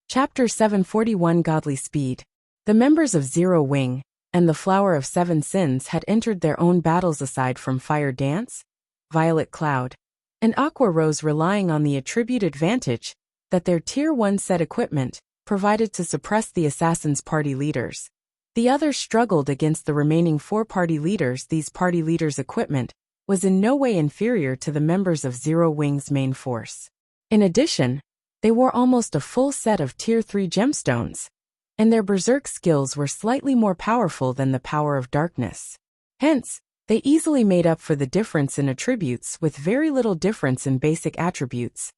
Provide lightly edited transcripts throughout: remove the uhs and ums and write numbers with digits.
Chapter 741 Godly Speed. The members of Zero Wing and the Flower of Seven Sins had entered their own battles aside from Fire Dance, Violet Cloud, and Aqua Rose, relying on the attribute advantage that their Tier 1 set equipment provided to suppress the assassins' party leaders. The others struggled against the remaining 4 party leaders. These party leaders' equipment was in no way inferior to the members of Zero Wing's main force. In addition, they wore almost a full set of Tier 3 gemstones, and their berserk skills were slightly more powerful than the power of darkness. Hence, they easily made up for the difference in attributes with very little difference in basic attributes.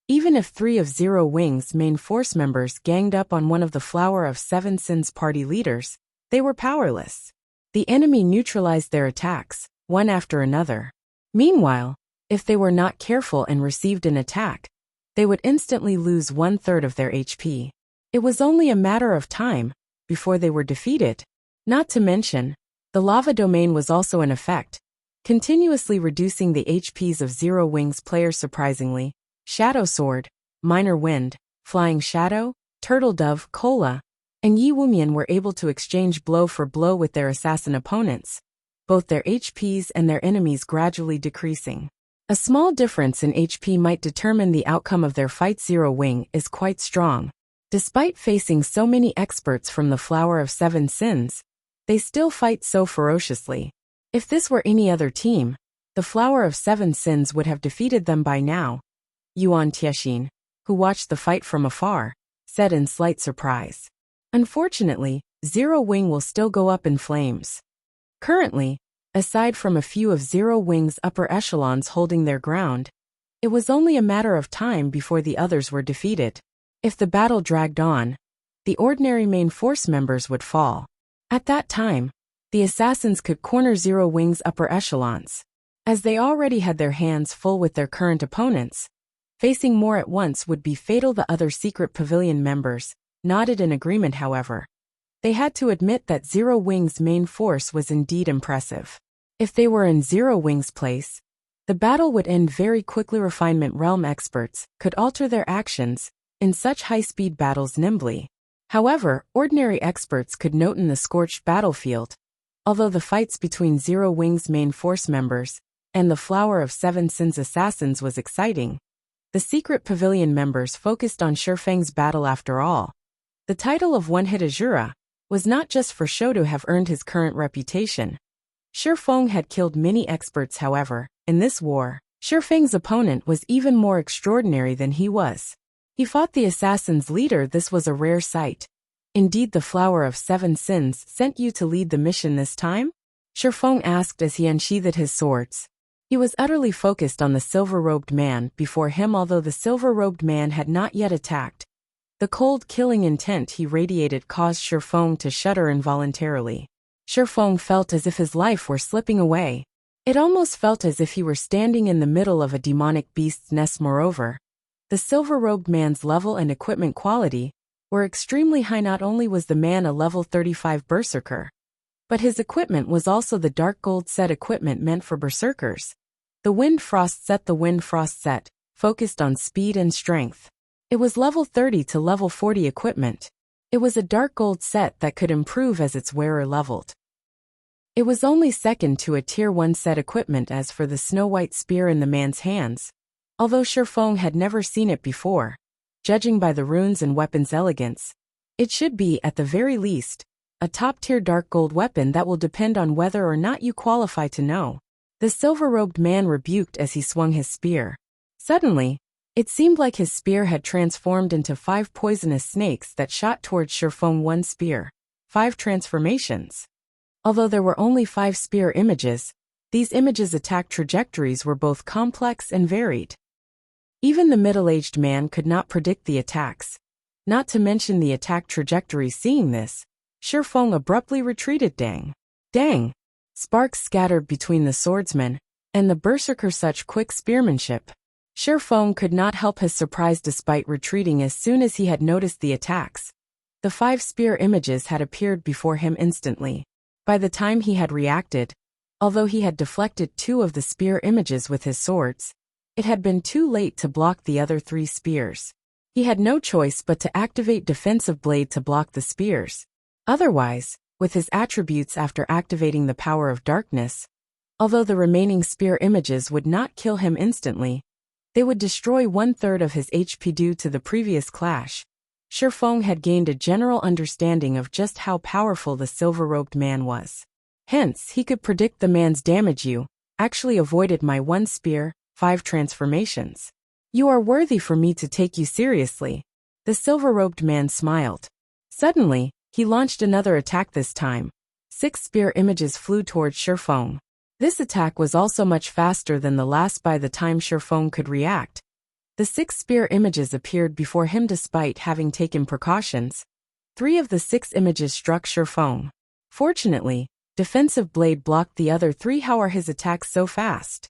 Even if 3 of Zero Wing's main force members ganged up on one of the Flower of Seven Sins party leaders, they were powerless. The enemy neutralized their attacks, one after another. Meanwhile, if they were not careful and received an attack, they would instantly lose 1/3 of their HP. It was only a matter of time before they were defeated. Not to mention, the lava domain was also in effect, continuously reducing the HPs of Zero Wing's players. Surprisingly, Shadow Sword, Minor Wind, Flying Shadow, Turtle Dove, Cola, and Yi Wumian were able to exchange blow for blow with their assassin opponents, both their HPs and their enemies gradually decreasing. A small difference in HP might determine the outcome of their fight. Zero Wing is quite strong. Despite facing so many experts from the Flower of Seven Sins, they still fight so ferociously. If this were any other team, the Flower of Seven Sins would have defeated them by now, Yuan Tiexin, who watched the fight from afar, said in slight surprise. Unfortunately, Zero Wing will still go up in flames. Currently, aside from a few of Zero Wing's upper echelons holding their ground, it was only a matter of time before the others were defeated. If the battle dragged on, the ordinary main force members would fall. At that time, the assassins could corner Zero Wing's upper echelons. As they already had their hands full with their current opponents, facing more at once would be fatal. The other secret pavilion members nodded in agreement. However, they had to admit that Zero Wing's main force was indeed impressive. If they were in Zero Wing's place, the battle would end very quickly. Refinement realm experts could alter their actions in such high-speed battles nimbly. However, ordinary experts could note in the scorched battlefield. Although the fights between Zero Wing's main force members and the Flower of Seven Sins assassins was exciting, the secret pavilion members focused on Shifeng's battle. After all, the title of One-Hit Azura was not just for show to have earned his current reputation. Shifeng had killed many experts. However, in this war, Shifeng's opponent was even more extraordinary than he was. He fought the assassin's leader. This was a rare sight. Indeed, the Flower of Seven Sins sent you to lead the mission this time? Shifeng asked as he unsheathed his swords. He was utterly focused on the silver-robed man before him. Although the silver-robed man had not yet attacked, the cold killing intent he radiated caused Shifeng to shudder involuntarily. Shifeng felt as if his life were slipping away. It almost felt as if he were standing in the middle of a demonic beast's nest. Moreover, the silver-robed man's level and equipment quality were extremely high. Not only was the man a level 35 berserker, but his equipment was also the dark gold set equipment meant for berserkers. The Wind Frost set. The Wind Frost set focused on speed and strength. It was level 30 to level 40 equipment. It was a dark gold set that could improve as its wearer leveled. It was only second to a Tier 1 set equipment. As for the snow-white spear in the man's hands, although Shifeng had never seen it before, judging by the runes and weapon's elegance, it should be, at the very least, a top-tier dark gold weapon. That will depend on whether or not you qualify to know. The silver-robed man rebuked as he swung his spear. Suddenly, it seemed like his spear had transformed into 5 poisonous snakes that shot towards Shifeng. One spear, 5 transformations. Although there were only 5 spear images, these images' attack trajectories were both complex and varied. Even the middle-aged man could not predict the attacks, not to mention the attack trajectories. Seeing this, Shifeng abruptly retreated. Dang! Dang! Sparks scattered between the swordsman and the berserker. Such quick spearmanship. Shifeng could not help his surprise. Despite retreating as soon as he had noticed the attacks, the 5 spear images had appeared before him instantly. By the time he had reacted, although he had deflected 2 of the spear images with his swords, it had been too late to block the other 3 spears. He had no choice but to activate Defensive Blade to block the spears. Otherwise, with his attributes after activating the power of darkness, although the remaining spear images would not kill him instantly, they would destroy 1/3 of his HP due to the previous clash. Shifeng had gained a general understanding of just how powerful the silver-robed man was. Hence, he could predict the man's damage. You actually avoided my 1 spear, 5 transformations. You are worthy for me to take you seriously. The silver-robed man smiled. Suddenly, he launched another attack. This time, 6 spear images flew towards Shifeng. This attack was also much faster than the last. By the time Shifeng could react, the 6 spear images appeared before him despite having taken precautions. 3 of the 6 images struck Shifeng. Fortunately, Defensive Blade blocked the other 3. How are his attacks so fast?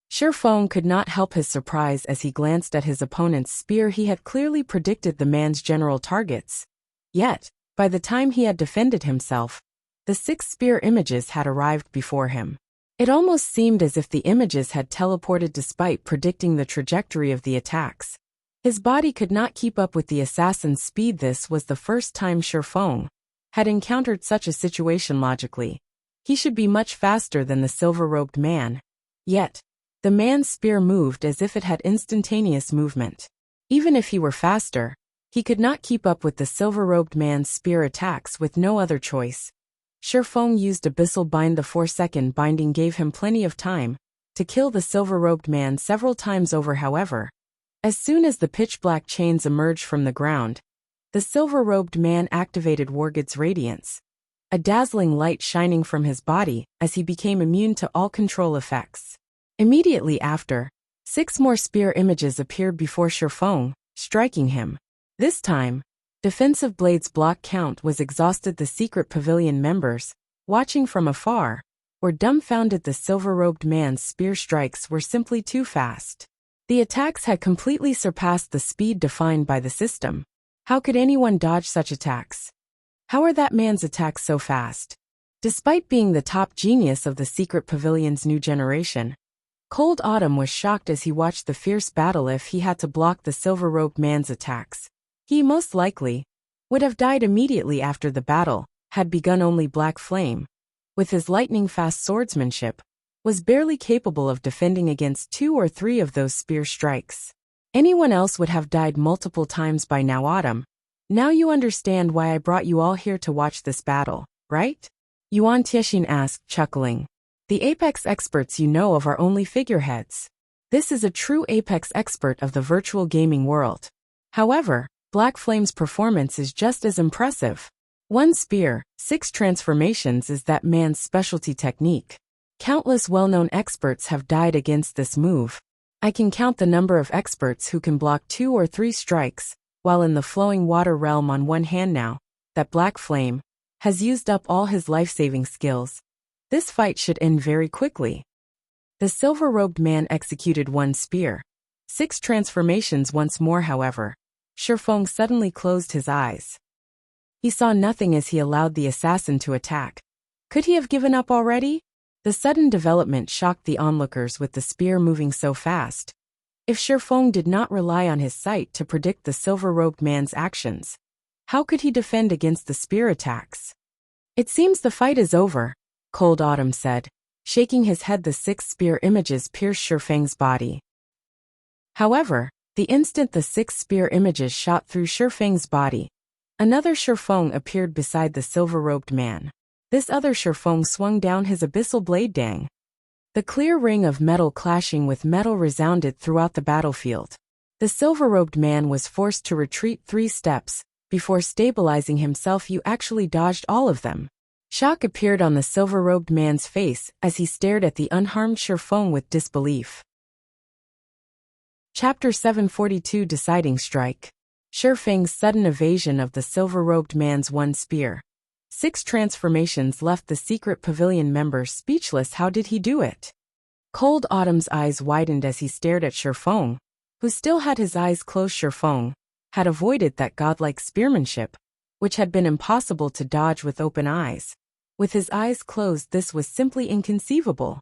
Shifeng could not help his surprise as he glanced at his opponent's spear. He had clearly predicted the man's general targets. Yet, by the time he had defended himself, the 6 spear images had arrived before him. It almost seemed as if the images had teleported despite predicting the trajectory of the attacks. His body could not keep up with the assassin's speed. This was the first time Shifeng had encountered such a situation. Logically, he should be much faster than the silver-robed man. Yet, the man's spear moved as if it had instantaneous movement. Even if he were faster, he could not keep up with the silver-robed man's spear attacks. With no other choice, Shifeng used Abyssal Bind. The 4-second binding gave him plenty of time to kill the silver-robed man several times over. However, as soon as the pitch-black chains emerged from the ground, the silver-robed man activated Wargod's Radiance, a dazzling light shining from his body as he became immune to all control effects. Immediately after, 6 more spear images appeared before Shifeng, striking him. This time, Defensive Blade's block count was exhausted. The secret pavilion members, watching from afar, were dumbfounded. The silver-robed man's spear strikes were simply too fast. The attacks had completely surpassed the speed defined by the system. How could anyone dodge such attacks? How are that man's attacks so fast? Despite being the top genius of the secret pavilion's new generation, Cold Autumn was shocked as he watched the fierce battle. If he had to block the silver-robed man's attacks, he most likely would have died immediately after the battle had begun. Only Black Flame, with his lightning-fast swordsmanship, was barely capable of defending against 2 or 3 of those spear strikes. Anyone else would have died multiple times by now. Autumn, now you understand why I brought you all here to watch this battle, right? Yuan Tiexin asked, chuckling. The Apex experts you know of are only figureheads. This is a true Apex expert of the virtual gaming world. However, Black Flame's performance is just as impressive. 1 spear, 6 transformations is that man's specialty technique. Countless well-known experts have died against this move. I can count the number of experts who can block 2 or 3 strikes, while in the flowing water realm on one hand. Now that Black Flame has used up all his life-saving skills, this fight should end very quickly. The silver-robed man executed 1 spear, 6 transformations once more. However, Shifeng suddenly closed his eyes. He saw nothing as he allowed the assassin to attack. Could he have given up already? The sudden development shocked the onlookers with the spear moving so fast. If Shifeng did not rely on his sight to predict the silver-robed man's actions, how could he defend against the spear attacks? It seems the fight is over, Cold Autumn said, shaking his head. The 6 spear images pierced Shifeng's body. However, the instant the 6 spear images shot through Shifeng's body, another Shifeng appeared beside the silver-robed man. This other Shifeng swung down his abyssal blade. Dang! The clear ring of metal clashing with metal resounded throughout the battlefield. The silver-robed man was forced to retreat 3 steps before stabilizing himself. You actually dodged all of them. Shock appeared on the silver-robed man's face as he stared at the unharmed Shifeng with disbelief. Chapter 742 Deciding Strike. Shifeng's sudden evasion of the silver-robed man's 1 spear, 6 transformations left the secret pavilion members speechless. How did he do it? Cold Autumn's eyes widened as he stared at Shifeng, who still had his eyes closed. Shifeng had avoided that godlike spearmanship, which had been impossible to dodge with open eyes. With his eyes closed, this was simply inconceivable.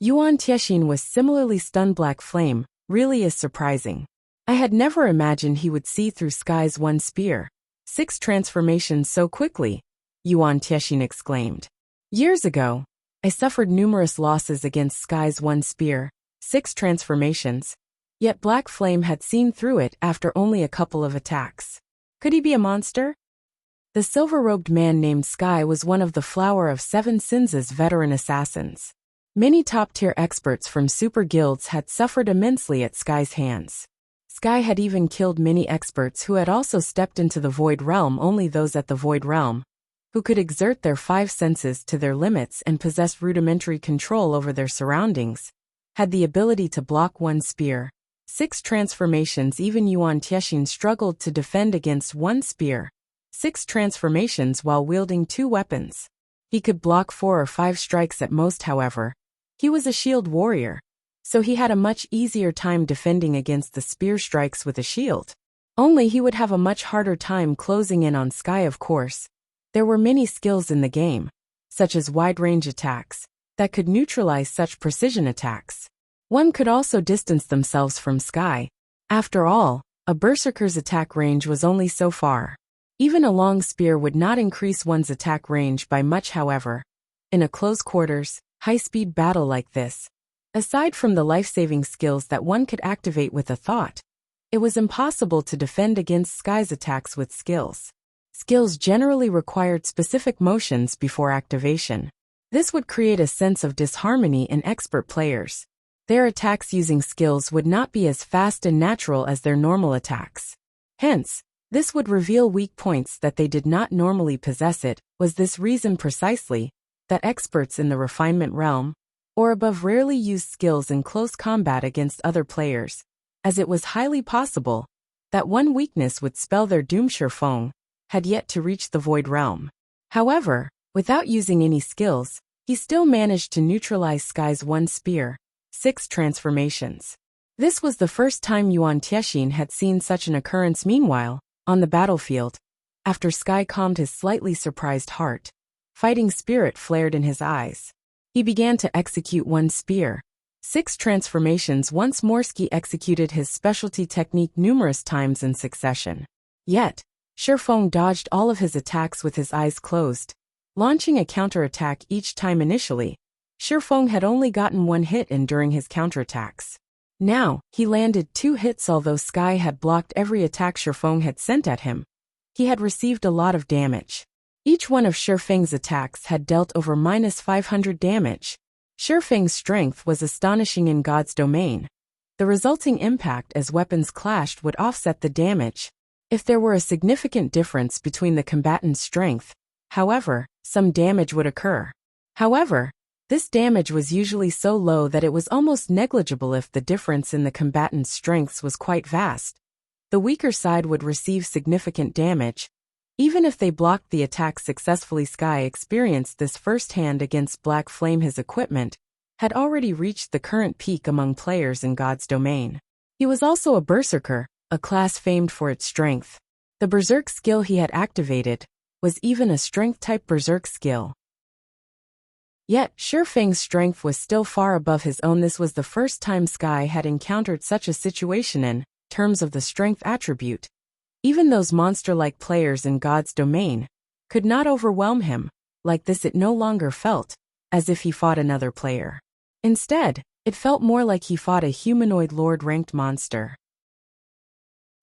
Yuan Tiexin was similarly stunned. Black Flame really is surprising. I had never imagined he would see through Sky's one spear. 6 transformations so quickly, Yuan Tiexin exclaimed. Years ago, I suffered numerous losses against Sky's one spear, 6 transformations, yet Black Flame had seen through it after only a couple of attacks. Could he be a monster? The silver-robed man named Sky was one of the Flower of Seven Sins' veteran assassins. Many top-tier experts from super guilds had suffered immensely at Sky's hands. Sky had even killed many experts who had also stepped into the Void Realm. Only those at the Void Realm, who could exert their 5 senses to their limits and possess rudimentary control over their surroundings, had the ability to block one spear. 6 transformations. Even Yuan Tiexin struggled to defend against one spear. 6 transformations while wielding 2 weapons. He could block 4 or 5 strikes at most. However, he was a shield warrior, so he had a much easier time defending against the spear strikes with a shield. Only he would have a much harder time closing in on Sky. Of course, there were many skills in the game, such as wide-range attacks, that could neutralize such precision attacks. One could also distance themselves from Sky. After all, a berserker's attack range was only so far. Even a long spear would not increase one's attack range by much. However, in a close quarters, high-speed battle like this, aside from the life-saving skills that one could activate with a thought, it was impossible to defend against Sky's attacks with skills. Skills generally required specific motions before activation. This would create a sense of disharmony in expert players. Their attacks using skills would not be as fast and natural as their normal attacks. Hence, this would reveal weak points that they did not normally possess. It was this reason precisely that experts in the refinement realm or above rarely used skills in close combat against other players, as it was highly possible that one weakness would spell their doom. Feng had yet to reach the Void Realm. However, without using any skills, he still managed to neutralize Sky's one spear, 6 transformations. This was the first time Yuan Tiexin had seen such an occurrence. Meanwhile, on the battlefield, after Sky calmed his slightly surprised heart, fighting spirit flared in his eyes. He began to execute one spear, 6 transformations. Once more Sky executed his specialty technique numerous times in succession. Yet, Feng dodged all of his attacks with his eyes closed, launching a counterattack each time. Initially, Feng had only gotten 1 hit in during his counterattacks. Now, he landed 2 hits. Although Sky had blocked every attack Feng had sent at him, he had received a lot of damage. Each one of Feng's attacks had dealt over -500 damage. Feng's strength was astonishing in God's domain. The resulting impact as weapons clashed would offset the damage. If there were a significant difference between the combatant's strength, however, some damage would occur. However, this damage was usually so low that it was almost negligible. If the difference in the combatant's strengths was quite vast, the weaker side would receive significant damage, even if they blocked the attack successfully. Sky experienced this firsthand against Black Flame. His equipment had already reached the current peak among players in God's domain. He was also a berserker, a class famed for its strength. The berserk skill he had activated was even a strength-type berserk skill. Yet, Feng's strength was still far above his own. This was the first time Sky had encountered such a situation in terms of the strength attribute. Even those monster-like players in God's domain could not overwhelm him. Like this, it no longer felt as if he fought another player. Instead, it felt more like he fought a humanoid lord-ranked monster.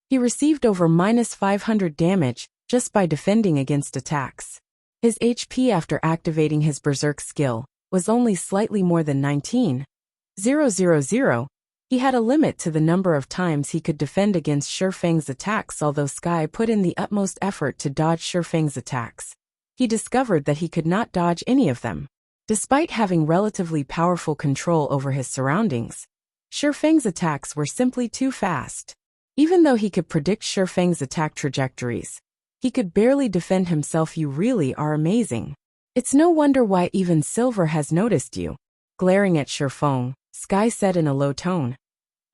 He received over -500 damage just by defending against attacks. His HP after activating his berserk skill was only slightly more than 19,000. He had a limit to the number of times he could defend against Feng's attacks. Although Sky put in the utmost effort to dodge Feng's attacks, he discovered that he could not dodge any of them. Despite having relatively powerful control over his surroundings, Feng's attacks were simply too fast. Even though he could predict Feng's attack trajectories, he could barely defend himself. You really are amazing. It's no wonder why even Silver has noticed you. Glaring at Feng, Sky said in a low tone.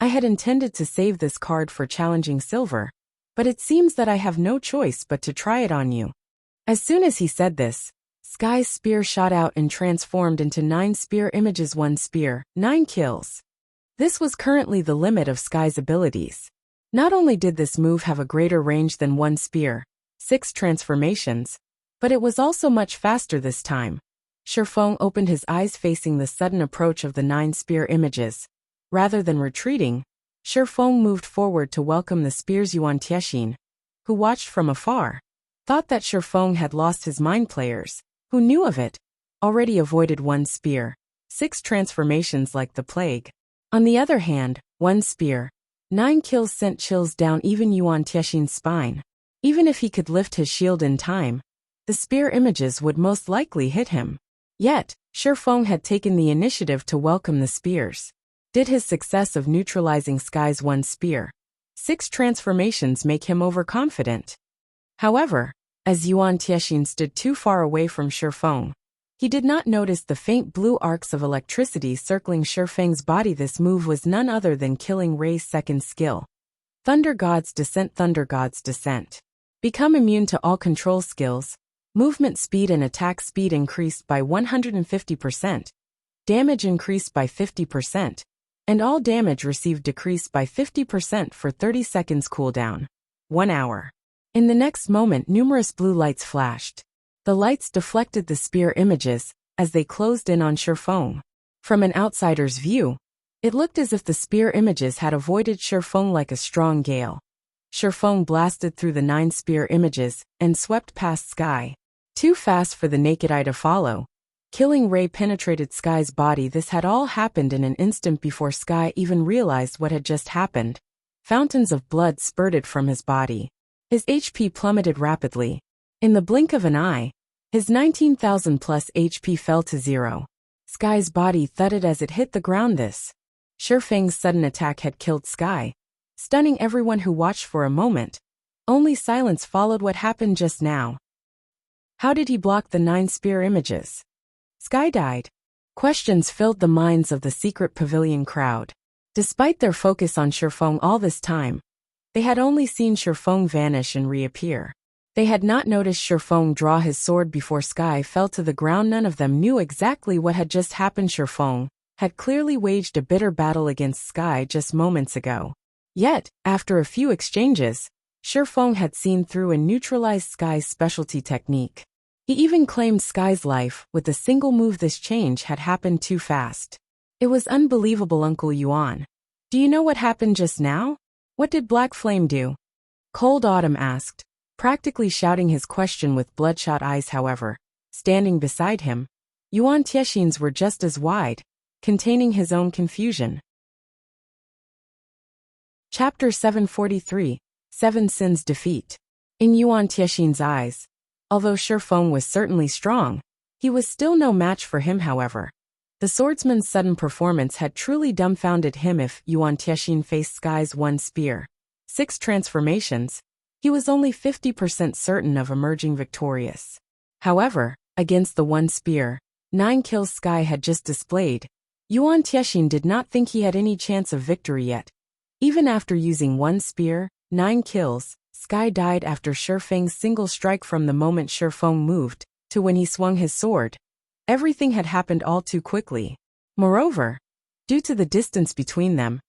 I had intended to save this card for challenging Silver, but it seems that I have no choice but to try it on you. As soon as he said this, Sky's spear shot out and transformed into 9 spear images. 1 spear, 9 kills. This was currently the limit of Sky's abilities. Not only did this move have a greater range than one spear, 6 transformations, but it was also much faster this time. Shifeng opened his eyes facing the sudden approach of the 9 spear images. Rather than retreating, Shifeng moved forward to welcome the spears. Yuan Tiexin, who watched from afar, thought that Shifeng had lost his mind. Players, who knew of it, already avoided 1 spear, 6 transformations like the plague. On the other hand, 1 spear, 9 kills sent chills down even Yuan Tiexin's spine. Even if he could lift his shield in time, the spear images would most likely hit him. Yet, Shifeng had taken the initiative to welcome the spears. Did his success of neutralizing Sky's 1 spear, 6 transformations make him overconfident? However, as Yuan Tiexin stood too far away from Shifeng, he did not notice the faint blue arcs of electricity circling Shifeng's body. This move was none other than Killing Ray's second skill. Thunder God's Descent. Thunder God's Descent. Become immune to all control skills. Movement speed and attack speed increased by 150%. Damage increased by 50%. And all damage received decreased by 50% for 30 seconds cooldown. 1 hour. In the next moment, numerous blue lights flashed. The lights deflected the spear images as they closed in on Shifeng. From an outsider's view, it looked as if the spear images had avoided Shifeng like a strong gale. Shifeng blasted through the 9 spear images and swept past Sky. Too fast for the naked eye to follow. Killing Ray penetrated Sky's body. This had all happened in an instant before Sky even realized what had just happened. Fountains of blood spurted from his body. His HP plummeted rapidly. In the blink of an eye, his 19,000 plus HP fell to 0. Sky's body thudded as it hit the ground. This Shifeng's sudden attack had killed Sky, stunning everyone who watched for a moment. Only silence followed. What happened just now? How did he block the 9 spear images? Sky died. Questions filled the minds of the secret pavilion crowd. Despite their focus on Shifeng all this time, they had only seen Shifeng vanish and reappear. They had not noticed Shifeng draw his sword before Sky fell to the ground. None of them knew exactly what had just happened. Shifeng had clearly waged a bitter battle against Sky just moments ago. Yet, after a few exchanges, Shifeng had seen through and neutralized Sky's specialty technique. He even claimed Sky's life with a single move. This change had happened too fast. It was unbelievable. Uncle Yuan, do you know what happened just now? What did Black Flame do? Cold Autumn asked, practically shouting his question with bloodshot eyes. However, standing beside him, Yuan Tiexin's were just as wide, containing his own confusion. Chapter 743, 7 Sins Defeat. In Yuan Tiexin's eyes, although Shifeng was certainly strong, he was still no match for him. However, the swordsman's sudden performance had truly dumbfounded him. If Yuan Tiexin faced Sky's 1 spear, 6 transformations, he was only 50% certain of emerging victorious. However, against the 1 spear, 9 kills Sky had just displayed, Yuan Tiexin did not think he had any chance of victory yet. Even after using 1 spear, 9 kills, Sky died after Shifeng's single strike. From the moment Shifeng moved to when he swung his sword, everything had happened all too quickly. Moreover, due to the distance between them,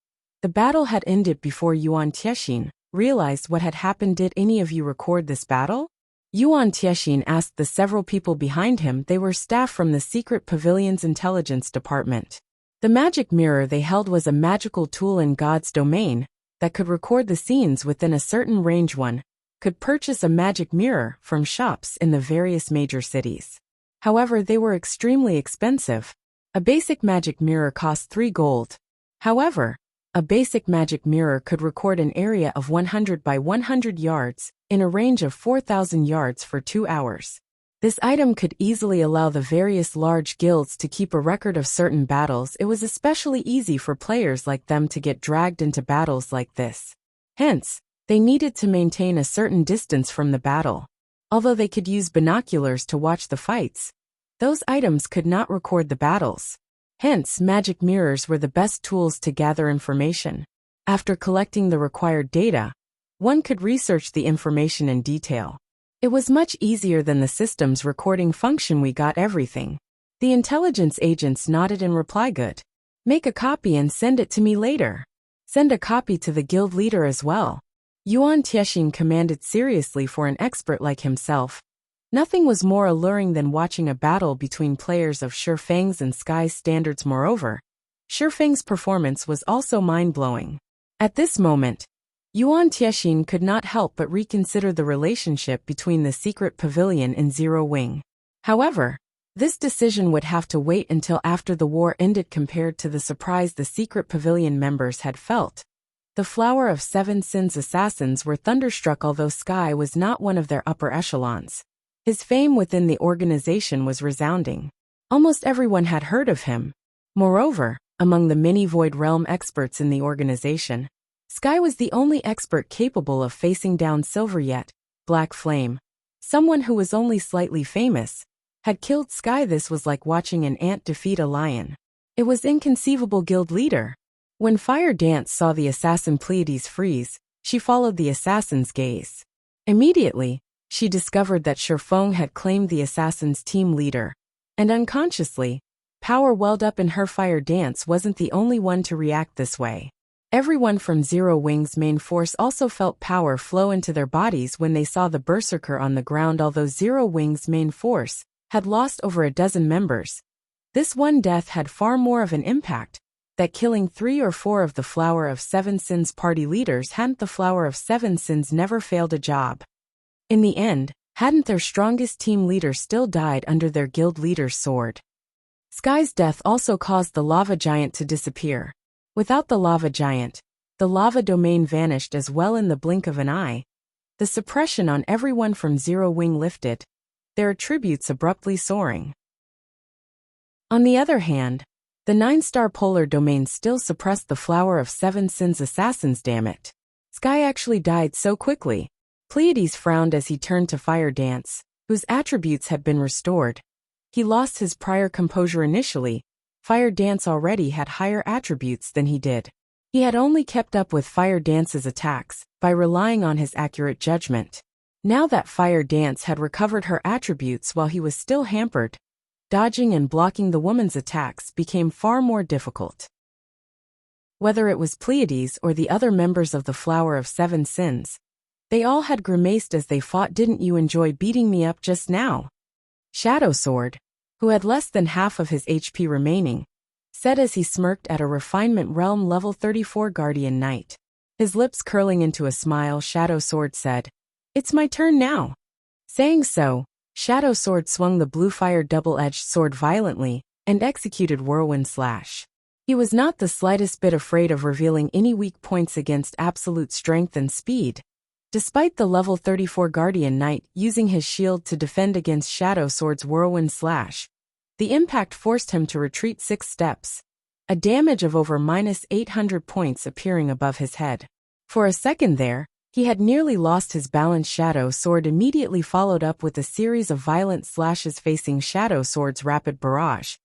the battle had ended before Yuan Tiexin realized what had happened. Did any of you record this battle? Yuan Tiexin asked the several people behind him. They were staff from the secret pavilion's intelligence department. The magic mirror they held was a magical tool in God's domain that could record the scenes within a certain range. One could purchase a magic mirror from shops in the various major cities. However, they were extremely expensive. A basic magic mirror cost 3 gold. However, a basic magic mirror could record an area of 100 by 100 yards in a range of 4,000 yards for 2 hours. This item could easily allow the various large guilds to keep a record of certain battles. It was especially easy for players like them to get dragged into battles like this. Hence, they needed to maintain a certain distance from the battle. Although they could use binoculars to watch the fights, those items could not record the battles. Hence, magic mirrors were the best tools to gather information. After collecting the required data, one could research the information in detail. It was much easier than the system's recording function. We got everything. The intelligence agents nodded in reply. Good. Make a copy and send it to me later. Send a copy to the guild leader as well. Yuan Tiexin commanded seriously for an expert like himself. Nothing was more alluring than watching a battle between players of Shi Feng's and Sky's standards. Moreover, Shi Feng's performance was also mind-blowing. At this moment, Yuan Tiexin could not help but reconsider the relationship between the secret pavilion and Zero Wing. However, this decision would have to wait until after the war ended. Compared to the surprise the secret pavilion members had felt, the Flower of Seven Sins assassins were thunderstruck. Although Sky was not one of their upper echelons, his fame within the organization was resounding. Almost everyone had heard of him. Moreover, among the many Void Realm experts in the organization, Sky was the only expert capable of facing down Silver Yet, Black Flame. Someone who was only slightly famous had killed Sky. This was like watching an ant defeat a lion. It was inconceivable. Guild leader. When Fire Dance saw the assassin Pleiades freeze, she followed the assassin's gaze. Immediately, she discovered that Shi Feng had claimed the assassin's team leader, and unconsciously, power welled up in her. Fire Dance wasn't the only one to react this way. Everyone from Zero Wing's main force also felt power flow into their bodies when they saw the berserker on the ground. Although Zero Wing's main force had lost over a dozen members, this one death had far more of an impact that killing 3 or 4 of the Flower of Seven Sins party leaders. Hadn't the Flower of Seven Sins never failed a job? In the end, hadn't their strongest team leader still died under their guild leader's sword? Sky's death also caused the lava giant to disappear. Without the lava giant, the lava domain vanished as well in the blink of an eye. The suppression on everyone from Zero Wing lifted, their attributes abruptly soaring. On the other hand, the 9-star polar domain still suppressed the Flower of Seven Sins assassins. Damn it. Sky actually died so quickly. Pleiades frowned as he turned to Fire Dance, whose attributes had been restored. He lost his prior composure initially. Fire Dance already had higher attributes than he did. He had only kept up with Fire Dance's attacks by relying on his accurate judgment. Now that Fire Dance had recovered her attributes while he was still hampered, dodging and blocking the woman's attacks became far more difficult. Whether it was Pleiades or the other members of the Flower of Seven Sins, they all had grimaced as they fought. Didn't you enjoy beating me up just now? Shadow Sword, who had less than half of his HP remaining, said as he smirked at a Refinement Realm level 34 Guardian Knight. His lips curling into a smile, Shadow Sword said, "It's my turn now." Saying so, Shadow Sword swung the blue fire double-edged sword violently and executed Whirlwind Slash. He was not the slightest bit afraid of revealing any weak points against absolute strength and speed. Despite the level 34 Guardian Knight using his shield to defend against Shadow Sword's Whirlwind Slash, the impact forced him to retreat 6 steps, a damage of over -800 points appearing above his head. For a second there, he had nearly lost his balance. Shadow Sword immediately followed up with a series of violent slashes facing Shadow Sword's rapid barrage.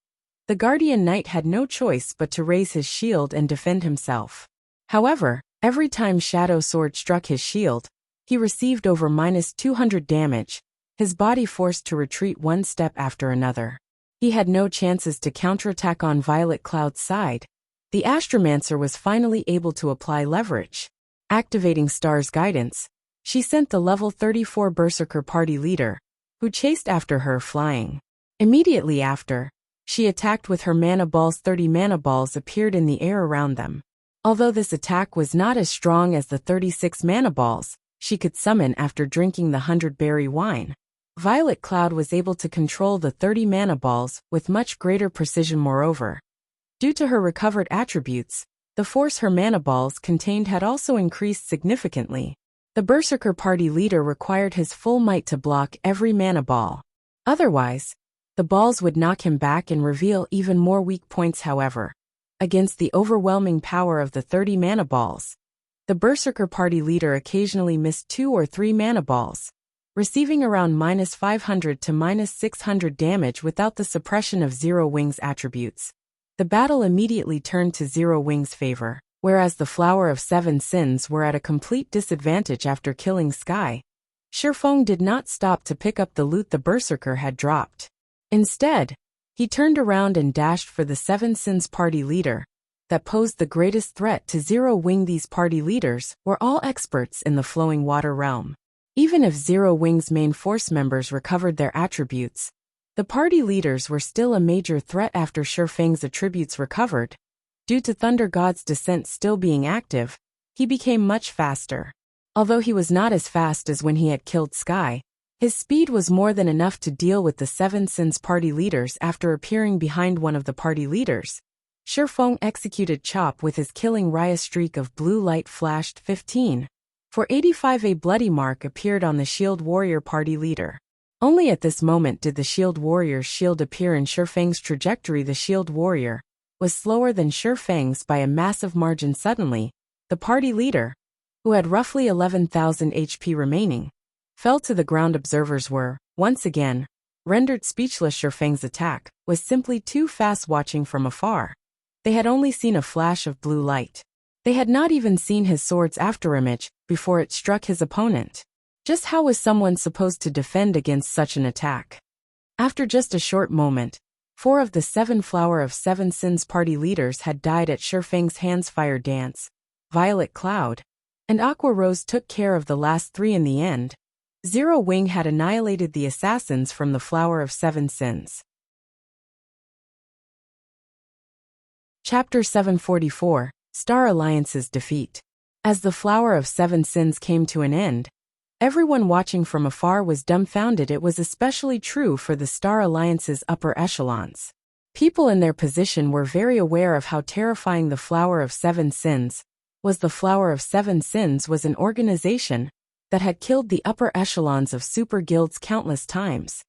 The Guardian Knight had no choice but to raise his shield and defend himself. However, every time Shadow Sword struck his shield, he received over -200 damage, his body forced to retreat one step after another. He had no chances to counterattack on Violet Cloud's side. The Astromancer was finally able to apply leverage. Activating Star's guidance, she sent the level 34 Berserker party leader, who chased after her flying. Immediately after, she attacked with her mana balls. 30 mana balls appeared in the air around them. Although this attack was not as strong as the 36 mana balls she could summon after drinking the 100-berry wine, Violet Cloud was able to control the 30 mana balls with much greater precision. Moreover, due to her recovered attributes, the force her mana balls contained had also increased significantly. The Berserker party leader required his full might to block every mana ball. Otherwise, the balls would knock him back and reveal even more weak points. However, against the overwhelming power of the 30 mana balls, the Berserker party leader occasionally missed 2 or 3 mana balls, receiving around -500 to -600 damage without the suppression of Zero Wing's attributes. The battle immediately turned to Zero Wing's favor, whereas the Flower of Seven Sins were at a complete disadvantage after killing Sky. Shi Feng did not stop to pick up the loot the Berserker had dropped. Instead, he turned around and dashed for the Seven Sins party leader, that posed the greatest threat to Zero Wing. These party leaders were all experts in the flowing water realm. Even if Zero Wing's main force members recovered their attributes, the party leaders were still a major threat after Shifeng's attributes recovered. Due to Thunder God's descent still being active, he became much faster. Although he was not as fast as when he had killed Sky, his speed was more than enough to deal with the Seven Sins party leaders. After appearing behind one of the party leaders, Shifeng executed Chop with his killing Raya streak of blue light flashed 15. For 85 a bloody mark appeared on the Shield Warrior party leader. Only at this moment did the Shield Warrior's shield appear in Shifeng's trajectory. The Shield Warrior was slower than Shifeng's by a massive margin. Suddenly, the party leader, who had roughly 11,000 HP remaining, fell to the ground. Observers were, once again, rendered speechless. Shifeng's attack was simply too fast. Watching from afar, they had only seen a flash of blue light. They had not even seen his sword's afterimage before it struck his opponent. Just how was someone supposed to defend against such an attack? After just a short moment, 4 of the 7 Flower of Seven Sins party leaders had died at Shifeng's hands. Fire Dance, Violet Cloud, and Aqua Rose took care of the last 3 in the end. Zero Wing had annihilated the assassins from the Flower of Seven Sins. Chapter 744, Star Alliance's Defeat. As the Flower of Seven Sins came to an end, everyone watching from afar was dumbfounded. It was especially true for the Star Alliance's upper echelons. People in their position were very aware of how terrifying the Flower of Seven Sins was. The Flower of Seven Sins was an organization that had killed the upper echelons of super guilds countless times,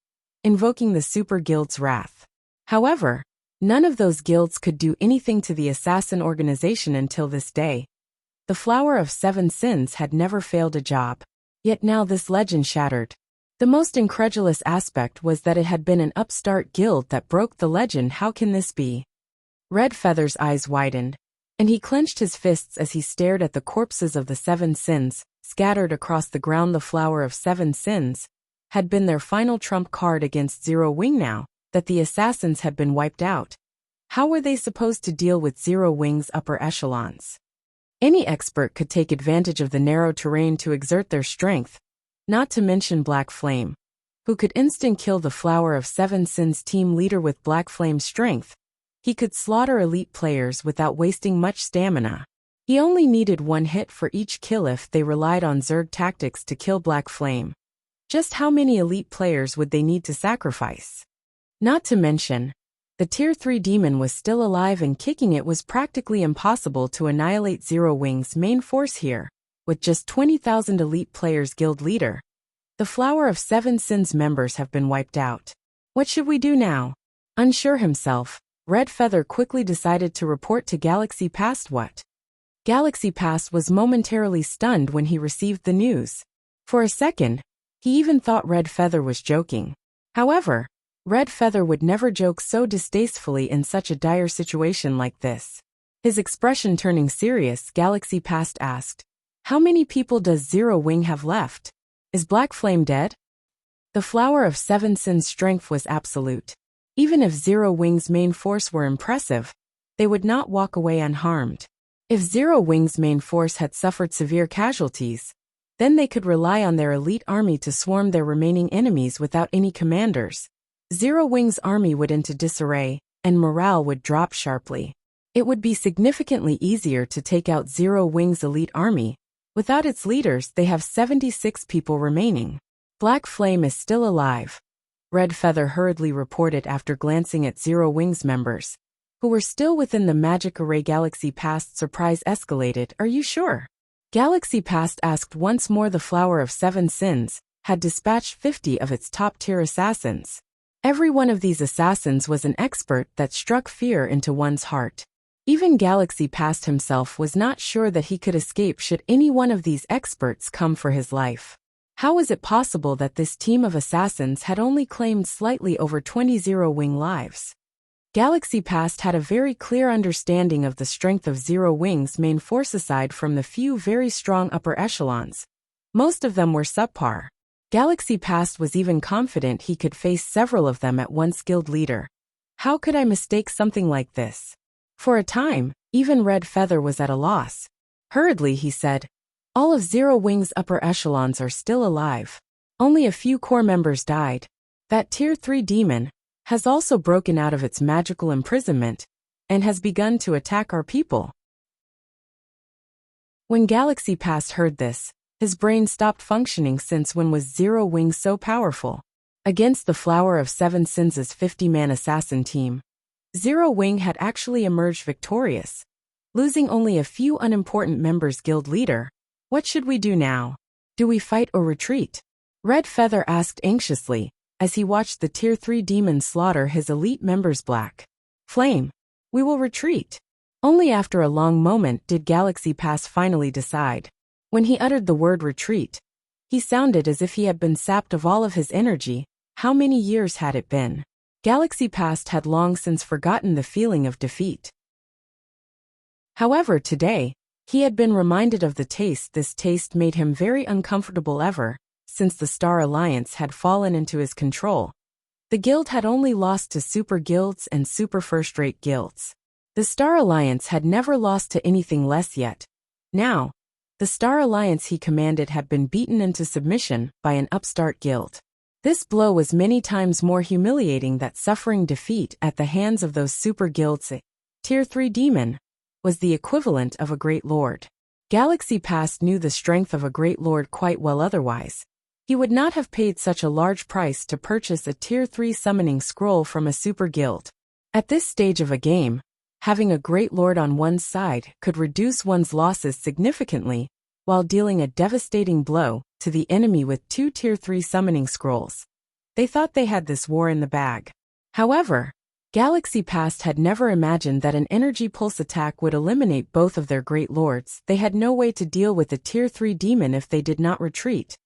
invoking the super guild's wrath. However, none of those guilds could do anything to the assassin organization until this day. The Flower of Seven Sins had never failed a job. Yet now this legend shattered. The most incredulous aspect was that it had been an upstart guild that broke the legend. How can this be? Red Feather's eyes widened, and he clenched his fists as he stared at the corpses of the Seven Sins scattered across the ground. The Flower of Seven Sins had been their final trump card against Zero Wing. Now that the assassins had been wiped out, how were they supposed to deal with Zero Wing's upper echelons? Any expert could take advantage of the narrow terrain to exert their strength, not to mention Black Flame, who could instant kill the Flower of Seven Sins team leader. With Black Flame's strength, he could slaughter elite players without wasting much stamina. He only needed 1 hit for each kill if they relied on Zerg tactics to kill Black Flame. Just how many elite players would they need to sacrifice? Not to mention, the Tier 3 demon was still alive and kicking. It was practically impossible to annihilate Zero Wing's main force here. With just 20,000 elite players. Guild leader, the Flower of Seven Sins members have been wiped out. What should we do now? Unsure himself, Red Feather quickly decided to report to Galaxy Past. What? Galaxy Past was momentarily stunned when he received the news. For a second, he even thought Red Feather was joking. However, Red Feather would never joke so distastefully in such a dire situation like this. His expression turning serious, Galaxy Past asked, "How many people does Zero Wing have left? Is Black Flame dead?" The Flower of Seven Sins' strength was absolute. Even if Zero Wing's main force were impressive, they would not walk away unharmed. If Zero Wing's main force had suffered severe casualties, then they could rely on their elite army to swarm their remaining enemies without any commanders. Zero Wing's army would into disarray, and morale would drop sharply. It would be significantly easier to take out Zero Wing's elite army. Without its leaders, they have 76 people remaining. Black Flame is still alive, Red Feather hurriedly reported after glancing at Zero Wing's members, who were still within the magic array. Galaxy Past surprise escalated. "Are you sure?" Galaxy Past asked once more. The Flower of Seven Sins had dispatched 50 of its top-tier assassins. Every one of these assassins was an expert that struck fear into one's heart. Even Galaxy Past himself was not sure that he could escape should any one of these experts come for his life. How was it possible that this team of assassins had only claimed slightly over 20 Zero Wing lives? Galaxy Past had a very clear understanding of the strength of Zero Wing's main force. Aside from the few very strong upper echelons, most of them were subpar. Galaxy Past was even confident he could face several of them at once. Guild leader, how could I mistake something like this? For a time, Even Red Feather was at a loss. Hurriedly he said, "All of Zero Wing's upper echelons are still alive. Only a few core members died. That Tier 3 demon has also broken out of its magical imprisonment and has begun to attack our people." When Galaxy Past heard this, his brain stopped functioning. Since when was Zero Wing so powerful? Against the Flower of Seven Sins' 50-man assassin team, Zero Wing had actually emerged victorious, losing only a few unimportant members. Guild leader, what should we do now? Do we fight or retreat? Red Feather asked anxiously, as he watched the Tier 3 demon slaughter his elite members. Black Flame, we will retreat. Only after a long moment did Galaxy Pass finally decide. When he uttered the word retreat, he sounded as if he had been sapped of all of his energy. How many years had it been? Galaxy Past had long since forgotten the feeling of defeat. However, today, he had been reminded of the taste. This taste made him very uncomfortable ever since the Star Alliance had fallen into his control. The guild had only lost to super guilds and super first-rate guilds. The Star Alliance had never lost to anything less yet. Now, the Star Alliance he commanded had been beaten into submission by an upstart guild. This blow was many times more humiliating than suffering defeat at the hands of those super guilds. A Tier 3 demon was the equivalent of a great lord. Galaxy Past knew the strength of a great lord quite well. Otherwise, he would not have paid such a large price to purchase a Tier 3 summoning scroll from a super guild. At this stage of a game, having a great lord on one's side could reduce one's losses significantly, while dealing a devastating blow to the enemy with 2 Tier 3 summoning scrolls. They thought they had this war in the bag. However, Galaxy Past had never imagined that an energy pulse attack would eliminate both of their great lords. They had no way to deal with a Tier 3 demon if they did not retreat.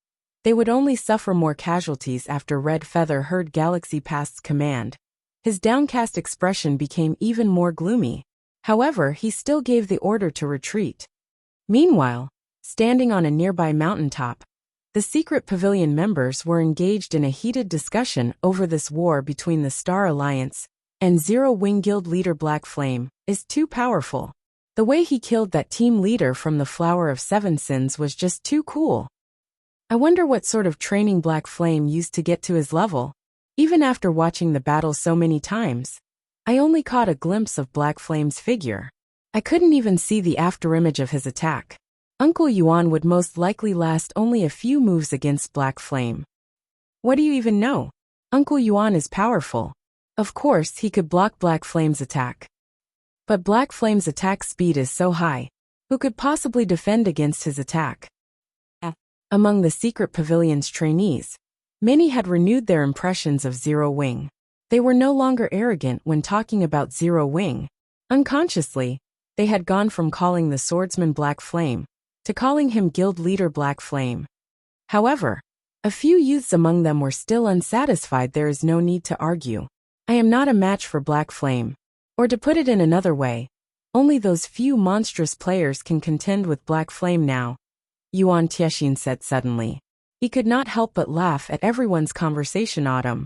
They would only suffer more casualties. After Red Feather heard Galaxy Past's command, his downcast expression became even more gloomy. However, he still gave the order to retreat. Meanwhile, standing on a nearby mountaintop, the secret pavilion members were engaged in a heated discussion over this war between the Star Alliance and Zero Wing Guild leader. Black Flame is too powerful. The way he killed that team leader from the Flower of Seven Sins was just too cool. I wonder what sort of training Black Flame used to get to his level. Even after watching the battle so many times, I only caught a glimpse of Black Flame's figure. I couldn't even see the afterimage of his attack. Uncle Yuan would most likely last only a few moves against Black Flame. What do you even know? Uncle Yuan is powerful. Of course, he could block Black Flame's attack. But Black Flame's attack speed is so high. Who could possibly defend against his attack? Among the secret pavilion's trainees, many had renewed their impressions of Zero Wing. They were no longer arrogant when talking about Zero Wing. Unconsciously, they had gone from calling the swordsman Black Flame to calling him guild leader Black Flame. However, a few youths among them were still unsatisfied. There is no need to argue. I am not a match for Black Flame. Or to put it in another way, only those few monstrous players can contend with Black Flame now, Yuan Tiexin said suddenly. He could not help but laugh at everyone's conversation. Autumn,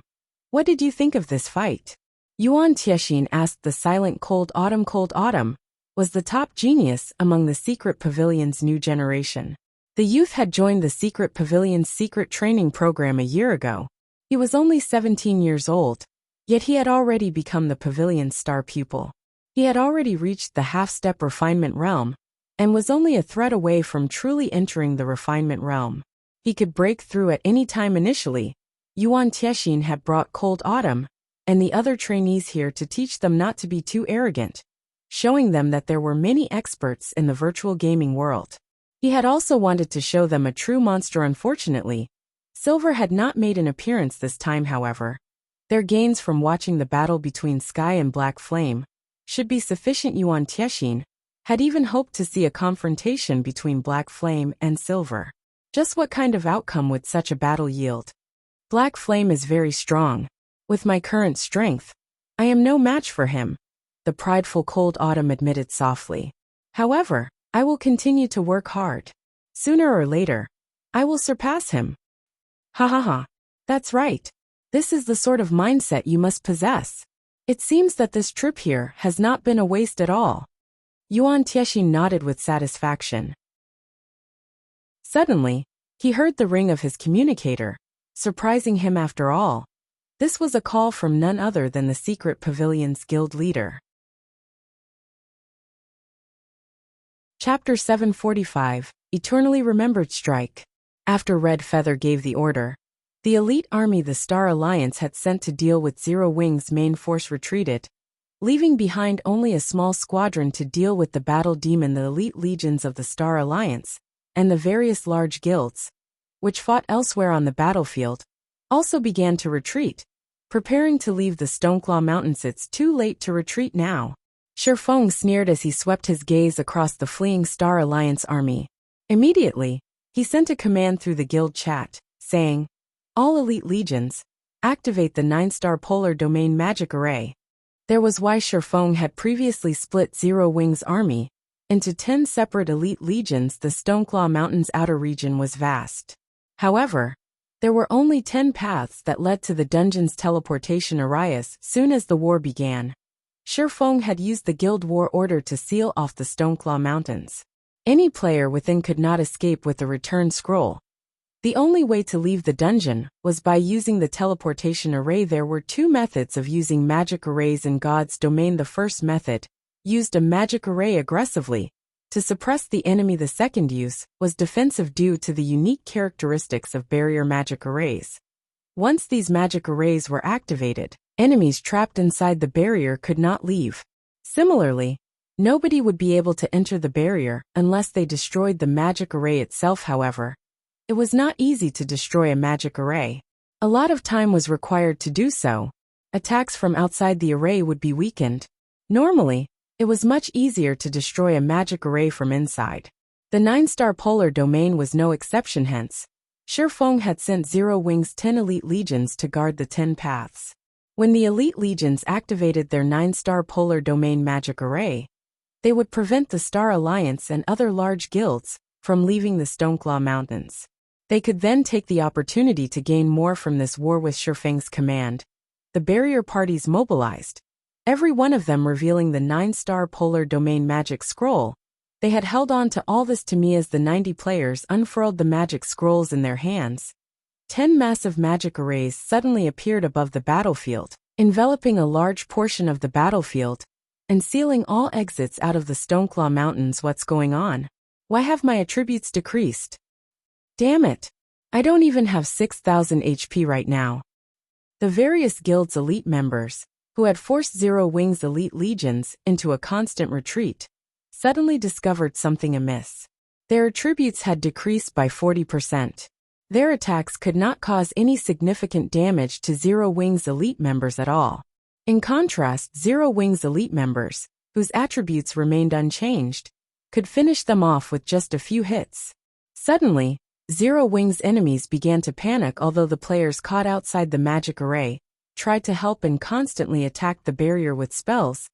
what did you think of this fight? Yuan Tiexin asked the silent Cold Autumn. Cold Autumn was the top genius among the secret pavilion's new generation. The youth had joined the secret pavilion's secret training program a year ago. He was only 17 years old, yet he had already become the pavilion's star pupil. He had already reached the half-step refinement realm, and was only a thread away from truly entering the refinement realm. He could break through at any time. Initially, Yuan Tiexin had brought Cold Autumn and the other trainees here to teach them not to be too arrogant, showing them that there were many experts in the virtual gaming world. He had also wanted to show them a true monster. Unfortunately, Silver had not made an appearance this time. However, their gains from watching the battle between Sky and Black Flame should be sufficient. Yuan Tiexin had even hoped to see a confrontation between Black Flame and Silver. Just what kind of outcome would such a battle yield? Black Flame is very strong. With my current strength, I am no match for him, the prideful Cold Autumn admitted softly. However, I will continue to work hard. Sooner or later, I will surpass him. Ha ha ha. That's right. This is the sort of mindset you must possess. It seems that this trip here has not been a waste at all. Yuan Tieshi nodded with satisfaction. Suddenly, he heard the ring of his communicator, surprising him after all. This was a call from none other than the Secret Pavilion's guild leader. Chapter 745, Eternally Remembered Strike. After Red Feather gave the order, the elite army the Star Alliance had sent to deal with Zero Wing's main force retreated, leaving behind only a small squadron to deal with the battle demon. The elite legions of the Star Alliance, and the various large guilds, which fought elsewhere on the battlefield, also began to retreat, preparing to leave the Stoneclaw Mountains. It's too late to retreat now. Shifeng sneered as he swept his gaze across the fleeing Star Alliance army. Immediately, he sent a command through the guild chat, saying, "All elite legions, activate the 9-star polar domain magic array." There was why Shifeng had previously split Zero Wing's army into 10 separate elite legions. The Stoneclaw Mountains outer region was vast. However, there were only 10 paths that led to the dungeon's teleportation areas. Soon as the war began, Shifeng had used the guild war order to seal off the Stoneclaw Mountains. Any player within could not escape with the return scroll. The only way to leave the dungeon was by using the teleportation array. There were 2 methods of using magic arrays in God's domain. The first method used a magic array aggressively to suppress the enemy. The second use was defensive due to the unique characteristics of barrier magic arrays. Once these magic arrays were activated, enemies trapped inside the barrier could not leave. Similarly, nobody would be able to enter the barrier unless they destroyed the magic array itself. However, it was not easy to destroy a magic array. A lot of time was required to do so. Attacks from outside the array would be weakened. Normally, it was much easier to destroy a magic array from inside. The 9-star polar domain was no exception. Hence, Shifeng had sent Zero Wing's 10 elite legions to guard the 10 paths. When the elite legions activated their 9-star polar domain magic array, they would prevent the Star Alliance and other large guilds from leaving the Stoneclaw Mountains. They could then take the opportunity to gain more from this war. With Shifeng's command, the barrier parties mobilized, every one of them revealing the 9-star polar domain magic scroll. They had held on to all this to me as the 90 players unfurled the magic scrolls in their hands. 10 massive magic arrays suddenly appeared above the battlefield, enveloping a large portion of the battlefield and sealing all exits out of the Stoneclaw Mountains. What's going on? Why have my attributes decreased? Damn it! I don't even have 6,000 HP right now. The various guilds' elite members, who had forced Zero Wing's elite legions into a constant retreat, suddenly discovered something amiss. Their attributes had decreased by 40%. Their attacks could not cause any significant damage to Zero Wing's elite members at all. In contrast, Zero Wing's elite members, whose attributes remained unchanged, could finish them off with just a few hits. Suddenly, Zero Wing's enemies began to panic. Although the players caught outside the magic array tried to help and constantly attacked the barrier with spells,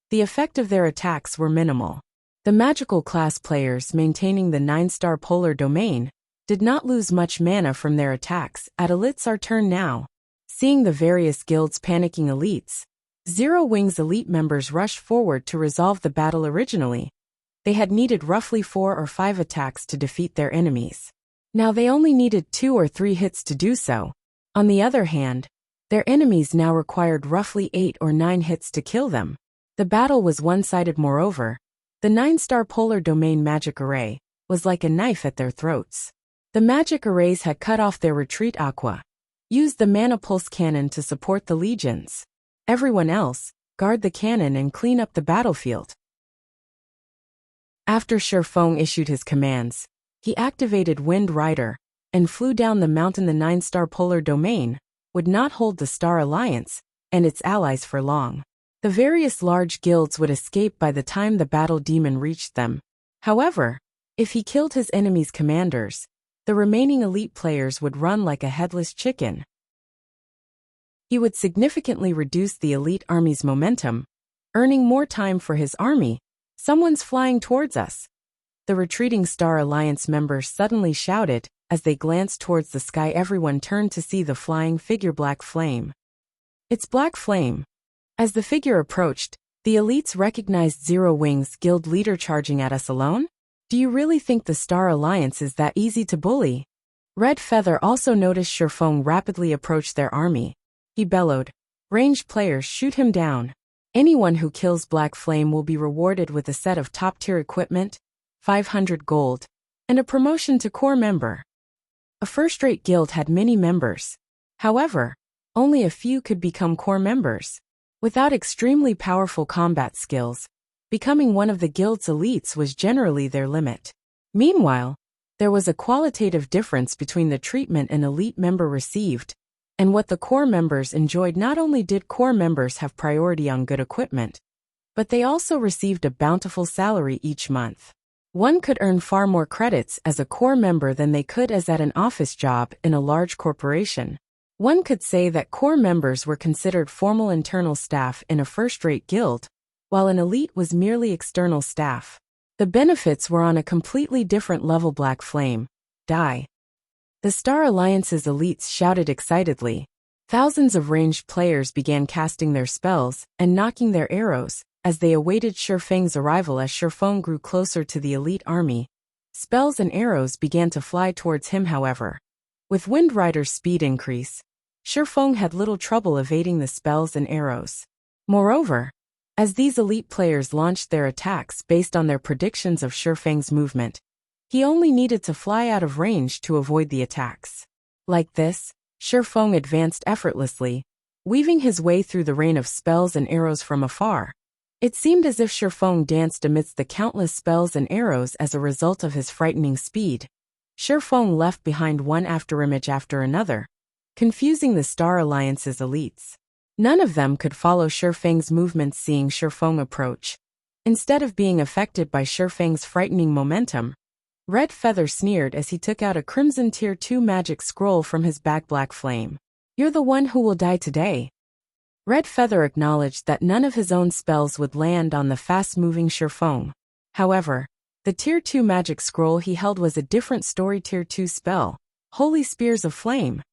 the effect of their attacks were minimal. The magical class players maintaining the 9-star polar domain did not lose much mana from their attacks. It's our turn now. Seeing the various guilds panicking elites, Zero Wing's elite members rushed forward to resolve the battle. Originally, they had needed roughly 4 or 5 attacks to defeat their enemies. Now they only needed 2 or 3 hits to do so. On the other hand, their enemies now required roughly 8 or 9 hits to kill them. The battle was one-sided. Moreover, the 9-star polar domain magic array was like a knife at their throats. The magic arrays had cut off their retreat. Aqua used the mana pulse cannon to support the legions. Everyone else, guard the cannon and clean up the battlefield. After Shifeng issued his commands, he activated Wind Rider and flew down the mountain. The 9-star polar domain would not hold the Star Alliance and its allies for long. The various large guilds would escape by the time the battle demon reached them. However, if he killed his enemy's commanders, the remaining elite players would run like a headless chicken. He would significantly reduce the elite army's momentum, earning more time for his army. Someone's flying towards us. The retreating Star Alliance members suddenly shouted as they glanced towards the sky. Everyone turned to see the flying figure Black Flame. It's Black Flame. As the figure approached, The elites recognized Zero Wing's guild leader charging at us alone? Do you really think the Star Alliance is that easy to bully? Red Feather also noticed Shifeng rapidly approach their army. He bellowed, "Ranged players, shoot him down. Anyone who kills Black Flame will be rewarded with a set of top-tier equipment, 500 gold, and a promotion to core member." A first-rate guild had many members. However, only a few could become core members. Without extremely powerful combat skills, becoming one of the guild's elites was generally their limit. Meanwhile, there was a qualitative difference between the treatment an elite member received and what the core members enjoyed. Not only did core members have priority on good equipment, but they also received a bountiful salary each month. One could earn far more credits as a core member than they could as at an office job in a large corporation. One could say that core members were considered formal internal staff in a first-rate guild, while an elite was merely external staff. The benefits were on a completely different level. Black Flame, die. The Star Alliance's elites shouted excitedly. Thousands of ranged players began casting their spells and knocking their arrows as they awaited Shifeng's arrival. As Shifeng grew closer to the elite army, spells and arrows began to fly towards him. However, with Wind Rider's speed increase, Shifeng had little trouble evading the spells and arrows. Moreover, as these elite players launched their attacks based on their predictions of Shifeng's movement, he only needed to fly out of range to avoid the attacks. Like this, Shifeng advanced effortlessly, weaving his way through the rain of spells and arrows from afar. It seemed as if Shifeng danced amidst the countless spells and arrows as a result of his frightening speed. Shifeng left behind one afterimage after another, confusing the Star Alliance's elites. None of them could follow Shifeng's movements. Seeing Shifeng approach, instead of being affected by Shifeng's frightening momentum, Red Feather sneered as he took out a Crimson Tier 2 magic scroll from his bag. Black Flame, you're the one who will die today. Red Feather acknowledged that none of his own spells would land on the fast-moving Shifeng. However, the Tier 2 magic scroll he held was a different story. Tier 2 spell, Holy Spears of Flame.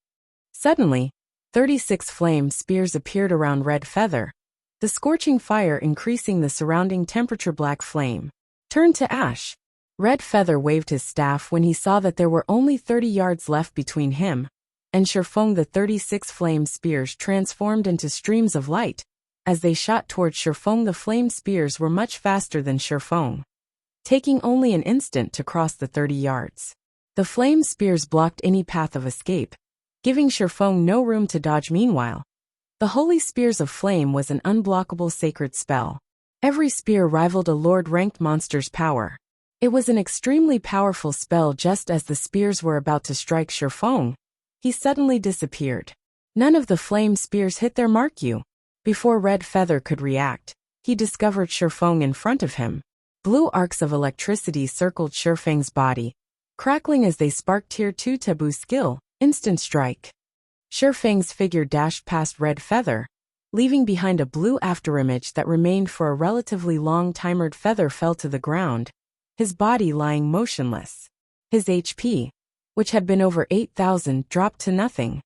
Suddenly, 36 flame spears appeared around Red Feather, the scorching fire increasing the surrounding temperature. Black Flame turned to ash. Red Feather waved his staff when he saw that there were only 30 yards left between him and Shifeng. The 36 flame spears transformed into streams of light. As they shot towards Shifeng, the flame spears were much faster than Shifeng, taking only an instant to cross the 30 yards. The flame spears blocked any path of escape, giving Shifeng no room to dodge. Meanwhile, the Holy Spears of Flame was an unblockable sacred spell. Every spear rivaled a Lord-ranked monster's power. It was an extremely powerful spell. Just as the spears were about to strike Shifeng, he suddenly disappeared. None of the flame spears hit their mark. Before Red Feather could react, he discovered Shifeng in front of him. Blue arcs of electricity circled Shifeng's body, crackling as they sparked Tier 2 taboo skill, Instant Strike. Shifeng's figure dashed past Red Feather, leaving behind a blue afterimage that remained for a relatively long time. Red Feather fell to the ground, his body lying motionless. His HP, which had been over 8,000, dropped to nothing.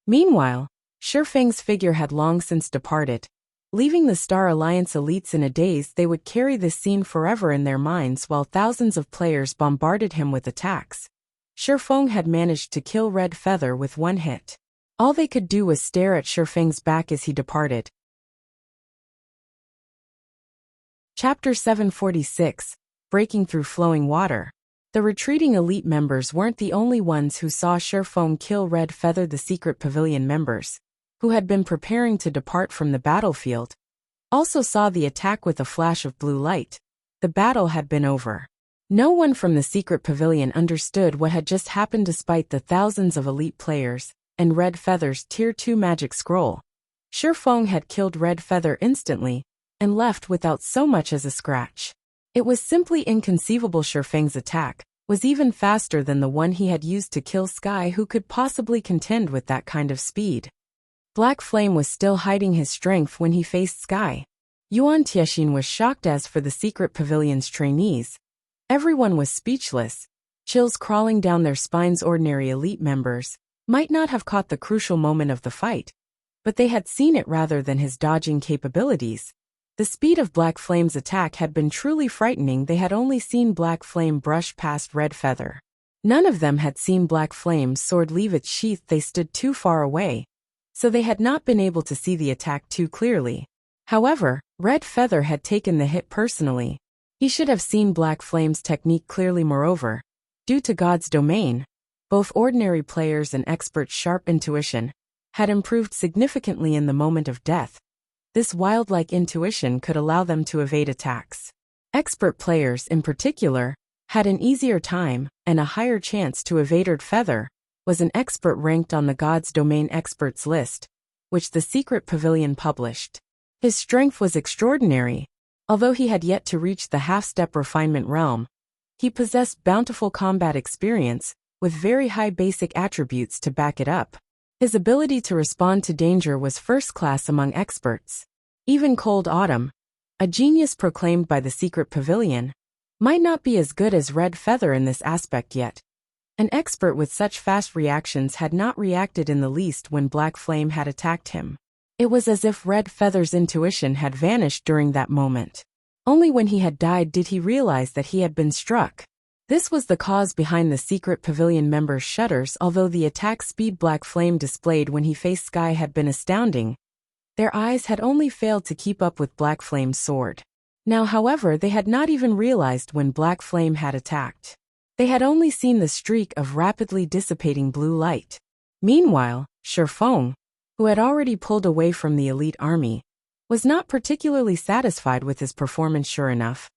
Meanwhile, Shifeng's figure had long since departed, leaving the Star Alliance elites in a daze. They would carry this scene forever in their minds while thousands of players bombarded him with attacks. Shifeng had managed to kill Red Feather with one hit. All they could do was stare at Shifeng's back as he departed. Chapter 746, Breaking Through Flowing Water. The retreating elite members weren't the only ones who saw Shifeng kill Red Feather. The secret pavilion members, who had been preparing to depart from the battlefield, also saw the attack with a flash of blue light. The battle had been over. No one from the secret pavilion understood what had just happened despite the thousands of elite players and Red Feather's Tier 2 magic scroll. Shifeng had killed Red Feather instantly and left without so much as a scratch. It was simply inconceivable. Shifeng's attack was even faster than the one he had used to kill Sky. Who could possibly contend with that kind of speed? Black Flame was still hiding his strength when he faced Sky. Yuan Tianxin was shocked. As for the secret pavilion's trainees, everyone was speechless, chills crawling down their spines. Ordinary elite members might not have caught the crucial moment of the fight, but they had seen it rather than his dodging capabilities. The speed of Black Flame's attack had been truly frightening. They had only seen Black Flame brush past Red Feather. None of them had seen Black Flame's sword leave its sheath. They stood too far away, so they had not been able to see the attack too clearly. However, Red Feather had taken the hit personally. He should have seen Black Flame's technique clearly. Moreover, due to God's domain, both ordinary players and experts' sharp intuition had improved significantly in the moment of death. This wildlike intuition could allow them to evade attacks. Expert players, in particular, had an easier time and a higher chance to evade. Red Feather was an expert ranked on the God's Domain Experts list, which the Secret Pavilion published. His strength was extraordinary. Although he had yet to reach the half-step refinement realm, he possessed bountiful combat experience, with very high basic attributes to back it up. His ability to respond to danger was first-class among experts. Even Cold Autumn, a genius proclaimed by the Secret Pavilion, might not be as good as Red Feather in this aspect yet. An expert with such fast reactions had not reacted in the least when Black Flame had attacked him. It was as if Red Feather's intuition had vanished during that moment. Only when he had died did he realize that he had been struck. This was the cause behind the Secret Pavilion members' shudders. Although the attack speed Black Flame displayed when he faced Sky had been astounding, their eyes had only failed to keep up with Black Flame's sword. Now, however, they had not even realized when Black Flame had attacked. They had only seen the streak of rapidly dissipating blue light. Meanwhile, Shifeng, who had already pulled away from the elite army, was not particularly satisfied with his performance. Sure enough,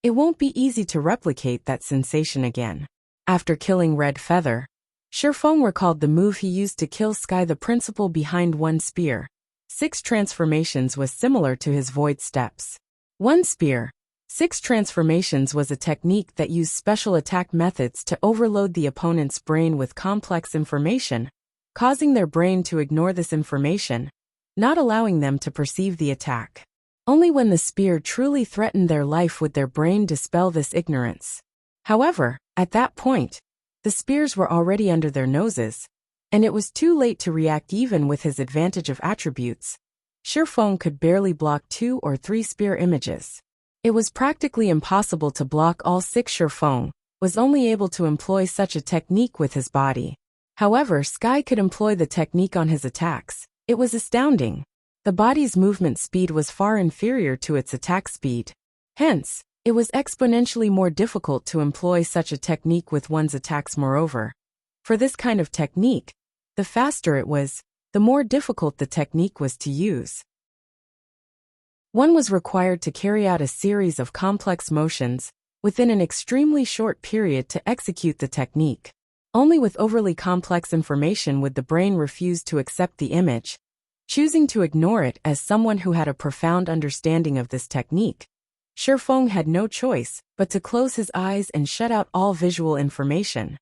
it won't be easy to replicate that sensation again. After killing Red Feather, Shifeng recalled the move he used to kill Sky. The principle behind one spear, 6 transformations was similar to his void steps. One spear, 6 transformations was a technique that used special attack methods to overload the opponent's brain with complex information, causing their brain to ignore this information, not allowing them to perceive the attack. Only when the spear truly threatened their life would their brain dispel this ignorance. However, at that point, the spears were already under their noses, and it was too late to react. Even with his advantage of attributes, Shifeng could barely block 2 or 3 spear images. It was practically impossible to block all 6. Shifeng was only able to employ such a technique with his body. However, Sky could employ the technique on his attacks. It was astounding. The body's movement speed was far inferior to its attack speed. Hence, it was exponentially more difficult to employ such a technique with one's attacks. Moreover, for this kind of technique, the faster it was, the more difficult the technique was to use. One was required to carry out a series of complex motions within an extremely short period to execute the technique. Only with overly complex information would the brain refuse to accept the image, choosing to ignore it. As someone who had a profound understanding of this technique, Shifeng had no choice but to close his eyes and shut out all visual information.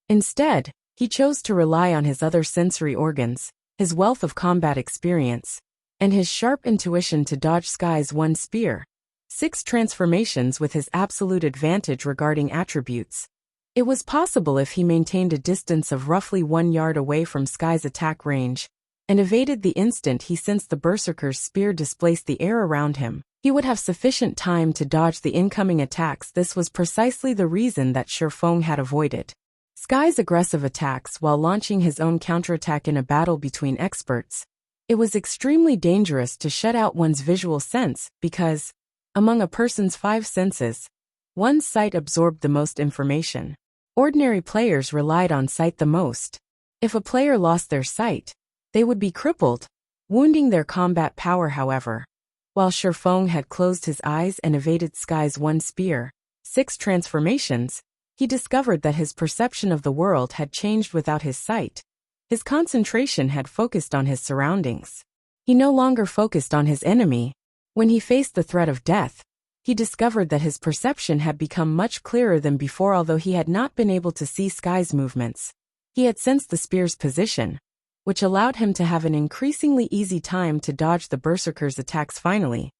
Instead, he chose to rely on his other sensory organs, his wealth of combat experience, and his sharp intuition to dodge Sky's one spear, 6 transformations with his absolute advantage regarding attributes. It was possible if he maintained a distance of roughly 1 yard away from Sky's attack range, and evaded the instant he sensed the Berserker's spear displace the air around him, he would have sufficient time to dodge the incoming attacks. This was precisely the reason that Shifeng had avoided Sky's aggressive attacks while launching his own counterattack in a battle between experts. It was extremely dangerous to shut out one's visual sense because, among a person's 5 senses, one's sight absorbed the most information. Ordinary players relied on sight the most. If a player lost their sight, they would be crippled, wounding their combat power. However, while Shifeng had closed his eyes and evaded Sky's one spear, 6 transformations, he discovered that his perception of the world had changed without his sight. His concentration had focused on his surroundings. He no longer focused on his enemy. When he faced the threat of death, he discovered that his perception had become much clearer than before. Although he had not been able to see Sky's movements, he had sensed the spear's position, which allowed him to have an increasingly easy time to dodge the Berserker's attacks. Finally,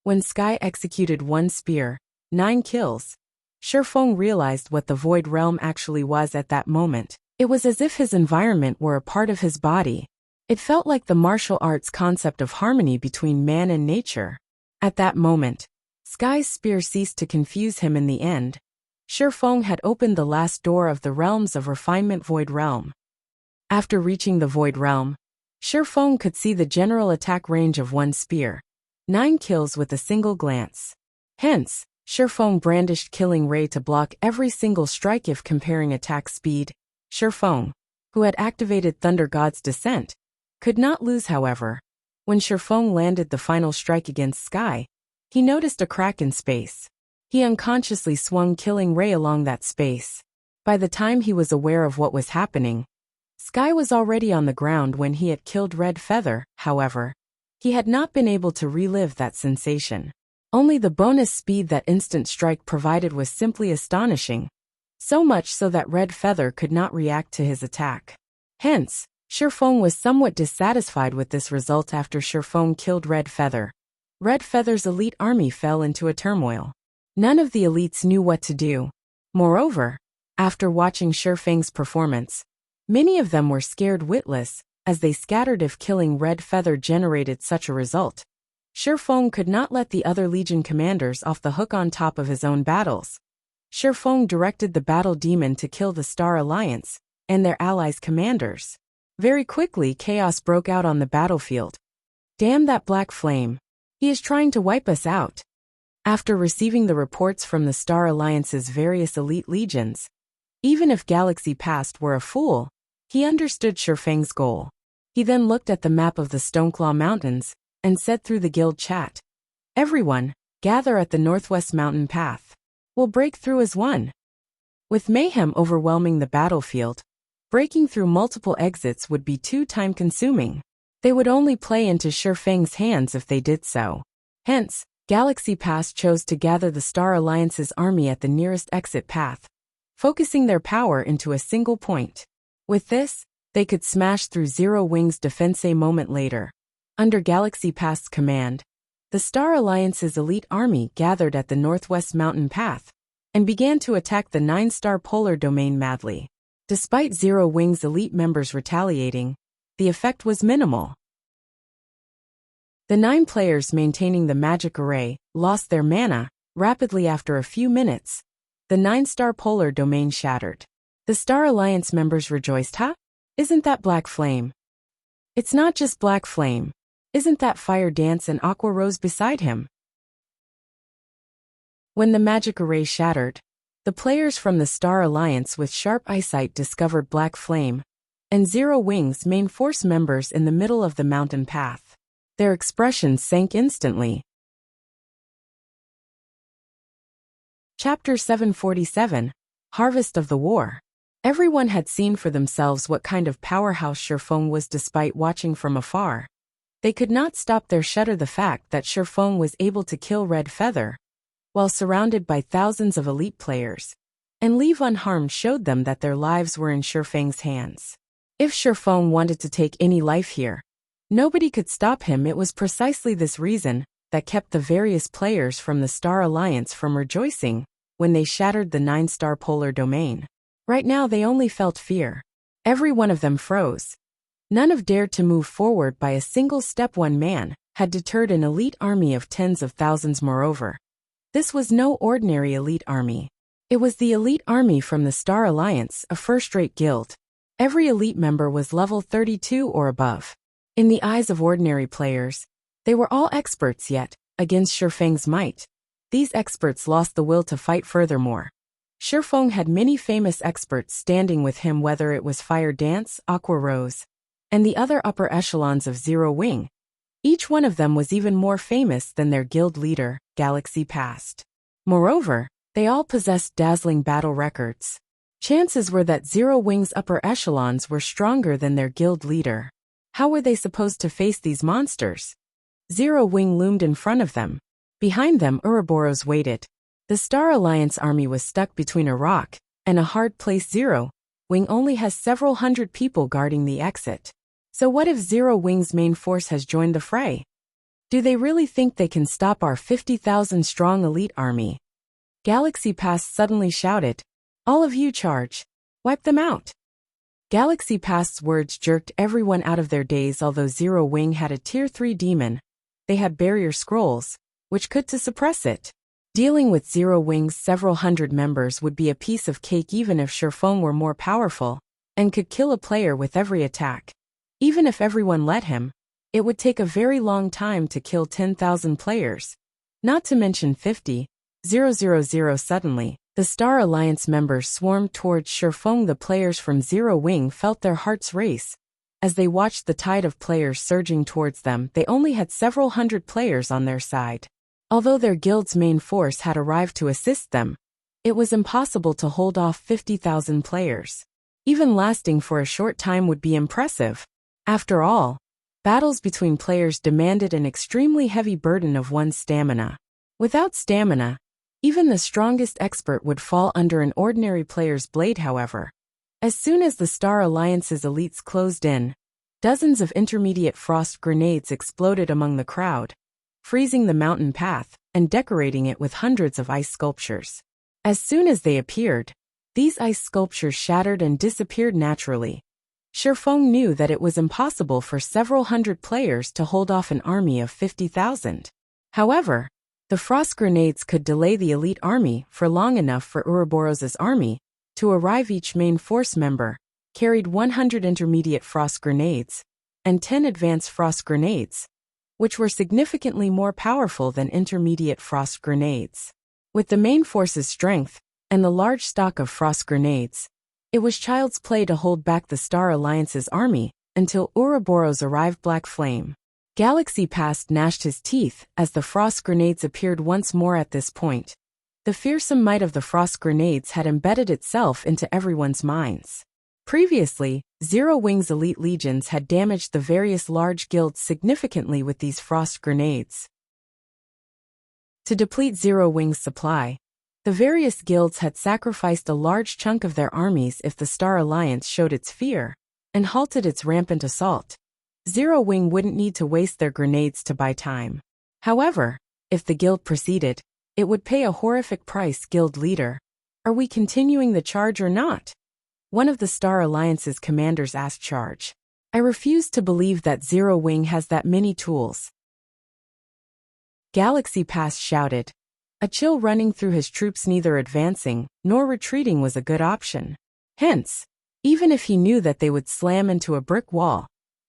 when Sky executed one spear, 9 kills, Shifeng realized what the Void Realm actually was at that moment. It was as if his environment were a part of his body, It felt like the martial arts concept of harmony between man and nature. At that moment, Sky's spear ceased to confuse him in the end. Shifeng had opened the last door of the realms of refinement Void Realm. After reaching the Void Realm, Shifeng could see the general attack range of one spear. 9 kills with a single glance. Hence, Shifeng brandished Killing Ray to block every single strike if comparing attack speed. Shifeng, who had activated Thunder God's Descent, could not lose however. When Shifeng landed the final strike against Sky, he noticed a crack in space. He unconsciously swung Killing Ray along that space. By the time he was aware of what was happening, Sky was already on the ground when he had killed Red Feather. However, he had not been able to relive that sensation. Only the bonus speed that instant strike provided was simply astonishing, so much so that Red Feather could not react to his attack. Hence, Shifeng was somewhat dissatisfied with this result. After Shifeng killed Red Feather, Red Feather's elite army fell into a turmoil. None of the elites knew what to do. Moreover, after watching Shifeng's performance, many of them were scared witless, as they scattered if killing Red Feather generated such a result. Shifeng could not let the other Legion commanders off the hook on top of his own battles. Shifeng directed the Battle Demon to kill the Star Alliance and their allies' commanders. Very quickly chaos broke out on the battlefield. Damn that black flame. He is trying to wipe us out. After receiving the reports from the Star Alliance's various elite legions, even if Galaxy Past were a fool, he understood Shifeng's goal. He then looked at the map of the Stoneclaw Mountains and said through the guild chat, "Everyone, gather at the Northwest Mountain Path. We'll break through as one." With mayhem overwhelming the battlefield, breaking through multiple exits would be too time-consuming. They would only play into Shifeng's hands if they did so. Hence, Galaxy Pass chose to gather the Star Alliance's army at the nearest exit path, focusing their power into a single point. With this, they could smash through Zero Wing's defense. A moment later, under Galaxy Pass's command, the Star Alliance's elite army gathered at the Northwest Mountain Path and began to attack the 9-star polar domain madly. Despite Zero Wing's elite members retaliating, the effect was minimal. The 9 players maintaining the magic array lost their mana rapidly. After a few minutes, the 9-star polar domain shattered. The Star Alliance members rejoiced. "Huh? Isn't that Black Flame?" "It's not just Black Flame. Isn't that Fire Dance and Aqua Rose beside him?" When the magic array shattered, the players from the Star Alliance with sharp eyesight discovered Black Flame and Zero Wing's main force members in the middle of the mountain path. Their expressions sank instantly. Chapter 747, Harvest of the War. Everyone had seen for themselves what kind of powerhouse Shifeng was despite watching from afar. They could not stop their shudder the fact that Shifeng was able to kill Red Feather, while surrounded by thousands of elite players, and leave unharmed showed them that their lives were in Shifeng's hands. If Shifeng wanted to take any life here, nobody could stop him. It was precisely this reason that kept the various players from the Star Alliance from rejoicing when they shattered the 9-star polar domain. Right now they only felt fear. Every one of them froze. None of dared to move forward by a single step. One man had deterred an elite army of tens of thousands. Moreover, this was no ordinary elite army. It was the elite army from the Star Alliance, a first-rate guild. Every elite member was level 32 or above. In the eyes of ordinary players, they were all experts, yet, against Shifeng's might, these experts lost the will to fight. Furthermore, Shifeng had many famous experts standing with him, whether it was Fire Dance, Aqua Rose, and the other upper echelons of Zero Wing. Each one of them was even more famous than their guild leader, Galaxy Past. Moreover, they all possessed dazzling battle records. Chances were that Zero Wing's upper echelons were stronger than their guild leader. How were they supposed to face these monsters? Zero Wing loomed in front of them. Behind them Ouroboros waited. The Star Alliance army was stuck between a rock and a hard place. Zero Wing only has several hundred people guarding the exit. So what if Zero Wing's main force has joined the fray? Do they really think they can stop our 50,000-strong elite army? Galaxy Pass suddenly shouted, "All of you charge! Wipe them out!" Galaxy Past's words jerked everyone out of their daze. Although Zero Wing had a Tier 3 demon, they had barrier scrolls, which could to suppress it. Dealing with Zero Wing's several hundred members would be a piece of cake even if Shifeng were more powerful, and could kill a player with every attack. Even if everyone let him, it would take a very long time to kill 10,000 players. Not to mention 50,000. Suddenly, the Star Alliance members swarmed towards Shifeng. The players from Zero Wing felt their hearts race. As they watched the tide of players surging towards them, they only had several hundred players on their side. Although their guild's main force had arrived to assist them, it was impossible to hold off 50,000 players. Even lasting for a short time would be impressive. After all, battles between players demanded an extremely heavy burden of one's stamina. Without stamina, even the strongest expert would fall under an ordinary player's blade. However, as soon as the Star Alliance's elites closed in, dozens of intermediate frost grenades exploded among the crowd, freezing the mountain path and decorating it with hundreds of ice sculptures. As soon as they appeared, these ice sculptures shattered and disappeared naturally. Shifeng knew that it was impossible for several hundred players to hold off an army of 50,000. However, the frost grenades could delay the elite army for long enough for Ouroboros's army to arrive. Each main force member carried 100 intermediate frost grenades and 10 advanced frost grenades, which were significantly more powerful than intermediate frost grenades. With the main force's strength and the large stock of frost grenades, it was child's play to hold back the Star Alliance's army until Ouroboros arrived. Black Flame. Galaxy Past gnashed his teeth as the frost grenades appeared once more. At this point, the fearsome might of the frost grenades had embedded itself into everyone's minds. Previously, Zero Wing's elite legions had damaged the various large guilds significantly with these frost grenades. To deplete Zero Wing's supply, the various guilds had sacrificed a large chunk of their armies if the Star Alliance showed its fear and halted its rampant assault. Zero Wing wouldn't need to waste their grenades to buy time. However, if the guild proceeded, it would pay a horrific price. Guild leader, are we continuing the charge or not? One of the Star Alliance's commanders asked Charge. I refuse to believe that Zero Wing has that many tools. Galaxy Pass shouted. A chill running through his troops. Neither advancing nor retreating was a good option. Hence, even if he knew that they would slam into a brick wall,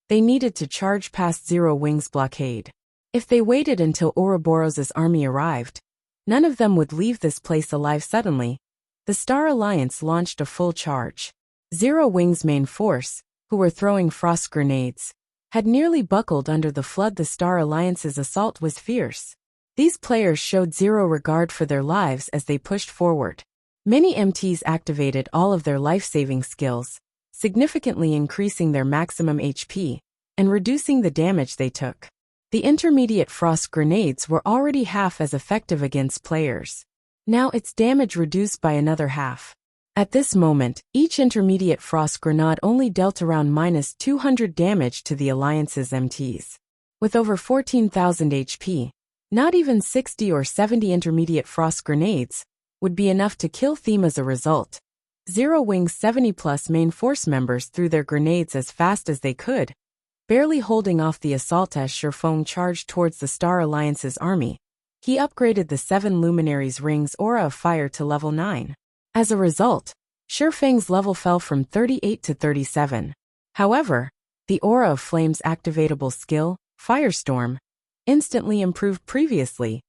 they needed to charge past Zero Wing's blockade. If they waited until Ouroboros's army arrived, none of them would leave this place alive. Suddenly, the Star Alliance launched a full charge. Zero Wing's main force, who were throwing frost grenades, had nearly buckled under the flood. The Star Alliance's assault was fierce. These players showed zero regard for their lives as they pushed forward. Many MTs activated all of their life-saving skills, significantly increasing their maximum HP and reducing the damage they took. The intermediate frost grenades were already half as effective against players. Now its damage reduced by another half. At this moment, each intermediate frost grenade only dealt around -200 damage to the Alliance's MTs. With over 14,000 HP, not even 60 or 70 intermediate frost grenades would be enough to kill them. As a result, Zero Wing's 70-plus main force members threw their grenades as fast as they could, barely holding off the assault as Shifeng charged towards the Star Alliance's army. He upgraded the 7 Luminaries' Ring's Aura of Fire to level 9. As a result, Shifeng's level fell from 38 to 37. However, the Aura of Flame's activatable skill, Firestorm, instantly improved. Previously,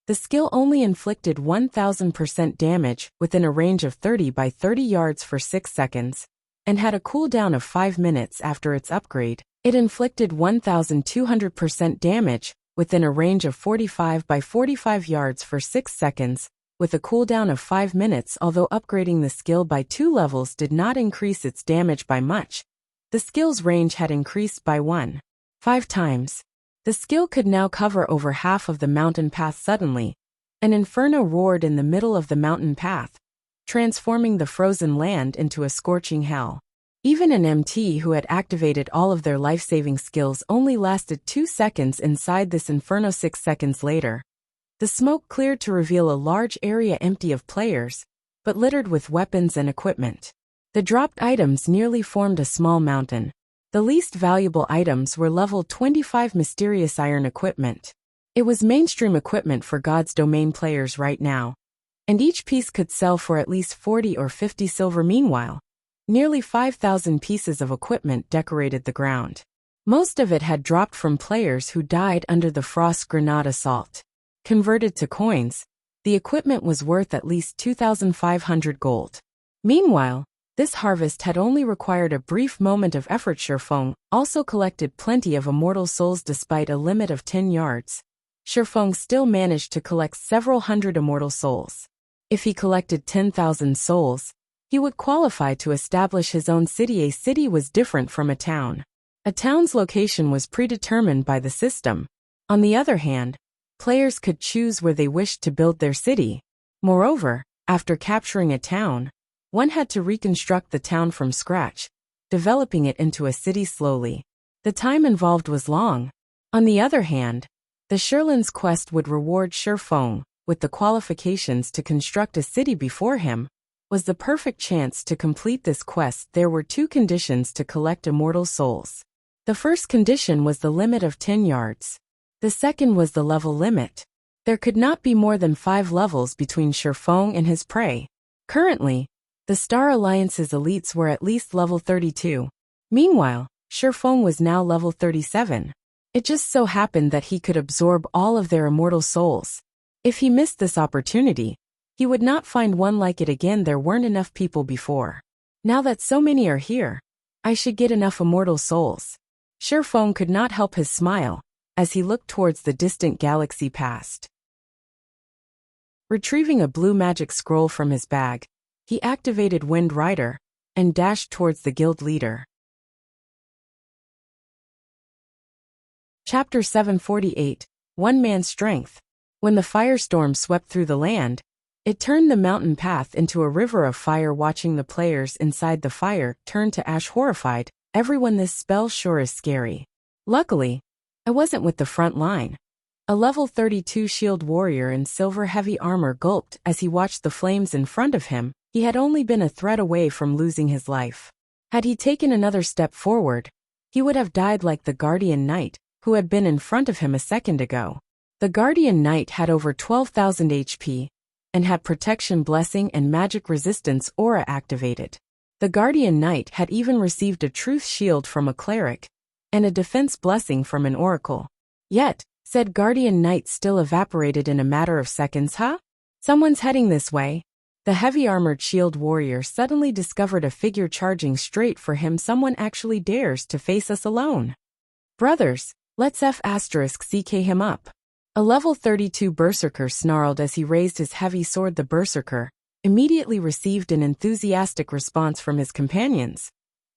the skill only inflicted 1000% damage within a range of 30 by 30 yards for 6 seconds, and had a cooldown of 5 minutes. After its upgrade, it inflicted 1200% damage within a range of 45 by 45 yards for 6 seconds, with a cooldown of 5 minutes. Although upgrading the skill by 2 levels did not increase its damage by much, the skill's range had increased by 1.5 times. The skill could now cover over half of the mountain path. Suddenly, an inferno roared in the middle of the mountain path, transforming the frozen land into a scorching hell. Even an MT who had activated all of their life-saving skills only lasted 2 seconds inside this inferno. 6 seconds later, the smoke cleared to reveal a large area empty of players, but littered with weapons and equipment. The dropped items nearly formed a small mountain. The least valuable items were level 25 mysterious iron equipment. It was mainstream equipment for God's domain players right now, and each piece could sell for at least 40 or 50 silver. Meanwhile, nearly 5,000 pieces of equipment decorated the ground. Most of it had dropped from players who died under the Frost Grenade assault. Converted to coins, the equipment was worth at least 2,500 gold. Meanwhile, this harvest had only required a brief moment of effort. Shifeng also collected plenty of immortal souls despite a limit of 10 yards. Shifeng still managed to collect several hundred immortal souls. If he collected 10,000 souls, he would qualify to establish his own city. A city was different from a town. A town's location was predetermined by the system. On the other hand, players could choose where they wished to build their city. Moreover, after capturing a town, one had to reconstruct the town from scratch, developing it into a city slowly. The time involved was long. On the other hand, the Shirlin's quest would reward Shifeng with the qualifications to construct a city before him. Was the perfect chance to complete this quest. There were two conditions to collect immortal souls. The first condition was the limit of 10 yards. The second was the level limit. There could not be more than 5 levels between Shifeng and his prey. Currently, the Star Alliance's elites were at least level 32. Meanwhile, Shifeng was now level 37. It just so happened that he could absorb all of their immortal souls. If he missed this opportunity, he would not find one like it again. There weren't enough people before. Now that so many are here, I should get enough immortal souls. Shifeng could not help his smile as he looked towards the distant galaxy past. Retrieving a blue magic scroll from his bag, he activated Wind Rider and dashed towards the guild leader. Chapter 748, One Man's Strength. When the firestorm swept through the land, it turned the mountain path into a river of fire. Watching the players inside the fire turn to ash horrified, everyone, this spell sure is scary. Luckily, I wasn't with the front line. A level 32 shield warrior in silver heavy armor gulped as he watched the flames in front of him. He had only been a thread away from losing his life. Had he taken another step forward, he would have died like the Guardian Knight, who had been in front of him a second ago. The Guardian Knight had over 12,000 HP, and had Protection Blessing and Magic Resistance aura activated. The Guardian Knight had even received a Truth Shield from a cleric, and a Defense Blessing from an oracle. Yet, said Guardian Knight still evaporated in a matter of seconds. Someone's heading this way. The heavy-armored shield warrior suddenly discovered a figure charging straight for him. Someone actually dares to face us alone. Brothers, let's *CK him up. A level 32 berserker snarled as he raised his heavy sword. The berserker immediately received an enthusiastic response from his companions.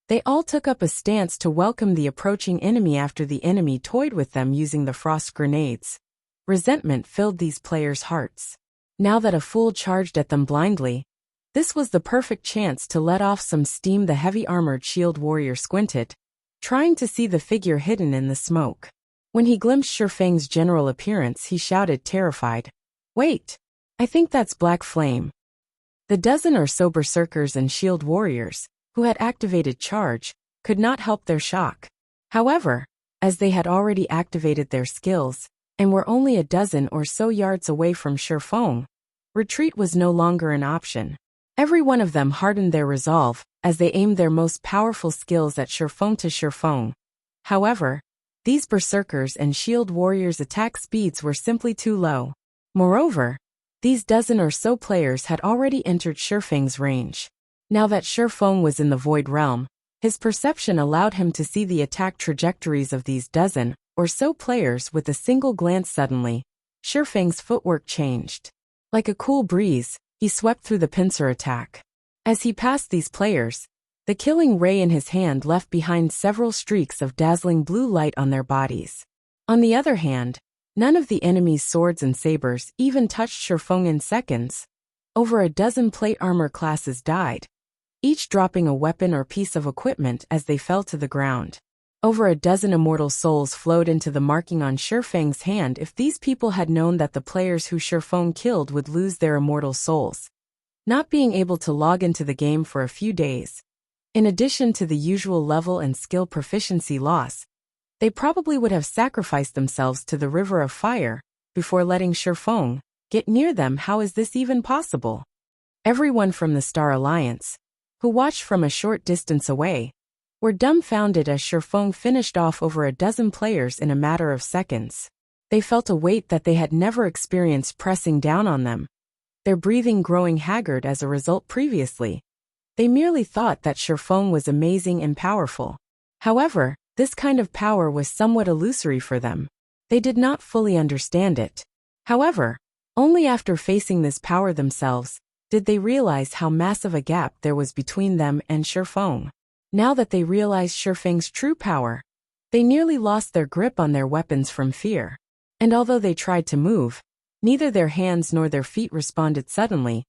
They all took up a stance to welcome the approaching enemy after the enemy toyed with them using the frost grenades. Resentment filled these players' hearts. Now that a fool charged at them blindly, this was the perfect chance to let off some steam. The heavy-armored shield warrior squinted, trying to see the figure hidden in the smoke. When he glimpsed Shifeng's general appearance, he shouted, terrified, "Wait! I think that's Black Flame." The dozen or so berserkers and shield warriors, who had activated charge, could not help their shock. However, as they had already activated their skills, and were only a dozen or so yards away from Shifeng, retreat was no longer an option. Every one of them hardened their resolve as they aimed their most powerful skills at Shifeng. However, these berserkers and shield warriors' attack speeds were simply too low. Moreover, these dozen or so players had already entered Shifeng's range. Now that Shifeng was in the Void Realm, his perception allowed him to see the attack trajectories of these dozen or so players with a single glance. Suddenly, Shifeng's footwork changed. Like a cool breeze, he swept through the pincer attack. As he passed these players, the killing ray in his hand left behind several streaks of dazzling blue light on their bodies. On the other hand, none of the enemy's swords and sabers even touched Shifeng. In seconds, over a dozen plate armor classes died, each dropping a weapon or piece of equipment as they fell to the ground. Over a dozen immortal souls flowed into the marking on Shifeng's hand. If these people had known that the players who Shifeng killed would lose their immortal souls, not being able to log into the game for a few days. In addition to the usual level and skill proficiency loss, they probably would have sacrificed themselves to the river of fire before letting Shifeng get near them. How is this even possible? Everyone from the Star Alliance, who watched from a short distance away, were dumbfounded as Shifeng finished off over a dozen players in a matter of seconds. They felt a weight that they had never experienced pressing down on them, their breathing growing haggard as a result. Previously, they merely thought that Shifeng was amazing and powerful. However, this kind of power was somewhat illusory for them. They did not fully understand it. However, only after facing this power themselves did they realize how massive a gap there was between them and Shifeng. Now that they realized Shifeng's true power, they nearly lost their grip on their weapons from fear. And although they tried to move, neither their hands nor their feet responded suddenly.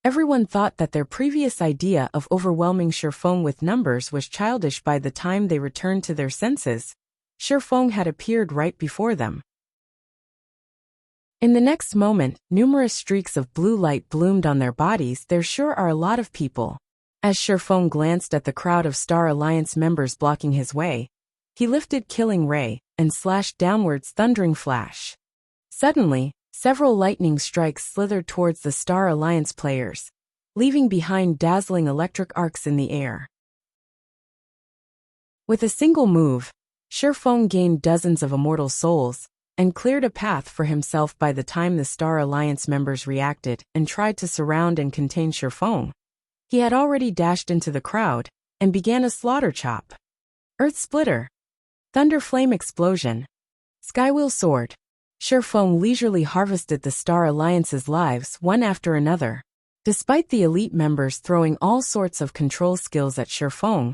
Everyone thought that their previous idea of overwhelming Shifeng with numbers was childish. By the time they returned to their senses, Shifeng had appeared right before them. In the next moment, numerous streaks of blue light bloomed on their bodies. There sure are a lot of people. As Shifeng glanced at the crowd of Star Alliance members blocking his way, he lifted Killing Ray and slashed downwards Thundering Flash. Suddenly, several lightning strikes slithered towards the Star Alliance players, leaving behind dazzling electric arcs in the air. With a single move, Shifeng gained dozens of immortal souls and cleared a path for himself. By the time the Star Alliance members reacted and tried to surround and contain Shifeng, he had already dashed into the crowd and began a slaughter chop. Earth Splitter, Thunder Flame Explosion, Skywheel Sword. Shifeng leisurely harvested the Star Alliance's lives one after another. Despite the elite members throwing all sorts of control skills at Shifeng,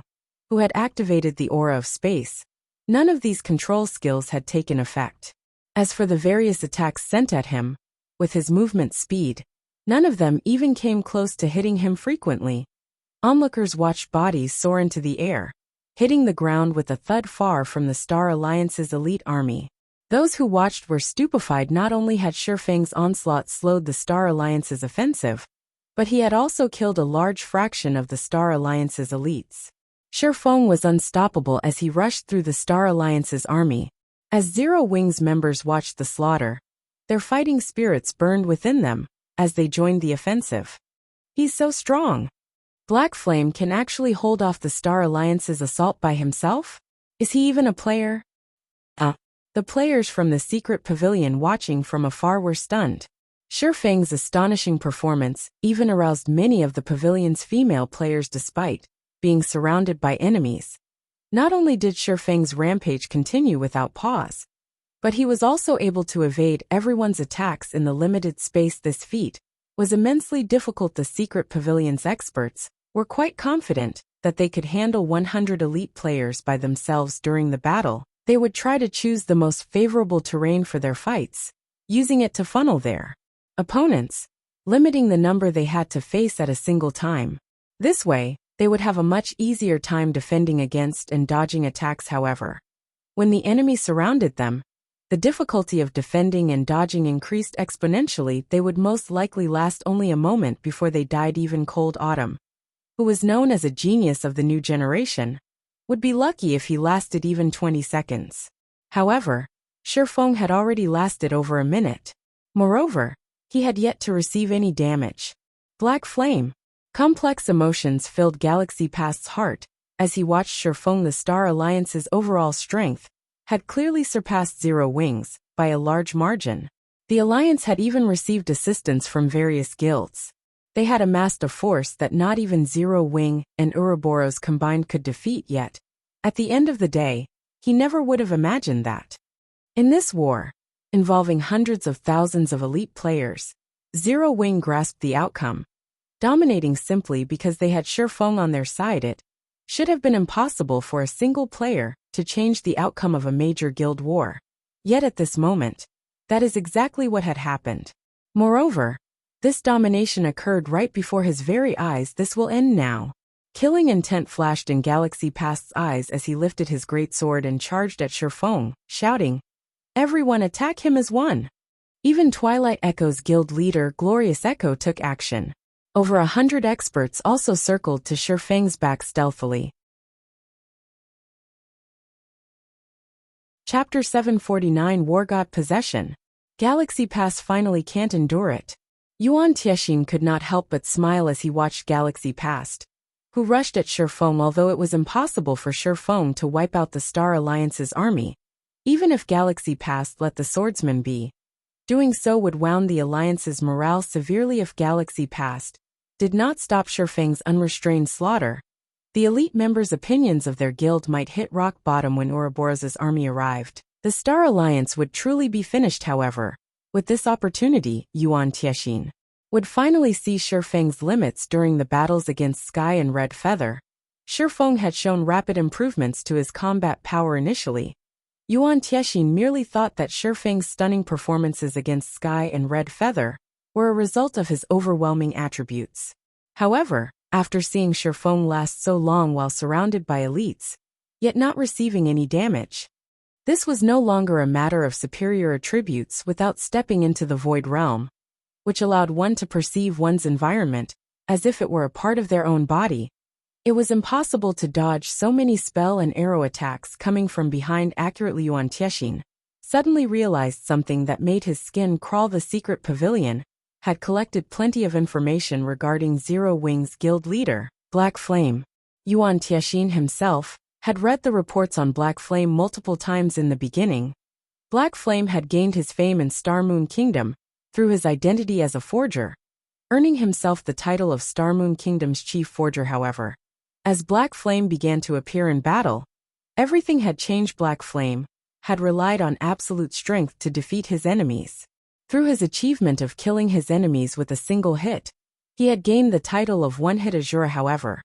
who had activated the aura of space, none of these control skills had taken effect. As for the various attacks sent at him, with his movement speed, none of them even came close to hitting him frequently. Onlookers watched bodies soar into the air, hitting the ground with a thud far from the Star Alliance's elite army. Those who watched were stupefied. Not only had Shifeng's onslaught slowed the Star Alliance's offensive, but he had also killed a large fraction of the Star Alliance's elites. Shifeng was unstoppable as he rushed through the Star Alliance's army. As Zero Wing's members watched the slaughter, their fighting spirits burned within them as they joined the offensive. He's so strong. Black Flame can actually hold off the Star Alliance's assault by himself? Is he even a player? The players from the secret pavilion watching from afar were stunned. Shifeng's astonishing performance even aroused many of the pavilion's female players despite being surrounded by enemies. Not only did Shifeng's rampage continue without pause, but he was also able to evade everyone's attacks in the limited space. This feat was immensely difficult. The secret pavilion's experts were quite confident that they could handle 100 elite players by themselves during the battle. They would try to choose the most favorable terrain for their fights, using it to funnel their opponents, limiting the number they had to face at a single time. This way, they would have a much easier time defending against and dodging attacks. However, when the enemy surrounded them, the difficulty of defending and dodging increased exponentially. They would most likely last only a moment before they died. Even Cold Autumn, who was known as a genius of the new generation, would be lucky if he lasted even 20 seconds. However, Shifeng had already lasted over a minute. Moreover, he had yet to receive any damage. Black Flame. Complex emotions filled Galaxy Past's heart as he watched Shifeng. The Star Alliance's overall strength had clearly surpassed Zero Wings by a large margin. The Alliance had even received assistance from various guilds. They had amassed a force that not even Zero Wing and Ouroboros combined could defeat. Yet, at the end of the day, he never would have imagined that. In this war, involving hundreds of thousands of elite players, Zero Wing grasped the outcome, dominating simply because they had Shifeng on their side. It should have been impossible for a single player to change the outcome of a major guild war. Yet at this moment, that is exactly what had happened. Moreover, this domination occurred right before his very eyes. This will end now. Killing intent flashed in Galaxy Past's eyes as he lifted his great sword and charged at Shifeng, shouting, "Everyone attack him as one!" Even Twilight Echo's guild leader Glorious Echo took action. Over 100 experts also circled to Shifeng's back stealthily. Chapter 749 War God Possession. Galaxy Pass finally can't endure it. Yuan Tiexin could not help but smile as he watched Galaxy Pass, who rushed at Shifeng. Although it was impossible for Shifeng to wipe out the Star Alliance's army, even if Galaxy Pass let the swordsman be, doing so would wound the Alliance's morale severely. If Galaxy Pass did not stop Shifeng's unrestrained slaughter, the elite members' opinions of their guild might hit rock bottom when Ouroboros' army arrived. The Star Alliance would truly be finished. However, with this opportunity, Yuan Tiexin would finally see Shifeng's limits. During the battles against Sky and Red Feather, Shifeng had shown rapid improvements to his combat power initially. Yuan Tiexin merely thought that Shifeng's stunning performances against Sky and Red Feather were a result of his overwhelming attributes. However, after seeing Shifeng last so long while surrounded by elites, yet not receiving any damage, this was no longer a matter of superior attributes. Without stepping into the Void Realm, which allowed one to perceive one's environment as if it were a part of their own body, it was impossible to dodge so many spell and arrow attacks coming from behind accurately. Yuan Tiexin suddenly realized something that made his skin crawl. The secret pavilion had collected plenty of information regarding Zero Wing's guild leader, Black Flame. Yuan Tiexin himself had read the reports on Black Flame multiple times. In the beginning, Black Flame had gained his fame in Star Moon Kingdom through his identity as a forger, earning himself the title of Star Moon Kingdom's chief forger. However, as Black Flame began to appear in battle, everything had changed. Black Flame had relied on absolute strength to defeat his enemies. Through his achievement of killing his enemies with a single hit, he had gained the title of One-Hit Azura. However,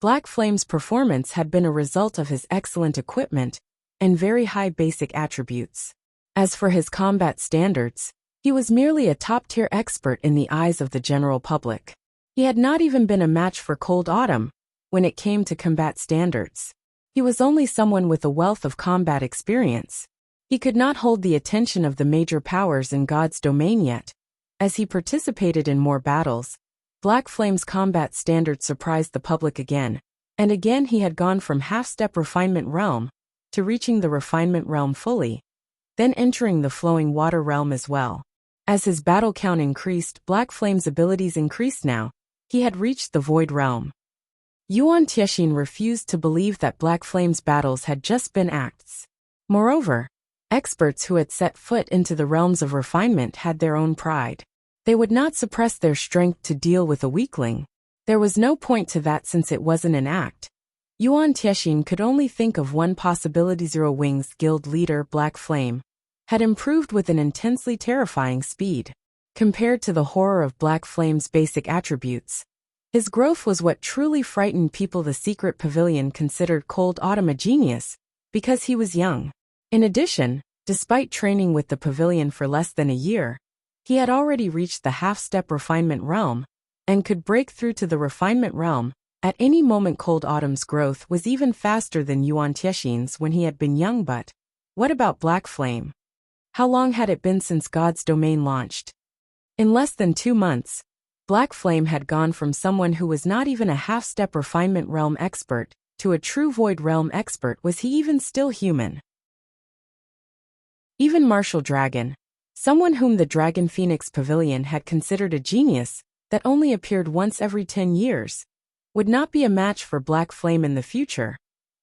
Black Flame's performance had been a result of his excellent equipment and very high basic attributes. As for his combat standards, he was merely a top-tier expert in the eyes of the general public. He had not even been a match for Cold Autumn when it came to combat standards. He was only someone with a wealth of combat experience. He could not hold the attention of the major powers in God's domain yet. As he participated in more battles, Black Flame's combat standards surprised the public again, and again he had gone from half-step refinement realm to reaching the refinement realm fully, then entering the flowing water realm as well. As his battle count increased, Black Flame's abilities increased. Now he had reached the void realm. Yuan Tiexin refused to believe that Black Flame's battles had just been acts. Moreover, experts who had set foot into the realms of refinement had their own pride. They would not suppress their strength to deal with a weakling. There was no point to that since it wasn't an act. Yuan Tiexin could only think of one possibility. Zero Wing's guild leader, Black Flame, had improved with an intensely terrifying speed. Compared to the horror of Black Flame's basic attributes, his growth was what truly frightened people. The secret pavilion considered Cold Autumn a genius because he was young. In addition, despite training with the pavilion for less than a year, he had already reached the half-step refinement realm and could break through to the refinement realm at any moment. Cold Autumn's growth was even faster than Yuan Tiexin's when he had been young. But what about Black Flame? How long had it been since God's domain launched? In less than 2 months, Black Flame had gone from someone who was not even a half-step refinement realm expert to a true void realm expert. Was he even still human? Even Martial Dragon, someone whom the Dragon Phoenix Pavilion had considered a genius that only appeared once every 10 years, would not be a match for Black Flame in the future.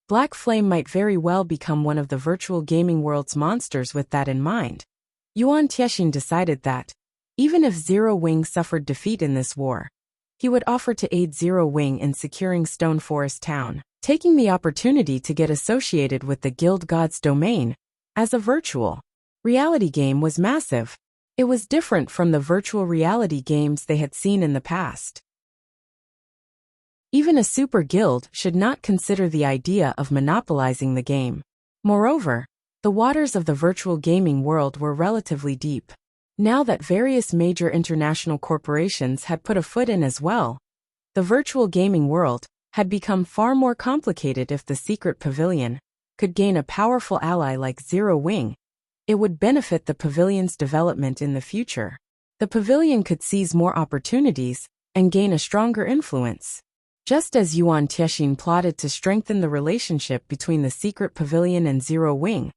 Black Flame might very well become one of the virtual gaming world's monsters. With that in mind, Yuan Tiexin decided that, even if Zero Wing suffered defeat in this war, he would offer to aid Zero Wing in securing Stone Forest Town, taking the opportunity to get associated with the Guild God's domain as a virtual reality game was massive. It was different from the virtual reality games they had seen in the past. Even a super guild should not consider the idea of monopolizing the game. Moreover, the waters of the virtual gaming world were relatively deep. Now that various major international corporations had put a foot in as well, the virtual gaming world had become far more complicated. If the secret pavilion could gain a powerful ally like Zero Wing, it would benefit the pavilion's development in the future. The pavilion could seize more opportunities and gain a stronger influence. Just as Yuan Tiexian plotted to strengthen the relationship between the secret pavilion and Zero Wing,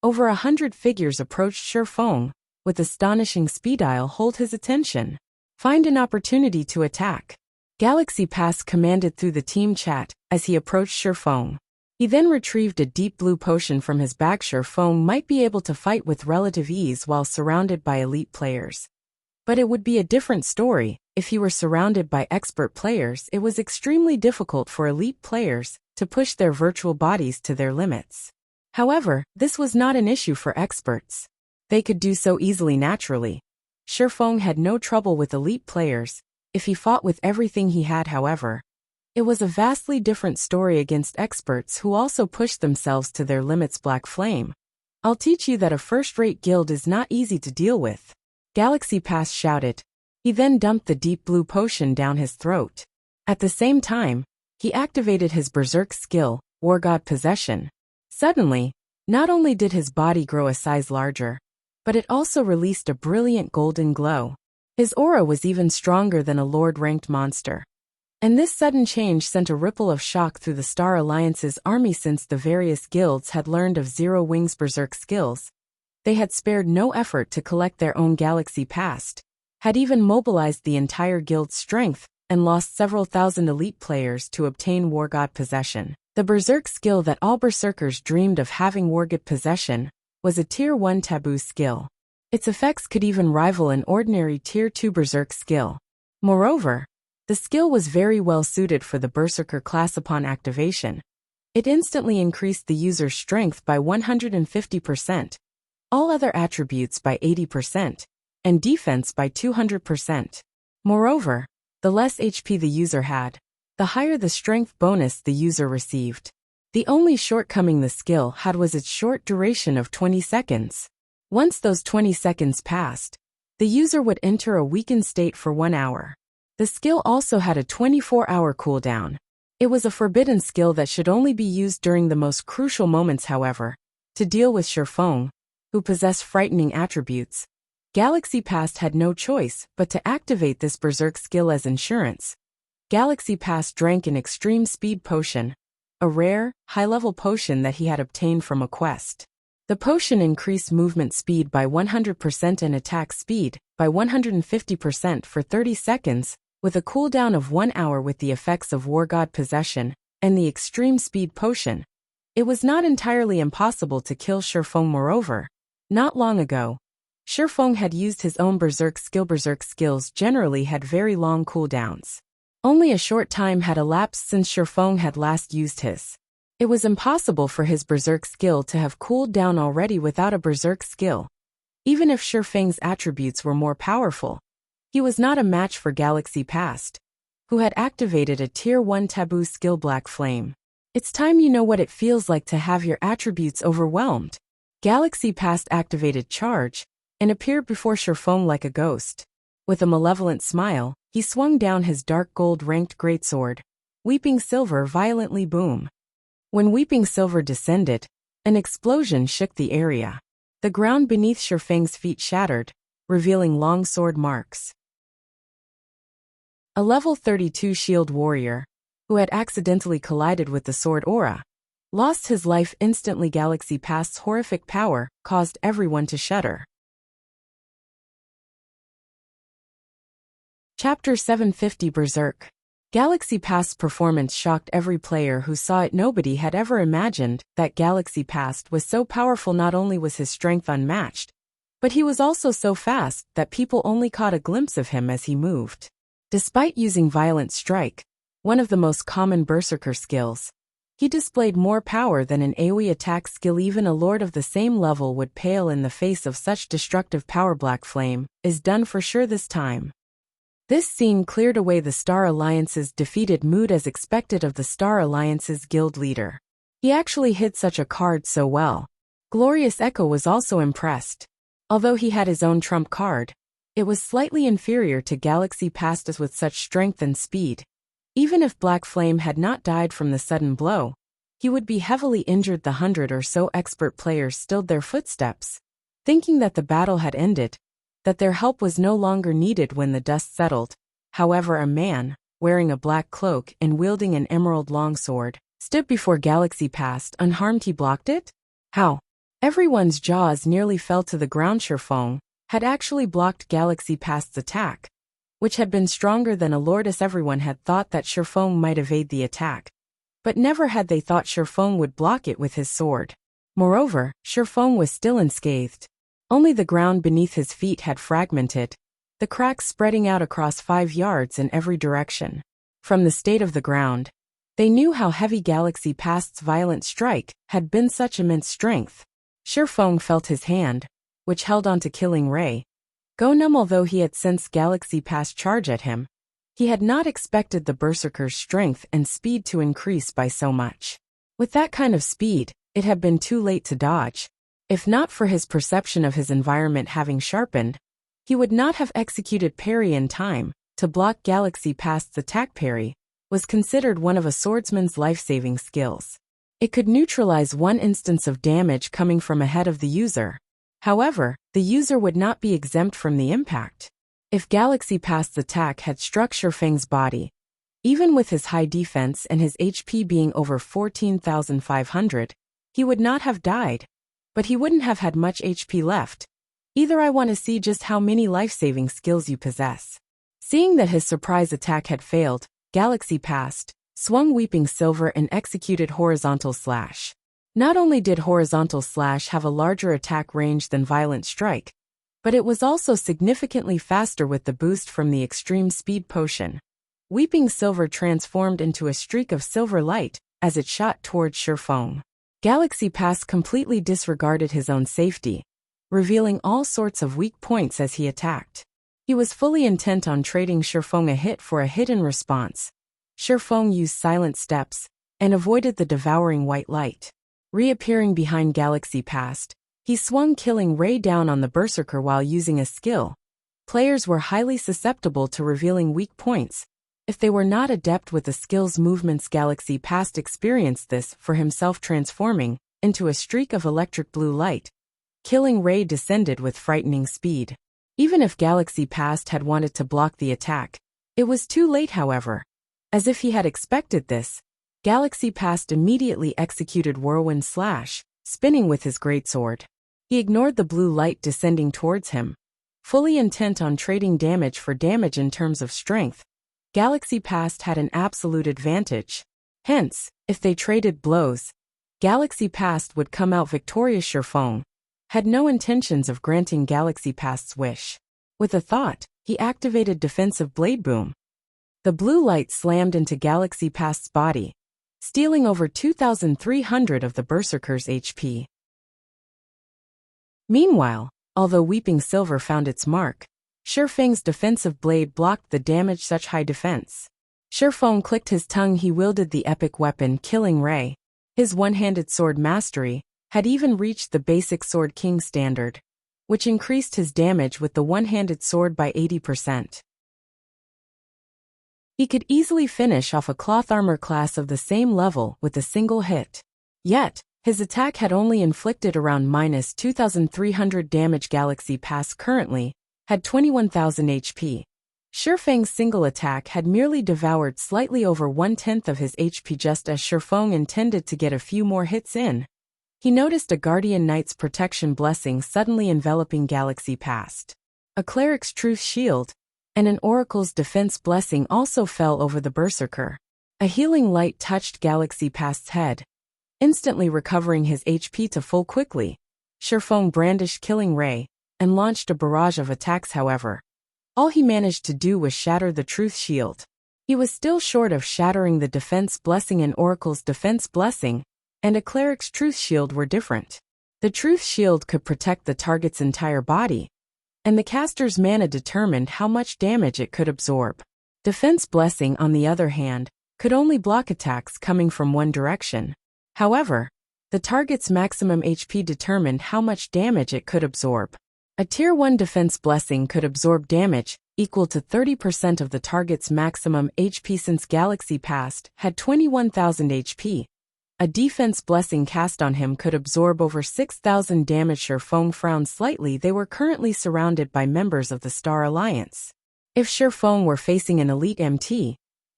over 100 figures approached Shi Feng, with astonishing speed. I'll hold his attention. Find an opportunity to attack. Galaxy Pass commanded through the team chat as he approached Shi Feng. He then retrieved a deep blue potion from his bag. Shi Feng might be able to fight with relative ease while surrounded by elite players. But it would be a different story if he were surrounded by expert players. It was extremely difficult for elite players to push their virtual bodies to their limits. However, this was not an issue for experts. They could do so easily naturally. Shi Feng had no trouble with elite players if he fought with everything he had. However, it was a vastly different story against experts who also pushed themselves to their limits. Black Flame, I'll teach you that a first-rate guild is not easy to deal with. Galaxy Pass shouted. He then dumped the deep blue potion down his throat. At the same time, he activated his berserk skill, War God Possession. Suddenly, not only did his body grow a size larger, but it also released a brilliant golden glow. His aura was even stronger than a Lord-ranked monster. And this sudden change sent a ripple of shock through the Star Alliance's army. Since the various guilds had learned of Zero Wing's berserk skills, they had spared no effort to collect their own Galaxy Pass, had even mobilized the entire guild's strength, and lost several thousand elite players to obtain War God Possession. The berserk skill that all berserkers dreamed of having, War God Possession, was a Tier 1 taboo skill. Its effects could even rival an ordinary Tier 2 berserk skill. Moreover, the skill was very well suited for the berserker class. Upon activation, it instantly increased the user's strength by 150%, all other attributes by 80%, and defense by 200%. Moreover, the less HP the user had, the higher the strength bonus the user received. The only shortcoming the skill had was its short duration of 20 seconds. Once those 20 seconds passed, the user would enter a weakened state for 1 hour. The skill also had a 24-hour cooldown. It was a forbidden skill that should only be used during the most crucial moments. However, to deal with Shi Feng, who possessed frightening attributes, Galaxy Pass had no choice but to activate this berserk skill as insurance. Galaxy Pass drank an extreme speed potion, a rare, high-level potion that he had obtained from a quest. The potion increased movement speed by 100% and attack speed by 150% for 30 seconds, with a cooldown of 1 hour. With the effects of War God Possession and the extreme speed potion, it was not entirely impossible to kill Shi Feng. Moreover, not long ago, Shi Feng had used his own berserk skill. Berserk skills generally had very long cooldowns. Only a short time had elapsed since Shi Feng had last used his. It was impossible for his berserk skill to have cooled down already without a berserk skill. Even if Shi Feng's attributes were more powerful, he was not a match for Galaxy Pass, who had activated a Tier 1 taboo skill. Black Flame, it's time you know what it feels like to have your attributes overwhelmed. Galaxy Pass activated Charge and appeared before Shi Feng like a ghost. With a malevolent smile, he swung down his dark gold-ranked greatsword. Weeping Silver violently boom. When Weeping Silver descended, an explosion shook the area. The ground beneath Shi Feng's feet shattered, revealing long sword marks. A level 32 shield warrior, who had accidentally collided with the sword aura, lost his life instantly. Galaxy Pass's horrific power caused everyone to shudder. Chapter 750 Berserk. Galaxy Pass performance shocked every player who saw it. Nobody had ever imagined that Galaxy Pass was so powerful. Not only was his strength unmatched, but he was also so fast that people only caught a glimpse of him as he moved. Despite using Violent Strike, one of the most common berserker skills, he displayed more power than an AoE attack skill. Even a lord of the same level would pale in the face of such destructive power. Black Flame is done for sure this time. This scene cleared away the Star Alliance's defeated mood as expected of the Star Alliance's guild leader. He actually hid such a card so well. Glorious Echo was also impressed. Although he had his own trump card, it was slightly inferior to Galaxy Pass's with such strength and speed. Even if Black Flame had not died from the sudden blow, he would be heavily injured. The 100 or so expert players stilled their footsteps, thinking that the battle had ended, that their help was no longer needed. When the dust settled, However, a man, wearing a black cloak and wielding an emerald longsword, stood before Galaxy Past unharmed. He blocked it? How? Everyone's jaws nearly fell to the ground. Shifeng had actually blocked Galaxy Past's attack, which had been stronger than a Lourdes. Everyone had thought that Shifeng might evade the attack, but never had they thought Shifeng would block it with his sword. Moreover, Shifeng was still unscathed. Only the ground beneath his feet had fragmented, the cracks spreading out across 5 yards in every direction. From the state of the ground, they knew how heavy Galaxy Past's violent strike had been. Such immense strength. Shifeng felt his hand, which held on to Killing Ray, go numb. Although he had sensed Galaxy Past charge at him, he had not expected the berserker's strength and speed to increase by so much. With that kind of speed, it had been too late to dodge. If not for his perception of his environment having sharpened, he would not have executed parry in time. To block Galaxy Past's attack, parry was considered one of a swordsman's life-saving skills. It could neutralize one instance of damage coming from ahead of the user. However, the user would not be exempt from the impact. If Galaxy Past's attack had struck Shifeng's body, even with his high defense and his HP being over 14,500, he would not have died, but he wouldn't have had much HP left. Either. I want to see just how many life-saving skills you possess. Seeing that his surprise attack had failed, Galaxy Past swung Weeping Silver and executed Horizontal Slash. Not only did Horizontal Slash have a larger attack range than Violent Strike, but it was also significantly faster with the boost from the Extreme Speed Potion. Weeping Silver transformed into a streak of silver light as it shot towards Shifeng. Galaxy Past completely disregarded his own safety, revealing all sorts of weak points as he attacked. He was fully intent on trading Shifeng a hit for a hit in response. Shifeng used silent steps and avoided the devouring white light. Reappearing behind Galaxy Past, he swung Killing Ray down on the berserker while using a skill. Players were highly susceptible to revealing weak points if they were not adept with the skill's movements. Galaxy Past experienced this for himself, transforming into a streak of electric blue light. Killing Ray descended with frightening speed. Even if Galaxy Past had wanted to block the attack, it was too late. However, as if he had expected this, Galaxy Past immediately executed Whirlwind Slash, spinning with his greatsword. He ignored the blue light descending towards him, fully intent on trading damage for damage. In terms of strength, Galaxy Past had an absolute advantage. Hence, if they traded blows, Galaxy Past would come out victorious. Shifeng had no intentions of granting Galaxy Past's wish. With a thought, he activated Defensive Blade Boom. The blue light slammed into Galaxy Past's body, stealing over 2,300 of the berserker's HP. Meanwhile, although Weeping Silver found its mark, Shifeng's defensive blade blocked the damage. Such high defense. Shifeng clicked his tongue. He wielded the epic weapon Killing Ray. His one-handed sword mastery had even reached the basic Sword King standard, which increased his damage with the one-handed sword by 80%. He could easily finish off a cloth armor class of the same level with a single hit. Yet, his attack had only inflicted around minus 2,300 damage. Galaxy Past currently had 21,000 HP. Shifeng's single attack had merely devoured slightly over 1/10 of his HP. Just as Shifeng intended to get a few more hits in, he noticed a Guardian Knight's protection blessing suddenly enveloping Galaxy Past. A Cleric's Truth Shield and an Oracle's Defense blessing also fell over the berserker. A healing light touched Galaxy Past's head, instantly recovering his HP to full. Quickly, Shifeng brandished Killing Ray and launched a barrage of attacks. However, all he managed to do was shatter the Truth Shield. He was still short of shattering the Defense blessing. And Oracle's Defense blessing and a Cleric's Truth Shield were different. The Truth Shield could protect the target's entire body, and the caster's mana determined how much damage it could absorb. Defense blessing, on the other hand, could only block attacks coming from one direction. However, the target's maximum HP determined how much damage it could absorb. A Tier 1 defense blessing could absorb damage equal to 30% of the target's maximum HP. Since Galaxy Past had 21,000 HP, a defense blessing cast on him could absorb over 6,000 damage. Shifeng frowned slightly. They were currently surrounded by members of the Star Alliance. If Shi Feng were facing an elite MT,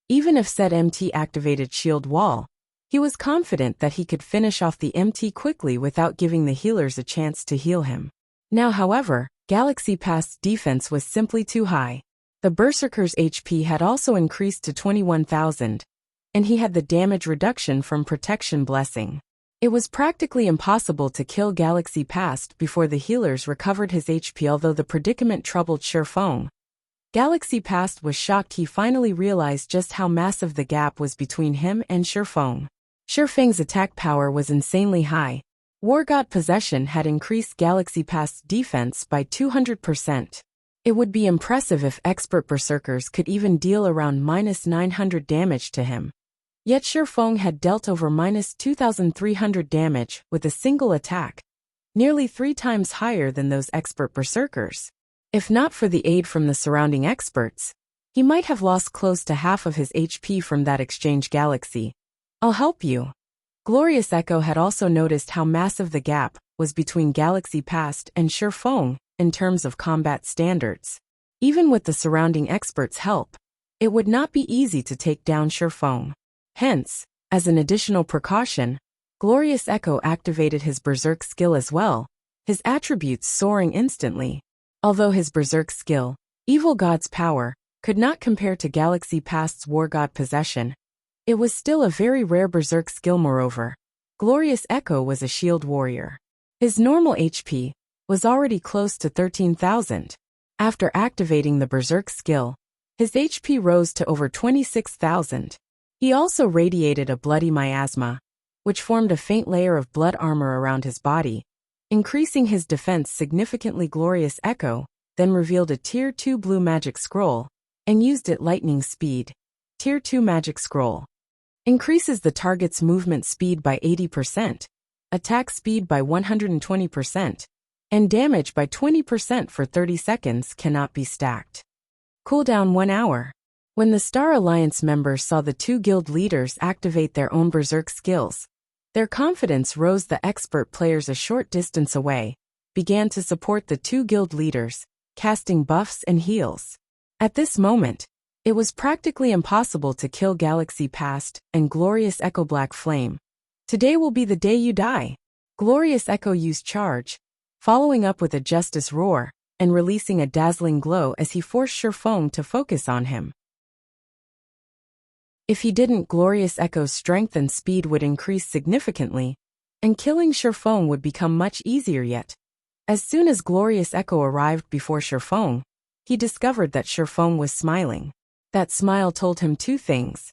even if said MT activated shield wall, he was confident that he could finish off the MT quickly without giving the healers a chance to heal him. Now, however, Galaxy Past's defense was simply too high. The Berserker's HP had also increased to 21,000, and he had the damage reduction from Protection Blessing. It was practically impossible to kill Galaxy Past before the healers recovered his HP. Although the predicament troubled Shi Feng, Galaxy Past was shocked. He finally realized just how massive the gap was between him and Shi Feng. Shi Feng's attack power was insanely high. War God Possession had increased Galaxy Past's defense by 200%. It would be impressive if expert berserkers could even deal around -900 damage to him. Yet Shi Feng had dealt over -2,300 damage with a single attack, nearly 3 times higher than those expert berserkers. If not for the aid from the surrounding experts, he might have lost close to half of his HP from that exchange. Galaxy, I'll help you. Glorious Echo had also noticed how massive the gap was between Galaxy Past and Shi Feng in terms of combat standards. Even with the surrounding experts' help, it would not be easy to take down Shi Feng. Hence, as an additional precaution, Glorious Echo activated his Berserk skill as well, his attributes soaring instantly. Although his Berserk skill, Evil God's Power, could not compare to Galaxy Past's War God Possession, it was still a very rare Berserk skill. Moreover, Glorious Echo was a shield warrior. His normal HP was already close to 13,000. After activating the Berserk skill, his HP rose to over 26,000. He also radiated a bloody miasma, which formed a faint layer of blood armor around his body, increasing his defense significantly. Glorious Echo then revealed a Tier 2 blue magic scroll and used it lightning speed. Tier 2 magic scroll increases the target's movement speed by 80%, attack speed by 120%, and damage by 20% for 30 seconds. Cannot be stacked. Cooldown 1 hour. When the Star Alliance members saw the 2 guild leaders activate their own Berserk skills, their confidence rose. The expert players a short distance away began to support the 2 guild leaders, casting buffs and heals. At this moment, it was practically impossible to kill Galaxy Past and Glorious Echo. Black Flame. Today will be the day you die. Glorious Echo used Charge, following up with a Justice Roar, and releasing a dazzling glow as he forced Shi Feng to focus on him. If he didn't, Glorious Echo's strength and speed would increase significantly, and killing Shi Feng would become much easier. Yet, as soon as Glorious Echo arrived before Shi Feng, he discovered that Shi Feng was smiling. That smile told him 2 things.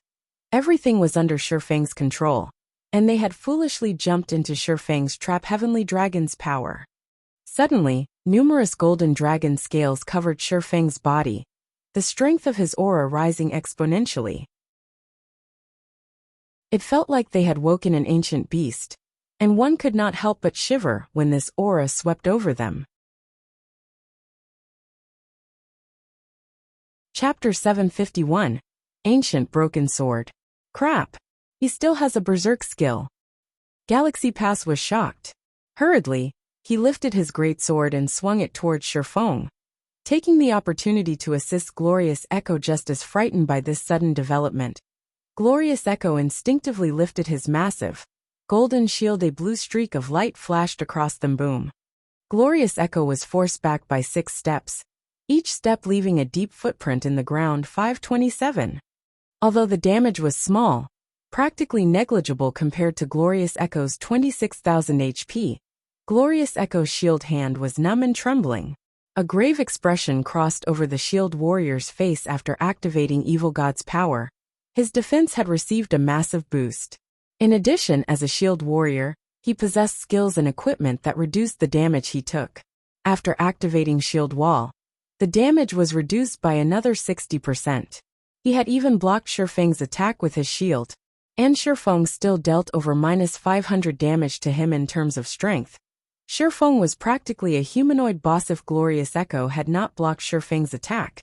Everything was under Shi Feng's control, and they had foolishly jumped into Shi Feng's trap. Heavenly Dragon's Power. Suddenly, numerous golden dragon scales covered Shi Feng's body, the strength of his aura rising exponentially. It felt like they had woken an ancient beast, and one could not help but shiver when this aura swept over them. Chapter 751. Ancient Broken Sword. Crap! He still has a Berserk skill. Galaxy Past was shocked. Hurriedly, he lifted his greatsword and swung it towards Shi Feng, taking the opportunity to assist Glorious Echo. Just as frightened by this sudden development, Glorious Echo instinctively lifted his massive, golden shield. A blue streak of light flashed across them. Boom! Glorious Echo was forced back by 6 steps, each step leaving a deep footprint in the ground. 527. Although the damage was small, practically negligible compared to Glorious Echo's 26,000 HP, Glorious Echo's shield hand was numb and trembling. A grave expression crossed over the shield warrior's face after activating Evil God's Power. His defense had received a massive boost. In addition, as a shield warrior, he possessed skills and equipment that reduced the damage he took. After activating Shield Wall, the damage was reduced by another 60%. He had even blocked Shi Feng's attack with his shield, and Shi Feng still dealt over -500 damage to him. In terms of strength, Shi Feng was practically a humanoid boss. If Glorious Echo had not blocked Shi Feng's attack,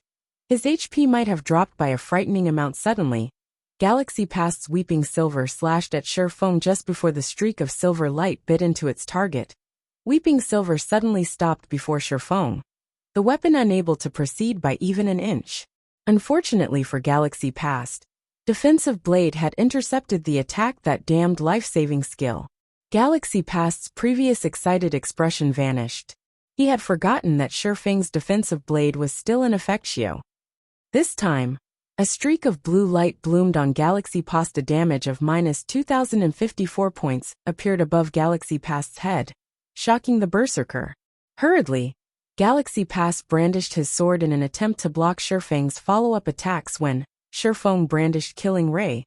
his HP might have dropped by a frightening amount. Suddenly, Galaxy Past's Weeping Silver slashed at Shi Feng just before the streak of silver light bit into its target. Weeping Silver suddenly stopped before Shi Feng, the weapon unable to proceed by even an inch. Unfortunately for Galaxy Past, Defensive Blade had intercepted the attack that damned life-saving skill. Galaxy Past's previous excited expression vanished. He had forgotten that Shifeng's defensive blade was still in effectio. This time, a streak of blue light bloomed on Galaxy Past. A damage of -2,054 points appeared above Galaxy Past's head, shocking the berserker. Hurriedly, Galaxy Past brandished his sword in an attempt to block Shifeng's follow-up attacks when Shifeng brandished Killing Ray.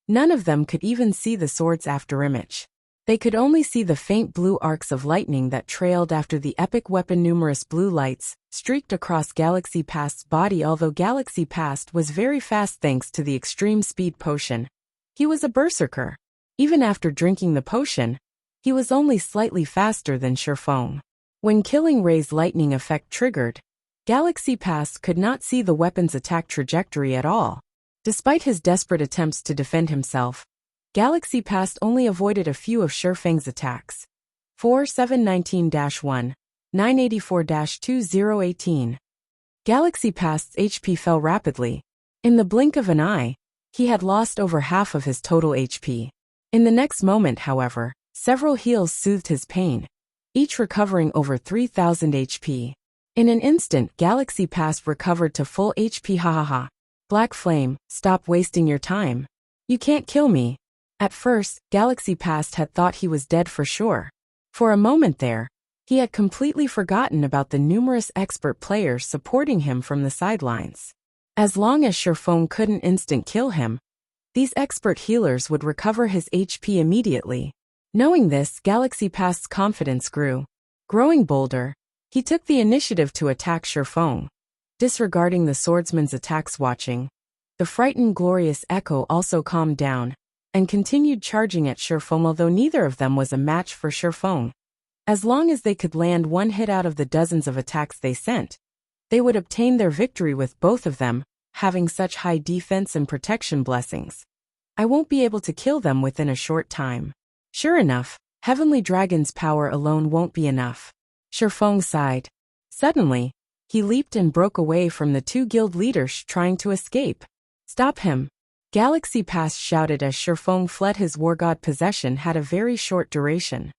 None of them could even see the sword's afterimage. They could only see the faint blue arcs of lightning that trailed after the epic weapon. Numerous blue lights streaked across Galaxy Past's body. Although Galaxy Past was very fast thanks to the extreme speed potion, he was a berserker. Even after drinking the potion, he was only slightly faster than Shifeng. When Killing Ray's lightning effect triggered, Galaxy Past could not see the weapon's attack trajectory at all. Despite his desperate attempts to defend himself, Galaxy Past only avoided a few of Shifeng's attacks. 4719-1, 984-2018. Galaxy Past's HP fell rapidly. In the blink of an eye, he had lost over half of his total HP. In the next moment, however, several heals soothed his pain, each recovering over 3,000 HP. In an instant, Galaxy Past recovered to full HP. Hahaha. Black Flame, stop wasting your time. You can't kill me. At first, Galaxy Past had thought he was dead for sure. For a moment there, he had completely forgotten about the numerous expert players supporting him from the sidelines. As long as Shifeng couldn't instant kill him, these expert healers would recover his HP immediately. Knowing this, Galaxy Past's confidence grew. Growing bolder, he took the initiative to attack Shifeng. Disregarding the swordsman's attacks. Watching, the frightened Glorious Echo also calmed down and continued charging at Shifeng. Although neither of them was a match for Shifeng, as long as they could land one hit out of the dozens of attacks they sent, they would obtain their victory with both of them having such high defense and protection blessings. I won't be able to kill them within a short time. Sure enough, Heavenly Dragon's power alone won't be enough. Shifeng sighed. Suddenly, he leaped and broke away from the two guild leaders trying to escape. Stop him! Galaxy Past shouted as Shifeng fled. His war god possession had a very short duration.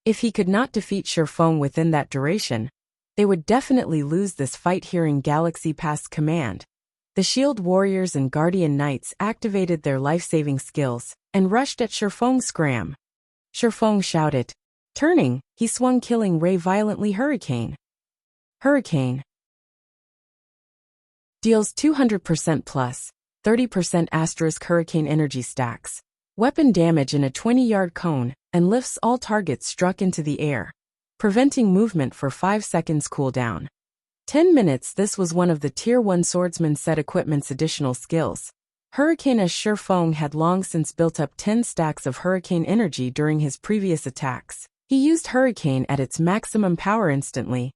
If he could not defeat Shifeng within that duration, they would definitely lose this fight. Hearing Galaxy Past's command, the Shield Warriors and Guardian Knights activated their life-saving skills and rushed at Shifeng. Scram! Shifeng shouted. Turning, he swung Killing Ray violently. Hurricane. Deals 200% plus 30% asterisk hurricane energy stacks. Weapon damage in a 20-yard cone and lifts all targets struck into the air, preventing movement for 5 seconds. Cooldown 10 minutes. This was one of the Tier 1 swordsman set equipment's additional skills. Hurricane, as Shifeng had long since built up 10 stacks of hurricane energy during his previous attacks. He used Hurricane at its maximum power instantly.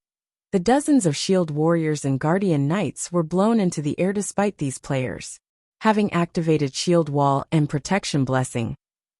The dozens of Shield Warriors and Guardian Knights were blown into the air. Despite these players having activated Shield Wall and Protection Blessing,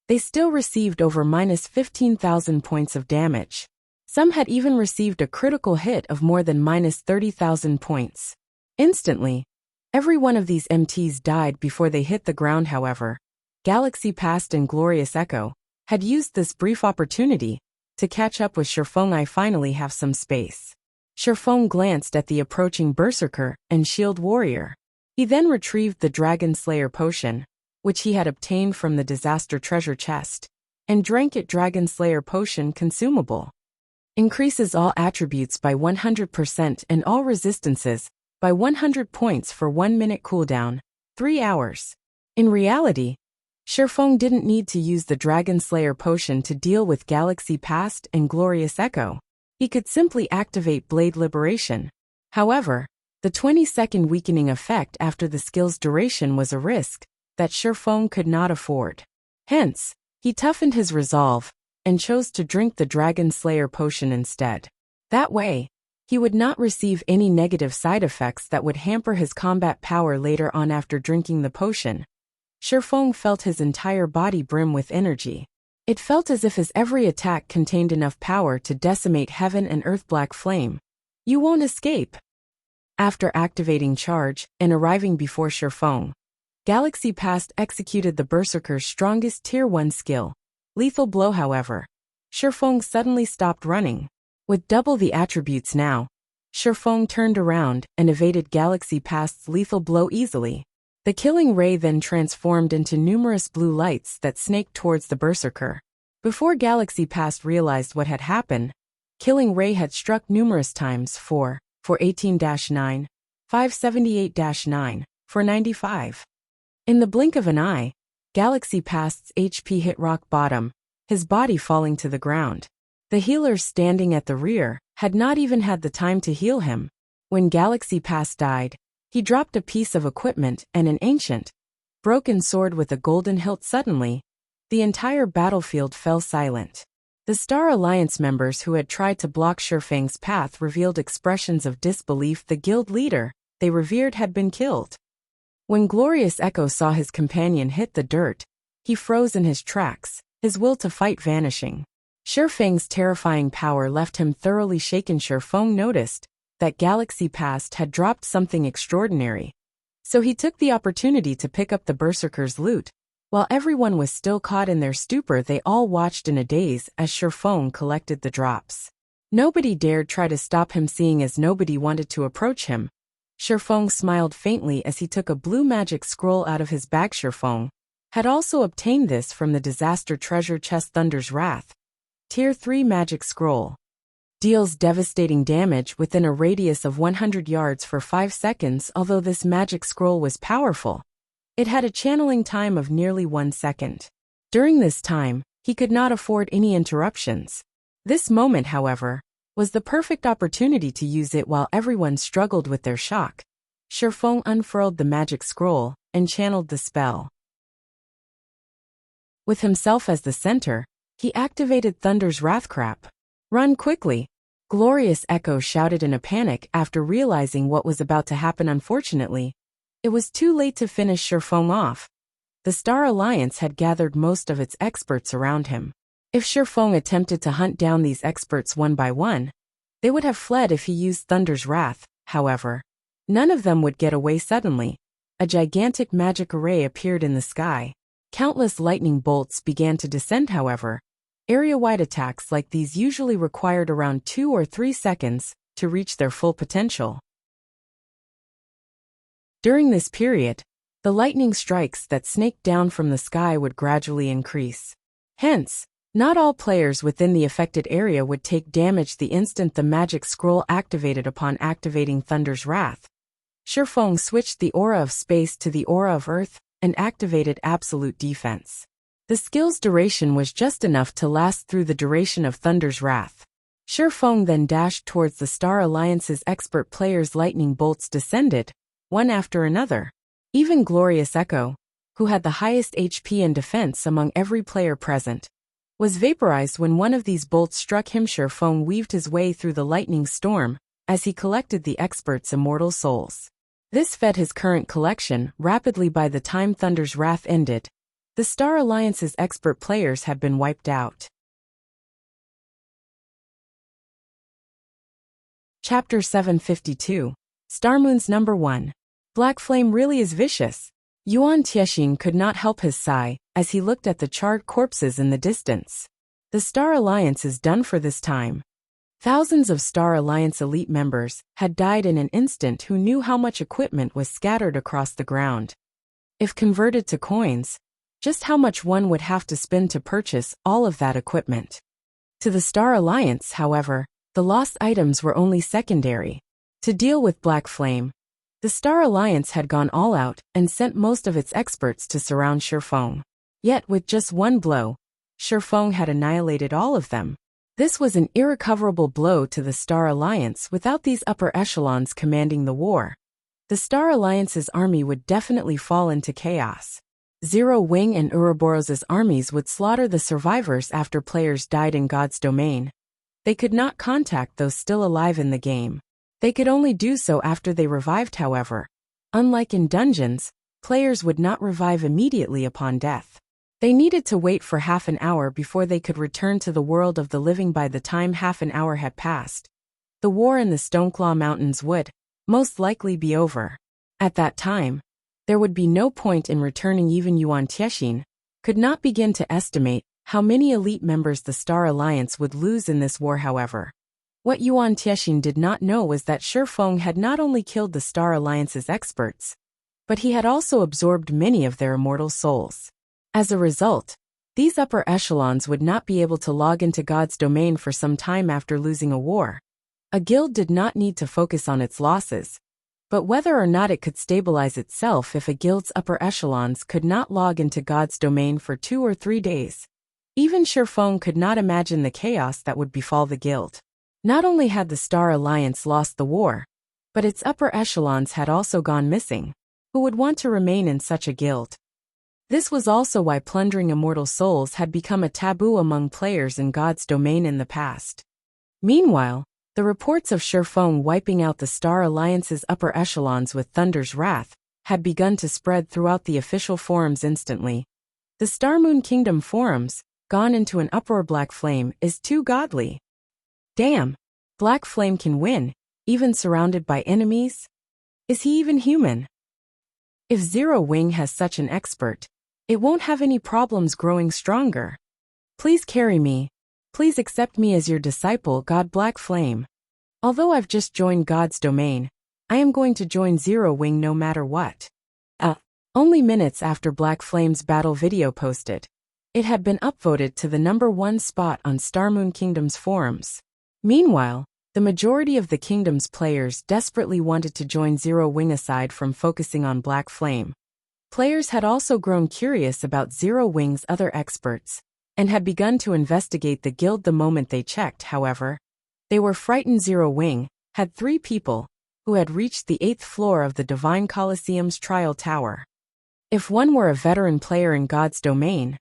they still received over -15,000 points of damage. Some had even received a critical hit of more than -30,000 points. Instantly, every one of these MTs died before they hit the ground. However, Galaxy Past and Glorious Echo had used this brief opportunity to catch up with Shifeng. I finally have some space. Shifeng glanced at the approaching Berserker and Shield Warrior. He then retrieved the Dragon Slayer potion, which he had obtained from the Disaster Treasure Chest, and drank it. Dragon Slayer potion consumable. Increases all attributes by 100% and all resistances by 100 points for 1 minute. Cooldown 3 hours. In reality, Shifeng didn't need to use the Dragon Slayer potion to deal with Galaxy Past and Glorious Echo. He could simply activate Blade Liberation. However, the 20-second weakening effect after the skill's duration was a risk that Shifeng could not afford. Hence, he toughened his resolve and chose to drink the Dragon Slayer potion instead. That way, he would not receive any negative side effects that would hamper his combat power later on. After drinking the potion, Shifeng felt his entire body brim with energy. It felt as if his every attack contained enough power to decimate heaven and earth. Black Flame. You won't escape. After activating charge and arriving before Shifeng, Galaxy Past executed the Berserker's strongest Tier 1 skill, Lethal Blow. However, Shifeng suddenly stopped running. With double the attributes now, Shifeng turned around and evaded Galaxy Past's lethal blow easily. The killing ray then transformed into numerous blue lights that snaked towards the Berserker. Before Galaxy Past realized what had happened, killing ray had struck numerous times for 18-9, 578-9, 495. In the blink of an eye, Galaxy Past's HP hit rock bottom, his body falling to the ground. The healers standing at the rear had not even had the time to heal him. When Galaxy Past died, he dropped a piece of equipment and an ancient, broken sword with a golden hilt. Suddenly, the entire battlefield fell silent. The Star Alliance members who had tried to block Shifeng's path revealed expressions of disbelief. The guild leader they revered had been killed. When Glorious Echo saw his companion hit the dirt, he froze in his tracks, his will to fight vanishing. Shifeng's terrifying power left him thoroughly shaken. Shifeng noticed that Galaxy Past had dropped something extraordinary, so he took the opportunity to pick up the Berserker's loot. While everyone was still caught in their stupor, they all watched in a daze as Shifeng collected the drops. Nobody dared try to stop him, seeing as nobody wanted to approach him. Shifeng smiled faintly as he took a blue magic scroll out of his bag. Shifeng had also obtained this from the disaster treasure chest. Thunder's Wrath, Tier 3 magic scroll. Deals devastating damage within a radius of 100 yards for 5 seconds. Although this magic scroll was powerful, it had a channeling time of nearly 1 second. During this time, he could not afford any interruptions. This moment, however, was the perfect opportunity to use it while everyone struggled with their shock. Shifeng unfurled the magic scroll and channeled the spell. With himself as the center, he activated Thunder's Wrath. Crap. Run quickly! Glorious Echo shouted in a panic after realizing what was about to happen. Unfortunately, it was too late to finish Shifeng off. The Star Alliance had gathered most of its experts around him. If Shifeng attempted to hunt down these experts one by one, they would have fled if he used Thunder's Wrath. However, none of them would get away. Suddenly, a gigantic magic array appeared in the sky. Countless lightning bolts began to descend. However, area-wide attacks like these usually required around 2 or 3 seconds to reach their full potential. During this period, the lightning strikes that snaked down from the sky would gradually increase. Hence, not all players within the affected area would take damage the instant the magic scroll activated. Upon activating Thunder's Wrath, Shifeng switched the aura of space to the aura of earth and activated absolute defense. The skill's duration was just enough to last through the duration of Thunder's Wrath. Shifeng then dashed towards the Star Alliance's expert players. Lightning bolts descended, one after another. Even Glorious Echo, who had the highest HP and defense among every player present, was vaporized when one of these bolts struck him. Shifeng weaved his way through the lightning storm as he collected the experts' immortal souls. This fed his current collection rapidly. By the time Thunder's Wrath ended, the Star Alliance's expert players had been wiped out. Chapter 752. Starmoon's Number 1. Black Flame really is vicious. Yuan Tiexin could not help his sigh as he looked at the charred corpses in the distance. The Star Alliance is done for this time. Thousands of Star Alliance elite members had died in an instant who knew how much equipment was scattered across the ground. If converted to coins, just how much one would have to spend to purchase all of that equipment. To the Star Alliance, however, the lost items were only secondary. To deal with Black Flame, the Star Alliance had gone all out and sent most of its experts to surround Shifeng. Yet with just one blow, Shifeng had annihilated all of them. This was an irrecoverable blow to the Star Alliance. Without these upper echelons commanding the war, the Star Alliance's army would definitely fall into chaos. Zero Wing and Ouroboros's armies would slaughter the survivors after players died in God's domain. They could not contact those still alive in the game. They could only do so after they revived. However, unlike in dungeons, players would not revive immediately upon death. They needed to wait for half an hour before they could return to the world of the living. By the time half an hour had passed, the war in the Stoneclaw Mountains would, most likely be over. At that time, there would be no point in returning. Even Yuan Tiexin could not begin to estimate how many elite members the Star Alliance would lose in this war. However, what Yuan Tiexin did not know was that Shi Feng had not only killed the Star Alliance's experts, but he had also absorbed many of their immortal souls. As a result, these upper echelons would not be able to log into God's domain for some time after losing a war. A guild did not need to focus on its losses, but whether or not it could stabilize itself if a guild's upper echelons could not log into God's domain for 2 or 3 days. Even Shi Feng could not imagine the chaos that would befall the guild. Not only had the Star Alliance lost the war, but its upper echelons had also gone missing. Who would want to remain in such a guild? This was also why plundering immortal souls had become a taboo among players in God's domain in the past. Meanwhile, the reports of Shi Feng wiping out the Star Alliance's upper echelons with Thunder's wrath had begun to spread throughout the official forums instantly. The Star Moon Kingdom forums, gone into an uproar. Black Flame is too godly. Damn, Black Flame can win, even surrounded by enemies? Is he even human? If Zero Wing has such an expert, it won't have any problems growing stronger. Please carry me. Please accept me as your disciple, God Black Flame. Although I've just joined God's domain, I am going to join Zero Wing no matter what. Only minutes after Black Flame's battle video posted, it had been upvoted to the #1 spot on Star Moon Kingdom's forums. Meanwhile, the majority of the kingdom's players desperately wanted to join Zero Wing. Aside from focusing on Black Flame, players had also grown curious about Zero Wing's other experts, and had begun to investigate the guild the moment they checked. However, they were frightened. Zero Wing had 3 people who had reached the 8th floor of the Divine Colosseum's trial tower. If one were a veteran player in God's domain,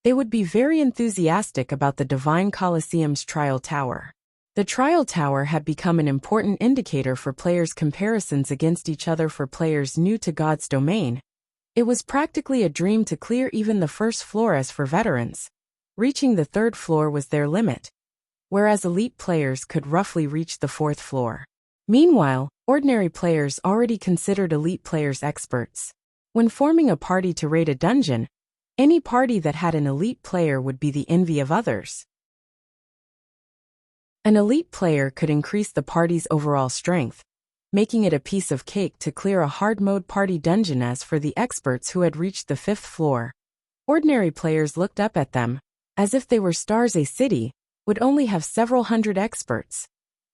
they would be very enthusiastic about the Divine Colosseum's trial tower. The trial tower had become an important indicator for players' comparisons against each other. For players new to God's domain, it was practically a dream to clear even the 1st floor. As for veterans, reaching the 3rd floor was their limit, whereas elite players could roughly reach the 4th floor. Meanwhile, ordinary players already considered elite players experts. When forming a party to raid a dungeon, any party that had an elite player would be the envy of others. An elite player could increase the party's overall strength, making it a piece of cake to clear a hard mode party dungeon. As for the experts who had reached the 5th floor, ordinary players looked up at them, as if they were stars. A city would only have several hundred experts.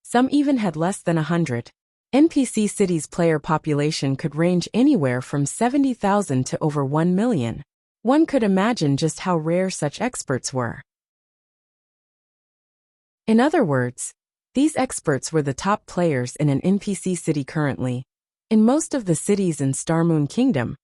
Some even had less than 100. NPC cities' player population could range anywhere from 70,000 to over 1 million. One could imagine just how rare such experts were. In other words, these experts were the top players in an NPC city currently. In most of the cities in Star Moon Kingdom,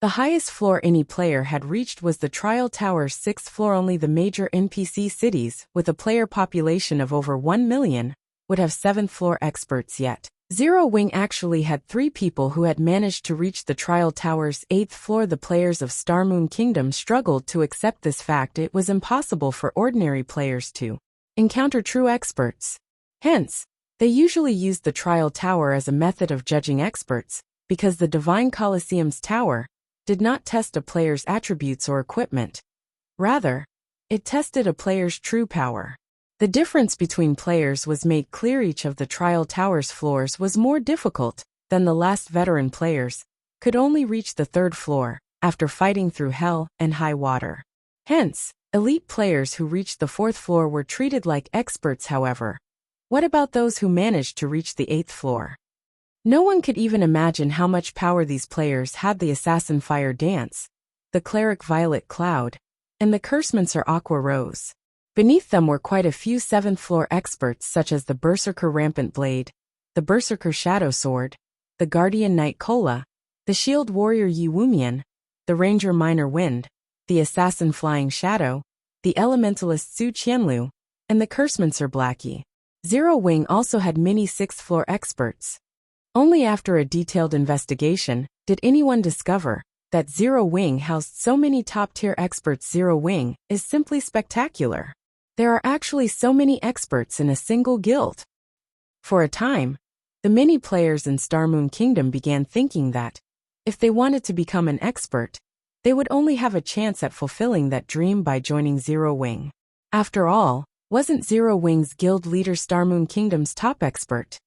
the highest floor any player had reached was the Trial Tower's 6th floor. Only the major NPC cities, with a player population of over 1 million, would have 7th floor experts yet. Zero Wing actually had 3 people who had managed to reach the Trial Tower's 8th floor. The players of Star Moon Kingdom struggled to accept this fact. It was impossible for ordinary players to encounter true experts. Hence, they usually used the Trial Tower as a method of judging experts, because the Divine Colosseum's tower did not test a player's attributes or equipment. Rather, it tested a player's true power. The difference between players was made clear. Each of the Trial Tower's floors was more difficult than the last. Veteran players could only reach the 3rd floor after fighting through hell and high water. Hence, elite players who reached the 4th floor were treated like experts. However, what about those who managed to reach the 8th floor? No one could even imagine how much power these players had. The Assassin Fire Dance, the Cleric Violet Cloud, and the Cursemancer Aqua Rose. Beneath them were quite a few 7th floor experts such as the Berserker Rampant Blade, the Berserker Shadow Sword, the Guardian Knight Kola, the Shield Warrior Yi Wumian, the Ranger Minor Wind, the Assassin Flying Shadow, the Elementalist Su Qianlu, and the Cursemancer Blackie. Zero Wing also had many 6th floor experts. Only after a detailed investigation did anyone discover that Zero Wing housed so many top-tier experts. Zero Wing is simply spectacular. There are actually so many experts in a single guild. For a time, The many players in Star Moon Kingdom began thinking that, if they wanted to become an expert, they would only have a chance at fulfilling that dream by joining Zero Wing. After all, wasn't Zero Wing's guild leader Star Moon Kingdom's top expert?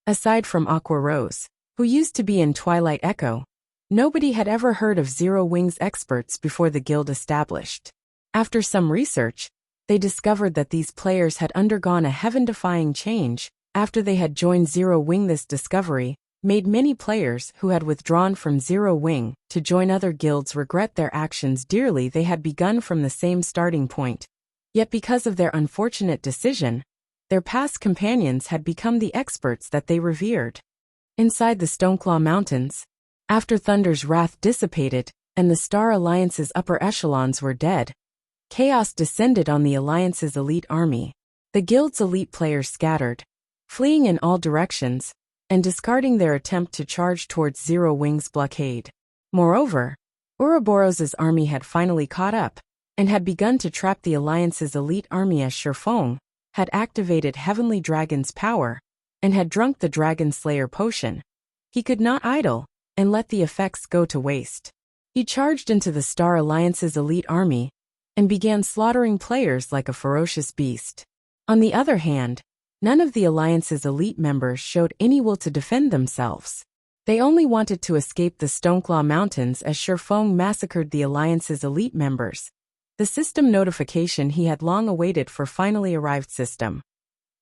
Aside from Aqua Rose, who used to be in Twilight Echo, nobody had ever heard of Zero Wing's experts before the guild established. After some research, they discovered that these players had undergone a heaven-defying change after they had joined Zero Wing. This discovery made many players who had withdrawn from Zero Wing to join other guilds regret their actions dearly. They had begun from the same starting point. Yet because of their unfortunate decision, their past companions had become the experts that they revered. Inside the Stoneclaw Mountains, after Thunder's wrath dissipated and the Star Alliance's upper echelons were dead, chaos descended on the Alliance's elite army. The guild's elite players scattered, fleeing in all directions, and discarding their attempt to charge towards Zero Wing's blockade. Moreover, Ouroboros's army had finally caught up, and had begun to trap the Alliance's elite army as Shifeng had activated Heavenly Dragon's power, and had drunk the Dragon Slayer potion. He could not idle, and let the effects go to waste. He charged into the Star Alliance's elite army, and began slaughtering players like a ferocious beast. On the other hand, none of the Alliance's elite members showed any will to defend themselves. They only wanted to escape the Stoneclaw Mountains as Shifeng massacred the Alliance's elite members. The system notification he had long awaited for finally arrived. System.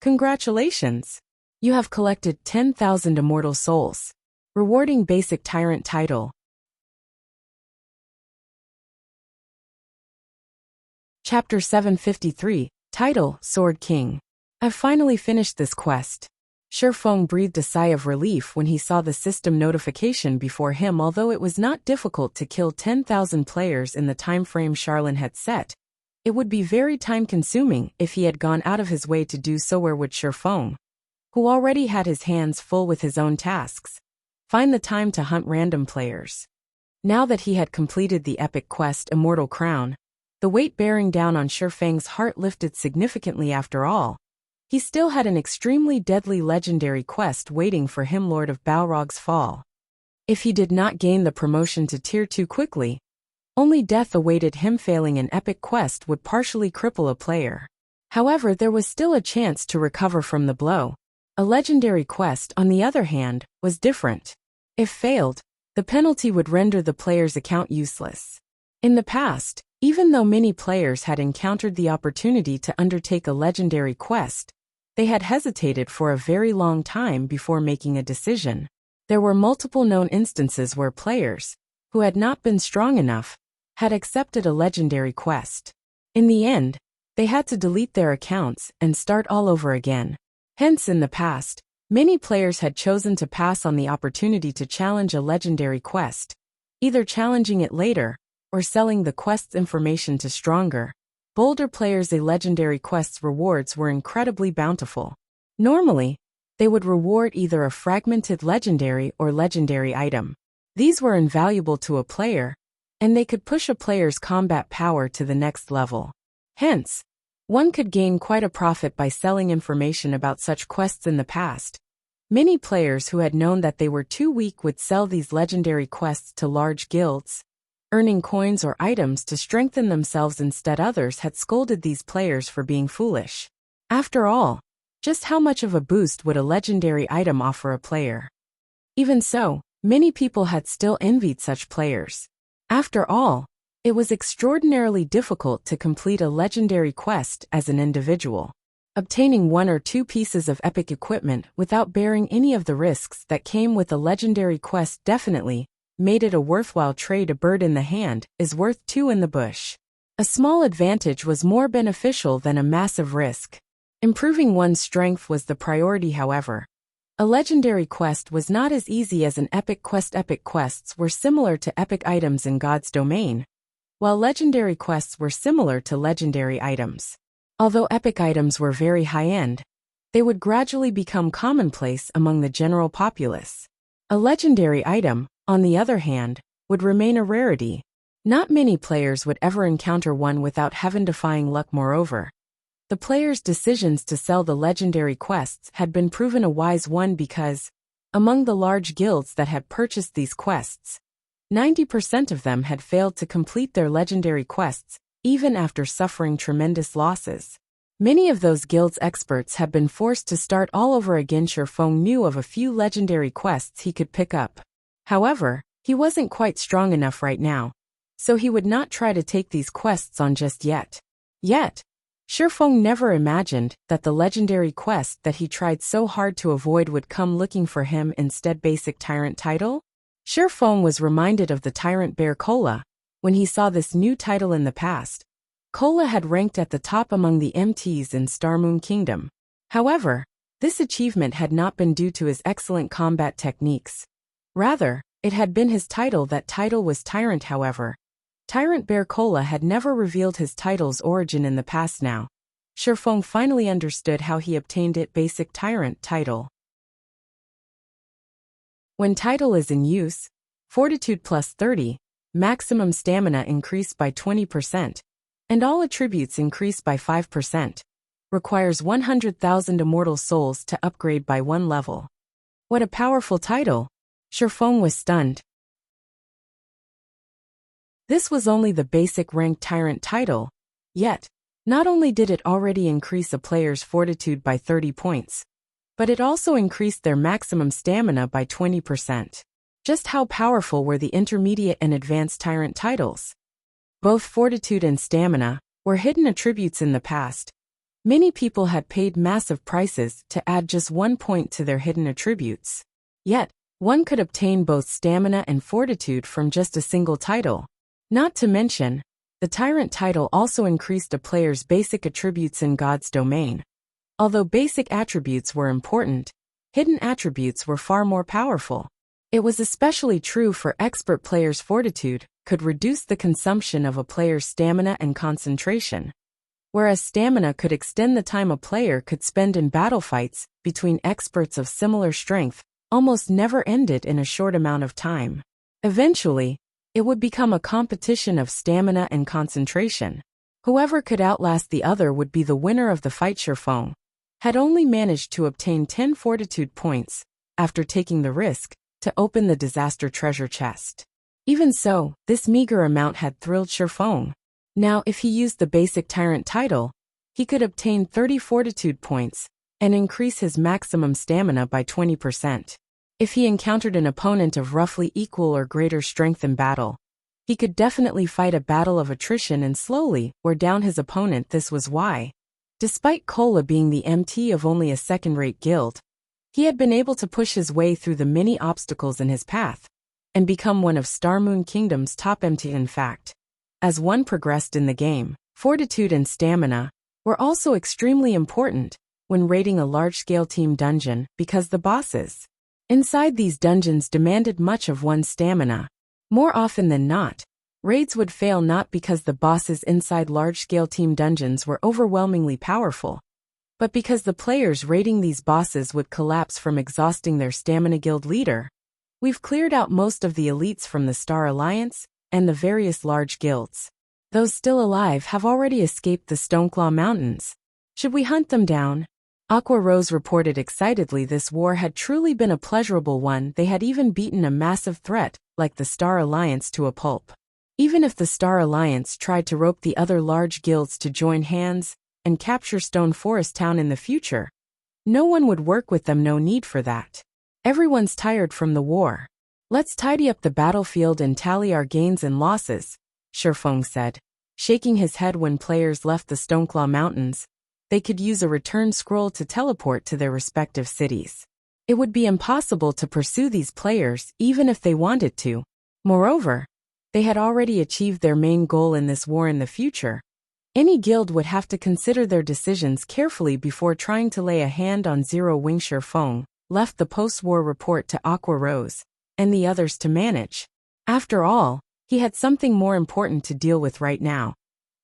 Congratulations! You have collected 10,000 immortal souls. Rewarding basic tyrant title. Chapter 753, Title, Sword King. I've finally finished this quest. Shifeng breathed a sigh of relief when he saw the system notification before him. Although it was not difficult to kill 10,000 players in the time frame Charlene had set, it would be very time-consuming if he had gone out of his way to do so. Where would Shifeng, who already had his hands full with his own tasks, find the time to hunt random players? Now that he had completed the epic quest Immortal Crown, the weight bearing down on Shifeng's heart lifted significantly. After all, he still had an extremely deadly legendary quest waiting for him, Lord of Balrog's Fall. If he did not gain the promotion to Tier 2 quickly, only death awaited him. Failing an epic quest would partially cripple a player. However, there was still a chance to recover from the blow. A legendary quest, on the other hand, was different. If failed, the penalty would render the player's account useless. In the past, even though many players had encountered the opportunity to undertake a legendary quest, they had hesitated for a very long time before making a decision. There were multiple known instances where players, who had not been strong enough, had accepted a legendary quest. In the end, they had to delete their accounts and start all over again. Hence, in the past, many players had chosen to pass on the opportunity to challenge a legendary quest, either challenging it later or selling the quest's information to stronger, bolder players. A legendary quest's rewards were incredibly bountiful. Normally, they would reward either a fragmented legendary or legendary item. These were invaluable to a player, and they could push a player's combat power to the next level. Hence, one could gain quite a profit by selling information about such quests. In the past, many players who had known that they were too weak would sell these legendary quests to large guilds, earning coins or items to strengthen themselves. Instead, others had scolded these players for being foolish. After all, just how much of a boost would a legendary item offer a player? Even so, many people had still envied such players. After all, it was extraordinarily difficult to complete a legendary quest as an individual. Obtaining one or two pieces of epic equipment without bearing any of the risks that came with a legendary quest definitely made it a worthwhile trade. A bird in the hand is worth two in the bush. A small advantage was more beneficial than a massive risk. Improving one's strength was the priority. However, a legendary quest was not as easy as an epic quest. Epic quests were similar to epic items in God's domain, while legendary quests were similar to legendary items. Although epic items were very high-end, they would gradually become commonplace among the general populace. A legendary item, on the other hand, would remain a rarity. Not many players would ever encounter one without heaven-defying luck. Moreover, the players' decisions to sell the legendary quests had been proven a wise one because, Among the large guilds that had purchased these quests, 90% of them had failed to complete their legendary quests, even after suffering tremendous losses. Many of those guild's experts had been forced to start all over again. Shifeng knew of a few legendary quests he could pick up. However, he wasn't quite strong enough right now, so he would not try to take these quests on just yet. Yet, Shifeng never imagined that the legendary quest that he tried so hard to avoid would come looking for him instead. Basic Tyrant title? Shifeng was reminded of the Tyrant Bear Kola when he saw this new title in the past. Kola had ranked at the top among the MTs in Starmoon Kingdom. However, this achievement had not been due to his excellent combat techniques. Rather, it had been his title. That title was Tyrant. However, Tyrant Bear Kola had never revealed his title's origin in the past. Now, Shifeng finally understood how he obtained it. Basic Tyrant title. When title is in use, Fortitude plus 30, maximum stamina increased by 20%, and all attributes increased by 5%. Requires 100,000 immortal souls to upgrade by 1 level. What a powerful title! Shifeng was stunned. This was only the basic rank Tyrant title, yet, not only did it already increase a player's fortitude by 30 points, but it also increased their maximum stamina by 20%. Just how powerful were the intermediate and advanced Tyrant titles? Both fortitude and stamina were hidden attributes in the past. Many people had paid massive prices to add just 1 point to their hidden attributes. Yet, one could obtain both stamina and fortitude from just a single title. Not to mention, the Tyrant title also increased a player's basic attributes in God's domain. Although basic attributes were important, hidden attributes were far more powerful. It was especially true for expert players. Fortitude could reduce the consumption of a player's stamina and concentration, whereas stamina could extend the time a player could spend in battle fights between experts of similar strength, almost never ended in a short amount of time. Eventually, it would become a competition of stamina and concentration. Whoever could outlast the other would be the winner of the fight. Shifeng had only managed to obtain 10 fortitude points after taking the risk to open the disaster treasure chest. Even so, this meager amount had thrilled Shifeng. Now, if he used the basic Tyrant title, he could obtain 30 fortitude points and increase his maximum stamina by 20%. If he encountered an opponent of roughly equal or greater strength in battle, he could definitely fight a battle of attrition and slowly wear down his opponent. This was why, despite Kola being the MT of only a second-rate guild, he had been able to push his way through the many obstacles in his path and become one of Starmoon Kingdom's top MT. In fact, as one progressed in the game, fortitude and stamina were also extremely important when raiding a large-scale team dungeon because the bosses inside these dungeons demanded much of one's stamina. More often than not, raids would fail not because the bosses inside large-scale team dungeons were overwhelmingly powerful, but because the players raiding these bosses would collapse from exhausting their stamina. Guild leader, we've cleared out most of the elites from the Star Alliance and the various large guilds. Those still alive have already escaped the Stoneclaw Mountains. Should we hunt them down? Aqua Rose reported excitedly. This war had truly been a pleasurable one. They had even beaten a massive threat, like the Star Alliance, to a pulp. Even if the Star Alliance tried to rope the other large guilds to join hands and capture Stone Forest Town in the future, no one would work with them. No need for that. Everyone's tired from the war. Let's tidy up the battlefield and tally our gains and losses, Shifeng said, shaking his head. When players left the Stoneclaw Mountains, they could use a return scroll to teleport to their respective cities. It would be impossible to pursue these players even if they wanted to. Moreover, they had already achieved their main goal in this war. In the future, any guild would have to consider their decisions carefully before trying to lay a hand on Zero Wing. Shifeng left the post-war report to Aqua Rose and the others to manage. After all, he had something more important to deal with right now.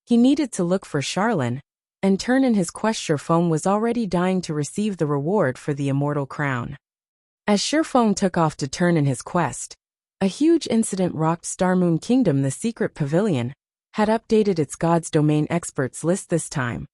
He needed to look for Charlene and turn in his quest. Shifeng was already dying to receive the reward for the immortal crown. As Shifeng took off to turn in his quest, a huge incident rocked Starmoon Kingdom. The secret pavilion had updated its God's Domain experts list this time.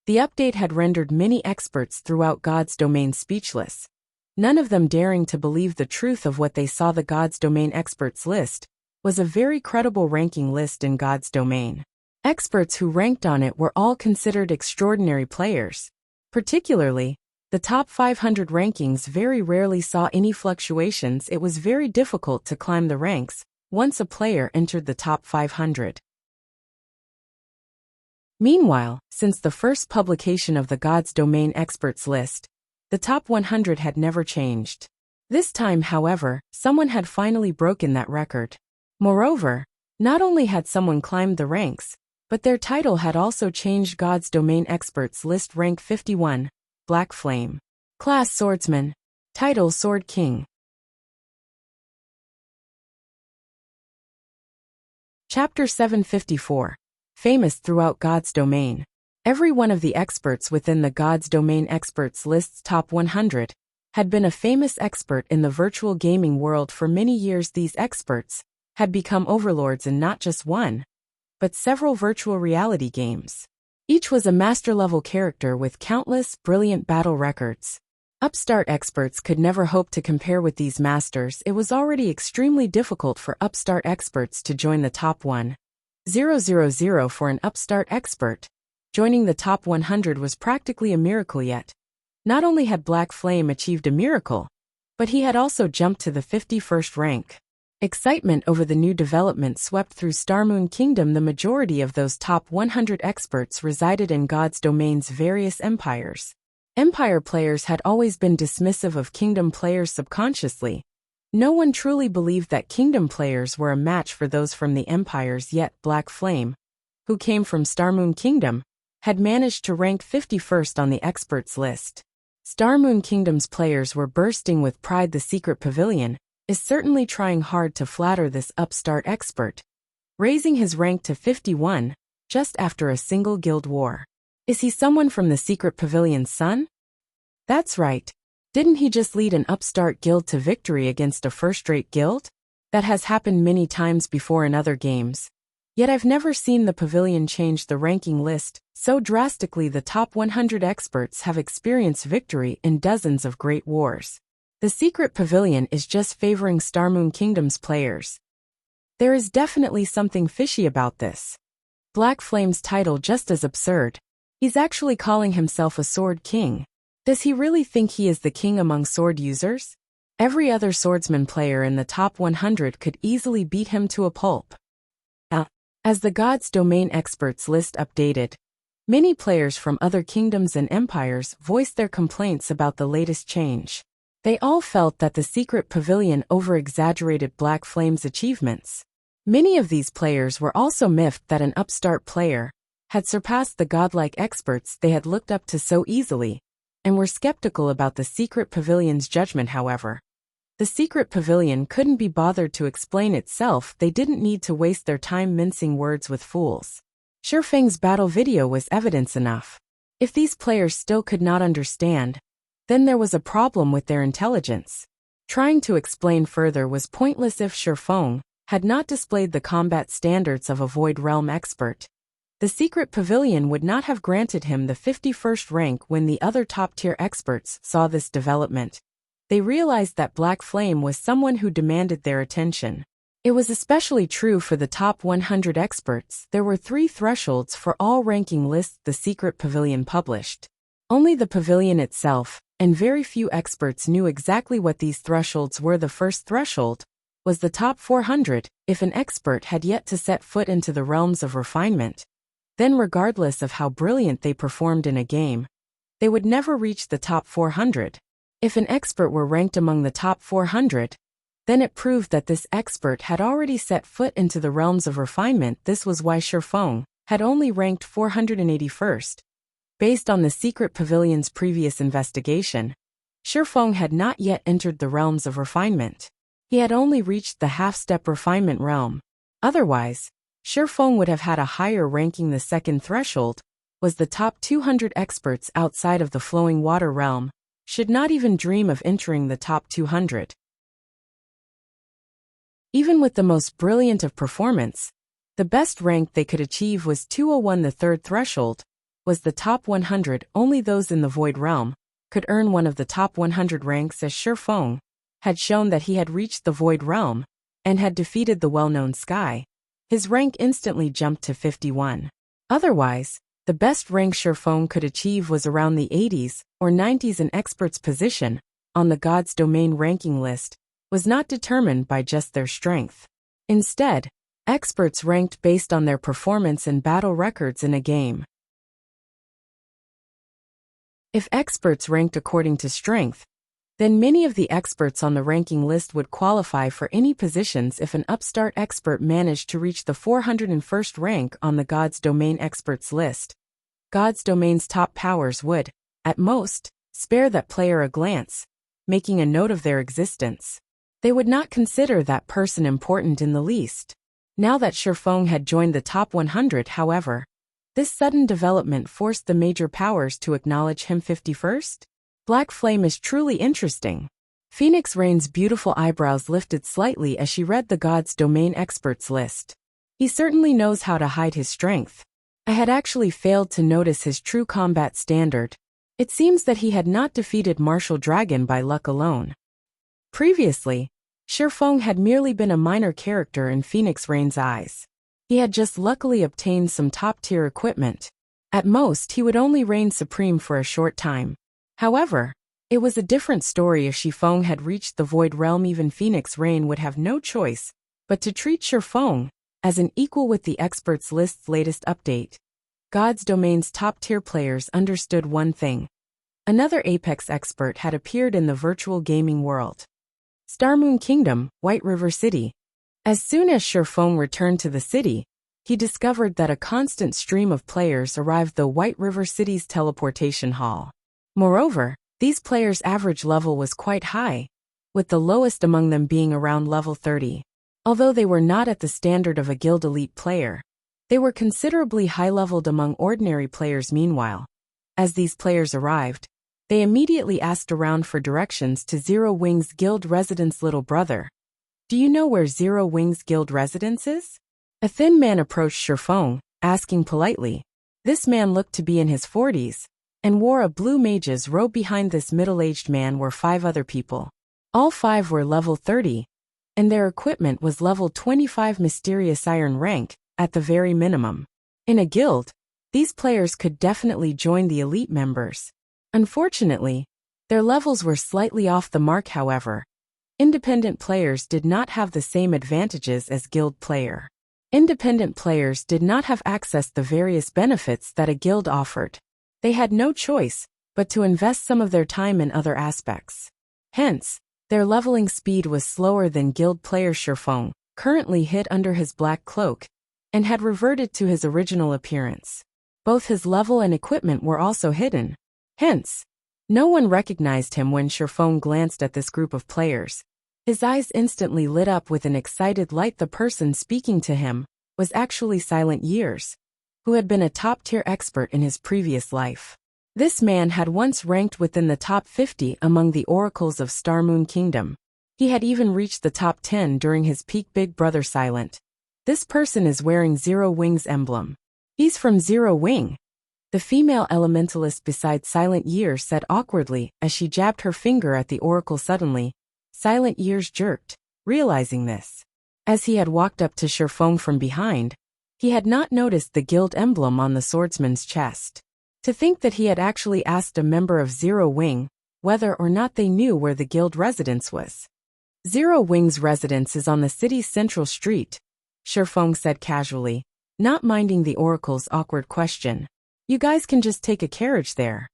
The update had rendered many experts throughout God's Domain speechless. none of them daring to believe the truth of what they saw. The God's Domain Experts list was a very credible ranking list in God's Domain. Experts who ranked on it were all considered extraordinary players. Particularly, the top 500 rankings very rarely saw any fluctuations. It was very difficult to climb the ranks once a player entered the top 500. Meanwhile, since the first publication of the God's Domain Experts list, the top 100 had never changed. This time, however, someone had finally broken that record. Moreover, not only had someone climbed the ranks, but their title had also changed. God's Domain Experts list rank 51, Black Flame. Class Swordsman. Title Sword King. Chapter 754. Famous throughout God's Domain. Every one of the experts within the God's Domain Experts list's top 100 had been a famous expert in the virtual gaming world for many years. These experts had become overlords in not just one, but several virtual reality games. Each was a master-level character with countless, brilliant battle records. Upstart experts could never hope to compare with these masters. It was already extremely difficult for upstart experts to join the top 1,000 for an upstart expert. Joining the top 100 was practically a miracle. Yet, not only had Black Flame achieved a miracle, but he had also jumped to the 51st rank. Excitement over the new development swept through Starmoon Kingdom. The majority of those top 100 experts resided in God's Domain's various empires. Empire players had always been dismissive of Kingdom players subconsciously. No one truly believed that Kingdom players were a match for those from the empires. Yet Black Flame, who came from Starmoon Kingdom, had managed to rank 51st on the experts list. Starmoon Kingdom's players were bursting with pride. The Secret Pavilion is certainly trying hard to flatter this upstart expert, raising his rank to 51 just after a single guild war. Is he someone from the Secret Pavilion's son? That's right. Didn't he just lead an upstart guild to victory against a first-rate guild? That has happened many times before in other games. Yet I've never seen the Pavilion change the ranking list so drastically. The top 100 experts have experienced victory in dozens of great wars. The Secret Pavilion is just favoring Starmoon Kingdom's players. There is definitely something fishy about this. Black Flame's title just as absurd. He's actually calling himself a Sword King. Does he really think he is the king among sword users? Every other swordsman player in the top 100 could easily beat him to a pulp. As the God's Domain Experts list updated, many players from other kingdoms and empires voiced their complaints about the latest change. They all felt that the Secret Pavilion over-exaggerated Black Flame's achievements. Many of these players were also miffed that an upstart player had surpassed the godlike experts they had looked up to so easily, and were skeptical about the Secret Pavilion's judgment. However, the Secret Pavilion couldn't be bothered to explain itself. They didn't need to waste their time mincing words with fools. Shifeng's battle video was evidence enough. If these players still could not understand, then there was a problem with their intelligence. Trying to explain further was pointless. If Shifeng had not displayed the combat standards of a Void Realm expert, the Secret Pavilion would not have granted him the 51st rank. When the other top-tier experts saw this development, they realized that Black Flame was someone who demanded their attention. It was especially true for the top 100 experts. There were 3 thresholds for all ranking lists the Secret Pavilion published. Only the pavilion itself, and very few experts knew exactly what these thresholds were. The first threshold was the top 400. If an expert had yet to set foot into the realms of refinement, then regardless of how brilliant they performed in a game, they would never reach the top 400. If an expert were ranked among the top 400, then it proved that this expert had already set foot into the realms of refinement. This was why Shifeng had only ranked 481st. Based on the Secret Pavilion's previous investigation, Shifeng had not yet entered the realms of refinement. He had only reached the half-step refinement realm. Otherwise, Shifeng would have had a higher ranking. The second threshold was the top 200 experts outside of the flowing water realm should not even dream of entering the top 200. Even with the most brilliant of performance, the best rank they could achieve was 201. The third threshold was the top 100. Only those in the Void Realm could earn one of the top 100 ranks as Shifeng had shown that he had reached the Void Realm and had defeated the well-known Sky. His rank instantly jumped to 51. Otherwise, the best rank Shifeng could achieve was around the 80s or 90s. An expert's position on the God's Domain ranking list was not determined by just their strength. Instead, experts ranked based on their performance and battle records in a game. If experts ranked according to strength, then many of the experts on the ranking list would qualify for any positions. If an upstart expert managed to reach the 401st rank on the God's Domain experts list, God's Domain's top powers would, at most, spare that player a glance, making a note of their existence. They would not consider that person important in the least. Now that Shifeng had joined the top 100, however, this sudden development forced the major powers to acknowledge him 51st. Black Flame is truly interesting. Phoenix Rain's beautiful eyebrows lifted slightly as she read the God's Domain experts list. He certainly knows how to hide his strength. I had actually failed to notice his true combat standard. It seems that he had not defeated Martial Dragon by luck alone. Previously, Shifeng had merely been a minor character in Phoenix Rain's eyes. He had just luckily obtained some top-tier equipment. At most, he would only reign supreme for a short time. However, it was a different story if Shifeng had reached the Void Realm. Even Phoenix Rain would have no choice but to treat Shifeng as an equal with the experts list's latest update. God's Domain's top-tier players understood one thing. Another Apex expert had appeared in the virtual gaming world. Starmoon Kingdom, White River City. As soon as Shifeng returned to the city, he discovered that a constant stream of players arrived the White River City's teleportation hall. Moreover, these players' average level was quite high, with the lowest among them being around level 30. Although they were not at the standard of a guild elite player, they were considerably high-leveled among ordinary players. Meanwhile, as these players arrived, they immediately asked around for directions to Zero Wing's guild residence. Little brother, do you know where Zero Wing's guild residence is? A thin man approached Shifeng, asking politely. This man looked to be in his 40s, and wore a blue mage's robe. Behind this middle-aged man were 5 other people. All 5 were level 30, and their equipment was level 25 mysterious iron rank, at the very minimum. In a guild, these players could definitely join the elite members. Unfortunately, their levels were slightly off the mark. However, independent players did not have the same advantages as guild player. Independent players did not have access to the various benefits that a guild offered. They had no choice but to invest some of their time in other aspects. Hence, their leveling speed was slower than guild player. Shifeng currently hid under his black cloak and had reverted to his original appearance. Both his level and equipment were also hidden. Hence, no one recognized him. When Shifeng glanced at this group of players, his eyes instantly lit up with an excited light. The person speaking to him was actually Silent Years, who had been a top-tier expert in his previous life. This man had once ranked within the top 50 among the oracles of Starmoon Kingdom. He had even reached the top 10 during his peak. Big brother Silent. This person is wearing Zero Wing's emblem. He's from Zero Wing. The female elementalist beside Silent Years said awkwardly as she jabbed her finger at the oracle. Suddenly, Silent Years jerked, realizing this. As he had walked up to Shifeng from behind, he had not noticed the guild emblem on the swordsman's chest. To think that he had actually asked a member of Zero Wing whether or not they knew where the guild residence was. Zero Wing's residence is on the city's central street, Shifeng said casually, not minding the oracle's awkward question. You guys can just take a carriage there.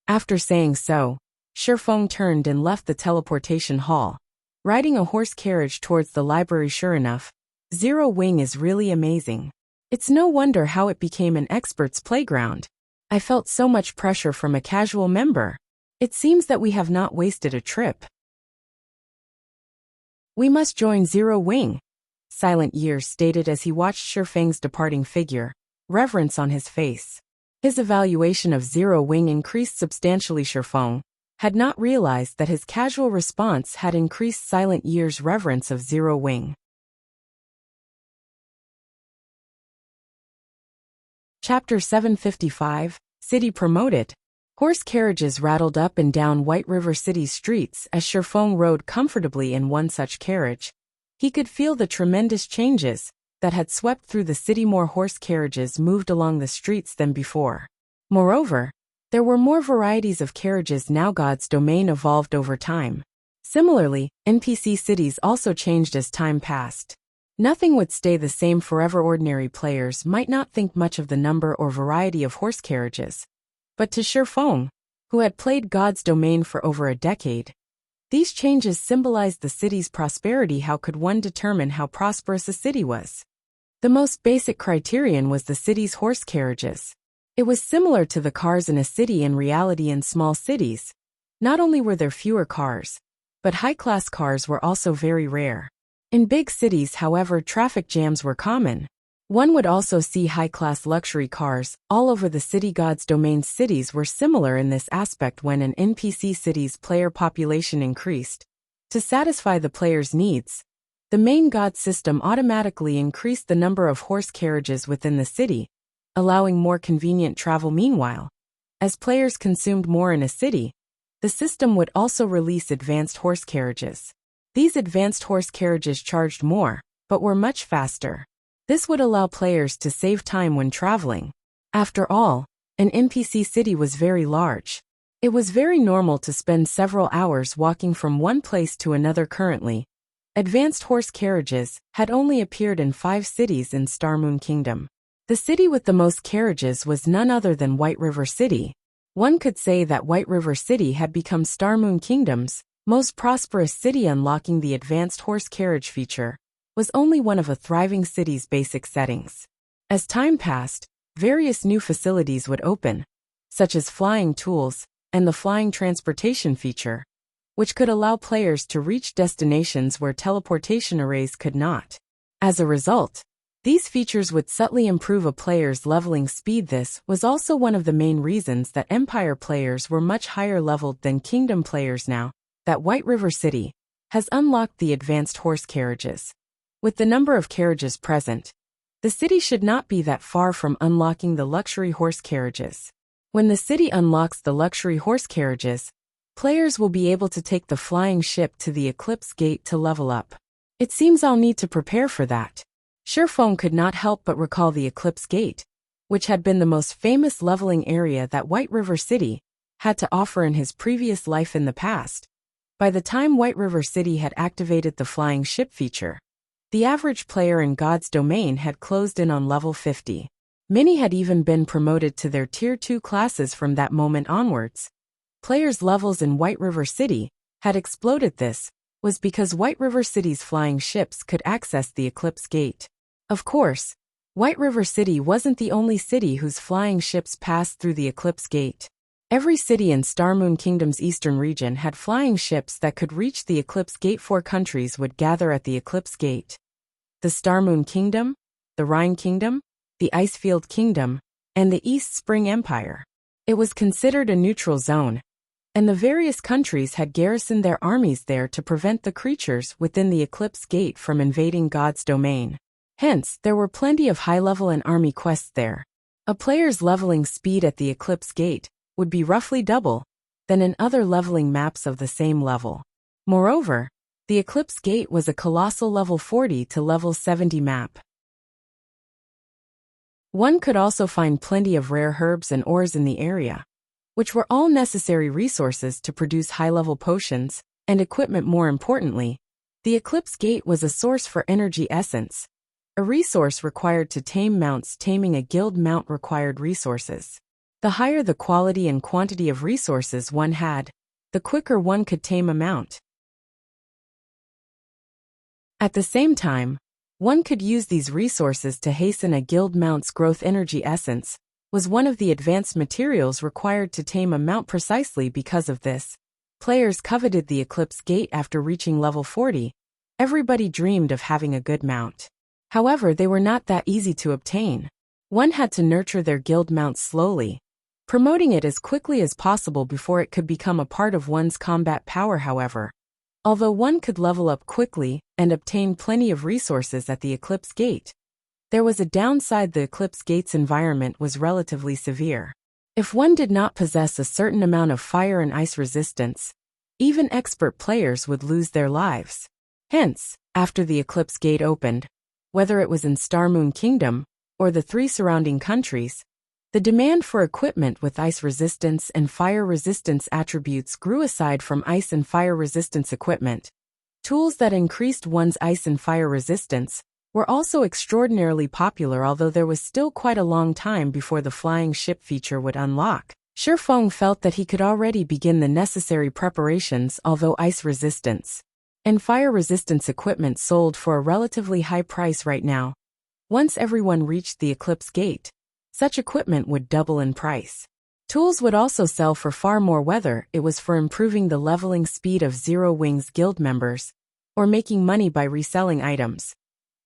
After saying so, Shifeng turned and left the teleportation hall, riding a horse carriage towards the library. Sure enough, Zero Wing is really amazing. It's no wonder how it became an expert's playground. I felt so much pressure from a casual member. It seems that we have not wasted a trip. We must join Zero Wing, Silent Years stated as he watched Shifeng's departing figure, reverence on his face. His evaluation of Zero Wing increased substantially. Shifeng had not realized that his casual response had increased Silent Years' reverence of Zero Wing. Chapter 755, City Promoted. Horse carriages rattled up and down White River City's streets as Sherfong rode comfortably in one such carriage. He could feel the tremendous changes that had swept through the city. More horse carriages moved along the streets than before. Moreover, there were more varieties of carriages now. God's domain evolved over time. Similarly, NPC cities also changed as time passed. Nothing would stay the same forever. Ordinary players might not think much of the number or variety of horse carriages. But to Sherfong, who had played God's domain for over a decade, these changes symbolized the city's prosperity. How could one determine how prosperous a city was? The most basic criterion was the city's horse carriages. It was similar to the cars in a city. In reality, in small cities, not only were there fewer cars, but high-class cars were also very rare. In big cities, however, traffic jams were common. One would also see high-class luxury cars all over the city. God's domain cities were similar in this aspect. When an NPC city's player population increased, to satisfy the player's needs, the main God system automatically increased the number of horse carriages within the city, allowing more convenient travel. Meanwhile, as players consumed more in a city, the system would also release advanced horse carriages. These advanced horse carriages charged more, but were much faster. This would allow players to save time when traveling. After all, an NPC city was very large. It was very normal to spend several hours walking from one place to another. Currently, advanced horse carriages had only appeared in 5 cities in Starmoon Kingdom. The city with the most carriages was none other than White River City. One could say that White River City had become Starmoon Kingdom's most prosperous city. Unlocking the advanced horse carriage feature was only one of a thriving city's basic settings. As time passed, various new facilities would open, such as flying tools and the flying transportation feature, which could allow players to reach destinations where teleportation arrays could not. As a result, these features would subtly improve a player's leveling speed. This was also one of the main reasons that Empire players were much higher leveled than Kingdom players. Now that White River City has unlocked the advanced horse carriages, with the number of carriages present, the city should not be that far from unlocking the luxury horse carriages. When the city unlocks the luxury horse carriages, players will be able to take the flying ship to the Eclipse Gate to level up. It seems I'll need to prepare for that. Sherfong could not help but recall the Eclipse Gate, which had been the most famous leveling area that White River City had to offer in his previous life in the past. By the time White River City had activated the flying ship feature, the average player in God's domain had closed in on level 50. Many had even been promoted to their Tier 2 classes from that moment onwards. Players' levels in White River City had exploded. This was because White River City's flying ships could access the Eclipse Gate. Of course, White River City wasn't the only city whose flying ships passed through the Eclipse Gate. Every city in Starmoon Kingdom's eastern region had flying ships that could reach the Eclipse Gate. 4 countries would gather at the Eclipse Gate: the Starmoon Kingdom, the Rhine Kingdom, the Icefield Kingdom, and the East Spring Empire. It was considered a neutral zone, and the various countries had garrisoned their armies there to prevent the creatures within the Eclipse Gate from invading God's domain. Hence, there were plenty of high-level and army quests there. A player's leveling speed at the Eclipse Gate would be roughly double than in other leveling maps of the same level. Moreover, the Eclipse Gate was a colossal level 40 to level 70 map. One could also find plenty of rare herbs and ores in the area, which were all necessary resources to produce high-level potions and equipment. More importantly, the Eclipse Gate was a source for energy essence, a resource required to tame mounts. Taming a guild mount required resources. The higher the quality and quantity of resources one had, the quicker one could tame a mount. At the same time, one could use these resources to hasten a guild mount's growth. Energy essence was one of the advanced materials required to tame a mount. Precisely because of this, players coveted the Eclipse Gate. After reaching level 40, everybody dreamed of having a good mount. However, they were not that easy to obtain. One had to nurture their guild mount slowly, promoting it as quickly as possible before it could become a part of one's combat power. However, although one could level up quickly and obtain plenty of resources at the Eclipse Gate, there was a downside. The Eclipse Gate's environment was relatively severe. If one did not possess a certain amount of fire and ice resistance, even expert players would lose their lives. Hence, after the Eclipse Gate opened, whether it was in Star Moon Kingdom or the 3 surrounding countries, the demand for equipment with ice resistance and fire resistance attributes grew. Aside from ice and fire resistance equipment, tools that increased one's ice and fire resistance were also extraordinarily popular, although there was still quite a long time before the flying ship feature would unlock. Shi Feng felt that he could already begin the necessary preparations, although ice resistance and fire resistance equipment sold for a relatively high price right now. Once everyone reached the Eclipse Gate, such equipment would double in price. Tools would also sell for far more, whether it was for improving the leveling speed of Zero Wings guild members or making money by reselling items.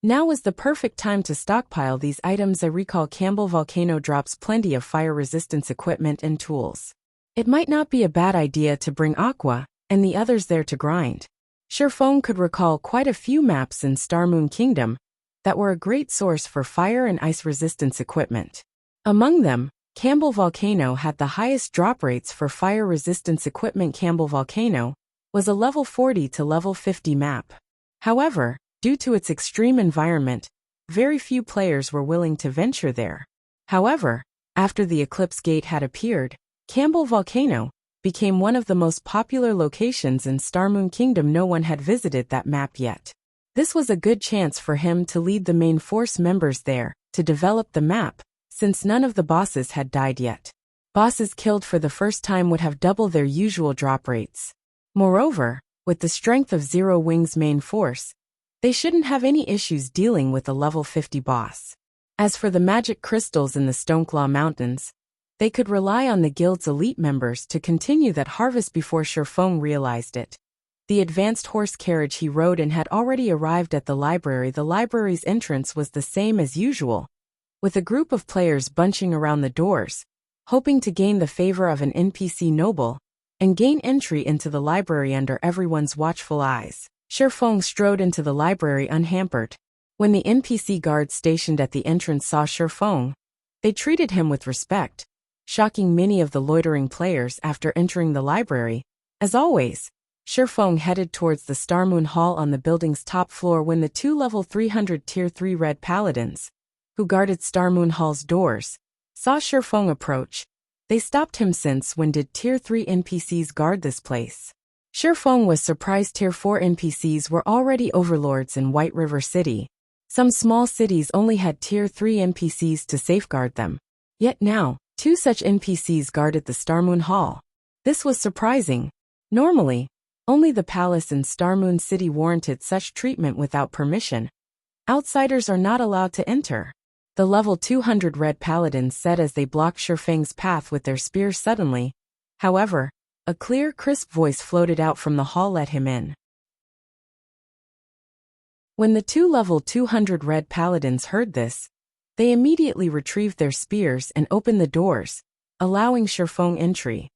Now was the perfect time to stockpile these items. I recall Campbell Volcano drops plenty of fire resistance equipment and tools. It might not be a bad idea to bring Aqua and the others there to grind. Shi Feng could recall quite a few maps in Star Moon Kingdom that were a great source for fire and ice resistance equipment. Among them, Campbell Volcano had the highest drop rates for fire resistance equipment. Campbell Volcano was a level 40 to level 50 map. However, due to its extreme environment, very few players were willing to venture there. However, after the Eclipse Gate had appeared, Campbell Volcano became one of the most popular locations in Star Moon Kingdom. No one had visited that map yet. This was a good chance for him to lead the main force members there to develop the map, since none of the bosses had died yet. Bosses killed for the first time would have double their usual drop rates. Moreover, with the strength of Zero Wings' main force, they shouldn't have any issues dealing with a level 50 boss. As for the magic crystals in the Stoneclaw Mountains, they could rely on the guild's elite members to continue that harvest. Before Shi Feng realized it, the advanced horse carriage he rode in had already arrived at the library. The library's entrance was the same as usual, with a group of players bunching around the doors, hoping to gain the favor of an NPC noble and gain entry into the library under everyone's watchful eyes. Shi Feng strode into the library unhampered. When the NPC guards stationed at the entrance saw Shi Feng, they treated him with respect, shocking many of the loitering players. After entering the library, as always, Shi Feng headed towards the Star Moon Hall on the building's top floor. When the 2 level 300 Tier 3 Red Paladins, who guarded Star Moon Hall's doors, saw Shi Feng approach, they stopped him. Since when did Tier 3 NPCs guard this place? Shi Feng was surprised. Tier 4 NPCs were already overlords in White River City. Some small cities only had Tier 3 NPCs to safeguard them. Yet now, 2 such NPCs guarded the Star Moon Hall. This was surprising. Normally, only the palace in Star Moon City warranted such treatment without permission. Outsiders are not allowed to enter. The level 200 Red Paladins said as they blocked Shi Feng's path with their spears. Suddenly, however, a clear, crisp voice floated out from the hall. Let him in. When the 2 level 200 Red Paladins heard this, they immediately retrieved their spears and opened the doors, allowing Shi Feng entry.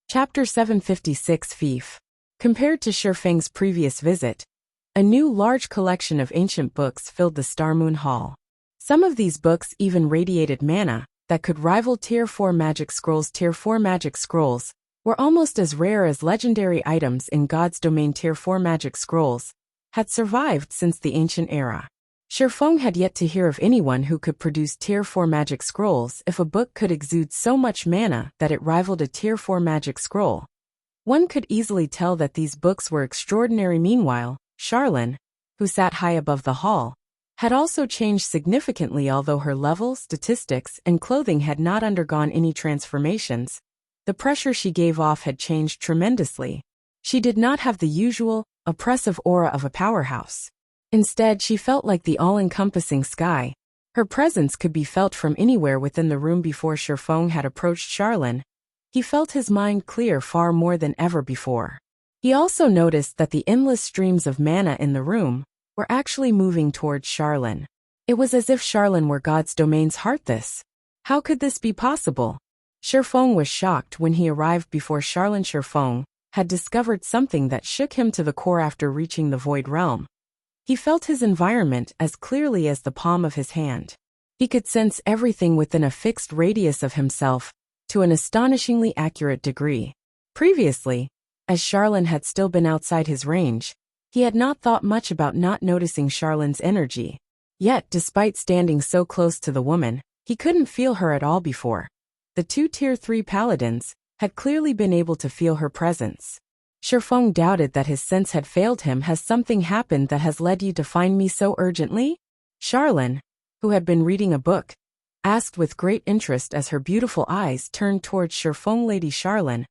Chapter 756 Fief. Compared to Shi Feng's previous visit, a new large collection of ancient books filled the Star Moon Hall. Some of these books even radiated mana that could rival Tier 4 magic scrolls. Tier 4 magic scrolls were almost as rare as legendary items in God's domain. Tier 4 magic scrolls had survived since the ancient era. Shi Feng had yet to hear of anyone who could produce Tier 4 magic scrolls. If a book could exude so much mana that it rivaled a Tier 4 magic scroll, one could easily tell that these books were extraordinary. Meanwhile, Charlene, who sat high above the hall, had also changed significantly. Although her level, statistics, and clothing had not undergone any transformations, the pressure she gave off had changed tremendously. She did not have the usual, oppressive aura of a powerhouse. Instead, she felt like the all-encompassing sky. Her presence could be felt from anywhere within the room. Before Shi Feng had approached Charlene, he felt his mind clear far more than ever before. He also noticed that the endless streams of mana in the room were actually moving towards Charlene. It was as if Charlene were God's domain's heart. How could this be possible? Shi Feng was shocked when he arrived before Charlene. Shi Feng had discovered something that shook him to the core. After reaching the Void Realm, He felt his environment as clearly as the palm of his hand. He could sense everything within a fixed radius of himself, to an astonishingly accurate degree. Previously, as Charlene had still been outside his range, he had not thought much about not noticing Charlene's energy. Yet, despite standing so close to the woman, he couldn't feel her at all before. The two Tier 3 paladins had clearly been able to feel her presence. Shifeng doubted that his sense had failed him. Has something happened that has led you to find me so urgently? Charlene, who had been reading a book, asked with great interest as her beautiful eyes turned towards Shifeng. Lady Charlene,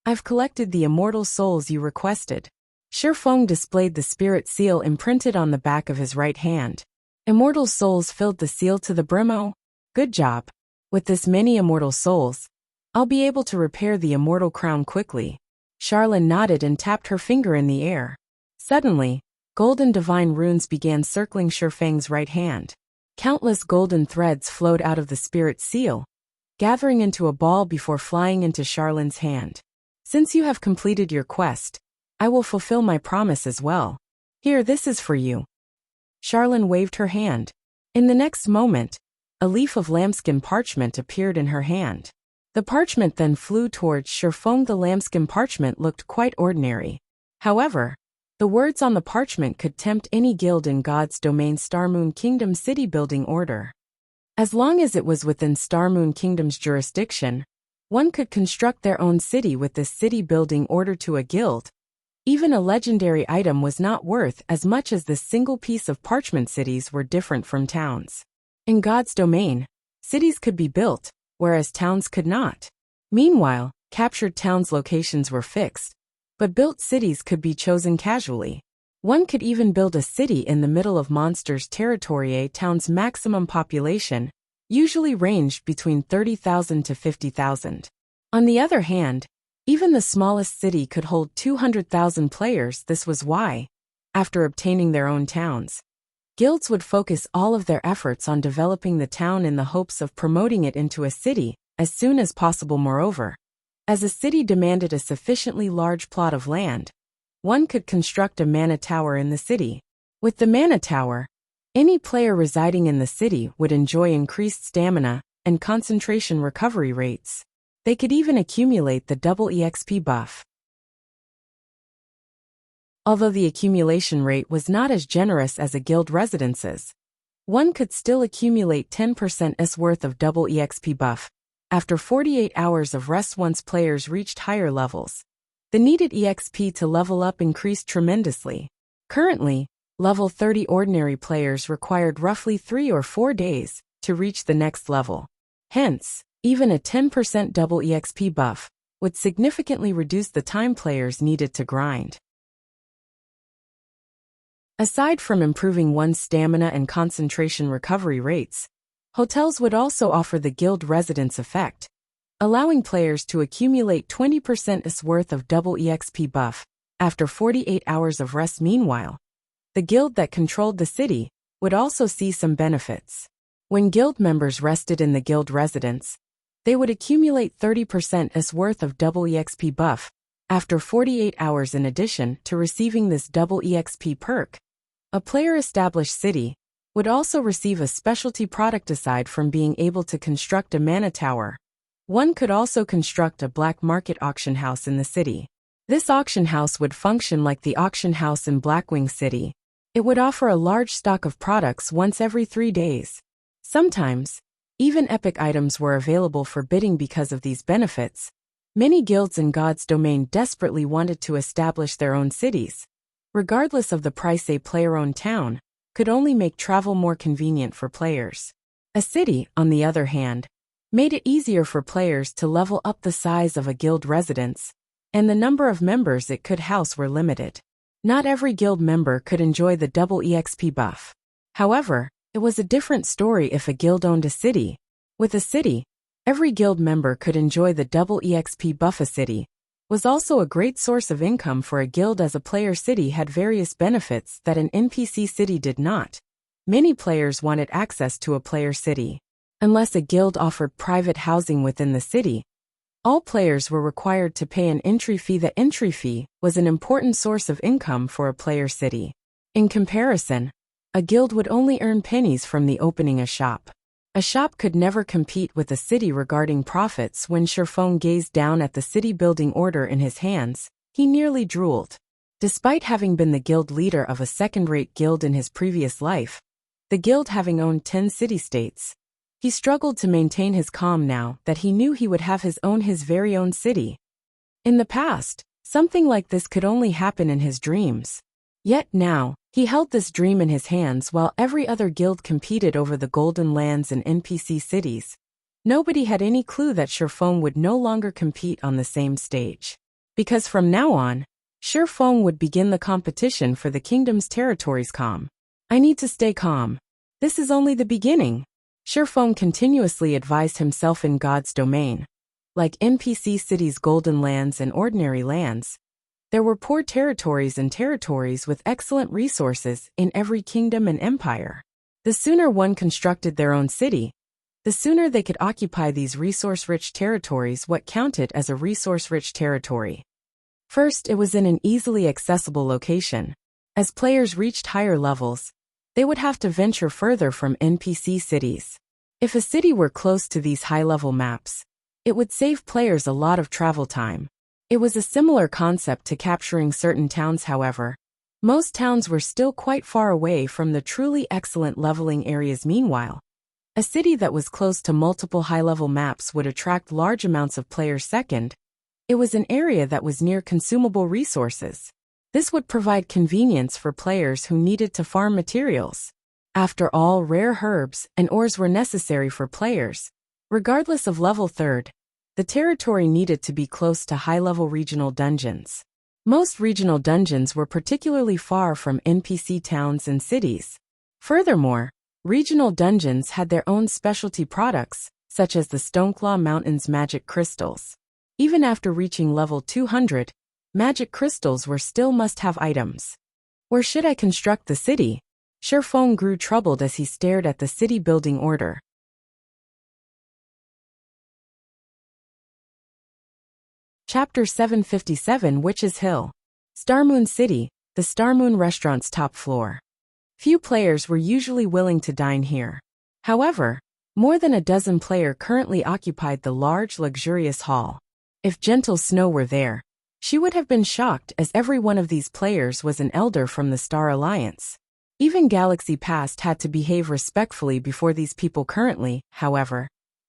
I've collected the immortal souls you requested. Shifeng displayed the spirit seal imprinted on the back of his right hand. Immortal souls filled the seal to the brim. Oh, good job. With this many immortal souls, I'll be able to repair the immortal crown quickly. Charlene nodded and tapped her finger in the air. Suddenly, golden divine runes began circling Shifeng's right hand. Countless golden threads flowed out of the spirit seal, gathering into a ball before flying into Charlene's hand. Since you have completed your quest, I will fulfill my promise as well. Here, this is for you. Charlene waved her hand. In the next moment, a leaf of lambskin parchment appeared in her hand. The parchment then flew towards Shifeng. The lambskin parchment looked quite ordinary. However, the words on the parchment could tempt any guild in God's domain Starmoon Kingdom city building order. As long as it was within Starmoon Kingdom's jurisdiction, one could construct their own city with this city building order to a guild. Even a legendary item was not worth as much as this single piece of parchment. Cities were different from towns. In God's domain, cities could be built, whereas towns could not. Meanwhile, captured towns' locations were fixed, but built cities could be chosen casually. One could even build a city in the middle of monsters' territory. A town's maximum population usually ranged between 30,000 to 50,000. On the other hand, even the smallest city could hold 200,000 players. This was why, after obtaining their own towns, guilds would focus all of their efforts on developing the town in the hopes of promoting it into a city as soon as possible. Moreover, as a city demanded a sufficiently large plot of land, one could construct a mana tower in the city. With the mana tower, any player residing in the city would enjoy increased stamina and concentration recovery rates. They could even accumulate the double EXP buff. Although the accumulation rate was not as generous as a guild residence's, one could still accumulate 10%'s worth of double EXP buff after 48 hours of rest once players reached higher levels. The needed EXP to level up increased tremendously. Currently, level 30 ordinary players required roughly 3 or 4 days to reach the next level. Hence, even a 10% double EXP buff would significantly reduce the time players needed to grind. Aside from improving one's stamina and concentration recovery rates, hotels would also offer the guild residence effect, allowing players to accumulate 20%'s worth of double EXP buff after 48 hours of rest. Meanwhile, the guild that controlled the city would also see some benefits. When guild members rested in the guild residence, they would accumulate 30%'s worth of double EXP buff after 48 hours. In addition to receiving this double EXP perk, a player-established city would also receive a specialty product. Aside from being able to construct a mana tower, one could also construct a black market auction house in the city. This auction house would function like the auction house in Blackwing City. It would offer a large stock of products once every 3 days. Sometimes, even epic items were available for bidding. Because of these benefits, many guilds in God's domain desperately wanted to establish their own cities. Regardless of the price, a player-owned town could only make travel more convenient for players. A city, on the other hand, made it easier for players to level up. The size of a guild residence and the number of members it could house were limited. Not every guild member could enjoy the double EXP buff. However, it was a different story if a guild owned a city. With a city, every guild member could enjoy the double EXP buff. A city was also a great source of income for a guild, as a player city had various benefits that an NPC city did not. Many players wanted access to a player city. Unless a guild offered private housing within the city, all players were required to pay an entry fee. The entry fee was an important source of income for a player city. In comparison, a guild would only earn pennies from the opening a shop. A shop could never compete with a city regarding profits. When Sherfone gazed down at the city-building order in his hands, he nearly drooled. Despite having been the guild leader of a second-rate guild in his previous life, the guild having owned 10 city-states, he struggled to maintain his calm now that he knew he would have his very own city. In the past, something like this could only happen in his dreams. Yet now, he held this dream in his hands while every other guild competed over the golden lands and NPC cities. Nobody had any clue that Sherfone would no longer compete on the same stage. Because from now on, Sherfone would begin the competition for the kingdom's territories. Calm. I need to stay calm. This is only the beginning. Sherfone continuously advised himself in God's domain. Like NPC cities' golden lands and ordinary lands, there were poor territories and territories with excellent resources in every kingdom and empire. The sooner one constructed their own city, the sooner they could occupy these resource-rich territories. What counted as a resource-rich territory? First, it was in an easily accessible location. As players reached higher levels, they would have to venture further from NPC cities. If a city were close to these high-level maps, it would save players a lot of travel time. It was a similar concept to capturing certain towns. However, most towns were still quite far away from the truly excellent leveling areas. Meanwhile, a city that was close to multiple high-level maps would attract large amounts of players. Second, it was an area that was near consumable resources. This would provide convenience for players who needed to farm materials. After all, rare herbs and ores were necessary for players, regardless of level. Third, the territory needed to be close to high-level regional dungeons. Most regional dungeons were particularly far from NPC towns and cities. Furthermore, regional dungeons had their own specialty products, such as the Stoneclaw Mountain's magic crystals. Even after reaching level 200, magic crystals were still must-have items. Where should I construct the city? Sherfone grew troubled as he stared at the city-building order. Chapter 757, Witch's Hill. Starmoon City, the Starmoon restaurant's top floor. Few players were usually willing to dine here. However, more than a dozen players currently occupied the large, luxurious hall. If Gentle Snow were there, she would have been shocked, as every one of these players was an elder from the Star Alliance. Even Galaxy Past had to behave respectfully before these people. Currently, however,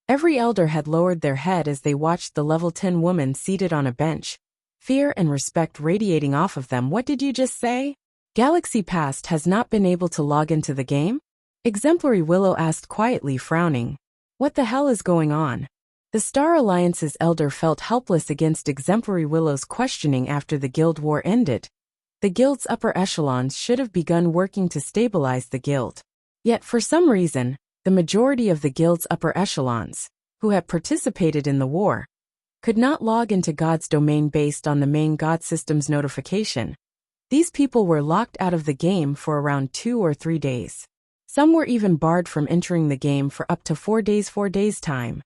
every elder had lowered their head as they watched the level 10 woman seated on a bench, fear and respect radiating off of them. What did you just say? Galaxy Past has not been able to log into the game? Exemplary Willow asked quietly, frowning. What the hell is going on? The Star Alliance's elder felt helpless against Exemplary Willow's questioning. After the guild war ended, the guild's upper echelons should have begun working to stabilize the guild. Yet for some reason, the majority of the guild's upper echelons, who had participated in the war, could not log into God's domain based on the main God system's notification. These people were locked out of the game for around 2 or 3 days. Some were even barred from entering the game for up to 4 days. 4 days time.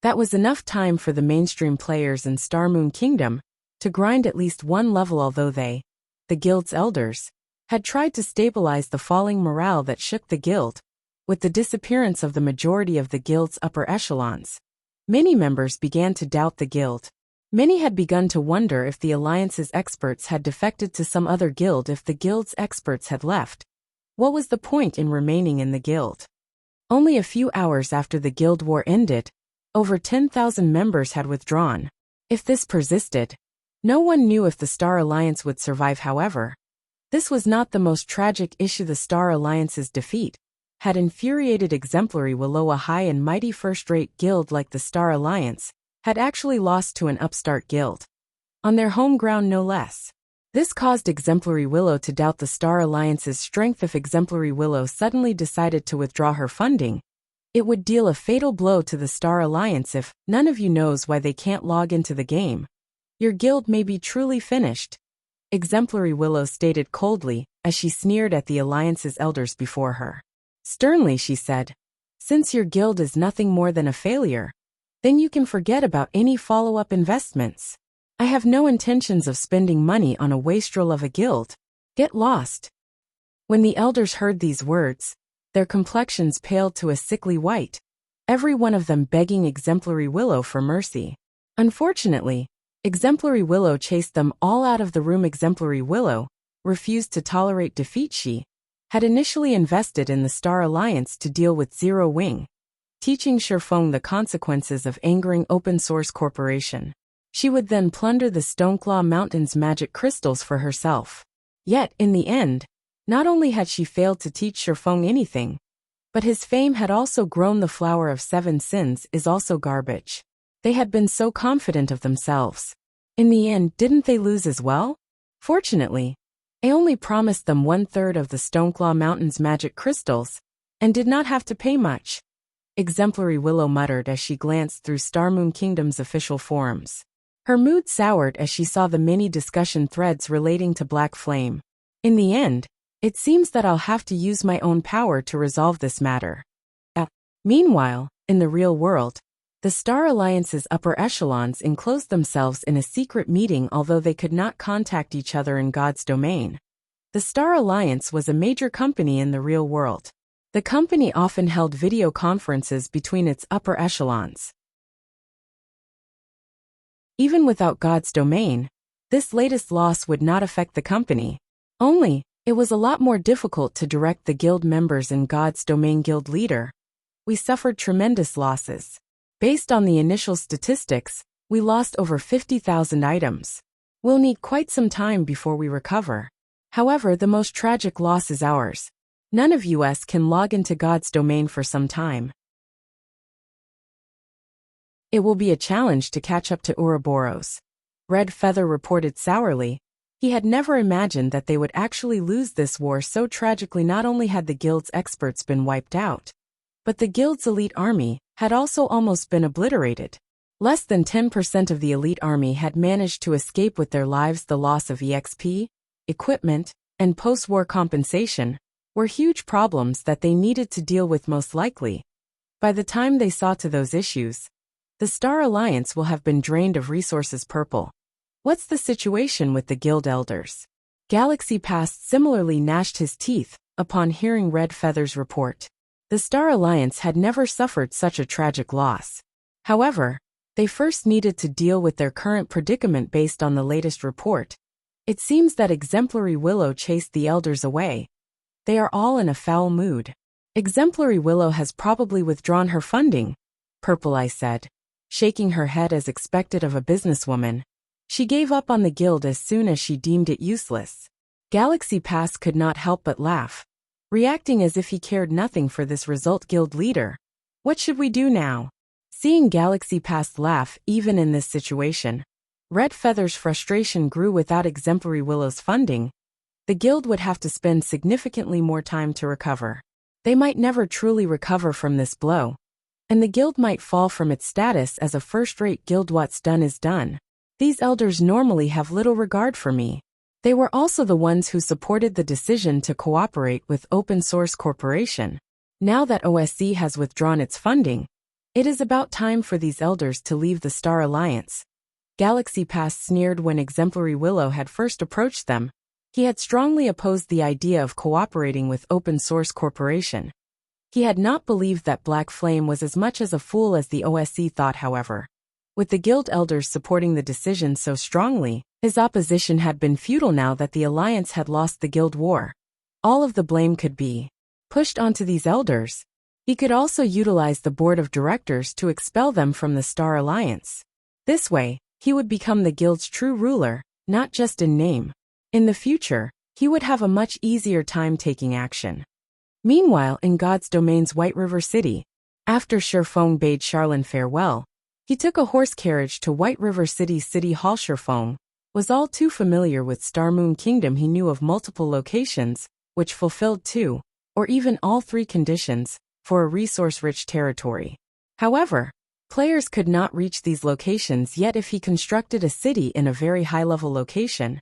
That was enough time for the mainstream players in Starmoon Kingdom to grind at least one level, although they, the guild's elders, had tried to stabilize the falling morale that shook the guild. With the disappearance of the majority of the guild's upper echelons, many members began to doubt the guild. Many had begun to wonder if the Alliance's experts had defected to some other guild. If the guild's experts had left, what was the point in remaining in the guild? Only a few hours after the guild war ended, over 10,000 members had withdrawn. If this persisted, no one knew if the Star Alliance would survive. However, this was not the most tragic issue. The Star Alliance's defeat had infuriated Exemplary Willow. A high and mighty first-rate guild like the Star Alliance had actually lost to an upstart guild, on their home ground no less. This caused Exemplary Willow to doubt the Star Alliance's strength. If Exemplary Willow suddenly decided to withdraw her funding, it would deal a fatal blow to the Star Alliance. If none of you knows why they can't log into the game, your guild may be truly finished, Exemplary Willow stated coldly, as she sneered at the Alliance's elders before her. Sternly she said, since your guild is nothing more than a failure, then you can forget about any follow-up investments. I have no intentions of spending money on a wastrel of a guild. Get lost. When the elders heard these words, their complexions paled to a sickly white, every one of them begging Exemplary Willow for mercy. Unfortunately, Exemplary Willow chased them all out of the room. Exemplary Willow refused to tolerate defeat. She had initially invested in the Star Alliance to deal with Zero Wing, teaching Shifeng the consequences of angering Open Source Corporation. She would then plunder the Stoneclaw Mountain's magic crystals for herself. Yet, in the end, not only had she failed to teach Shifeng anything, but his fame had also grown. The Flower of Seven Sins is also garbage. They had been so confident of themselves. In the end, didn't they lose as well? Fortunately, I only promised them 1/3 of the Stoneclaw Mountain's magic crystals, and did not have to pay much. Exemplary Willow muttered as she glanced through Starmoon Kingdom's official forums. Her mood soured as she saw the many discussion threads relating to Black Flame. In the end, it seems that I'll have to use my own power to resolve this matter. Meanwhile, in the real world, the Star Alliance's upper echelons enclosed themselves in a secret meeting. Although they could not contact each other in God's domain, the Star Alliance was a major company in the real world. The company often held video conferences between its upper echelons. Even without God's domain, this latest loss would not affect the company. Only, it was a lot more difficult to direct the guild members in God's domain. Guild leader, we suffered tremendous losses. Based on the initial statistics, we lost over 50,000 items. We'll need quite some time before we recover. However, the most tragic loss is ours. None of us can log into God's domain for some time. It will be a challenge to catch up to Ouroboros. Red Feather reported sourly. He had never imagined that they would actually lose this war so tragically. Not only had the guild's experts been wiped out, but the guild's elite army had also almost been obliterated. Less than 10% of the elite army had managed to escape with their lives. The loss of EXP, equipment, and post-war compensation were huge problems that they needed to deal with. Most likely, by the time they saw to those issues, the Star Alliance will have been drained of resources. Purple, what's the situation with the guild elders? Galaxy Past similarly gnashed his teeth upon hearing Red Feather's report. The Star Alliance had never suffered such a tragic loss. However, they first needed to deal with their current predicament. Based on the latest report, it seems that Exemplary Willow chased the elders away. They are all in a foul mood. Exemplary Willow has probably withdrawn her funding, Purple Eye said, shaking her head as expected of a businesswoman. She gave up on the guild as soon as she deemed it useless. Galaxy Pass could not help but laugh, reacting as if he cared nothing for this result. Guild leader, what should we do now? Seeing Galaxy Pass laugh even in this situation, Red Feather's frustration grew. Without Exemplary Willow's funding, the guild would have to spend significantly more time to recover. They might never truly recover from this blow, and the guild might fall from its status as a first-rate guild. What's done is done. These elders normally have little regard for me. They were also the ones who supported the decision to cooperate with Open Source Corporation. Now that OSC has withdrawn its funding, it is about time for these elders to leave the Star Alliance. Galaxy Pass sneered when Exemplary Willow had first approached them. He had strongly opposed the idea of cooperating with Open Source Corporation. He had not believed that Black Flame was as much as a fool as the OSC thought. However, with the guild elders supporting the decision so strongly, his opposition had been futile. Now that the alliance had lost the guild war, all of the blame could be pushed onto these elders. He could also utilize the board of directors to expel them from the Star Alliance. This way, he would become the guild's true ruler, not just in name. In the future, he would have a much easier time taking action. Meanwhile, in God's domain's White River City, after Shifeng bade Charlene farewell, he took a horse carriage to White River City's City Hall. Shifeng was all too familiar with Starmoon Kingdom. He knew of multiple locations, which fulfilled two, or even all three conditions, for a resource-rich territory. However, players could not reach these locations yet. If he constructed a city in a very high-level location,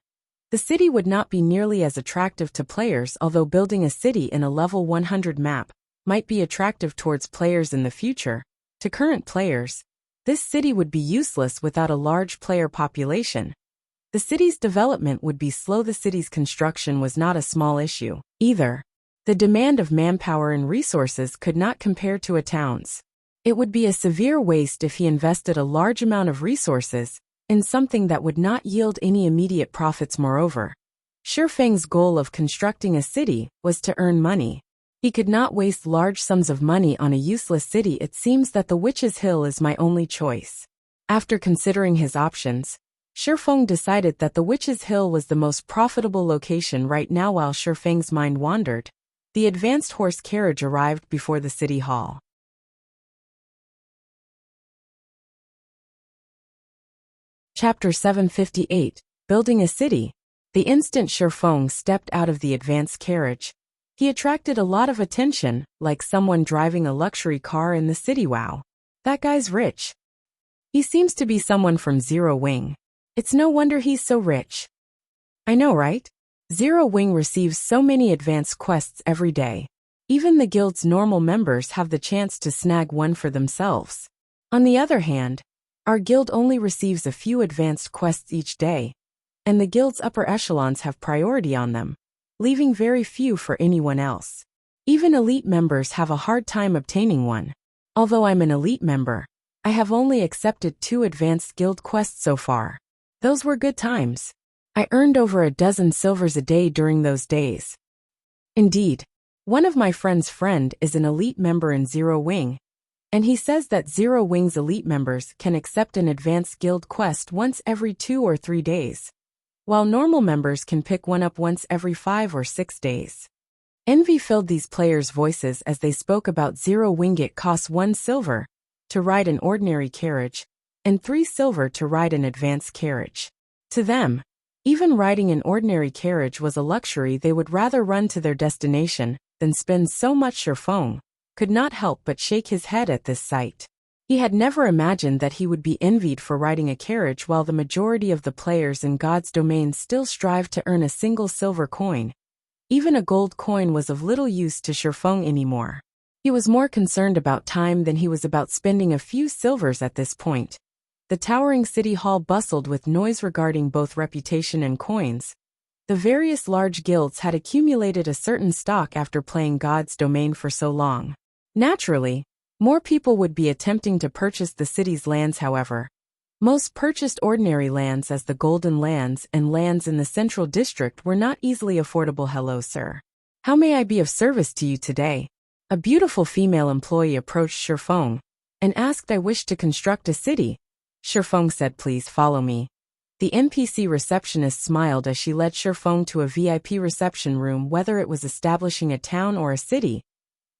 the city would not be nearly as attractive to players. Although building a city in a level 100 map might be attractive towards players in the future, to current players, this city would be useless without a large player population. The city's development would be slow. The city's construction was not a small issue, either. The demand of manpower and resources could not compare to a town's. It would be a severe waste if he invested a large amount of resources in something that would not yield any immediate profits. Moreover, Shi Feng's goal of constructing a city was to earn money. He could not waste large sums of money on a useless city. It seems that the Witch's Hill is my only choice. After considering his options, Shi Feng decided that the Witch's Hill was the most profitable location right now. While Shi Feng's mind wandered, the advanced horse carriage arrived before the city hall. Chapter 758, Building a City. The instant Shi Feng stepped out of the advanced carriage, he attracted a lot of attention, like someone driving a luxury car in the city. Wow, that guy's rich. He seems to be someone from Zero Wing. It's no wonder he's so rich. I know, right? Zero Wing receives so many advanced quests every day. Even the guild's normal members have the chance to snag one for themselves. On the other hand, our guild only receives a few advanced quests each day, and the guild's upper echelons have priority on them, leaving very few for anyone else. Even elite members have a hard time obtaining one. Although I'm an elite member, I have only accepted 2 advanced guild quests so far. Those were good times. I earned over a dozen silvers a day during those days. Indeed, one of my friend's friend is an elite member in Zero Wing, and he says that Zero Wing's elite members can accept an advanced guild quest once every 2 or 3 days, while normal members can pick one up once every 5 or 6 days. Envy filled these players' voices as they spoke about Zero Wing. It costs 1 silver to ride an ordinary carriage, and 3 silver to ride an advanced carriage. To them, even riding an ordinary carriage was a luxury. They would rather run to their destination than spend so much. Shi Feng could not help but shake his head at this sight. He had never imagined that he would be envied for riding a carriage while the majority of the players in God's domain still strive to earn a single silver coin. Even a gold coin was of little use to Shi Feng anymore. He was more concerned about time than he was about spending a few silvers at this point. The towering city hall bustled with noise regarding both reputation and coins. The various large guilds had accumulated a certain stock after playing God's domain for so long. Naturally, more people would be attempting to purchase the city's lands. However, most purchased ordinary lands, as the Golden Lands and lands in the Central District were not easily affordable. Hello, sir. How may I be of service to you today? A beautiful female employee approached Shi Feng and asked. I wish to construct a city. Shi Feng said, please follow me. The NPC receptionist smiled as she led Shi Feng to a VIP reception room. Whether it was establishing a town or a city,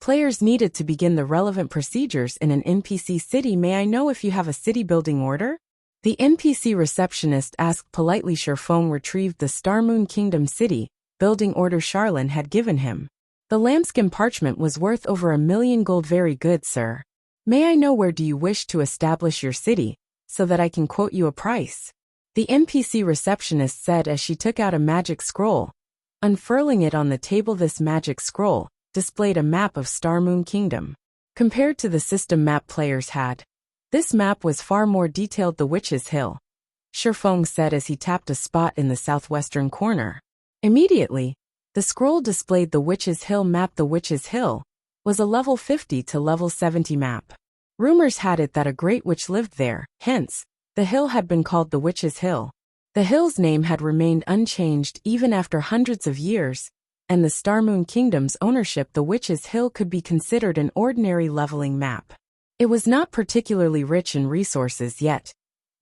players needed to begin the relevant procedures in an NPC city. May I know if you have a city building order? The NPC receptionist asked politely. Shi Feng retrieved the Star Moon Kingdom city building order Charlene had given him. The lambskin parchment was worth over 1 million gold. Very good, sir. May I know where do you wish to establish your city, so that I can quote you a price? The NPC receptionist said as she took out a magic scroll. Unfurling it on the table, this magic scroll displayed a map of Star Moon Kingdom. Compared to the system map players had, this map was far more detailed. The Witch's Hill, Shi Feng said as he tapped a spot in the southwestern corner. Immediately, the scroll displayed the Witch's Hill map. The Witch's Hill was a level 50 to level 70 map. Rumors had it that a great witch lived there, hence, the hill had been called the Witch's Hill. The hill's name had remained unchanged even after hundreds of years, and the Star Moon Kingdom's ownership. The Witch's Hill could be considered an ordinary leveling map. It was not particularly rich in resources yet.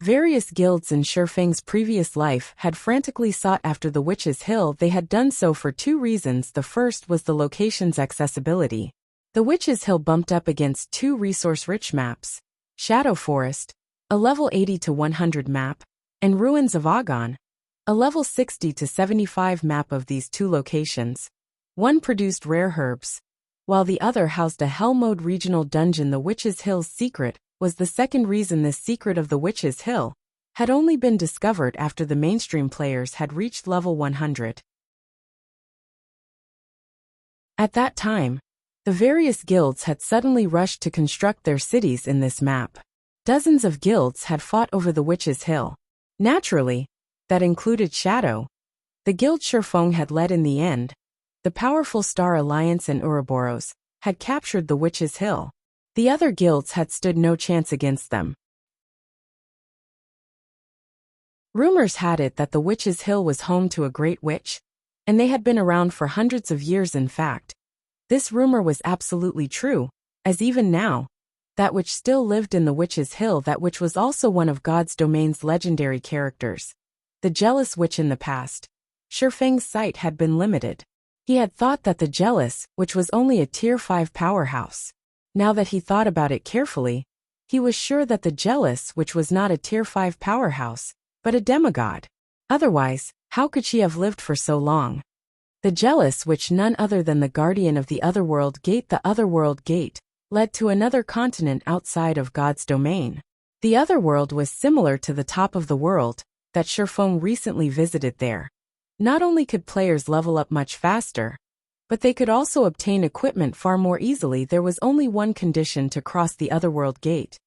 Various guilds in Shi Feng's previous life had frantically sought after the Witch's Hill. They had done so for 2 reasons. The first was the location's accessibility. The Witch's Hill bumped up against 2 resource-rich maps, Shadow Forest, a level 80 to 100 map, and Ruins of Agon, a level 60 to 75 map. Of these 2 locations, one produced rare herbs, while the other housed a Hell Mode regional dungeon. The Witch's Hill's secret was the second reason. This secret of the Witch's Hill had only been discovered after the mainstream players had reached level 100. At that time, the various guilds had suddenly rushed to construct their cities in this map. Dozens of guilds had fought over the Witch's Hill. Naturally, that included Shadow, the guild Shifeng had led in the end. The powerful Star Alliance and Ouroboros had captured the Witch's Hill. The other guilds had stood no chance against them. Rumors had it that the Witch's Hill was home to a great witch, and they had been around for hundreds of years. In fact, this rumor was absolutely true, as even now, that witch still lived in the Witch's Hill. That witch was also one of God's domain's legendary characters. The jealous witch. In the past, Shifeng's sight had been limited. He had thought that the jealous witch was only a Tier 5 powerhouse. Now that he thought about it carefully, he was sure that the jealous witch was not a Tier 5 powerhouse, but a demigod. Otherwise, how could she have lived for so long? The jealous witch, none other than the guardian of the Otherworld Gate. The Otherworld Gate led to another continent outside of God's domain. The Otherworld was similar to the top of the world that Shifeng recently visited there. Not only could players level up much faster, but they could also obtain equipment far more easily. There was only one condition to cross the Otherworld Gate.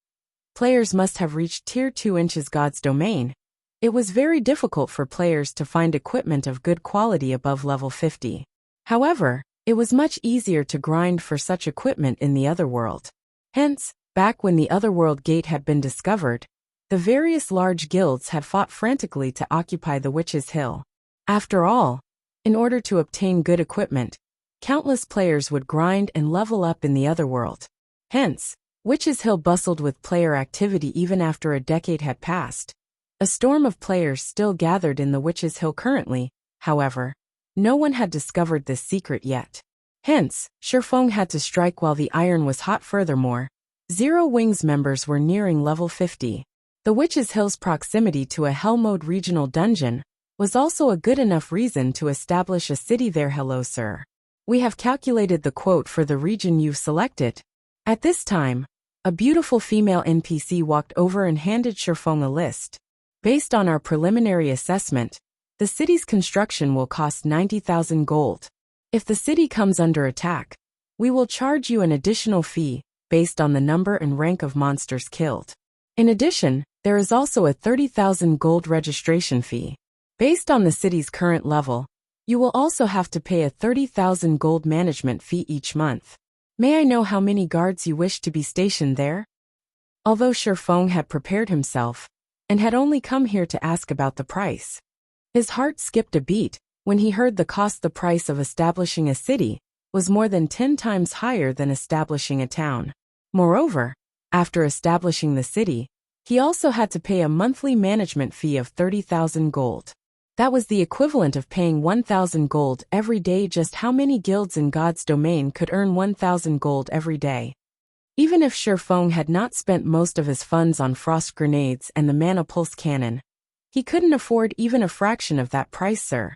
Players must have reached Tier 2 inches God's domain. It was very difficult for players to find equipment of good quality above level 50. However, it was much easier to grind for such equipment in the Otherworld. Hence, back when the Otherworld Gate had been discovered, the various large guilds had fought frantically to occupy the Witch's Hill. After all, in order to obtain good equipment, countless players would grind and level up in the Otherworld. Hence, Witch's Hill bustled with player activity even after a decade had passed. A storm of players still gathered in the Witch's Hill currently. However, no one had discovered this secret yet. Hence, Shifeng had to strike while the iron was hot. Furthermore, Zero Wings members were nearing level 50. The Witch's Hill's proximity to a Hell Mode regional dungeon was also a good enough reason to establish a city there. Hello, sir. We have calculated the quote for the region you've selected. At this time, a beautiful female NPC walked over and handed Shifeng a list. Based on our preliminary assessment, the city's construction will cost 90,000 gold. If the city comes under attack, we will charge you an additional fee, based on the number and rank of monsters killed. In addition, there is also a 30,000 gold registration fee. Based on the city's current level, you will also have to pay a 30,000 gold management fee each month. May I know how many guards you wish to be stationed there? Although Shifeng had prepared himself, and had only come here to ask about the price, his heart skipped a beat when he heard the cost. The price of establishing a city was more than 10 times higher than establishing a town. Moreover, after establishing the city, he also had to pay a monthly management fee of 30,000 gold. That was the equivalent of paying 1,000 gold every day. Just how many guilds in God's domain could earn 1,000 gold every day? Even if Shifeng had not spent most of his funds on frost grenades and the mana pulse cannon, he couldn't afford even a fraction of that price. Sir,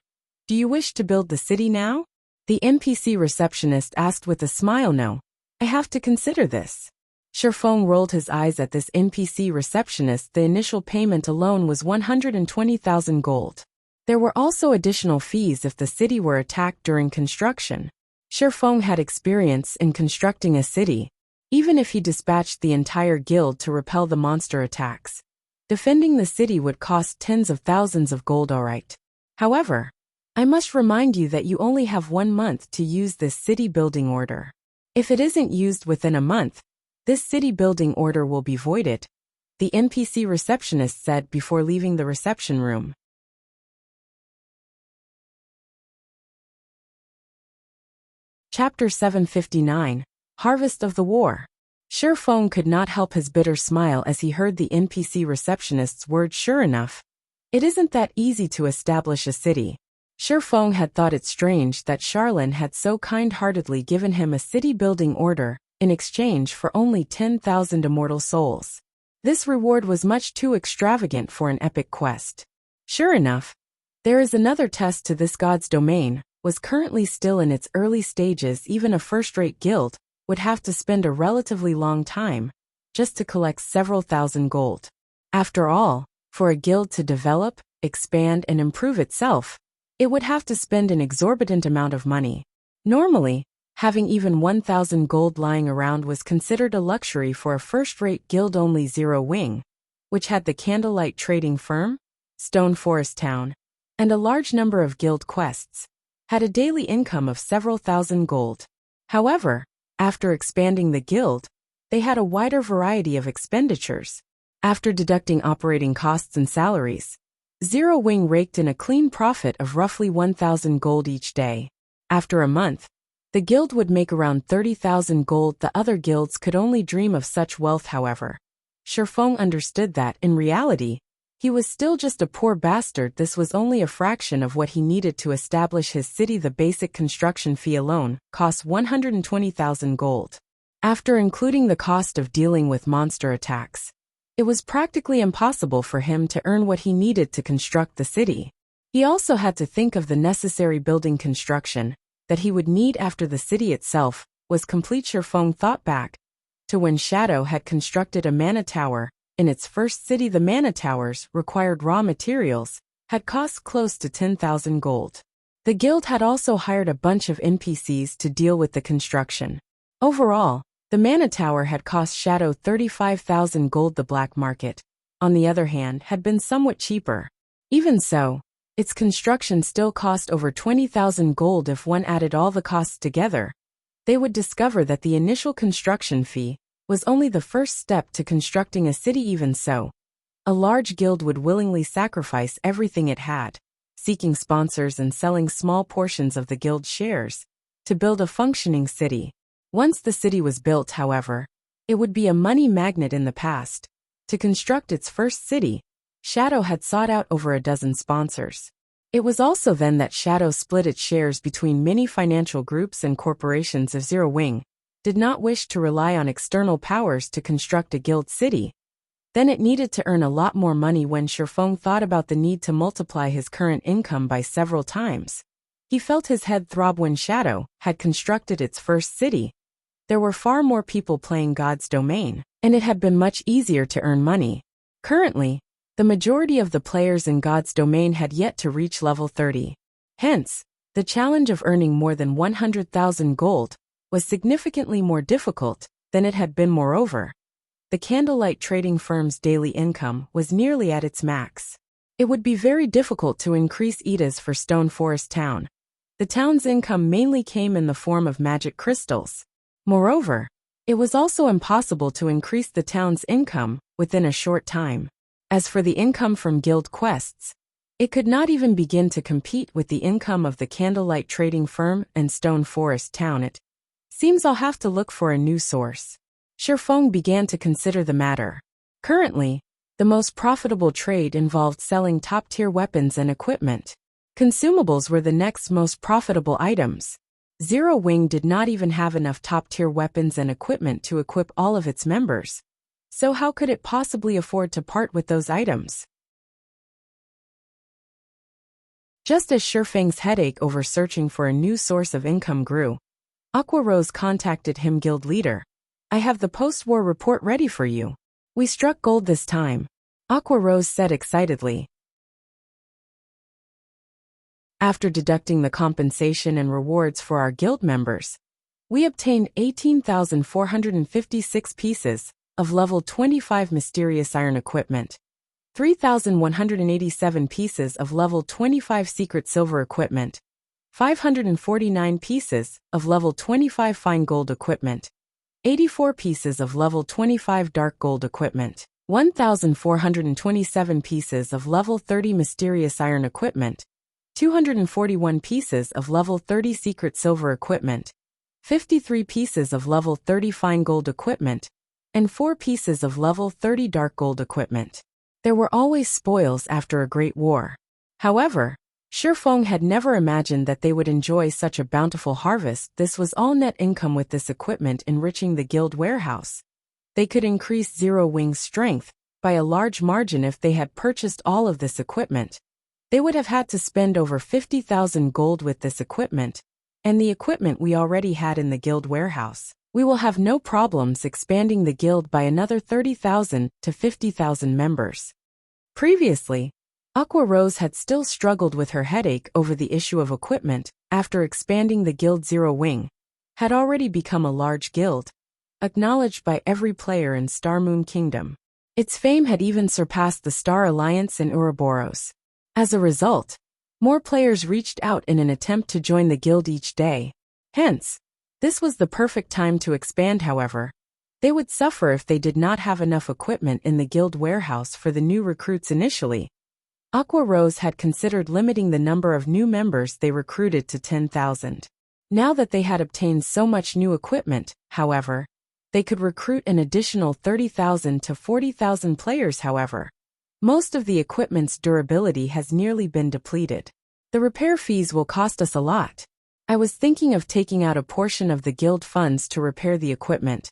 do you wish to build the city now? The NPC receptionist asked with a smile. No, I have to consider this. Shifeng rolled his eyes at this NPC receptionist. The initial payment alone was 120,000 gold. There were also additional fees if the city were attacked during construction. Shifeng had experience in constructing a city. Even if he dispatched the entire guild to repel the monster attacks, defending the city would cost tens of thousands of gold. Alright. However, I must remind you that you only have 1 month to use this city building order. If it isn't used within a month, this city building order will be voided, the NPC receptionist said before leaving the reception room. Chapter 759. Harvest of the War. Shifeng could not help his bitter smile as he heard the NPC receptionist's words. Sure enough, it isn't that easy to establish a city. Shifeng had thought it strange that Charlene had so kind-heartedly given him a city-building order in exchange for only 10,000 immortal souls. This reward was much too extravagant for an epic quest. Sure enough, there is another test to this God's domain, was currently still in its early stages. Even a first-rate guild would have to spend a relatively long time just to collect several thousand gold. After all, for a guild to develop, expand, and improve itself, it would have to spend an exorbitant amount of money. Normally, having even 1,000 gold lying around was considered a luxury for a first-rate guild. Only Zero Wing, which had the Candlelight Trading Firm, Stone Forest Town, and a large number of guild quests, had a daily income of several thousand gold. However, after expanding the guild, they had a wider variety of expenditures. After deducting operating costs and salaries, Zero Wing raked in a clean profit of roughly 1,000 gold each day. After a month, the guild would make around 30,000 gold. The other guilds could only dream of such wealth. However, Shifeng understood that, in reality, he was still just a poor bastard. This was only a fraction of what he needed to establish his city. The basic construction fee alone cost 120,000 gold. After including the cost of dealing with monster attacks, it was practically impossible for him to earn what he needed to construct the city. He also had to think of the necessary building construction that he would need after the city itself was complete. Shifeng thought back to when Shadow had constructed a mana tower in its first city. The mana towers required raw materials, had cost close to 10,000 gold. The guild had also hired a bunch of NPCs to deal with the construction. Overall, the mana tower had cost Shadow 35,000 gold. The black market, on the other hand, had been somewhat cheaper. Even so, its construction still cost over 20,000 gold. If one added all the costs together, they would discover that the initial construction fee was only the first step to constructing a city. Even so, a large guild would willingly sacrifice everything it had, seeking sponsors and selling small portions of the guild shares to build a functioning city. Once the city was built, however, it would be a money magnet. In the past, to construct its first city, Shadow had sought out over a dozen sponsors. It was also then that Shadow split its shares between many financial groups and corporations. If Zero Wing did not wish to rely on external powers to construct a guild city, then it needed to earn a lot more money. When Shifeng thought about the need to multiply his current income by several times, he felt his head throb. When Shadow had constructed its first city, there were far more people playing God's Domain, and it had been much easier to earn money. Currently, the majority of the players in God's Domain had yet to reach level 30. Hence, the challenge of earning more than 100,000 gold was significantly more difficult than it had been. Moreover, the candlelight trading firm's daily income was nearly at its max. It would be very difficult to increase ETAs for Stone Forest Town. The town's income mainly came in the form of magic crystals. Moreover, it was also impossible to increase the town's income within a short time. As for the income from guild quests, it could not even begin to compete with the income of the candlelight trading firm and Stone Forest Town. It seems I'll have to look for a new source. Shifeng began to consider the matter. Currently, the most profitable trade involved selling top-tier weapons and equipment. Consumables were the next most profitable items. Zero Wing did not even have enough top-tier weapons and equipment to equip all of its members. So how could it possibly afford to part with those items? Just as Shifeng's headache over searching for a new source of income grew, Aqua Rose contacted him. Guild leader, I have the post-war report ready for you. We struck gold this time, Aqua Rose said excitedly. After deducting the compensation and rewards for our guild members, we obtained 18,456 pieces of level 25 mysterious iron equipment, 3,187 pieces of level 25 secret silver equipment, 549 pieces of level 25 fine gold equipment, 84 pieces of level 25 dark gold equipment, 1,427 pieces of level 30 mysterious iron equipment, 241 pieces of level 30 secret silver equipment, 53 pieces of level 30 fine gold equipment, and 4 pieces of level 30 dark gold equipment. There were always spoils after a great war. However, Shifeng had never imagined that they would enjoy such a bountiful harvest. This was all net income. With this equipment enriching the guild warehouse, they could increase Zero Wing's strength by a large margin. If they had purchased all of this equipment, they would have had to spend over 50,000 gold. With this equipment, and the equipment we already had in the guild warehouse, we will have no problems expanding the guild by another 30,000 to 50,000 members. Previously, Aqua Rose had still struggled with her headache over the issue of equipment. After expanding the guild, Zero Wing had already become a large guild, acknowledged by every player in Star Moon Kingdom. Its fame had even surpassed the Star Alliance in Ouroboros. As a result, more players reached out in an attempt to join the guild each day. Hence, this was the perfect time to expand. However, they would suffer if they did not have enough equipment in the guild warehouse for the new recruits initially. Aqua Rose had considered limiting the number of new members they recruited to 10,000. Now that they had obtained so much new equipment, however, they could recruit an additional 30,000 to 40,000 players. However, most of the equipment's durability has nearly been depleted. The repair fees will cost us a lot. I was thinking of taking out a portion of the guild funds to repair the equipment.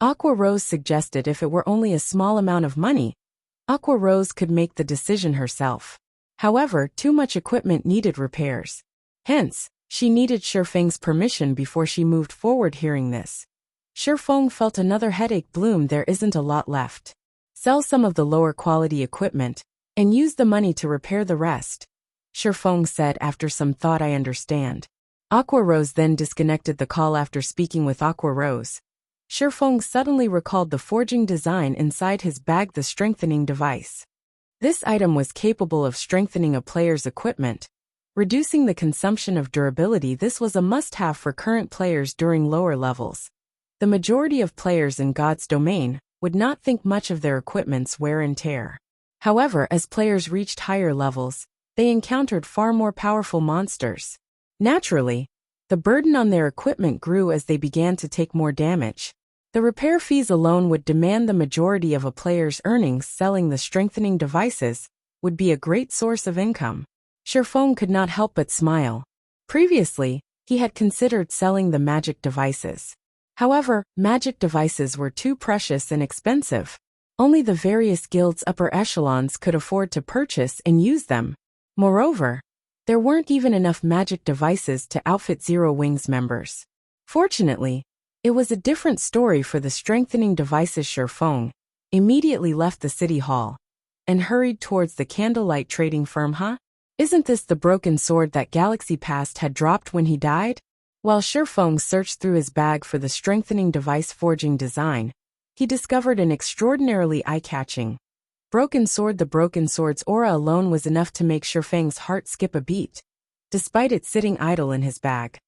Aqua Rose suggested if it were only a small amount of money, Aqua Rose could make the decision herself. However, too much equipment needed repairs. Hence, she needed Shifeng's permission before she moved forward. Hearing this, Shifeng felt another headache bloom. There isn't a lot left. Sell some of the lower quality equipment, and use the money to repair the rest, Shifeng said after some thought. I understand. Aqua Rose then disconnected the call. After speaking with Aqua Rose, Shifeng suddenly recalled the forging design inside his bag, the strengthening device. This item was capable of strengthening a player's equipment, reducing the consumption of durability. This was a must-have for current players during lower levels. The majority of players in God's domain would not think much of their equipment's wear and tear. However, as players reached higher levels, they encountered far more powerful monsters. Naturally, the burden on their equipment grew as they began to take more damage. The repair fees alone would demand the majority of a player's earnings. Selling the strengthening devices would be a great source of income. Shifeng could not help but smile. Previously, he had considered selling the magic devices. However, magic devices were too precious and expensive. Only the various guilds' upper echelons could afford to purchase and use them. Moreover, there weren't even enough magic devices to outfit Zero Wings members. Fortunately, it was a different story for the strengthening devices. Shifeng immediately left the city hall and hurried towards the candlelight trading firm. Isn't this the broken sword that Galaxy Past had dropped when he died? While Shifeng searched through his bag for the strengthening device forging design, he discovered an extraordinarily eye-catching broken sword. The broken sword's aura alone was enough to make Shifeng's heart skip a beat, despite it sitting idle in his bag.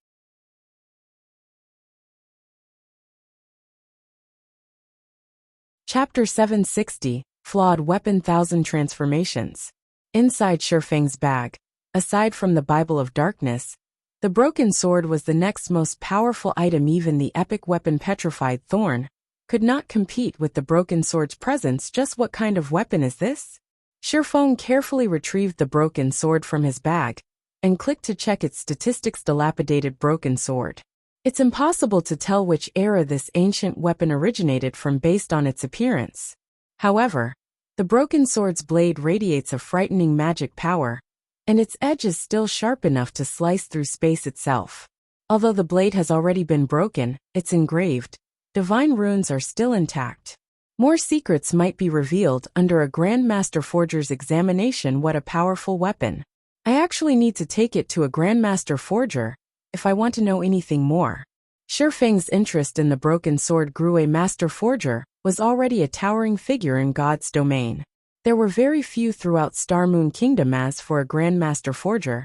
Chapter 760, Flawed Weapon. 1000 Transformations. Inside Shifeng's bag, aside from the Bible of Darkness, the broken sword was the next most powerful item. Even the epic weapon Petrified Thorn could not compete with the broken sword's presence. Just what kind of weapon is this? Shifeng carefully retrieved the broken sword from his bag and clicked to check its statistics. Dilapidated broken sword. It's impossible to tell which era this ancient weapon originated from based on its appearance. However, the broken sword's blade radiates a frightening magic power, and its edge is still sharp enough to slice through space itself. Although the blade has already been broken, its engraved divine runes are still intact. More secrets might be revealed under a Grandmaster Forger's examination. What a powerful weapon. I actually need to take it to a Grandmaster Forger if I want to know anything more. Shifeng's interest in the broken sword grew. A Master Forger was already a towering figure in God's domain. There were very few throughout Star Moon Kingdom. As for a Grandmaster Forger,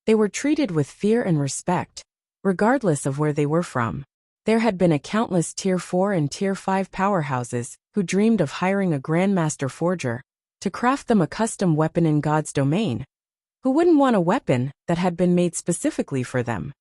they were treated with fear and respect, regardless of where they were from. There had been a countless Tier 4 and Tier 5 powerhouses who dreamed of hiring a Grandmaster Forger to craft them a custom weapon in God's domain. Who wouldn't want a weapon that had been made specifically for them?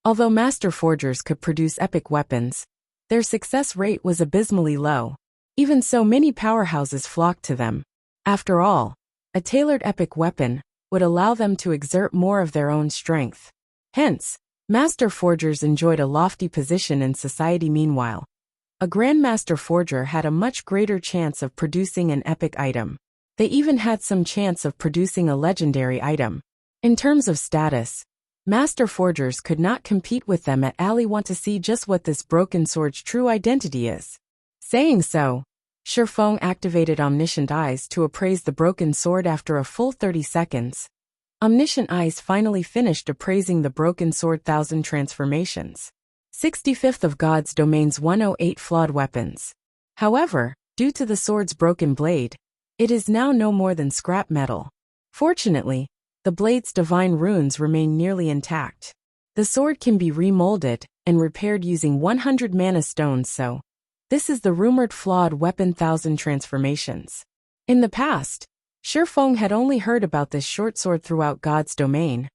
Although Master Forgers could produce epic weapons, their success rate was abysmally low. Even so, many powerhouses flocked to them. After all, a tailored epic weapon would allow them to exert more of their own strength. Hence, Master Forgers enjoyed a lofty position in society. Meanwhile, a Grandmaster Forger had a much greater chance of producing an epic item. They even had some chance of producing a legendary item. In terms of status, Master Forgers could not compete with them at all. Want to see just what this broken sword's true identity is. Saying so, Shifeng activated Omniscient Eyes to appraise the broken sword. After a full 30 seconds, Omniscient Eyes finally finished appraising the broken sword. 1000 Transformations. 65th of God's Domain's 108 Flawed Weapons. However, Due to the sword's broken blade, it is now no more than scrap metal. Fortunately, the blade's divine runes remain nearly intact. The sword can be remolded and repaired using 100 mana stones, so this is the rumored flawed weapon 1000 transformations. In the past, Shifeng had only heard about this short sword throughout God's domain.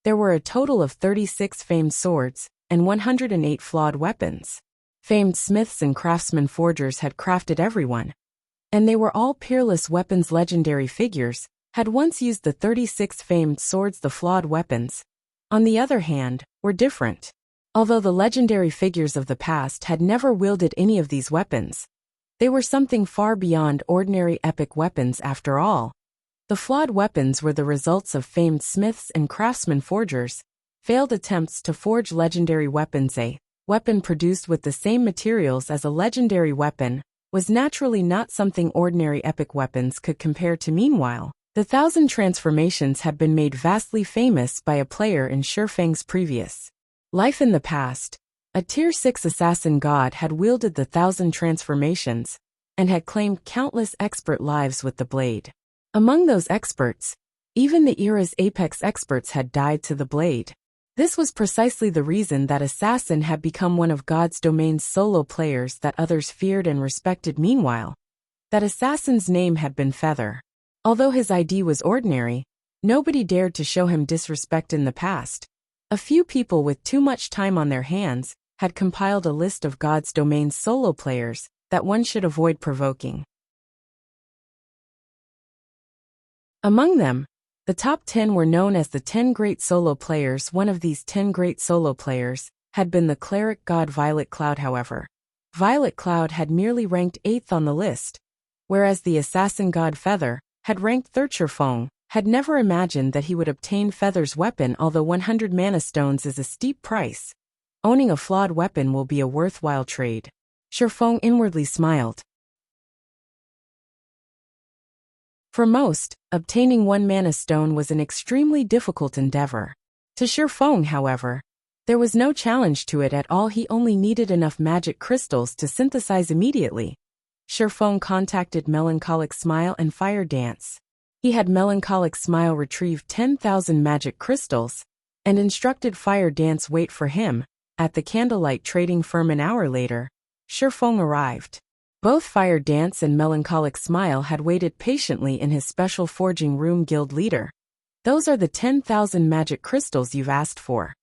There were a total of 36 famed swords and 108 flawed weapons. Famed smiths and craftsmen forgers had crafted everyone, and they were all peerless weapons. Legendary figures had once used the 36 famed swords. The flawed weapons, on the other hand, were different. Although the legendary figures of the past had never wielded any of these weapons, they were something far beyond ordinary epic weapons after all. The flawed weapons were the results of famed smiths and craftsmen forgers' failed attempts to forge legendary weapons. A weapon produced with the same materials as a legendary weapon was naturally not something ordinary epic weapons could compare to. Meanwhile, the 1000 transformations had been made vastly famous by a player in Shifeng's previous life. In the past, a Tier 6 assassin god had wielded the 1000 transformations and had claimed countless expert lives with the blade. Among those experts, even the era's apex experts had died to the blade. This was precisely the reason that Assassin had become one of God's domain's solo players that others feared and respected. Meanwhile, that Assassin's name had been Feather. Although his ID was ordinary, nobody dared to show him disrespect. In the past, a few people with too much time on their hands had compiled a list of God's domain's solo players that one should avoid provoking. Among them, the top 10 were known as the 10 Great Solo Players. One of these 10 Great Solo Players had been the cleric god Violet Cloud. However, Violet Cloud had merely ranked 8th on the list, whereas the assassin god Feather had ranked 3rd. Shifeng had never imagined that he would obtain Feather's weapon. Although 100 mana stones is a steep price, owning a flawed weapon will be a worthwhile trade. Shifeng inwardly smiled. For most, obtaining 1 mana stone was an extremely difficult endeavor. To Shifeng, however, there was no challenge to it at all. He only needed enough magic crystals to synthesize immediately. Shifeng contacted Melancholic Smile and Fire Dance. He had Melancholic Smile retrieve 10,000 magic crystals and instructed Fire Dance wait for him at the Candlelight Trading Firm. An hour later, Shifeng arrived. Both Fire Dance and Melancholic Smile had waited patiently in his special forging room. Guild leader, those are the 10,000 magic crystals you've asked for,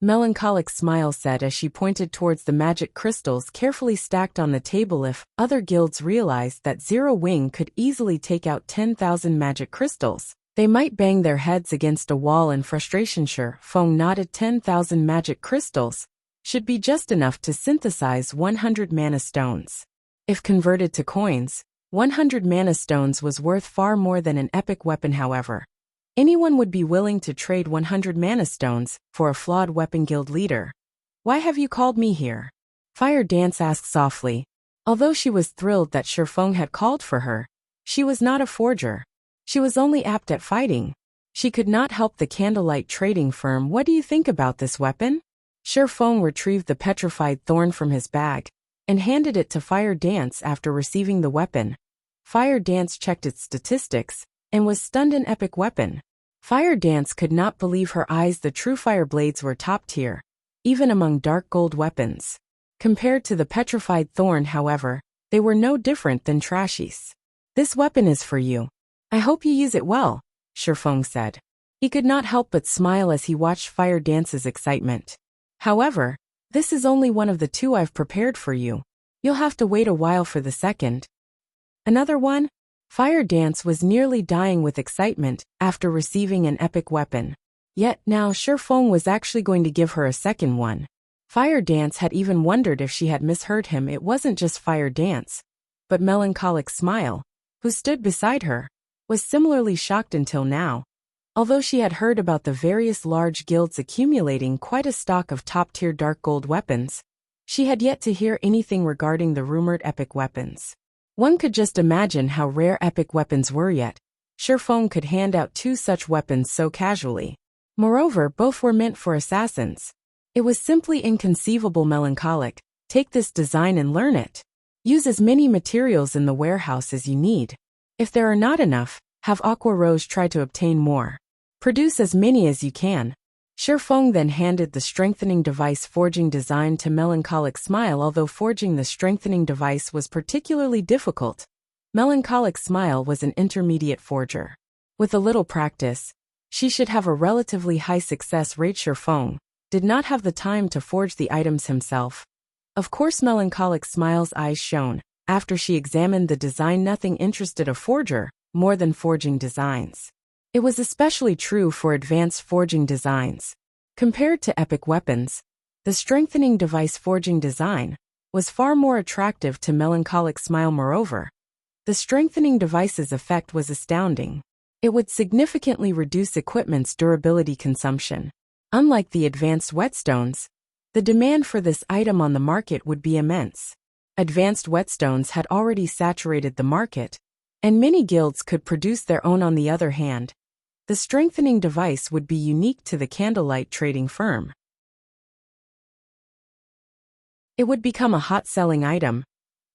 Melancholic Smile said as she pointed towards the magic crystals carefully stacked on the table. If other guilds realized that Zero Wing could easily take out 10,000 magic crystals, they might bang their heads against a wall in frustration. Shifeng nodded. 10,000 magic crystals should be just enough to synthesize 100 mana stones. If converted to coins, 100 mana stones was worth far more than an epic weapon. However, anyone would be willing to trade 100 mana stones for a flawed weapon. Guild leader, why have you called me here? Fire Dance asked softly. Although she was thrilled that Shifeng had called for her, she was not a forger. She was only apt at fighting. She could not help the Candlelight Trading Firm. What do you think about this weapon? Shifeng retrieved the petrified thorn from his bag and handed it to Fire Dance. After receiving the weapon, Fire Dance checked its statistics and was stunned. An epic weapon. Fire Dance could not believe her eyes. The true fire blades were top tier, even among dark gold weapons. Compared to the petrified thorn, however, they were no different than trashies. This weapon is for you. I hope you use it well, Shifeng said. He could not help but smile as he watched Fire Dance's excitement. However, this is only one of the 2 I've prepared for you. You'll have to wait a while for the second. Another one? Fire Dance was nearly dying with excitement after receiving an epic weapon. Yet now Shifeng was actually going to give her a second one. Fire Dance had even wondered if she had misheard him. It wasn't just Fire Dance, but Melancholic Smile, who stood beside her, was similarly shocked. Until now, although she had heard about the various large guilds accumulating quite a stock of top-tier dark gold weapons, she had yet to hear anything regarding the rumored epic weapons. One could just imagine how rare epic weapons were, yet Shifeng could hand out 2 such weapons so casually. Moreover, both were meant for assassins. It was simply inconceivable. Melancholic, take this design and learn it. Use as many materials in the warehouse as you need. If there are not enough, have Aqua Rose try to obtain more. Produce as many as you can. Shifeng then handed the strengthening device forging design to Melancholic Smile. Although forging the strengthening device was particularly difficult, Melancholic Smile was an intermediate forger. With a little practice, she should have a relatively high success rate. Shifeng did not have the time to forge the items himself. Of course, Melancholic Smile's eyes shone. After she examined the design, nothing interested a forger more than forging designs. It was especially true for advanced forging designs. Compared to epic weapons, the strengthening device forging design was far more attractive to Melancholic Smile. Moreover, the strengthening device's effect was astounding. It would significantly reduce equipment's durability consumption. Unlike the advanced whetstones, the demand for this item on the market would be immense. Advanced whetstones had already saturated the market, and many guilds could produce their own. On the other hand, the strengthening device would be unique to the candlelight trading firm. It would become a hot-selling item,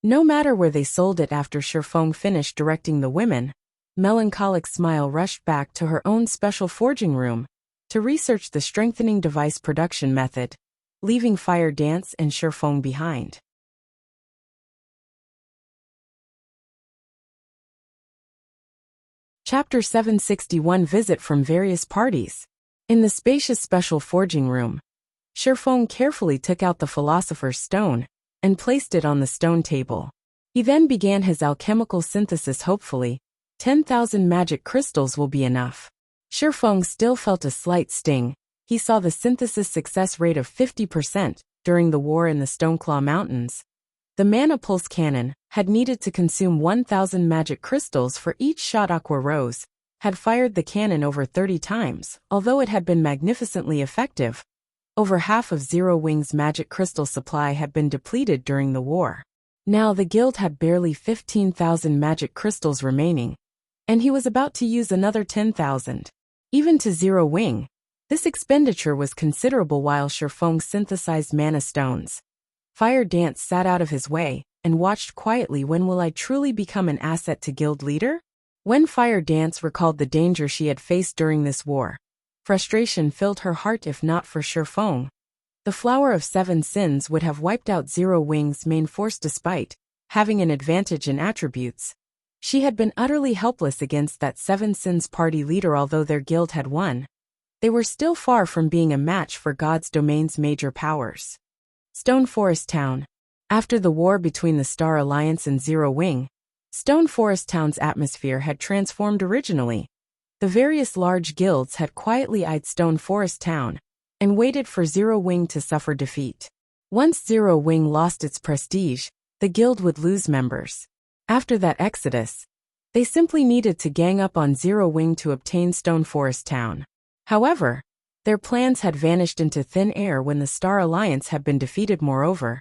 no matter where they sold it. After Shifeng finished directing the women, Melancholic Smile rushed back to her own special forging room to research the strengthening device production method, leaving Fire Dance and Shifeng behind. Chapter 761 Visit from Various Parties. In the spacious special forging room, Shifeng carefully took out the Philosopher's Stone and placed it on the stone table. He then began his alchemical synthesis. Hopefully, 10,000 magic crystals will be enough. Shifeng still felt a slight sting. He saw the synthesis success rate of 50% during the war in the Stoneclaw Mountains. The Mana Pulse Cannon had needed to consume 1,000 magic crystals for each shot. Aqua Rose had fired the cannon over 30 times. Although it had been magnificently effective, over half of Zero Wing's magic crystal supply had been depleted during the war. Now the guild had barely 15,000 magic crystals remaining, and he was about to use another 10,000. Even to Zero Wing, this expenditure was considerable. While Shifeng synthesized mana stones, Fire Dance sat out of his way and watched quietly. When will I truly become an asset to guild leader? When Fire Dance recalled the danger she had faced during this war, frustration filled her heart. If not for Shifeng, the Flower of Seven Sins would have wiped out Zero Wing's main force. Despite having an advantage in attributes, she had been utterly helpless against that Seven Sins party leader. Although their guild had won, they were still far from being a match for God's Domain's major powers. Stone Forest Town. After the war between the Star Alliance and Zero Wing, Stone Forest Town's atmosphere had transformed. Originally, the various large guilds had quietly eyed Stone Forest Town and waited for Zero Wing to suffer defeat. Once Zero Wing lost its prestige, the guild would lose members. After that exodus, they simply needed to gang up on Zero Wing to obtain Stone Forest Town. However, their plans had vanished into thin air when the Star Alliance had been defeated. Moreover,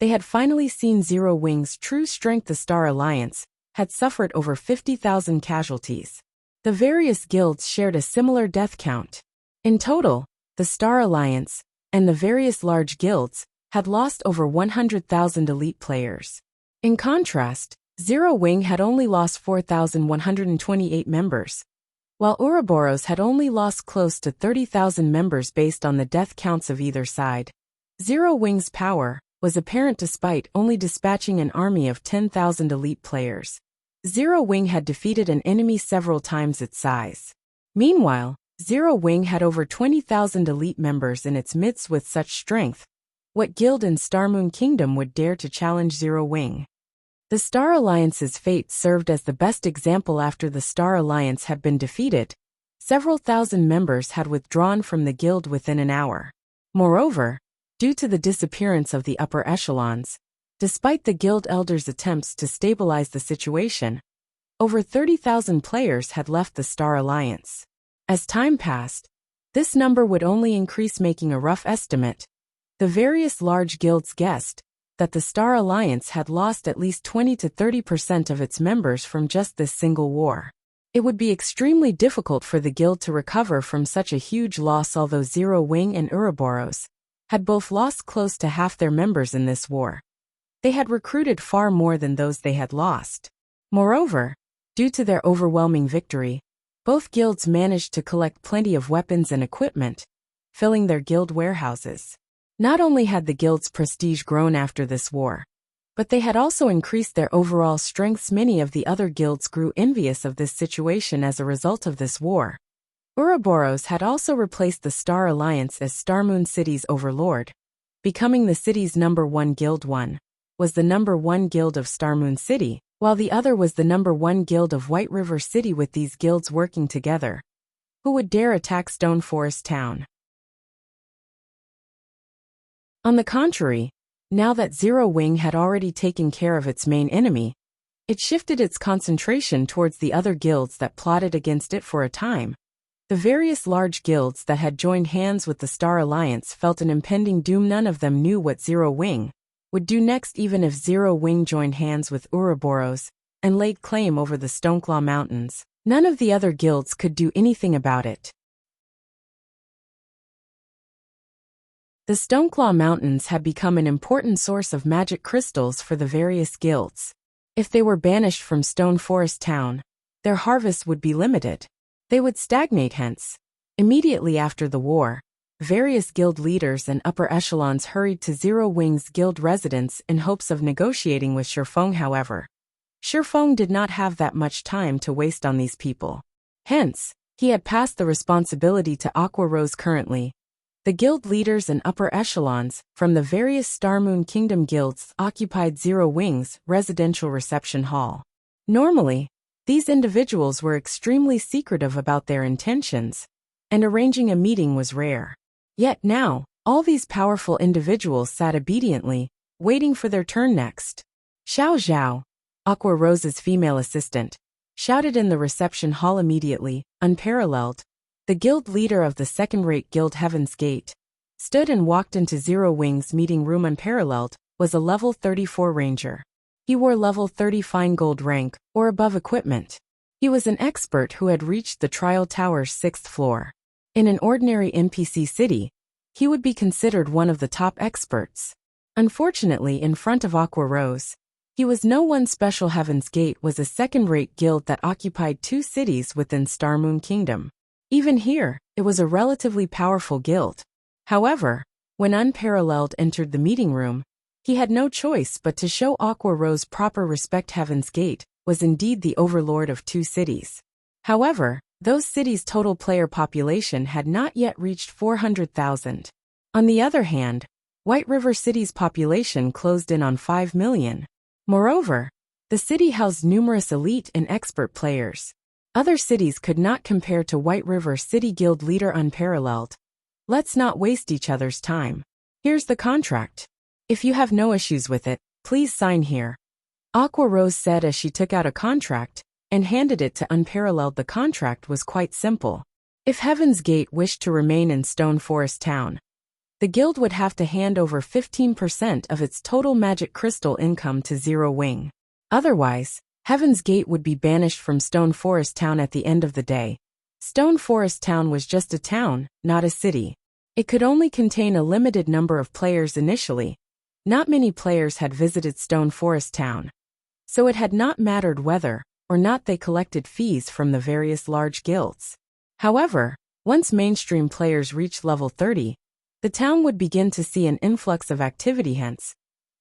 they had finally seen Zero Wing's true strength. The Star Alliance had suffered over 50,000 casualties. The various guilds shared a similar death count. In total, the Star Alliance and the various large guilds had lost over 100,000 elite players. In contrast, Zero Wing had only lost 4,128 members, while Ouroboros had only lost close to 30,000 members based on the death counts of either side. Zero Wing's power was apparent despite only dispatching an army of 10,000 elite players. Zero Wing had defeated an enemy several times its size. Meanwhile, Zero Wing had over 20,000 elite members in its midst. With such strength, what guild in Starmoon Kingdom would dare to challenge Zero Wing? The Star Alliance's fate served as the best example. After the Star Alliance had been defeated, several thousand members had withdrawn from the guild within an hour. Moreover, due to the disappearance of the upper echelons, despite the guild elders' attempts to stabilize the situation, over 30,000 players had left the Star Alliance. As time passed, this number would only increase. Making a rough estimate, the various large guilds guessed that the Star Alliance had lost at least 20 to 30% of its members from just this single war. It would be extremely difficult for the guild to recover from such a huge loss. Although Zero Wing and Ouroboros had both lost close to half their members in this war, They had recruited far more than those they had lost. Moreover, due to their overwhelming victory, both guilds managed to collect plenty of weapons and equipment, filling their guild warehouses. Not only had the guild's prestige grown after this war, but they had also increased their overall strengths. Many of the other guilds grew envious of this situation as a result of this war. Ouroboros had also replaced the Star Alliance as Starmoon City's overlord, becoming the city's #1 guild. One was the #1 guild of Starmoon City, while the other was the #1 guild of White River City. With these guilds working together, who would dare attack Stone Forest Town? On the contrary, now that Zero Wing had already taken care of its main enemy, it shifted its concentration towards the other guilds that plotted against it for a time. The various large guilds that had joined hands with the Star Alliance felt an impending doom. None of them knew what Zero Wing would do next. Even if Zero Wing joined hands with Ouroboros and laid claim over the Stoneclaw Mountains, none of the other guilds could do anything about it. The Stoneclaw Mountains had become an important source of magic crystals for the various guilds. If they were banished from Stone Forest Town, their harvests would be limited. They would stagnate. Hence, immediately after the war, various guild leaders and upper echelons hurried to Zero Wing's guild residence in hopes of negotiating with Shifeng. However, Shifeng did not have that much time to waste on these people. Hence, he had passed the responsibility to Aqua Rose. Currently, the guild leaders and upper echelons from the various Starmoon Kingdom guilds occupied Zero Wing's residential reception hall. Normally, these individuals were extremely secretive about their intentions, and arranging a meeting was rare. Yet now, all these powerful individuals sat obediently, waiting for their turn. Next, Xiao Zhao, Aqua Rose's female assistant, shouted in the reception hall immediately. Unparalleled, the guild leader of the second-rate guild Heaven's Gate, stood and walked into Zero Wing's meeting room. Unparalleled was a level 34 ranger. He wore level 30 fine gold rank or above equipment. He was an expert who had reached the Trial Tower's 6th floor. In an ordinary NPC city, he would be considered one of the top experts. Unfortunately, in front of Aqua Rose, he was no one special. Heaven's Gate was a second-rate guild that occupied 2 cities within Starmoon Kingdom. Even here, it was a relatively powerful guild. However, when Unparalleled entered the meeting room, he had no choice but to show Aqua Rose proper respect. Heaven's Gate was indeed the overlord of 2 cities. However, those cities' total player population had not yet reached 400,000. On the other hand, White River City's population closed in on 5 million. Moreover, the city housed numerous elite and expert players. Other cities could not compare to White River City. Guild leader Unparalleled. Let's not waste each other's time. Here's the contract. If you have no issues with it, please sign here. Aqua Rose said as she took out a contract and handed it to Unparalleled. The contract was quite simple. If Heaven's Gate wished to remain in Stone Forest Town, the guild would have to hand over 15% of its total magic crystal income to Zero Wing. Otherwise, Heaven's Gate would be banished from Stone Forest Town. At the end of the day, Stone Forest Town was just a town, not a city. It could only contain a limited number of players initially. Not many players had visited Stone Forest Town, so it had not mattered whether or not they collected fees from the various large guilds. However, once mainstream players reached level 30, the town would begin to see an influx of activity. Hence,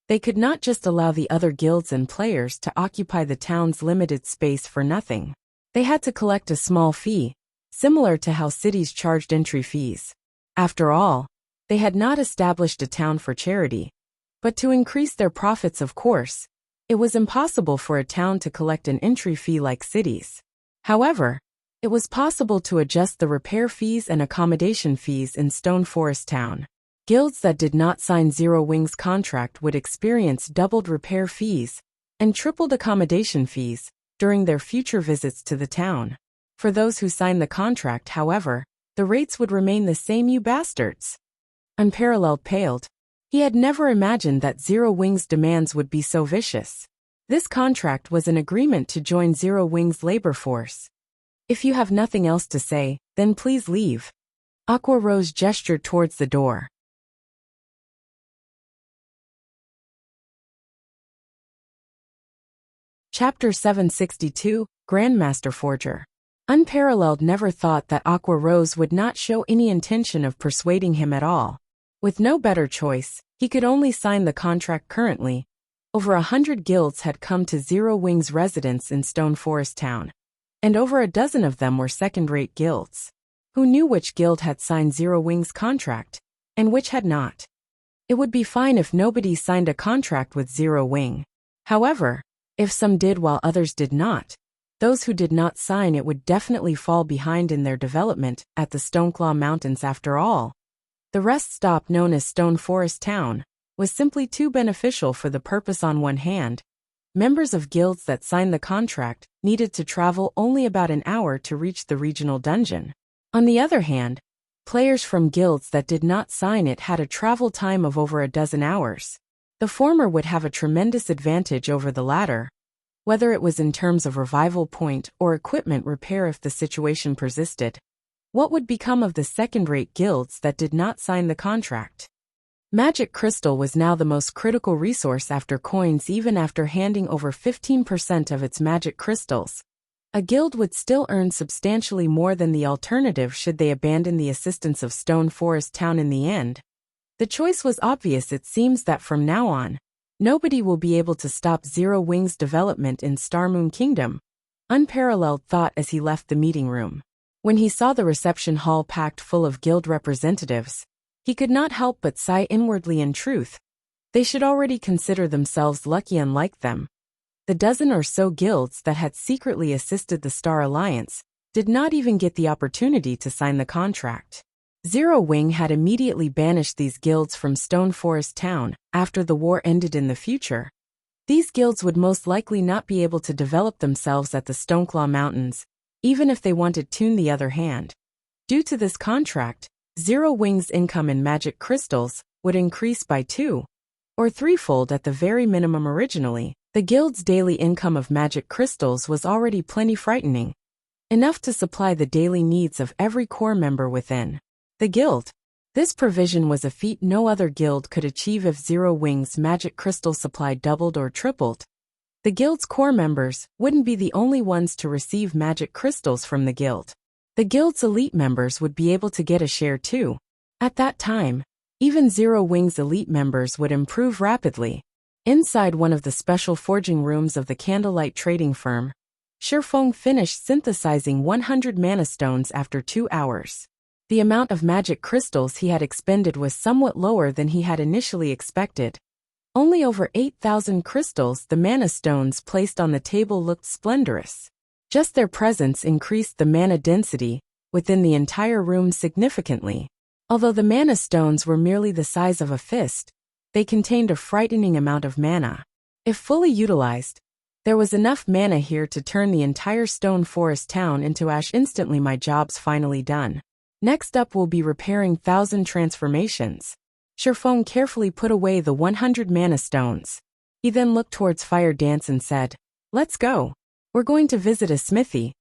they could not just allow the other guilds and players to occupy the town's limited space for nothing. They had to collect a small fee, similar to how cities charged entry fees. After all, they had not established a town for charity, but to increase their profits. Of course, it was impossible for a town to collect an entry fee like cities. However, it was possible to adjust the repair fees and accommodation fees in Stone Forest Town. Guilds that did not sign Zero Wing's contract would experience doubled repair fees and tripled accommodation fees during their future visits to the town. For those who signed the contract, however, the rates would remain the same. You bastards! Unparalleled paled. He had never imagined that Zero Wing's demands would be so vicious. This contract was an agreement to join Zero Wing's labor force. If you have nothing else to say, then please leave. Aqua Rose gestured towards the door. Chapter 762, Grandmaster Forger. Unparalleled never thought that Aqua Rose would not show any intention of persuading him at all. With no better choice, he could only sign the contract currently. Over 100 guilds had come to Zero Wing's residence in Stone Forest Town, and over a dozen of them were second-rate guilds. Who knew which guild had signed Zero Wing's contract, and which had not? It would be fine if nobody signed a contract with Zero Wing. However, if some did while others did not, those who did not sign it would definitely fall behind in their development at the Stoneclaw Mountains after all. The rest stop, known as Stone Forest Town, was simply too beneficial for the purpose. On one hand, members of guilds that signed the contract needed to travel only about an hour to reach the regional dungeon. On the other hand, players from guilds that did not sign it had a travel time of over a dozen hours. The former would have a tremendous advantage over the latter, whether it was in terms of revival point or equipment repair if the situation persisted. What would become of the second-rate guilds that did not sign the contract? Magic crystal was now the most critical resource after coins. Even after handing over 15% of its magic crystals, a guild would still earn substantially more than the alternative should they abandon the assistance of Stone Forest Town in the end. The choice was obvious. It seems that from now on, nobody will be able to stop Zero Wing's development in Starmoon Kingdom, Unparalleled thought as he left the meeting room. When he saw the reception hall packed full of guild representatives, he could not help but sigh inwardly. In truth, they should already consider themselves lucky. Unlike them, the dozen or so guilds that had secretly assisted the Star Alliance did not even get the opportunity to sign the contract. Zero Wing had immediately banished these guilds from Stone Forest Town after the war ended. In the future, these guilds would most likely not be able to develop themselves at the Stoneclaw Mountains, even if they wanted to. On the other hand, due to this contract, Zero Wing's income in magic crystals would increase by 2 or 3-fold at the very minimum. Originally, the guild's daily income of magic crystals was already plenty frightening, enough to supply the daily needs of every core member within the guild. This provision was a feat no other guild could achieve. If Zero Wing's magic crystal supply doubled or tripled, the guild's core members wouldn't be the only ones to receive magic crystals from the guild. The guild's elite members would be able to get a share too. At that time, even Zero Wing's elite members would improve rapidly. Inside one of the special forging rooms of the Candlelight trading firm, Shifeng finished synthesizing 100 mana stones after 2 hours. The amount of magic crystals he had expended was somewhat lower than he had initially expected. Only over 8,000 crystals. The mana stones placed on the table looked splendorous. Just their presence increased the mana density within the entire room significantly. Although the mana stones were merely the size of a fist, they contained a frightening amount of mana. If fully utilized, there was enough mana here to turn the entire Stone Forest Town into ash instantly. My job's finally done. Next up will be repairing 1,000 transformations. Shifeng carefully put away the 100 mana stones. He then looked towards Fire Dance and said, "Let's go. We're going to visit a smithy."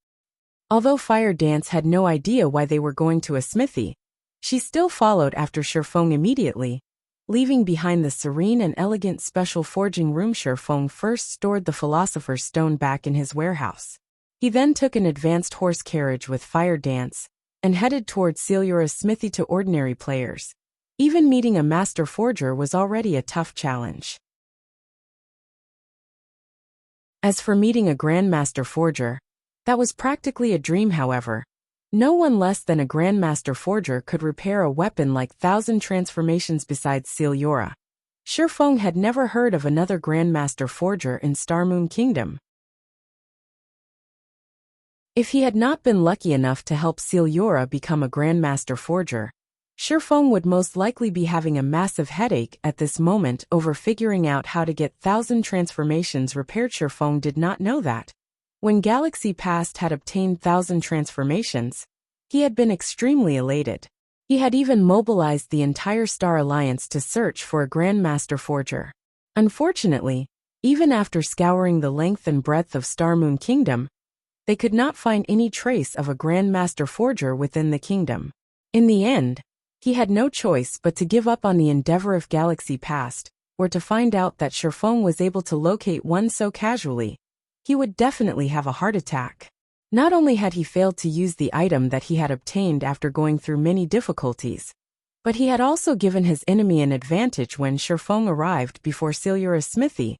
Although Fire Dance had no idea why they were going to a smithy, she still followed after Shifeng immediately, leaving behind the serene and elegant special forging room. Shifeng first stored the Philosopher's Stone back in his warehouse. He then took an advanced horse carriage with Fire Dance and headed towards Celiura's smithy. To ordinary players, even meeting a master forger was already a tough challenge. As for meeting a Grandmaster Forger, that was practically a dream. However, no one less than a Grandmaster Forger could repair a weapon like 1,000 transformations. Besides Celiura, Shifeng had never heard of another Grandmaster Forger in Starmoon Kingdom. If he had not been lucky enough to help Celiura become a Grandmaster Forger, Shifeng would most likely be having a massive headache at this moment over figuring out how to get 1,000 transformations repaired. Shifeng did not know that when Galaxy Past had obtained 1,000 transformations, he had been extremely elated. He had even mobilized the entire Star Alliance to search for a Grandmaster Forger. Unfortunately, even after scouring the length and breadth of Starmoon Kingdom, they could not find any trace of a Grandmaster Forger within the kingdom. In the end, he had no choice but to give up on the endeavor of Galaxy Past, or to find out that Shifeng was able to locate one so casually. he would definitely have a heart attack. Not only had he failed to use the item that he had obtained after going through many difficulties, but he had also given his enemy an advantage when Shifeng arrived before Silura's smithy.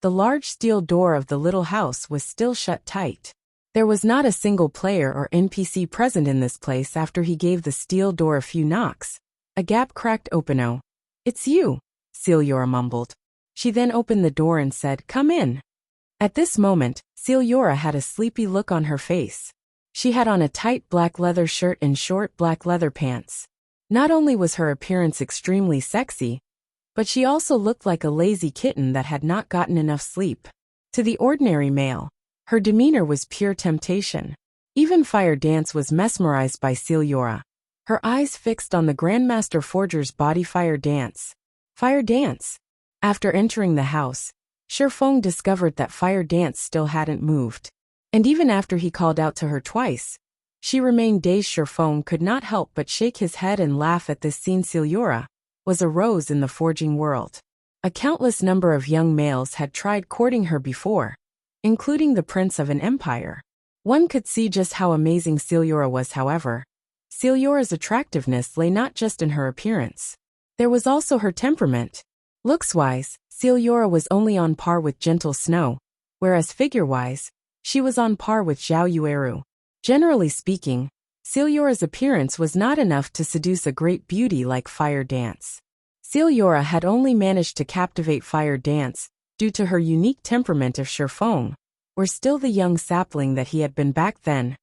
The large steel door of the little house was still shut tight. There was not a single player or NPC present in this place after he gave the steel door a few knocks. A gap cracked open. "Oh, it's you," Silura mumbled. She then opened the door and said, "Come in." At this moment, Silura had a sleepy look on her face. She had on a tight black leather shirt and short black leather pants. Not only was her appearance extremely sexy, but she also looked like a lazy kitten that had not gotten enough sleep. To the ordinary male, her demeanor was pure temptation. Even Fire Dance was mesmerized by Silura, her eyes fixed on the Grandmaster Forger's body. Fire Dance. Fire Dance. After entering the house, Shifeng discovered that Fire Dance still hadn't moved. And even after he called out to her twice, she remained dazed. Shifeng could not help but shake his head and laugh at this scene. Silura was a rose in the forging world. A countless number of young males had tried courting her before, including the prince of an empire. One could see just how amazing Silura was. However, Silura's attractiveness lay not just in her appearance. There was also her temperament. Looks-wise, Silura was only on par with Gentle Snow, whereas figure-wise, she was on par with Zhao Yueru. Generally speaking, Silura's appearance was not enough to seduce a great beauty like Fire Dance. Silura had only managed to captivate Fire Dance due to her unique temperament. If Shifeng were still the young sapling that he had been back then,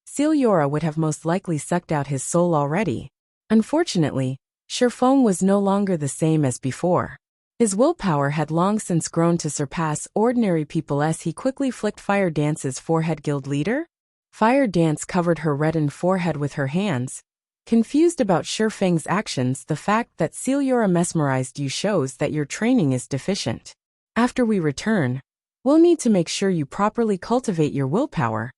Silura would have most likely sucked out his soul already. Unfortunately, Shifeng was no longer the same as before. His willpower had long since grown to surpass ordinary people. As he quickly flicked Fire Dance's forehead. "Guild leader?" Fire Dance covered her reddened forehead with her hands. Confused about Shifeng's actions, "The fact that Silura mesmerized you shows that your training is deficient. After we return, we'll need to make sure you properly cultivate your willpower,"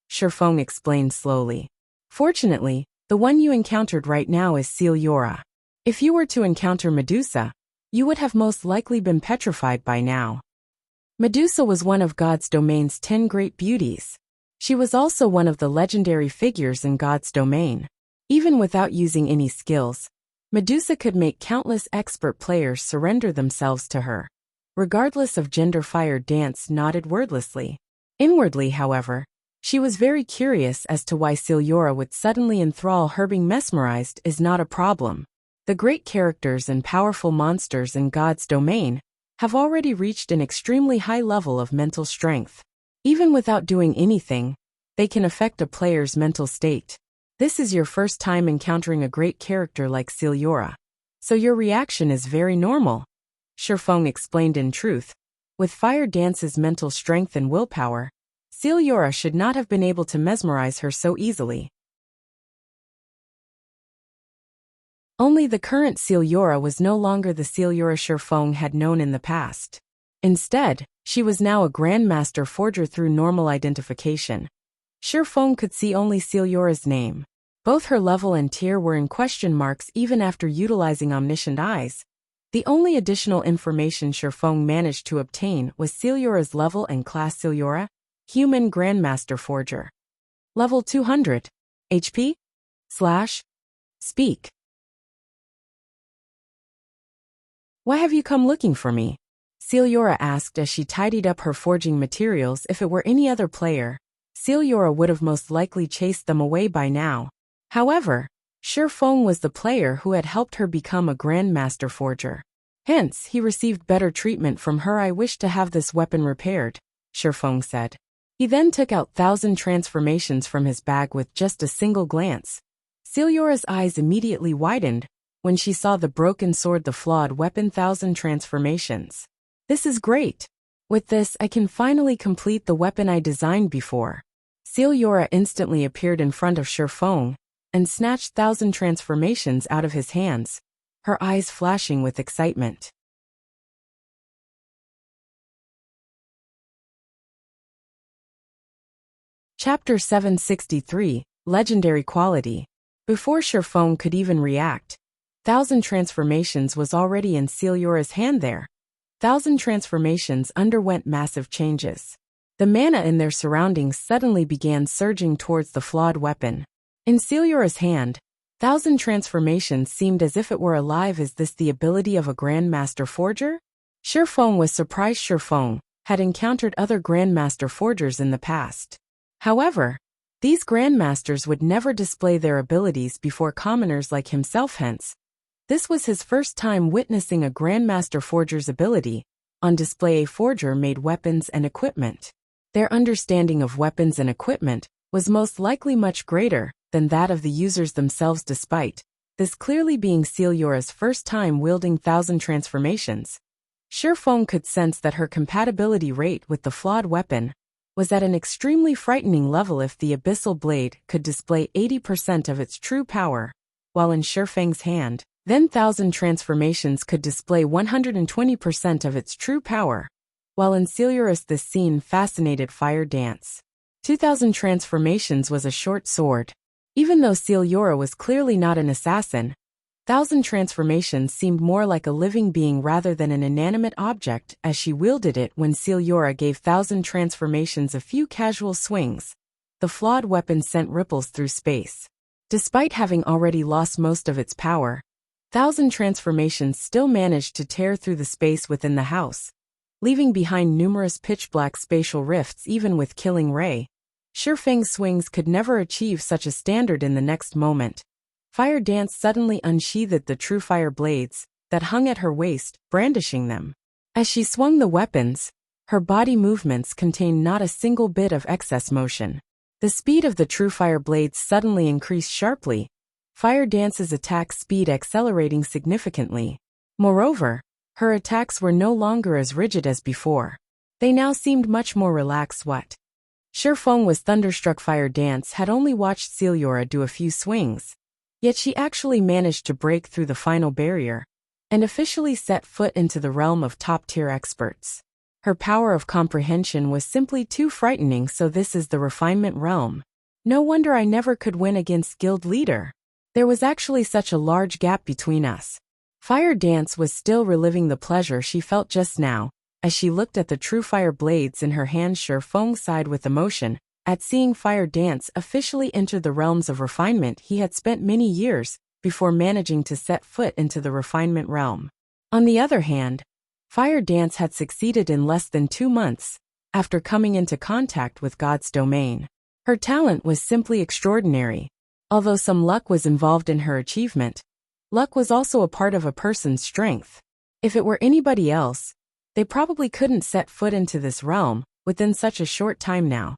Shifeng explained slowly. "Fortunately, the one you encountered right now is Silura. If you were to encounter Medusa, you would have most likely been petrified by now." Medusa was one of God's domain's 10 great beauties. She was also one of the legendary figures in God's domain. Even without using any skills, Medusa could make countless expert players surrender themselves to her. Regardless of gender, Fire Dance nodded wordlessly. Inwardly, however, she was very curious as to why Silura would suddenly enthrall her. Being mesmerized is not a problem. The great characters and powerful monsters in God's domain have already reached an extremely high level of mental strength. Even without doing anything, they can affect a player's mental state. This is your first time encountering a great character like Silura, so your reaction is very normal, Shifeng explained. In truth, with Fire Dance's mental strength and willpower, Silura should not have been able to mesmerize her so easily. Only the current Silura was no longer the Silura Shifeng had known in the past. Instead, she was now a Grandmaster Forger through normal identification. Shifeng could see only Silura's name. Both her level and tier were in question marks even after utilizing omniscient eyes. The only additional information Shifeng managed to obtain was Silura's level and class. Silura, Human Grandmaster Forger. Level 200. HP? Speak. Why have you come looking for me? Silura asked as she tidied up her forging materials. If it were any other player, Silura would have most likely chased them away by now. However, Shifeng was the player who had helped her become a Grandmaster Forger. Hence, he received better treatment from her. "I wish to have this weapon repaired," Shifeng said. He then took out 1,000 transformations from his bag with just a single glance. Silura's eyes immediately widened when she saw the broken sword, the flawed weapon. 1,000 transformations. This is great. With this, I can finally complete the weapon I designed before. Silura instantly appeared in front of Shifeng and snatched 1,000 transformations out of his hands, her eyes flashing with excitement. Chapter 763, Legendary Quality. Before Shifeng could even react, 1,000 transformations was already in Silura's hand there. 1,000 transformations underwent massive changes. The mana in their surroundings suddenly began surging towards the flawed weapon. In Celiura's hand, 1,000 transformations seemed as if it were alive. Is this the ability of a Grandmaster Forger? Shifeng was surprised. Shifeng had encountered other Grandmaster Forgers in the past. However, these Grandmasters would never display their abilities before commoners like himself. Hence, this was his first time witnessing a Grandmaster Forger's ability on display. A forger made weapons and equipment. Their understanding of weapons and equipment was most likely much greater than that of the users themselves, despite this clearly being Celiura's first time wielding 1,000 transformations. Shifeng could sense that her compatibility rate with the flawed weapon was at an extremely frightening level. If the abyssal blade could display 80% of its true power, while in Shifeng's hand, then 1,000 transformations could display 120% of its true power, while in Celiura's. This scene fascinated Fire Dance. 2,000 transformations was a short sword. Even though Celiura was clearly not an assassin, 1,000 transformations seemed more like a living being rather than an inanimate object as she wielded it. When Celiura gave 1,000 transformations a few casual swings, the flawed weapon sent ripples through space. Despite having already lost most of its power, 1,000 transformations still managed to tear through the space within the house, leaving behind numerous pitch-black spatial rifts. Even with Killing Ray, Shifeng's swings could never achieve such a standard. In the next moment, Fire Dance suddenly unsheathed the true fire blades that hung at her waist, brandishing them. As she swung the weapons, her body movements contained not a single bit of excess motion. The speed of the true fire blades suddenly increased sharply, Fire Dance's attack speed accelerating significantly. Moreover, her attacks were no longer as rigid as before. They now seemed much more relaxed. What Shifeng was thunderstruck. Fire Dance had only watched Celiura do a few swings, yet she actually managed to break through the final barrier and officially set foot into the realm of top-tier experts. Her power of comprehension was simply too frightening. So this is the refinement realm. No wonder I never could win against guild leader. There was actually such a large gap between us. Fire Dance was still reliving the pleasure she felt just now, as she looked at the true fire blades in her hand. Shifeng sighed with emotion at seeing Fire Dance officially enter the realms of refinement. He had spent many years before managing to set foot into the refinement realm. On the other hand, Fire Dance had succeeded in less than 2 months after coming into contact with God's domain. Her talent was simply extraordinary. Although some luck was involved in her achievement, luck was also a part of a person's strength. If it were anybody else, they probably couldn't set foot into this realm within such a short time. Now,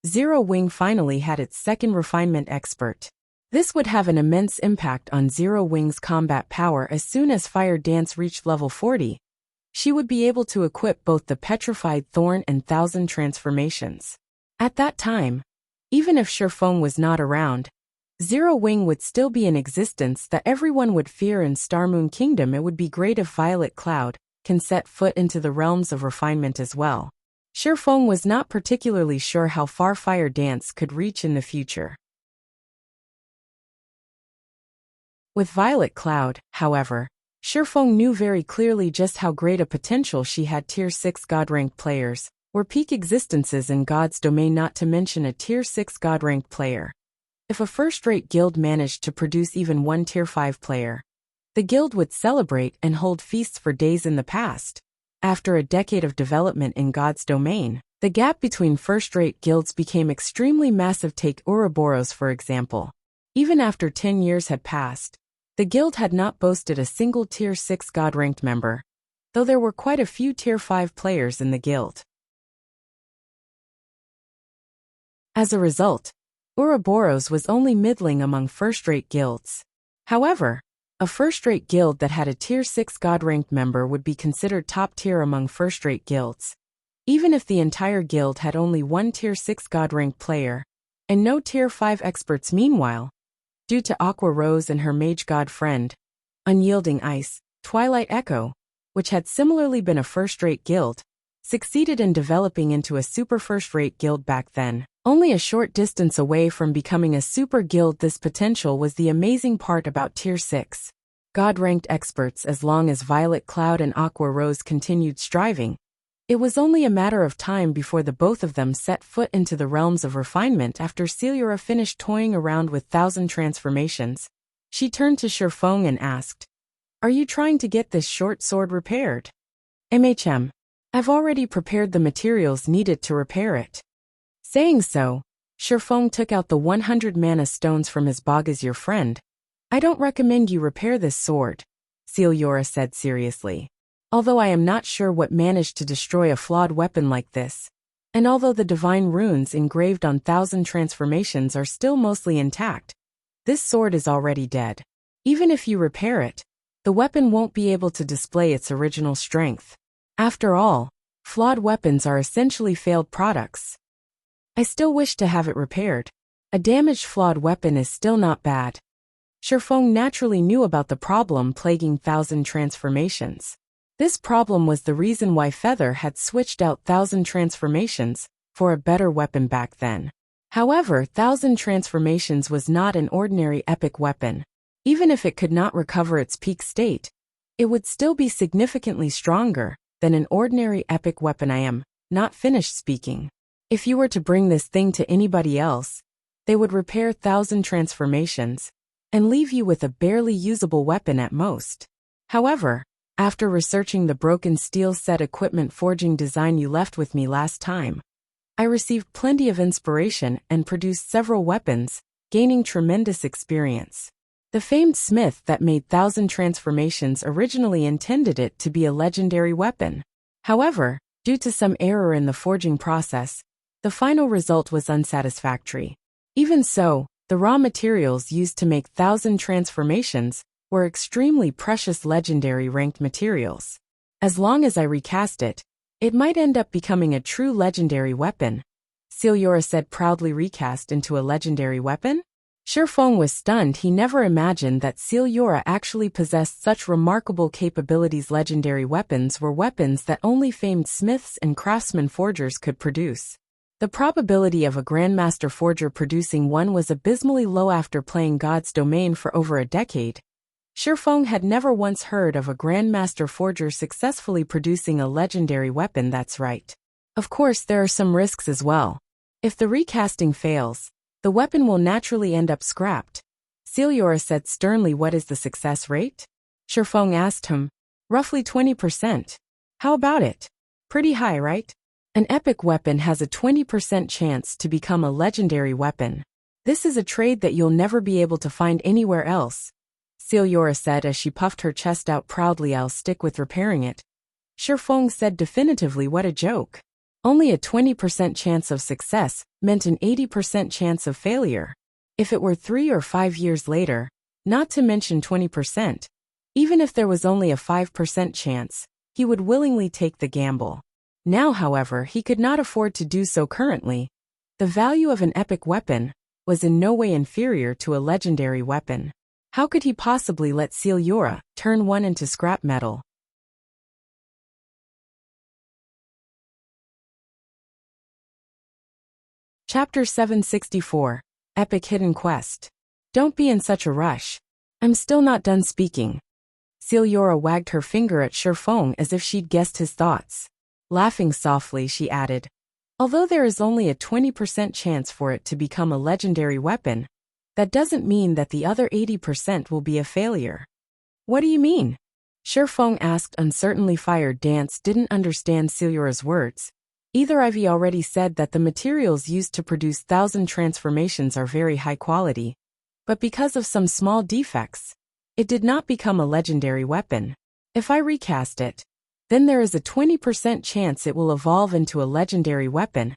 Zero Wing finally had its second refinement expert. This would have an immense impact on Zero Wing's combat power. As soon as Fire Dance reached level 40, she would be able to equip both the Petrified Thorn and 1,000 transformations. At that time, even if Shifeng was not around, Zero Wing would still be in existence that everyone would fear in Starmoon Kingdom. It would be great if Violet Cloud can set foot into the realms of refinement as well. Shifeng was not particularly sure how far Fire Dance could reach in the future. With Violet Cloud, however, Shifeng knew very clearly just how great a potential she had. Tier 6 God-ranked players were peak existences in God's domain, not to mention a Tier 6 God-ranked player. If a first-rate guild managed to produce even one Tier 5 player, the guild would celebrate and hold feasts for days. In the past, after a decade of development in God's domain, the gap between first-rate guilds became extremely massive. Take Ouroboros for example. Even after 10 years had passed, the guild had not boasted a single Tier 6 God-ranked member, though there were quite a few Tier 5 players in the guild. As a result, Ouroboros was only middling among first-rate guilds. However, a first-rate guild that had a Tier 6 God-ranked member would be considered top-tier among first-rate guilds. Even if the entire guild had only one Tier 6 God-ranked player, and no Tier 5 experts. Meanwhile, due to Aqua Rose and her mage god friend, Unyielding Ice, Twilight Echo, which had similarly been a first-rate guild, succeeded in developing into a super first-rate guild back then. Only a short distance away from becoming a super guild. This potential was the amazing part about Tier 6 God-ranked experts. As long as Violet Cloud and Aqua Rose continued striving, It was only a matter of time before the both of them set foot into the realms of refinement after Celiora finished toying around with 1,000 transformations. She turned to Shifeng and asked, "Are you trying to get this short sword repaired?" I've already prepared the materials needed to repair it." Saying so, Shifeng took out the 100 mana stones from his bag. "As your friend, I don't recommend you repair this sword," Celiora said seriously. "Although I am not sure what managed to destroy a flawed weapon like this, and although the divine runes engraved on 1,000 transformations are still mostly intact, this sword is already dead. Even if you repair it, the weapon won't be able to display its original strength. After all, flawed weapons are essentially failed products. I still wish to have it repaired. A damaged flawed weapon is still not bad." Shifeng naturally knew about the problem plaguing 1,000 transformations. This problem was the reason why Feather had switched out 1,000 transformations for a better weapon back then. However, 1,000 transformations was not an ordinary epic weapon. Even if it could not recover its peak state, it would still be significantly stronger than an ordinary epic weapon. "I am not finished speaking. If you were to bring this thing to anybody else, they would repair 1,000 transformations and leave you with a barely usable weapon at most. However, after researching the broken steel set equipment forging design you left with me last time, I received plenty of inspiration and produced several weapons, gaining tremendous experience. The famed smith that made 1,000 transformations originally intended it to be a legendary weapon. However, due to some error in the forging process, the final result was unsatisfactory. Even so, the raw materials used to make 1,000 transformations were extremely precious legendary ranked materials. As long as I recast it, it might end up becoming a true legendary weapon," Celiora said proudly. "Recast into a legendary weapon?" Shifeng was stunned. He never imagined that Celiora actually possessed such remarkable capabilities. Legendary weapons were weapons that only famed smiths and craftsmen forgers could produce. The probability of a Grandmaster Forger producing one was abysmally low. After playing God's Domain for over a decade, Shifeng had never once heard of a Grandmaster Forger successfully producing a legendary weapon. "That's right. Of course, there are some risks as well. If the recasting fails, the weapon will naturally end up scrapped," Celiora said sternly. "What is the success rate?" Shifeng asked him. "Roughly 20%. How about it? Pretty high, right? An epic weapon has a 20% chance to become a legendary weapon. This is a trade that you'll never be able to find anywhere else," Celiora said as she puffed her chest out proudly. "I'll stick with repairing it," Shifeng said definitively. "What a joke. Only a 20% chance of success meant an 80% chance of failure. If it were 3 or 5 years later, not to mention 20%, even if there was only a 5% chance, he would willingly take the gamble. Now, however, he could not afford to do so currently. The value of an epic weapon was in no way inferior to a legendary weapon. How could he possibly let Celiora turn one into scrap metal? Chapter 764, Epic Hidden Quest. "Don't be in such a rush. I'm still not done speaking." Celiora wagged her finger at Shifeng as if she'd guessed his thoughts. Laughing softly, she added, "Although there is only a 20% chance for it to become a legendary weapon, that doesn't mean that the other 80% will be a failure." "What do you mean?" Shifeng asked uncertainly. Fire Dance didn't understand Celiora's words. Either Ivy already said that the materials used to produce 1,000 transformations are very high quality, but because of some small defects, it did not become a legendary weapon. "If I recast it, then there is a 20% chance it will evolve into a legendary weapon,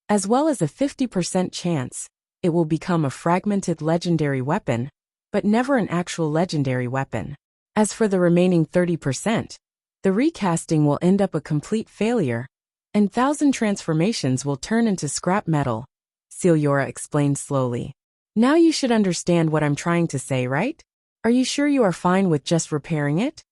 as well as a 50% chance it will become a fragmented legendary weapon, but never an actual legendary weapon. As for the remaining 30%, the recasting will end up a complete failure, and 1,000 transformations will turn into scrap metal," Celiora explained slowly. "Now you should understand what I'm trying to say, right? Are you sure you are fine with just repairing it?"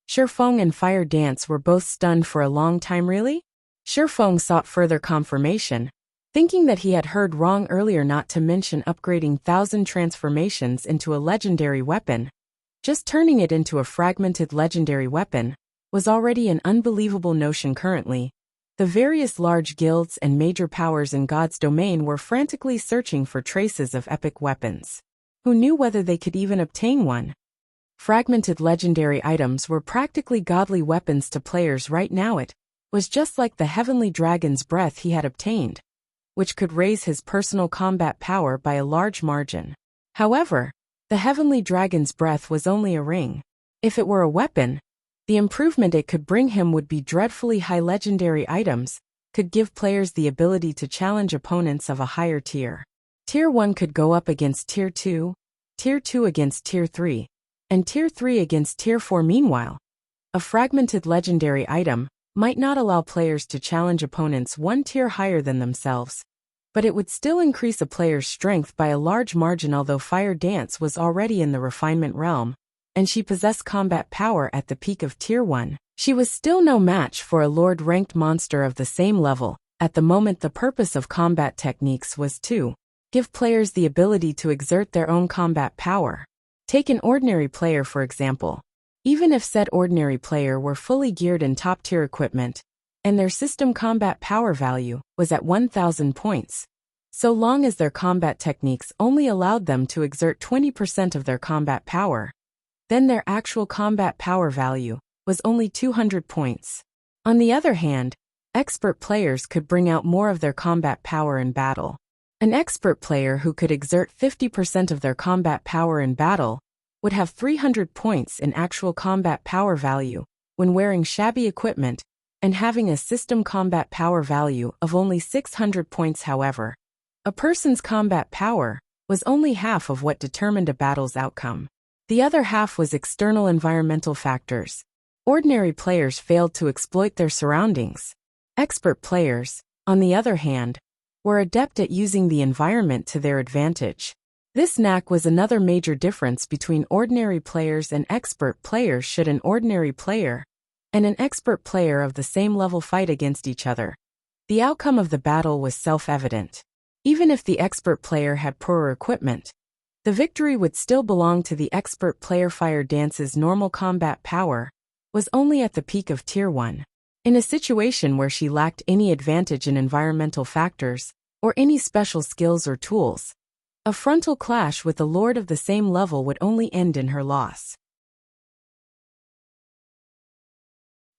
Shifeng and Fire Dance were both stunned for a long time. "Really?" Shifeng sought further confirmation, thinking that he had heard wrong earlier. Not to mention upgrading 1,000 transformations into a legendary weapon. Just turning it into a fragmented legendary weapon was already an unbelievable notion currently. The various large guilds and major powers in God's domain were frantically searching for traces of epic weapons. Who knew whether they could even obtain one? Fragmented legendary items were practically godly weapons to players right now. It was just like the heavenly dragon's breath he had obtained, which could raise his personal combat power by a large margin. However, the heavenly dragon's breath was only a ring. If it were a weapon, the improvement it could bring him would be dreadfully high. Legendary items could give players the ability to challenge opponents of a higher tier. Tier 1 could go up against Tier 2, Tier 2 against Tier 3, and Tier 3 against Tier 4. Meanwhile, a fragmented legendary item might not allow players to challenge opponents one tier higher than themselves, but it would still increase a player's strength by a large margin. Although Fire Dance was already in the refinement realm, and she possessed combat power at the peak of Tier 1, she was still no match for a Lord-ranked monster of the same level. At the moment, the purpose of combat techniques was to give players the ability to exert their own combat power. Take an ordinary player for example. Even if said ordinary player were fully geared in top-tier equipment, and their system combat power value was at 1,000 points, so long as their combat techniques only allowed them to exert 20% of their combat power, then their actual combat power value was only 200 points. On the other hand, expert players could bring out more of their combat power in battle. An expert player who could exert 50% of their combat power in battle would have 300 points in actual combat power value when wearing shabby equipment and having a system combat power value of only 600 points. However, a person's combat power was only half of what determined a battle's outcome. The other half was external environmental factors. Ordinary players failed to exploit their surroundings. Expert players, on the other hand, were adept at using the environment to their advantage. This knack was another major difference between ordinary players and expert players. Should an ordinary player and an expert player of the same level fight against each other, the outcome of the battle was self-evident. Even if the expert player had poorer equipment, the victory would still belong to the expert player. Fire Dance's normal combat power was only at the peak of Tier 1. In a situation where she lacked any advantage in environmental factors, or any special skills or tools, a frontal clash with a lord of the same level would only end in her loss.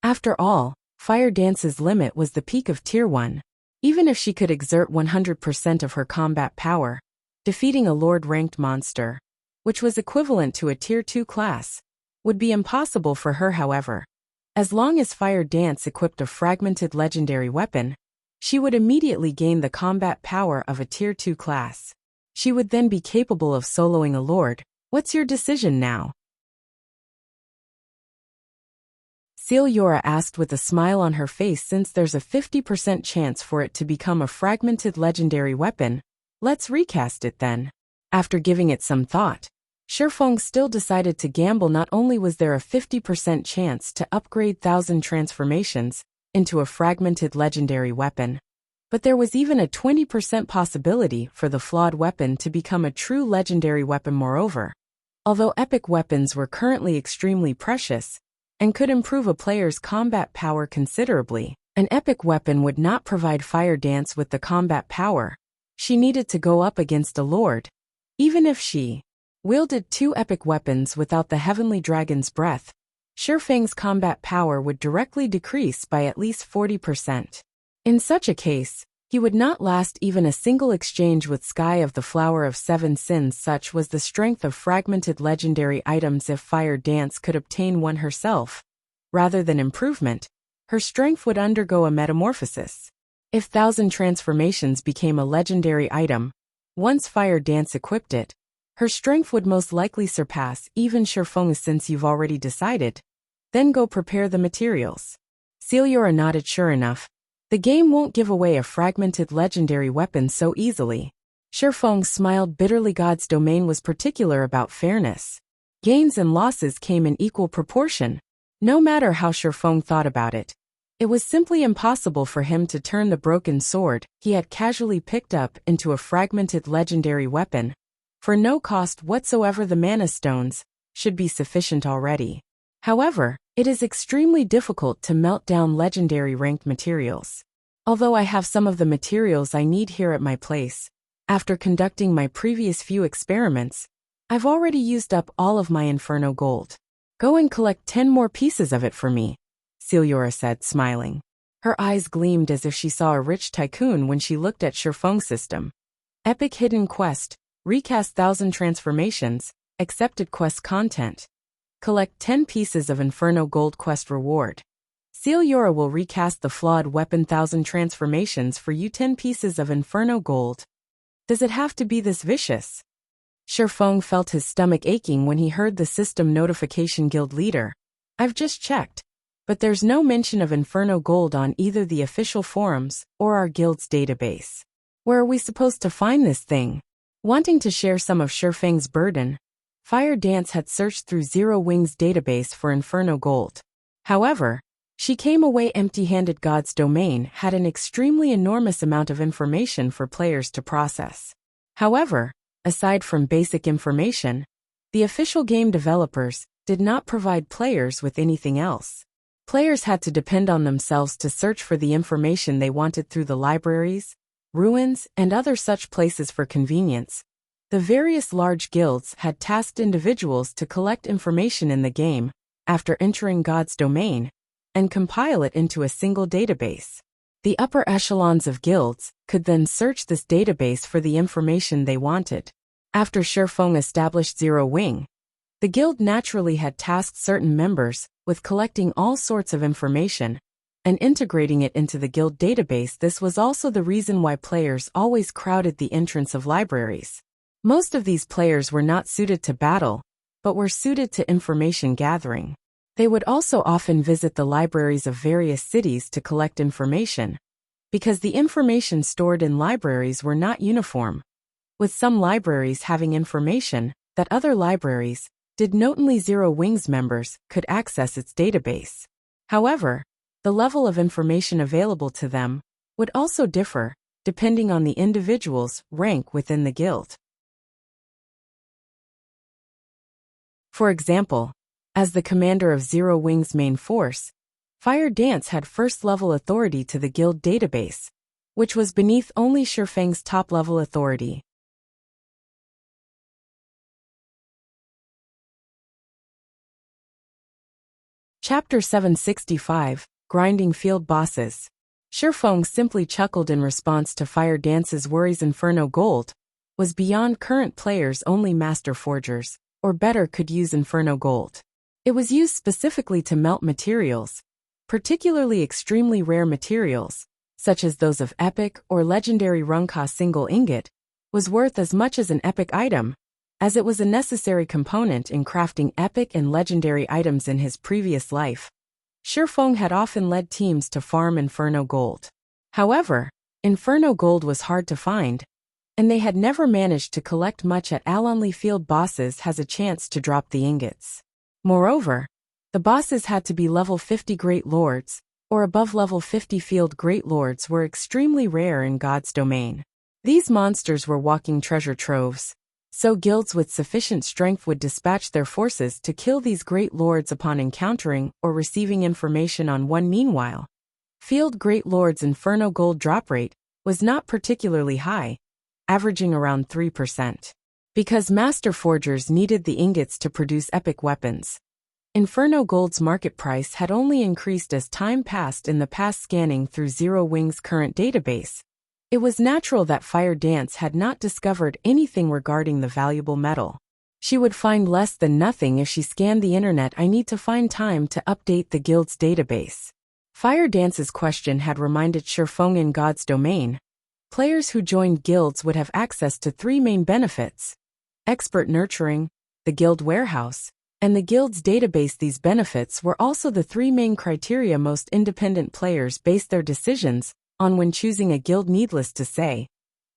After all, Fire Dance's limit was the peak of Tier 1. Even if she could exert 100% of her combat power, defeating a Lord-ranked monster, which was equivalent to a Tier 2 class, would be impossible for her. However, as long as Fire Dance equipped a fragmented legendary weapon, she would immediately gain the combat power of a Tier 2 class. She would then be capable of soloing a Lord. What's your decision now? Celiora asked with a smile on her face. Since there's a 50% chance for it to become a fragmented legendary weapon, let's recast it then. After giving it some thought, Shifeng still decided to gamble. Not only was there a 50% chance to upgrade 1,000 transformations into a fragmented legendary weapon, but there was even a 20% possibility for the flawed weapon to become a true legendary weapon. Moreover, although epic weapons were currently extremely precious and could improve a player's combat power considerably, an epic weapon would not provide Fire Dance with the combat power she needed to go up against a lord. Even if she wielded 2 epic weapons without the heavenly dragon's breath, Shifeng's combat power would directly decrease by at least 40%. In such a case, he would not last even a single exchange with Sky of the Flower of 7 Sins. Such was the strength of fragmented legendary items. If Fire Dance could obtain one herself, rather than improvement, her strength would undergo a metamorphosis. If 1,000 transformations became a legendary item, once Fire Dance equipped it, her strength would most likely surpass even Shifeng. Since you've already decided, then go prepare the materials. Celiora nodded. Sure enough, the game won't give away a fragmented legendary weapon so easily. Shifeng smiled bitterly. God's domain was particular about fairness. Gains and losses came in equal proportion. No matter how Shifeng thought about it, it was simply impossible for him to turn the broken sword he had casually picked up into a fragmented legendary weapon. For no cost whatsoever, the mana stones should be sufficient already. However, it is extremely difficult to melt down legendary ranked materials. Although I have some of the materials I need here at my place, after conducting my previous few experiments, I've already used up all of my Inferno gold. Go and collect 10 more pieces of it for me, Celiora said, smiling. Her eyes gleamed as if she saw a rich tycoon when she looked at Shifeng's system. Epic Hidden Quest, recast 1,000 transformations, accepted quest content. Collect 10 pieces of Inferno Gold quest reward. Celiora will recast the flawed weapon 1,000 transformations for you 10 pieces of Inferno Gold. Does it have to be this vicious? Shifeng felt his stomach aching when he heard the system notification guild leader. I've just checked, but there's no mention of Inferno Gold on either the official forums or our guild's database. Where are we supposed to find this thing? Wanting to share some of Shifeng's burden, Fire Dance had searched through Zero Wing's database for Inferno Gold. However, she came away empty-handed. God's domain had an extremely enormous amount of information for players to process. However, aside from basic information, the official game developers did not provide players with anything else. Players had to depend on themselves to search for the information they wanted through the libraries, ruins, and other such places for convenience. The various large guilds had tasked individuals to collect information in the game after entering God's domain and compile it into a single database. The upper echelons of guilds could then search this database for the information they wanted. After Shifeng established Zero Wing, the guild naturally had tasked certain members with collecting all sorts of information and integrating it into the guild database. This was also the reason why players always crowded the entrance of libraries. Most of these players were not suited to battle, but were suited to information gathering. They would also often visit the libraries of various cities to collect information, because the information stored in libraries were not uniform, with some libraries having information that other libraries did not. Only Zero Wing's members could access its database. However, the level of information available to them would also differ, depending on the individual's rank within the guild. For example, as the commander of Zero Wing's main force, Fire Dance had first-level authority to the guild database, which was beneath only Shifeng's top-level authority. Chapter 765, Grinding Field Bosses. Shifeng simply chuckled in response to Fire Dance's worries. Inferno Gold was beyond current players. Only Master Forgers, or better, could use Inferno Gold. It was used specifically to melt materials, particularly extremely rare materials, such as those of epic or legendary Runka. Single ingot was worth as much as an epic item, as it was a necessary component in crafting epic and legendary items. In his previous life, Shifeng had often led teams to farm Inferno Gold. However, Inferno Gold was hard to find, and they had never managed to collect much at all. Only field bosses has a chance to drop the ingots. Moreover, the bosses had to be level 50 Great Lords, or above level 50. Field Great Lords were extremely rare in God's domain. These monsters were walking treasure troves, so guilds with sufficient strength would dispatch their forces to kill these Great Lords upon encountering or receiving information on one. Meanwhile, Field Great Lord's Inferno Gold drop rate was not particularly high, averaging around 3%. Because Master Forgers needed the ingots to produce epic weapons, Inferno Gold's market price had only increased as time passed. In the past, scanning through Zero Wing's current database, it was natural that Fire Dance had not discovered anything regarding the valuable metal. She would find less than nothing if she scanned the internet. I need to find time to update the guild's database. Fire Dance's question had reminded Shifeng. In God's domain, players who joined guilds would have access to 3 main benefits: expert nurturing, the guild warehouse, and the guild's database. These benefits were also the 3 main criteria most independent players based their decisions on when choosing a guild. Needless to say,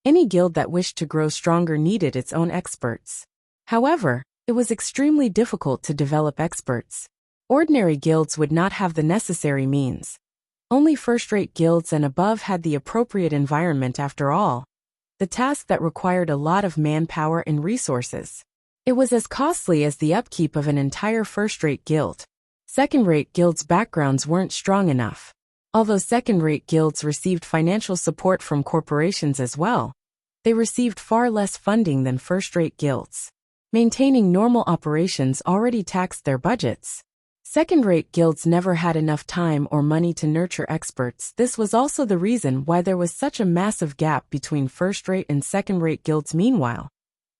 any guild that wished to grow stronger needed its own experts. However, it was extremely difficult to develop experts. Ordinary guilds would not have the necessary means. Only first-rate guilds and above had the appropriate environment. After all, the task that required a lot of manpower and resources. It was as costly as the upkeep of an entire first-rate guild. Second-rate guilds' backgrounds weren't strong enough. Although second-rate guilds received financial support from corporations as well, they received far less funding than first-rate guilds. Maintaining normal operations already taxed their budgets. Second-rate guilds never had enough time or money to nurture experts. This was also the reason why there was such a massive gap between first-rate and second-rate guilds. Meanwhile,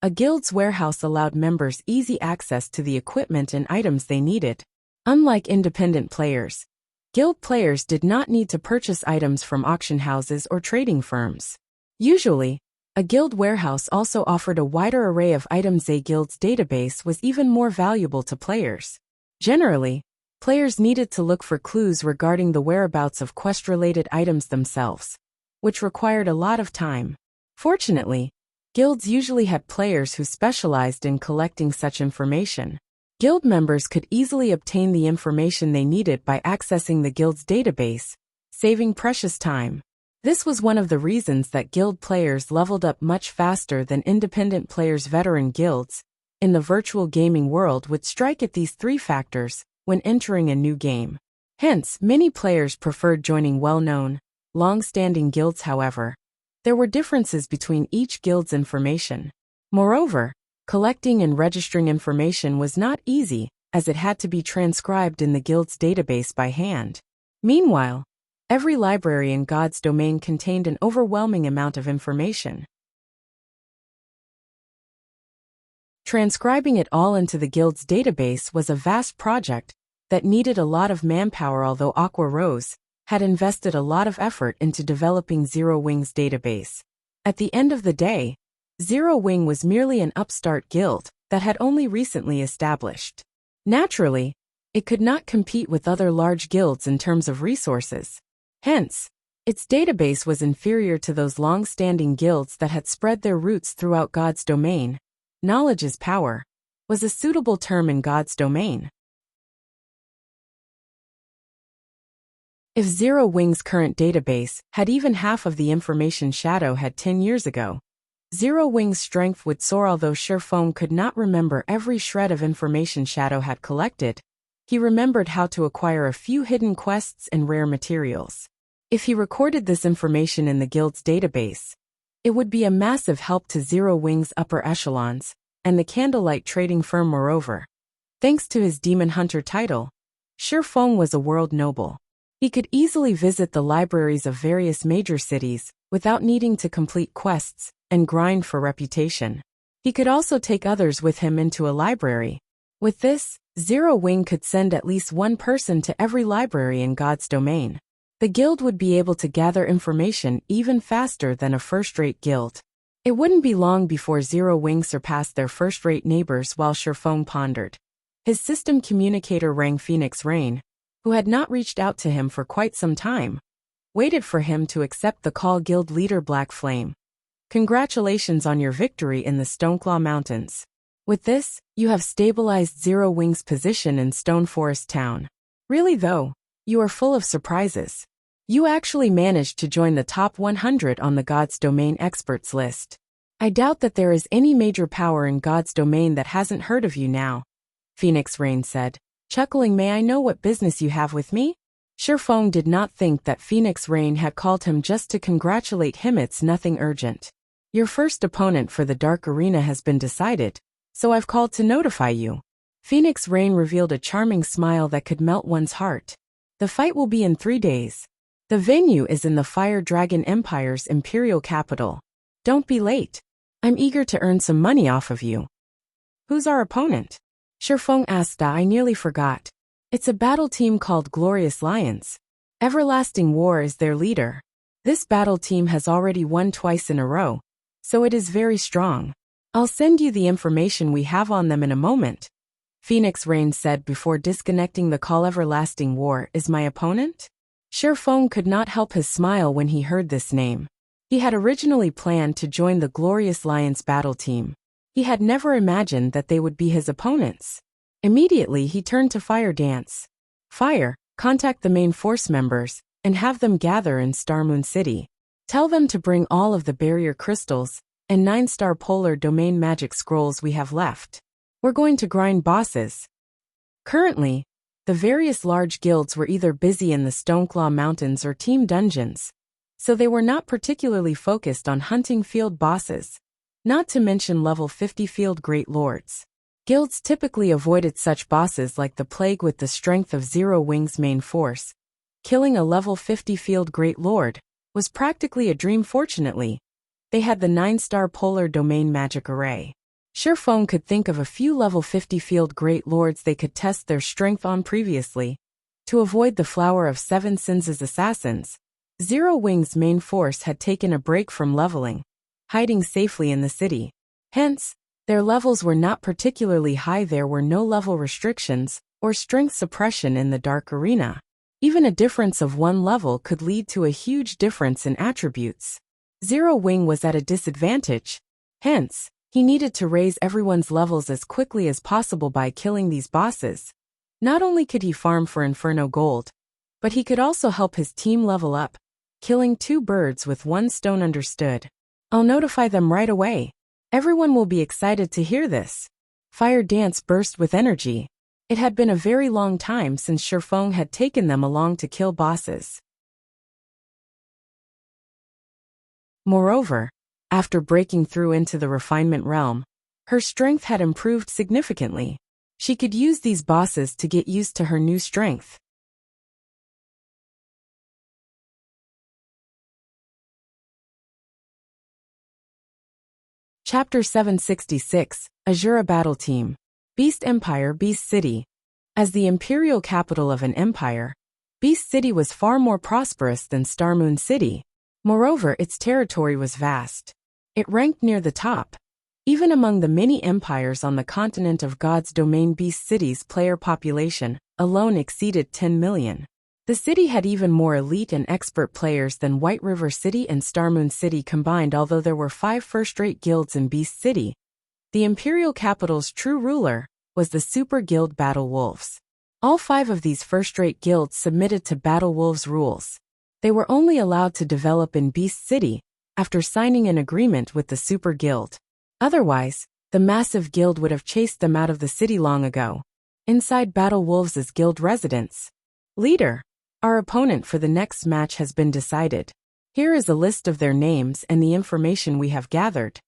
a guild's warehouse allowed members easy access to the equipment and items they needed. Unlike independent players, guild players did not need to purchase items from auction houses or trading firms. Usually, a guild warehouse also offered a wider array of items. A guild's database was even more valuable to players. Generally, players needed to look for clues regarding the whereabouts of quest-related items themselves, which required a lot of time. Fortunately, guilds usually had players who specialized in collecting such information. Guild members could easily obtain the information they needed by accessing the guild's database, saving precious time. This was one of the reasons that guild players leveled up much faster than independent players. Veteran guilds in the virtual gaming world would strike at these three factors when entering a new game. Hence, many players preferred joining well-known, long-standing guilds. However, there were differences between each guild's information. Moreover, collecting and registering information was not easy, as it had to be transcribed in the guild's database by hand. Meanwhile, every library in God's domain contained an overwhelming amount of information. Transcribing it all into the guild's database was a vast project that needed a lot of manpower. Although Aqua Rose had invested a lot of effort into developing Zero Wing's database, at the end of the day, Zero Wing was merely an upstart guild that had only recently established. Naturally, it could not compete with other large guilds in terms of resources. Hence, its database was inferior to those long-standing guilds that had spread their roots throughout God's domain. Knowledge is power was a suitable term in God's domain. If Zero Wing's current database had even half of the information Shadow had 10 years ago, Zero Wing's strength would soar. Although Sherfong could not remember every shred of information Shadow had collected, he remembered how to acquire a few hidden quests and rare materials. If he recorded this information in the guild's database, it would be a massive help to Zero Wing's upper echelons and the Candlelight trading firm. Moreover, thanks to his Demon Hunter title, Sherfong was a world noble. He could easily visit the libraries of various major cities without needing to complete quests and grind for reputation. He could also take others with him into a library. With this, Zero Wing could send at least one person to every library in God's domain. The guild would be able to gather information even faster than a first-rate guild. It wouldn't be long before Zero Wing surpassed their first-rate neighbors. While Sherfong pondered, his system communicator rang. Phoenix Rain, who had not reached out to him for quite some time, waited for him to accept the call. Guild leader Black Flame, congratulations on your victory in the Stoneclaw Mountains. With this, you have stabilized Zero Wing's position in Stone Forest Town. Really though, you are full of surprises. You actually managed to join the top 100 on the God's Domain experts list. I doubt that there is any major power in God's domain that hasn't heard of you now, Phoenix Rain said, chuckling. May I know what business you have with me? Sherfong did not think that Phoenix Rain had called him just to congratulate him. It's nothing urgent. Your first opponent for the Dark Arena has been decided, so I've called to notify you. Phoenix Rain revealed a charming smile that could melt one's heart. The fight will be in 3 days. The venue is in the Fire Dragon Empire's imperial capital. Don't be late. I'm eager to earn some money off of you. Who's our opponent? Sherfong asked. I nearly forgot. It's a battle team called Glorious Lions. Everlasting War is their leader. This battle team has already won twice in a row, so it is very strong. I'll send you the information we have on them in a moment, Phoenix Rain said before disconnecting the call. Everlasting War is my opponent? Sherfong could not help his smile when he heard this name. He had originally planned to join the Glorious Lions battle team. He had never imagined that they would be his opponents. Immediately he turned to Fire Dance. Fire, contact the main force members and have them gather in Starmoon City. Tell them to bring all of the barrier crystals and 9-star polar domain magic scrolls we have left. We're going to grind bosses. Currently, The various large guilds were either busy in the Stoneclaw Mountains or team dungeons, so they were not particularly focused on hunting field bosses, not to mention level 50 field great lords. Guilds typically avoided such bosses like the plague with the strength of Zero Wing's main force. Killing a level 50 field great lord was practically a dream. Fortunately, they had the 9-star polar domain magic array. Shifeng could think of a few level 50 field great lords they could test their strength on previously. To avoid the Flower of Seven Sins' assassins, Zero Wing's main force had taken a break from leveling, hiding safely in the city. Hence, their levels were not particularly high. There were no level restrictions or strength suppression in the Dark Arena. Even a difference of one level could lead to a huge difference in attributes. Zero Wing was at a disadvantage. Hence, he needed to raise everyone's levels as quickly as possible by killing these bosses. Not only could he farm for Inferno Gold, but he could also help his team level up, killing 2 birds with 1 stone. Understood. I'll notify them right away. Everyone will be excited to hear this. Fire Dance burst with energy. It had been a very long time since Shifeng had taken them along to kill bosses. Moreover, after breaking through into the refinement realm, her strength had improved significantly. She could use these bosses to get used to her new strength. Chapter 766, Azura Battle Team. Beast Empire. Beast City. As the imperial capital of an empire, Beast City was far more prosperous than Starmoon City. Moreover, its territory was vast. It ranked near the top. Even among the many empires on the continent of God's domain, Beast City's player population alone exceeded 10 million. The city had even more elite and expert players than White River City and Starmoon City combined. Although there were 5 first-rate guilds in Beast City, the imperial capital's true ruler was the Super Guild Battle Wolves. All 5 of these first-rate guilds submitted to Battle Wolves' rules. They were only allowed to develop in Beast City after signing an agreement with the Super Guild. Otherwise, the massive guild would have chased them out of the city long ago. Inside Battle Wolves' guild residence. Leader. Our opponent for the next match has been decided. Here is a list of their names and the information we have gathered.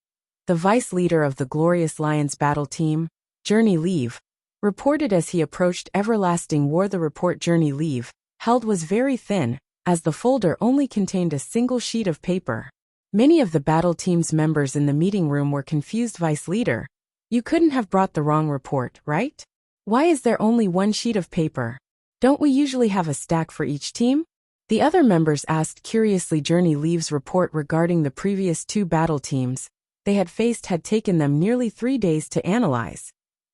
The vice leader of the Glorious Lions battle team, Journey Leave, reported as he approached Everlasting War. The report Journey Leave held was very thin, as the folder only contained a single sheet of paper. Many of the battle team's members in the meeting room were confused. Vice leader, you couldn't have brought the wrong report, right? Why is there only one sheet of paper? Don't we usually have a stack for each team? The other members asked curiously. Journey Leave's report regarding the previous 2 battle teams they had faced had taken them nearly 3 days to analyze.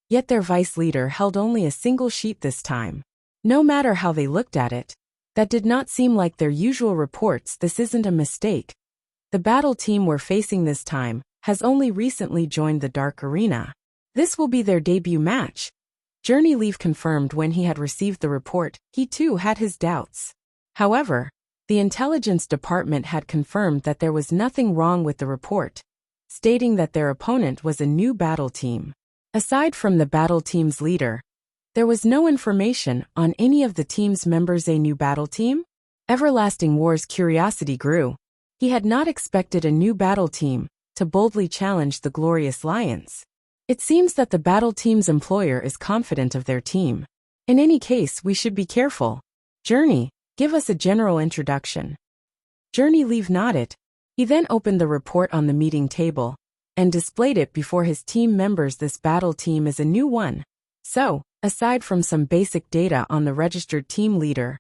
Yet their vice leader held only a single sheet this time. No matter how they looked at it, that did not seem like their usual reports. This isn't a mistake. The battle team we're facing this time has only recently joined the Dark Arena. This will be their debut match. Journey Leave confirmed when he had received the report. He too had his doubts. However, the intelligence department had confirmed that there was nothing wrong with the report, stating that their opponent was a new battle team. Aside from the battle team's leader, there was no information on any of the team's members. A new battle team? Everlasting War's curiosity grew. He had not expected a new battle team to boldly challenge the Glorious Lions. It seems that the battle team's employer is confident of their team. In any case, we should be careful. Journey, give us a general introduction. Journey Leave nodded. He then opened the report on the meeting table and displayed it before his team members. This battle team is a new one. So, aside from some basic data on the registered team leader,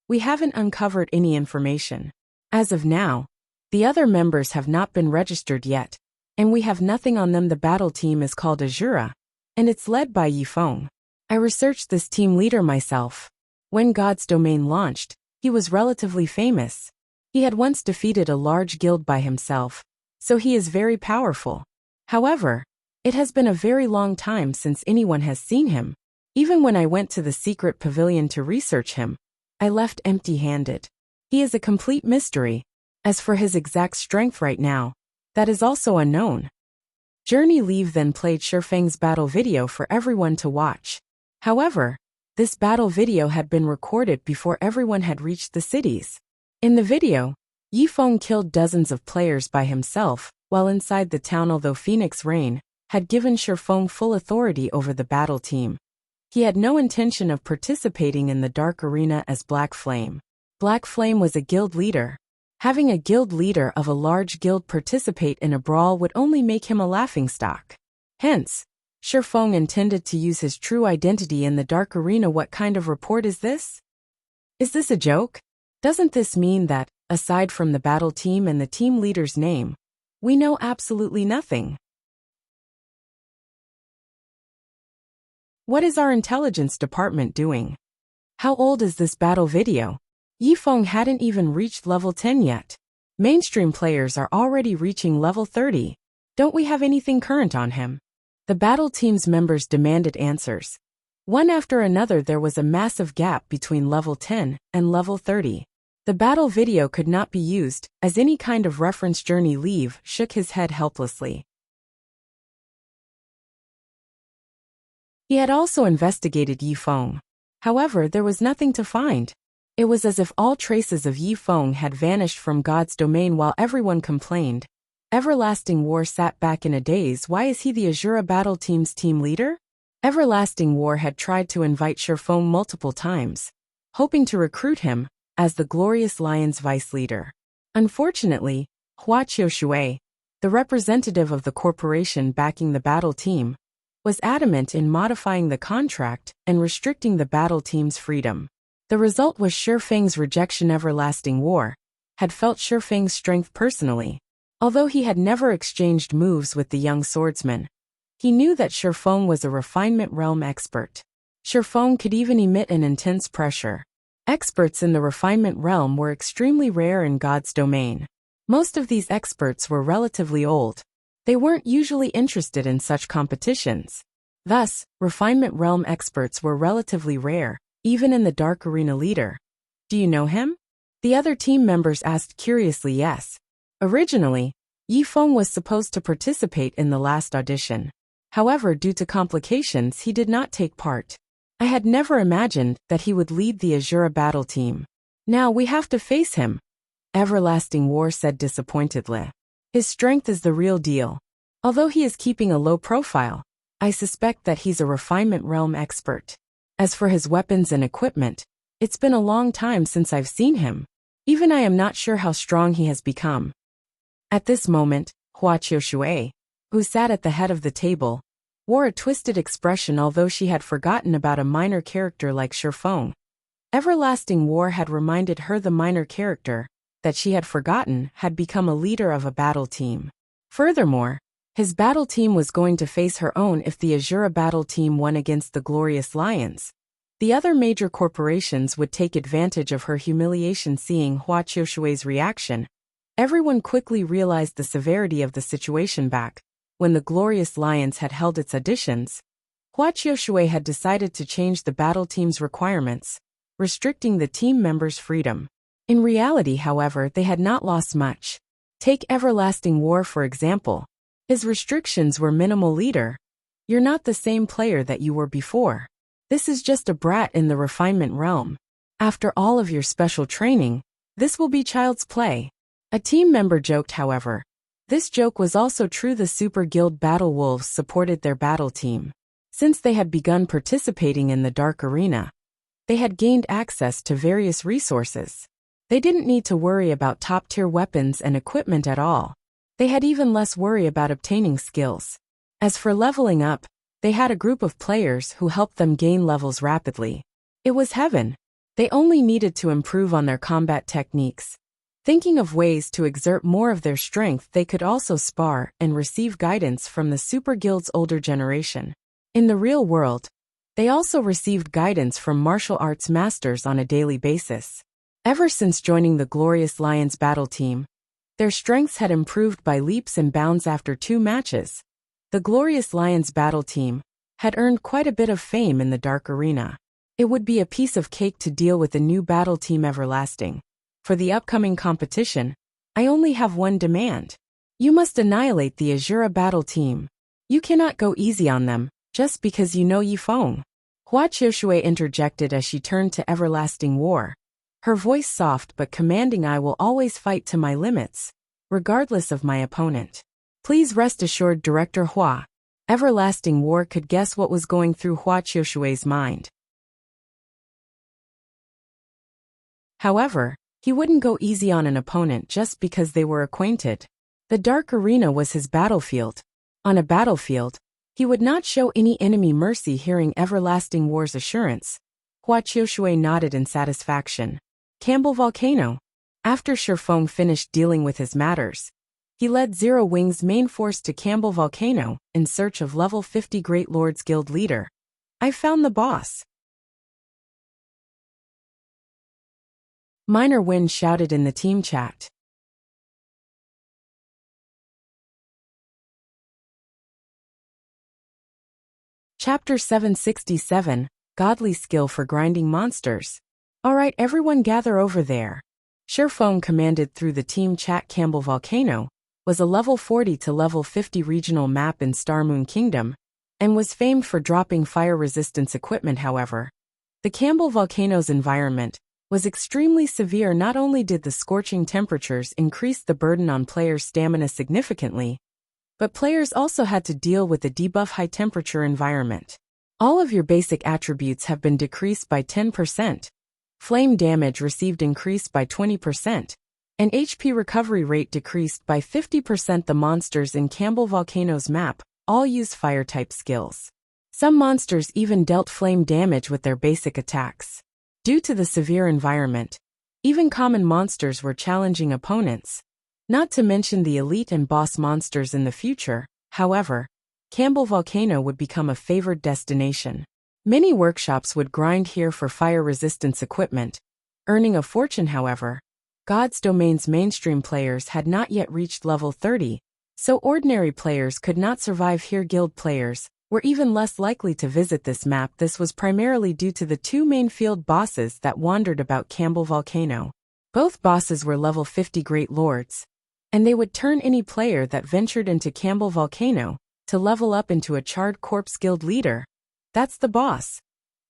we haven't uncovered any information. As of now, the other members have not been registered yet, and we have nothing on them. The battle team is called Azura, and it's led by Yifeng. I researched this team leader myself. When God's Domain launched, he was relatively famous. He had once defeated a large guild by himself, so he is very powerful. However, it has been a very long time since anyone has seen him. Even when I went to the secret pavilion to research him, I left empty-handed. He is a complete mystery. As for his exact strength right now, that is also unknown. Journey Leave then played Shifeng's battle video for everyone to watch. However, This battle video had been recorded before everyone had reached the cities. In the video, Yifeng killed dozens of players by himself, while inside the town, although Phoenix Rain had given Shifeng full authority over the battle team. He had no intention of participating in the dark arena as Black Flame. Black Flame was a guild leader. Having a guild leader of a large guild participate in a brawl would only make him a laughingstock. Hence, Shifeng intended to use his true identity in the dark arena. What kind of report is this? Is this a joke? Doesn't this mean that, aside from the battle team and the team leader's name, we know absolutely nothing? What is our intelligence department doing? How old is this battle video? Yifeng hadn't even reached level 10 yet. Mainstream players are already reaching level 30. Don't we have anything current on him? The battle team's members demanded answers. One after another, there was a massive gap between level 10 and level 30. The battle video could not be used, as any kind of reference. Journey Leave shook his head helplessly. He had also investigated Yifeng. However, there was nothing to find. It was as if all traces of Yifeng had vanished from God's domain. While everyone complained, Everlasting War sat back in a daze. Why is he the Azura battle team's team leader? Everlasting War had tried to invite Shifeng multiple times, hoping to recruit him as the Glorious Lion's vice leader. Unfortunately, Huaqiu, the representative of the corporation backing the battle team, was adamant in modifying the contract and restricting the battle team's freedom. The result was Shifeng's rejection. Everlasting War had felt Shifeng's strength personally. Although he had never exchanged moves with the young swordsman, he knew that Shifeng was a refinement realm expert. Shifeng could even emit an intense pressure. Experts in the refinement realm were extremely rare in God's domain. Most of these experts were relatively old. They weren't usually interested in such competitions. Thus, refinement realm experts were relatively rare, even in the dark arena leader. Do you know him? The other team members asked curiously. Yes. Originally, Yifeng was supposed to participate in the last audition. However, due to complications, he did not take part. I had never imagined that he would lead the Azura battle team. Now we have to face him, Everlasting War said disappointedly. His strength is the real deal. Although he is keeping a low profile, I suspect that he's a refinement realm expert. As for his weapons and equipment, it's been a long time since I've seen him. Even I am not sure how strong he has become. At this moment, Huaqiu, who sat at the head of the table, wore a twisted expression. Although she had forgotten about a minor character like Shifeng, Everlasting War had reminded her the minor character that she had forgotten had become a leader of a battle team. Furthermore, his battle team was going to face her own if the Azura battle team won against the Glorious Lions. The other major corporations would take advantage of her humiliation. Seeing Huaqiu's reaction, everyone quickly realized the severity of the situation. Back when the Glorious Lions had held its auditions, Huaqiu had decided to change the battle team's requirements, restricting the team members' freedom. In reality, however, they had not lost much. Take Everlasting War for example. His restrictions were minimal. Leader, you're not the same player that you were before. This is just a brat in the refinement realm. After all of your special training, this will be child's play. A team member joked. However, this joke was also true. The Super Guild Battle Wolves supported their battle team. Since they had begun participating in the dark arena, they had gained access to various resources. They didn't need to worry about top-tier weapons and equipment at all. They had even less worry about obtaining skills. As for leveling up, they had a group of players who helped them gain levels rapidly. It was heaven. They only needed to improve on their combat techniques. Thinking of ways to exert more of their strength, they could also spar and receive guidance from the Super Guild's older generation. In the real world, they also received guidance from martial arts masters on a daily basis. Ever since joining the Glorious Lions battle team, their strengths had improved by leaps and bounds. After 2 matches, the Glorious Lions battle team had earned quite a bit of fame in the dark arena. It would be a piece of cake to deal with the new battle team Everlasting. For the upcoming competition, I only have one demand. You must annihilate the Azura battle team. You cannot go easy on them, just because you know Yifeng. Hua Qiushui interjected as she turned to Everlasting War. Her voice soft but commanding. I will always fight to my limits, regardless of my opponent. Please rest assured, Director Hua. Everlasting War could guess what was going through Hua Qiushui's mind. However, he wouldn't go easy on an opponent just because they were acquainted. The Dark Arena was his battlefield. On a battlefield, he would not show any enemy mercy. Hearing Everlasting War's assurance, Hua Qiushui nodded in satisfaction. Campbell Volcano. After Shifeng finished dealing with his matters, he led Zero Wing's main force to Campbell Volcano in search of level 50 Great Lords Guild leader. I found the boss. Minor Wind shouted in the team chat. Chapter 767, Godly Skill for Grinding Monsters. Alright, everyone gather over there. Shifeng commanded through the team chat. Campbell Volcano was a level 40 to level 50 regional map in Star Moon Kingdom, and was famed for dropping fire resistance equipment. However, the Campbell Volcano's environment was extremely severe. Not only did the scorching temperatures increase the burden on players' stamina significantly, but players also had to deal with the debuff high temperature environment. All of your basic attributes have been decreased by 10%. Flame damage received increased by 20%, and HP recovery rate decreased by 50%. The monsters in Campbell Volcano's map all use fire-type skills. Some monsters even dealt flame damage with their basic attacks. Due to the severe environment, even common monsters were challenging opponents, not to mention the elite and boss monsters in the future. However, Campbell Volcano would become a favored destination. Many workshops would grind here for fire resistance equipment, earning a fortune. However, God's Domain's mainstream players had not yet reached level 30, so ordinary players could not survive here. Guild players were even less likely to visit this map. This was primarily due to the two main field bosses that wandered about Campbell Volcano. Both bosses were level 50 Great Lords, and they would turn any player that ventured into Campbell Volcano to level up into a Charred Corpse Guild leader. That's the boss,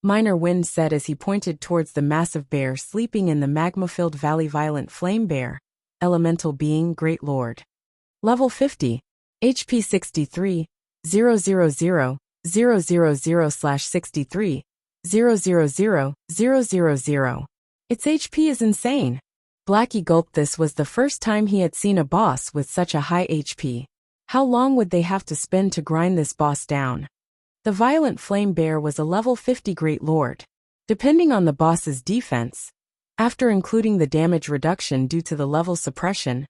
Minor Wind said as he pointed towards the massive bear sleeping in the magma-filled valley. Violent Flame Bear, Elemental Being, Great Lord. Level 50, HP 63, 000, 000/63, 000, 000. Its HP is insane. Blackie gulped. This was the first time he had seen a boss with such a high HP. How long would they have to spend to grind this boss down? The Violent Flame Bear was a level 50 Great Lord. Depending on the boss's defense, after including the damage reduction due to the level suppression,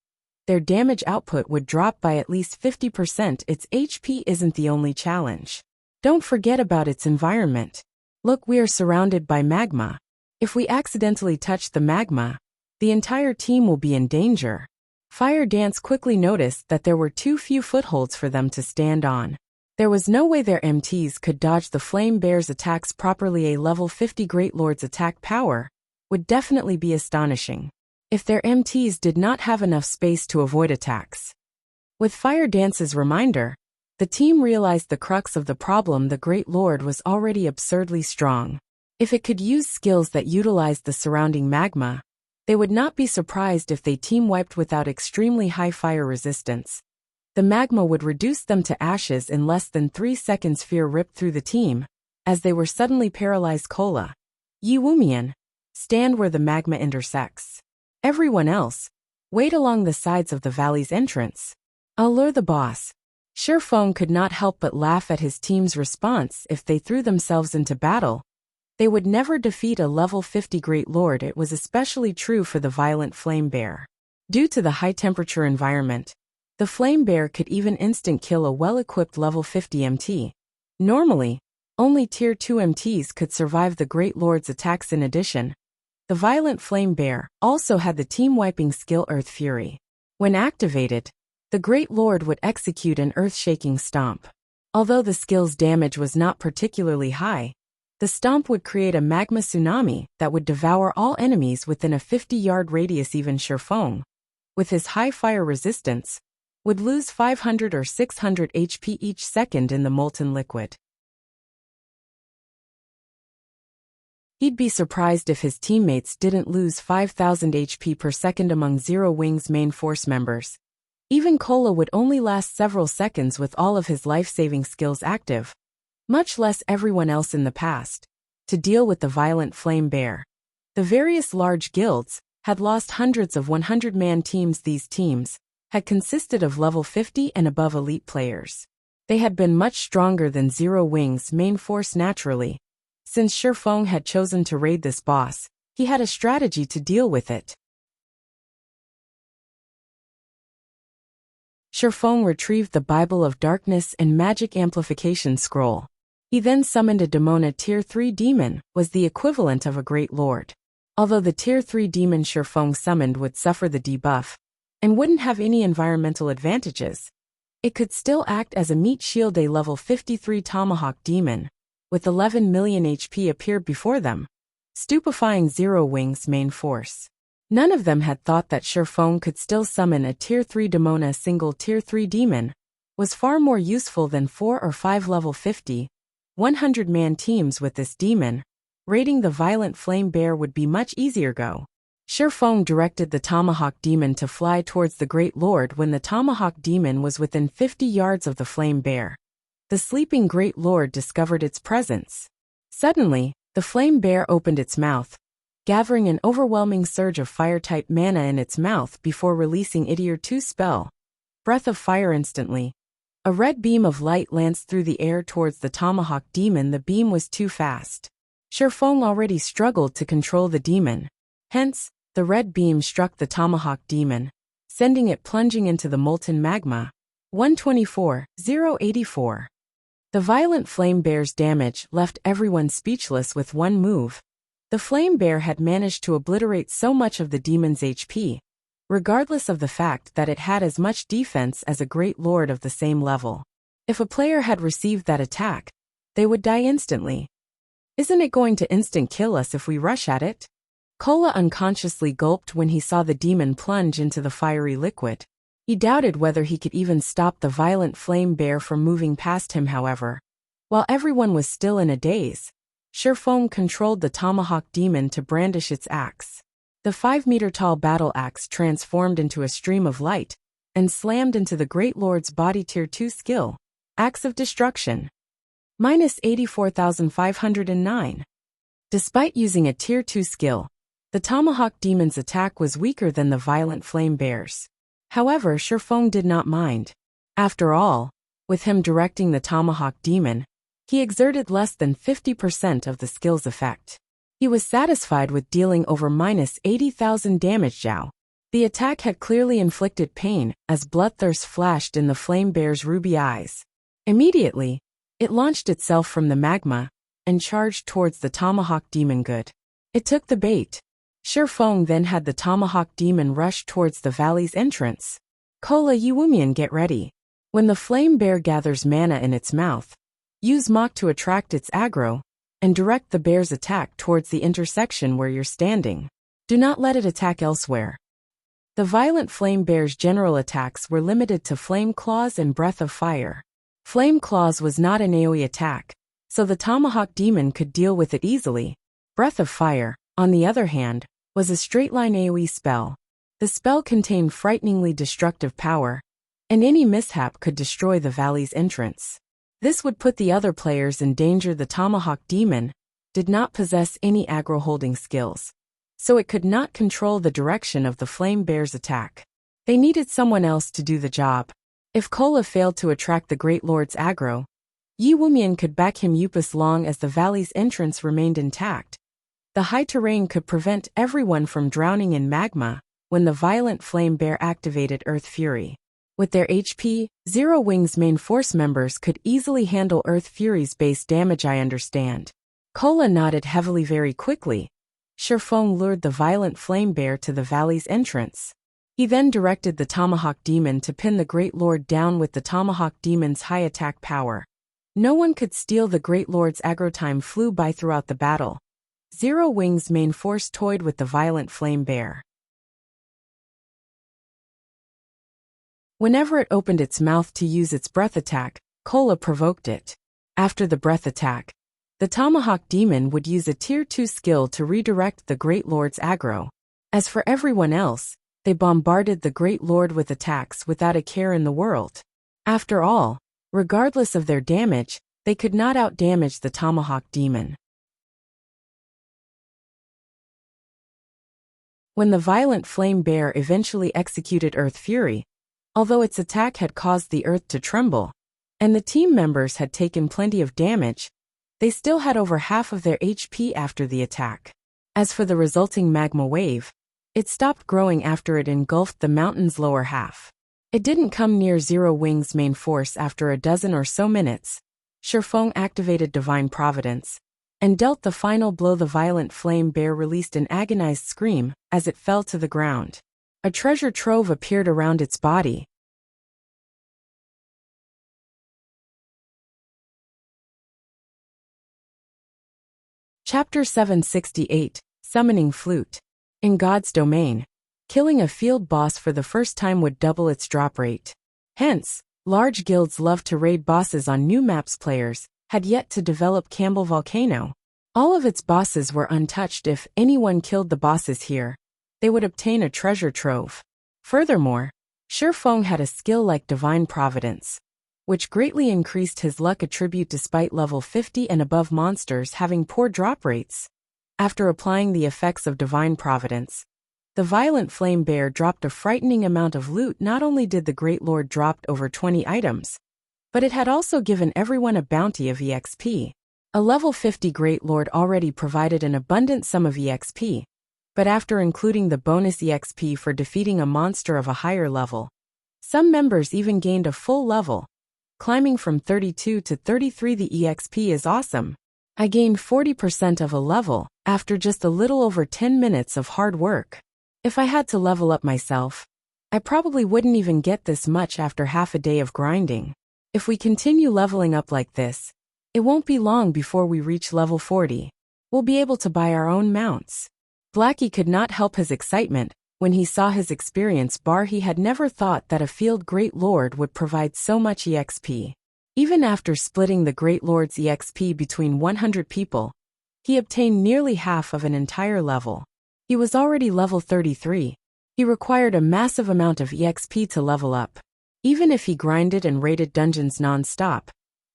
their damage output would drop by at least 50%. Its HP isn't the only challenge. Don't forget about its environment. Look, we are surrounded by magma. If we accidentally touch the magma, the entire team will be in danger. Fire Dance quickly noticed that there were too few footholds for them to stand on. There was no way their MTs could dodge the Flame Bear's attacks properly. A level 50 Great Lord's attack power would definitely be astonishing if their MTs did not have enough space to avoid attacks. With Fire Dance's reminder, the team realized the crux of the problem. The Great Lord was already absurdly strong. If it could use skills that utilized the surrounding magma, they would not be surprised if they team-wiped without extremely high fire resistance. The magma would reduce them to ashes in less than 3 seconds. Fear ripped through the team, as they were suddenly paralyzed. Cola, Yi Wumian, stand where the magma intersects. Everyone else, wait along the sides of the valley's entrance. I'll lure the boss. Shifeng could not help but laugh at his team's response. If they threw themselves into battle, they would never defeat a level 50 Great Lord. It was especially true for the Violent Flame Bear. Due to the high-temperature environment, the Flame Bear could even instant kill a well-equipped level 50 MT. Normally, only Tier 2 MTs could survive the Great Lord's attacks. In addition, the Violent Flame Bear also had the team-wiping skill Earth Fury. When activated, the Great Lord would execute an earth-shaking stomp. Although the skill's damage was not particularly high, the stomp would create a magma tsunami that would devour all enemies within a 50-yard radius. Even Shifeng, with his high fire resistance, would lose 500 or 600 HP each second in the molten liquid. He'd be surprised if his teammates didn't lose 5,000 HP per second among Zero Wing's main force members. Even Cola would only last several seconds with all of his life-saving skills active, much less everyone else in the past. To deal with the violent flame bear, the various large guilds had lost hundreds of 100-man teams. These teams had consisted of level 50 and above elite players. They had been much stronger than Zero Wing's main force naturally. Since Shifeng had chosen to raid this boss, he had a strategy to deal with it. Shifeng retrieved the Bible of Darkness and Magic Amplification Scroll. He then summoned a Demona Tier 3 demon, was the equivalent of a Great Lord. Although the Tier 3 demon Shifeng summoned would suffer the debuff, and wouldn't have any environmental advantages, it could still act as a meat shield. A level 53 Tomahawk demon, with 11 million HP appeared before them, stupefying Zero Wing's main force. None of them had thought that Shifeng could still summon a Tier 3 Demona. A single Tier 3 demon was far more useful than 4 or 5 level 50, 100-man teams. With this demon, raiding the violent flame bear would be much easier. Go. Shifeng directed the Tomahawk demon to fly towards the Great Lord. When the Tomahawk demon was within 50 yards of the flame bear, the sleeping Great Lord discovered its presence. Suddenly, the flame bear opened its mouth, gathering an overwhelming surge of fire-type mana in its mouth before releasing Tier 2 spell, Breath of Fire. Instantly, a red beam of light lanced through the air towards the Tomahawk demon. The beam was too fast. Shifeng already struggled to control the demon. Hence, the red beam struck the Tomahawk demon, sending it plunging into the molten magma. 124,084. The violent flame bear's damage left everyone speechless. With one move, the flame bear had managed to obliterate so much of the demon's HP, regardless of the fact that it had as much defense as a Great Lord of the same level. If a player had received that attack, they would die instantly. Isn't it going to instant kill us if we rush at it? Cola unconsciously gulped when he saw the demon plunge into the fiery liquid. He doubted whether he could even stop the violent flame bear from moving past him. However, while everyone was still in a daze, Shifeng controlled the Tomahawk demon to brandish its axe. The 5-meter-tall battle axe transformed into a stream of light and slammed into the Great Lord's body. Tier 2 skill, Axe of Destruction. Minus 84,509. Despite using a Tier 2 skill, the Tomahawk demon's attack was weaker than the violent flame bear's. However, Shifeng did not mind. After all, with him directing the Tomahawk demon, he exerted less than 50% of the skill's effect. He was satisfied with dealing over minus 80,000 damage. The attack had clearly inflicted pain, as bloodthirst flashed in the flame bear's ruby eyes. Immediately, it launched itself from the magma and charged towards the Tomahawk demon. Good. It took the bait. Shifeng then had the Tomahawk demon rush towards the valley's entrance. Cola Yuumian, get ready. When the flame bear gathers mana in its mouth, use Mach to attract its aggro, and direct the bear's attack towards the intersection where you're standing. Do not let it attack elsewhere. The violent flame bear's general attacks were limited to Flame Claws and Breath of Fire. Flame Claws was not an AoE attack, so the Tomahawk demon could deal with it easily. Breath of Fire, on the other hand, was a straight-line AoE spell. The spell contained frighteningly destructive power, and any mishap could destroy the valley's entrance. This would put the other players in danger. The Tomahawk demon did not possess any aggro-holding skills, so it could not control the direction of the flame bear's attack. They needed someone else to do the job. If Cola failed to attract the Great Lord's aggro, Yuumian could back him up as long as the valley's entrance remained intact. The high terrain could prevent everyone from drowning in magma when the violent flame bear activated Earth Fury. With their HP, Zero Wing's main force members could easily handle Earth Fury's base damage. I understand. Cola nodded heavily very quickly. Shifeng lured the violent flame bear to the valley's entrance. He then directed the Tomahawk demon to pin the Great Lord down with the Tomahawk demon's high attack power. No one could steal the Great Lord's aggro. Time flew by throughout the battle. Zero Wing's main force toyed with the violent flame bear. Whenever it opened its mouth to use its breath attack, Cola provoked it. After the breath attack, The Tomahawk Demon would use a Tier 2 skill to redirect the Great Lord's aggro. As for everyone else, they bombarded the Great Lord with attacks without a care in the world. After all, regardless of their damage, they could not outdamage the Tomahawk Demon. When the violent Flame Bear eventually executed Earth Fury, although its attack had caused the earth to tremble, and the team members had taken plenty of damage, they still had over half of their HP after the attack. As for the resulting magma wave, it stopped growing after it engulfed the mountain's lower half. It didn't come near Zero Wing's main force after a dozen or so minutes. Shifeng activated Divine Providence and dealt the final blow. The violent Flame Bear released an agonized scream as it fell to the ground. A treasure trove appeared around its body. Chapter 768, Summoning Flute. In God's domain, killing a field boss for the first time would double its drop rate. Hence, large guilds love to raid bosses on new maps. Players had yet to develop Campbell Volcano. All of its bosses were untouched. If anyone killed the bosses here, they would obtain a treasure trove. Furthermore, Shifeng had a skill like Divine Providence, which greatly increased his luck attribute despite level 50 and above monsters having poor drop rates. After applying the effects of Divine Providence, the violent Flame Bear dropped a frightening amount of loot. Not only did the Great Lord drop over 20 items, but it had also given everyone a bounty of EXP. A level 50 Great Lord already provided an abundant sum of EXP, but after including the bonus EXP for defeating a monster of a higher level, some members even gained a full level, climbing from 32 to 33. The EXP is awesome. I gained 40% of a level after just a little over 10 minutes of hard work. If I had to level up myself, I probably wouldn't even get this much after half a day of grinding. If we continue leveling up like this, it won't be long before we reach level 40. We'll be able to buy our own mounts. Blackie could not help his excitement when he saw his experience bar. He had never thought that a field Great Lord would provide so much EXP. Even after splitting the Great Lord's EXP between 100 people, he obtained nearly half of an entire level. He was already level 33. He required a massive amount of EXP to level up. Even if he grinded and raided dungeons non-stop,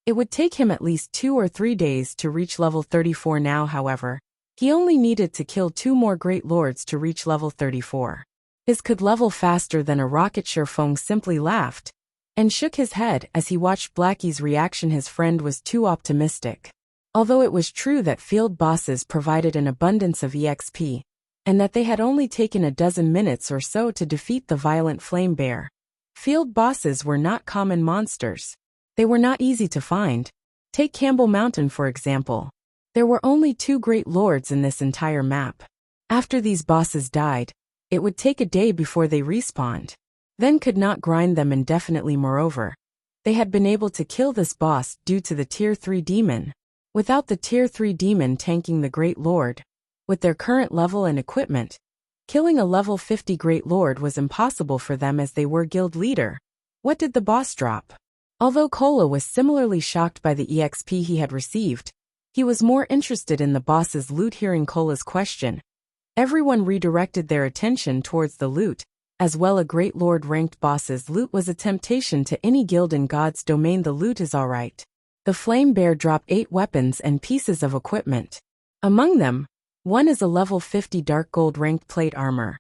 it would take him at least 2 or 3 days to reach level 34 now. However, he only needed to kill 2 more Great Lords to reach level 34. His could level faster than a rocket. Shifeng simply laughed and shook his head as he watched Blackie's reaction. His friend was too optimistic. Although it was true that field bosses provided an abundance of EXP, and that they had only taken a dozen minutes or so to defeat the violent Flame Bear, field bosses were not common monsters. They were not easy to find. Take Campbell Mountain for example. There were only 2 Great Lords in this entire map. After these bosses died, it would take a day before they respawned. Then could not grind them indefinitely. Moreover, they had been able to kill this boss due to the Tier 3 demon. Without the Tier 3 demon tanking the Great Lord, with their current level and equipment, killing a level 50 Great Lord was impossible for them as they were guild leader. What did the boss drop? Although Kola was similarly shocked by the EXP he had received, he was more interested in the boss's loot. Hearing Kola's question, everyone redirected their attention towards the loot. As well, a Great Lord ranked boss's loot was a temptation to any guild in God's domain. The loot is alright. The Flame Bear dropped 8 weapons and pieces of equipment. Among them, one is a level 50 dark gold ranked plate armor,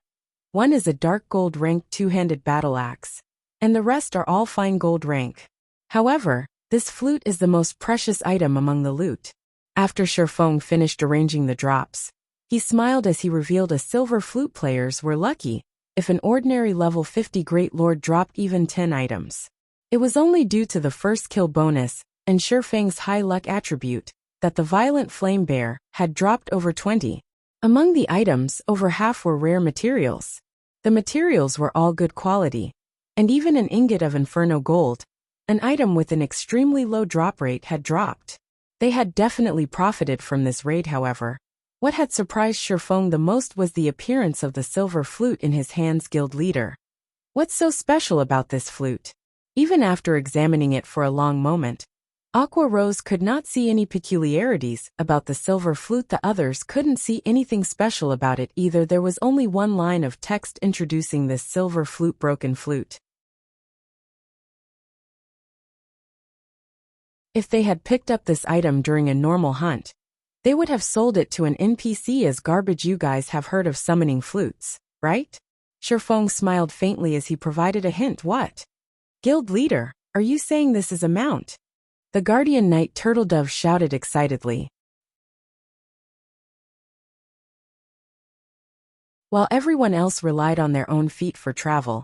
one is a dark gold ranked 2-handed battle axe, and the rest are all fine gold rank. However, this flute is the most precious item among the loot. After Shifeng finished arranging the drops, he smiled as he revealed a silver flute. Players were lucky if an ordinary level 50 Great Lord dropped even 10 items. It was only due to the first kill bonus and Shifeng's high luck attribute that the violent Flame Bear had dropped over 20. Among the items, over half were rare materials. The materials were all good quality, and even an ingot of Inferno gold, an item with an extremely low drop rate, had dropped. They had definitely profited from this raid. However, what had surprised Shifeng the most was the appearance of the silver flute in his hands. Guild leader, what's so special about this flute? Even after examining it for a long moment, Aqua Rose could not see any peculiarities about the silver flute. The others couldn't see anything special about it either. There was only one line of text introducing this silver flute: broken flute. If they had picked up this item during a normal hunt, they would have sold it to an NPC as garbage. You guys have heard of summoning flutes, right? Shifeng smiled faintly as he provided a hint. What? Guild leader, are you saying this is a mount? The guardian knight Turtledove shouted excitedly. While everyone else relied on their own feet for travel,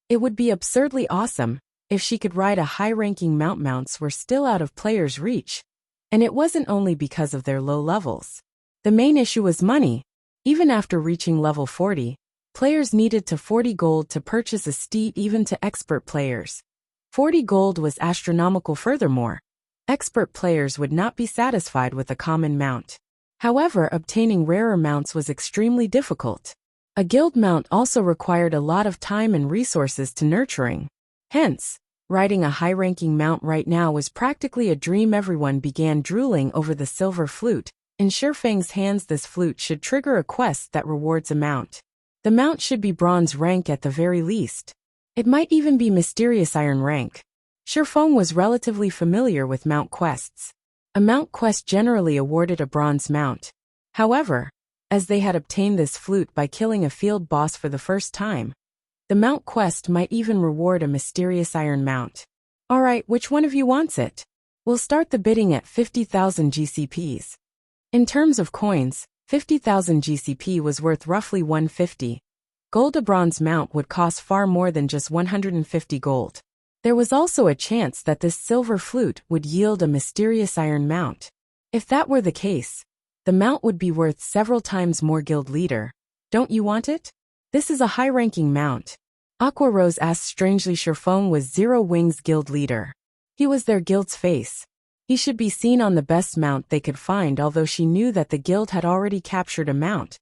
it would be absurdly awesome if she could ride a high-ranking mount. Mounts were still out of players' reach, and it wasn't only because of their low levels. The main issue was money. Even after reaching level 40, players needed to 40 gold to purchase a steed. Even to expert players, 40 gold was astronomical. Furthermore, expert players would not be satisfied with a common mount. However, obtaining rarer mounts was extremely difficult. A guild mount also required a lot of time and resources to nurturing. Hence, riding a high-ranking mount right now was practically a dream. Everyone began drooling over the silver flute. In Shifeng's hands, this flute should trigger a quest that rewards a mount. The mount should be bronze rank at the very least. It might even be mysterious iron rank. Shifeng was relatively familiar with mount quests. A mount quest generally awarded a bronze mount. However, as they had obtained this flute by killing a field boss for the first time, the mount quest might even reward a mysterious iron mount. Alright, which one of you wants it? We'll start the bidding at 50,000 GCPs. In terms of coins, 50,000 GCP was worth roughly 150 gold. A bronze mount would cost far more than just 150 gold. There was also a chance that this silver flute would yield a mysterious iron mount. If that were the case, the mount would be worth several times more. Guild leader, don't you want it? This is a high-ranking mount. Aqua Rose asked strangely. Shifeng was Zero Wing's guild leader. He was their guild's face. He should be seen on the best mount they could find. Although she knew that the guild had already captured a mount,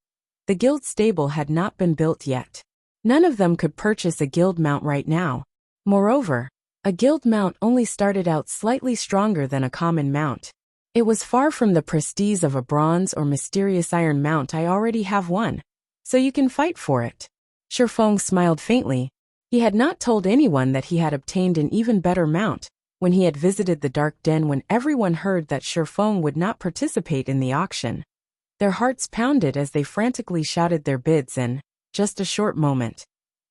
the guild stable had not been built yet. None of them could purchase a guild mount right now. Moreover, a guild mount only started out slightly stronger than a common mount. It was far from the prestige of a bronze or mysterious iron mount. I already have one, so you can fight for it. Shifeng smiled faintly. He had not told anyone that he had obtained an even better mount when he had visited the dark den. When everyone heard that Shifeng would not participate in the auction, their hearts pounded as they frantically shouted their bids. In just a short moment,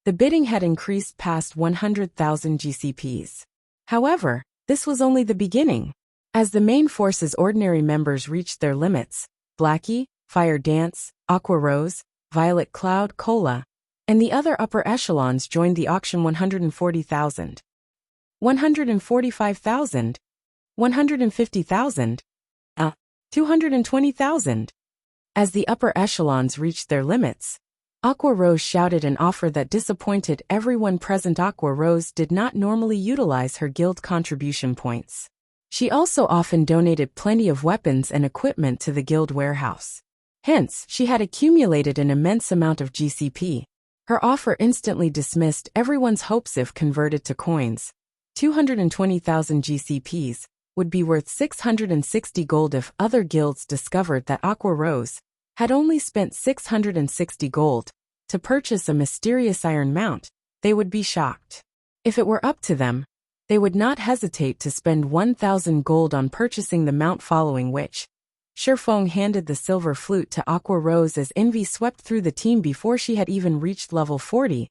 the bidding had increased past 100,000 GCPs. However, this was only the beginning. As the main force's ordinary members reached their limits, Blackie, Fire Dance, Aqua Rose, Violet Cloud, Cola, and the other upper echelons joined the auction. 140,000. 145,000. 150,000. 220,000. As the upper echelons reached their limits, Aqua Rose shouted an offer that disappointed everyone present. Aqua Rose did not normally utilize her guild contribution points. She also often donated plenty of weapons and equipment to the guild warehouse. Hence, she had accumulated an immense amount of GCP. Her offer instantly dismissed everyone's hopes. If converted to coins, 220,000 GCPs would be worth 660 gold. If other guilds discovered that Aqua Rose had only spent 660 gold to purchase a mysterious iron mount, they would be shocked. If it were up to them, they would not hesitate to spend 1,000 gold on purchasing the mount. Following which, Shifeng handed the silver flute to Aqua Rose as envy swept through the team. Before she had even reached level 40,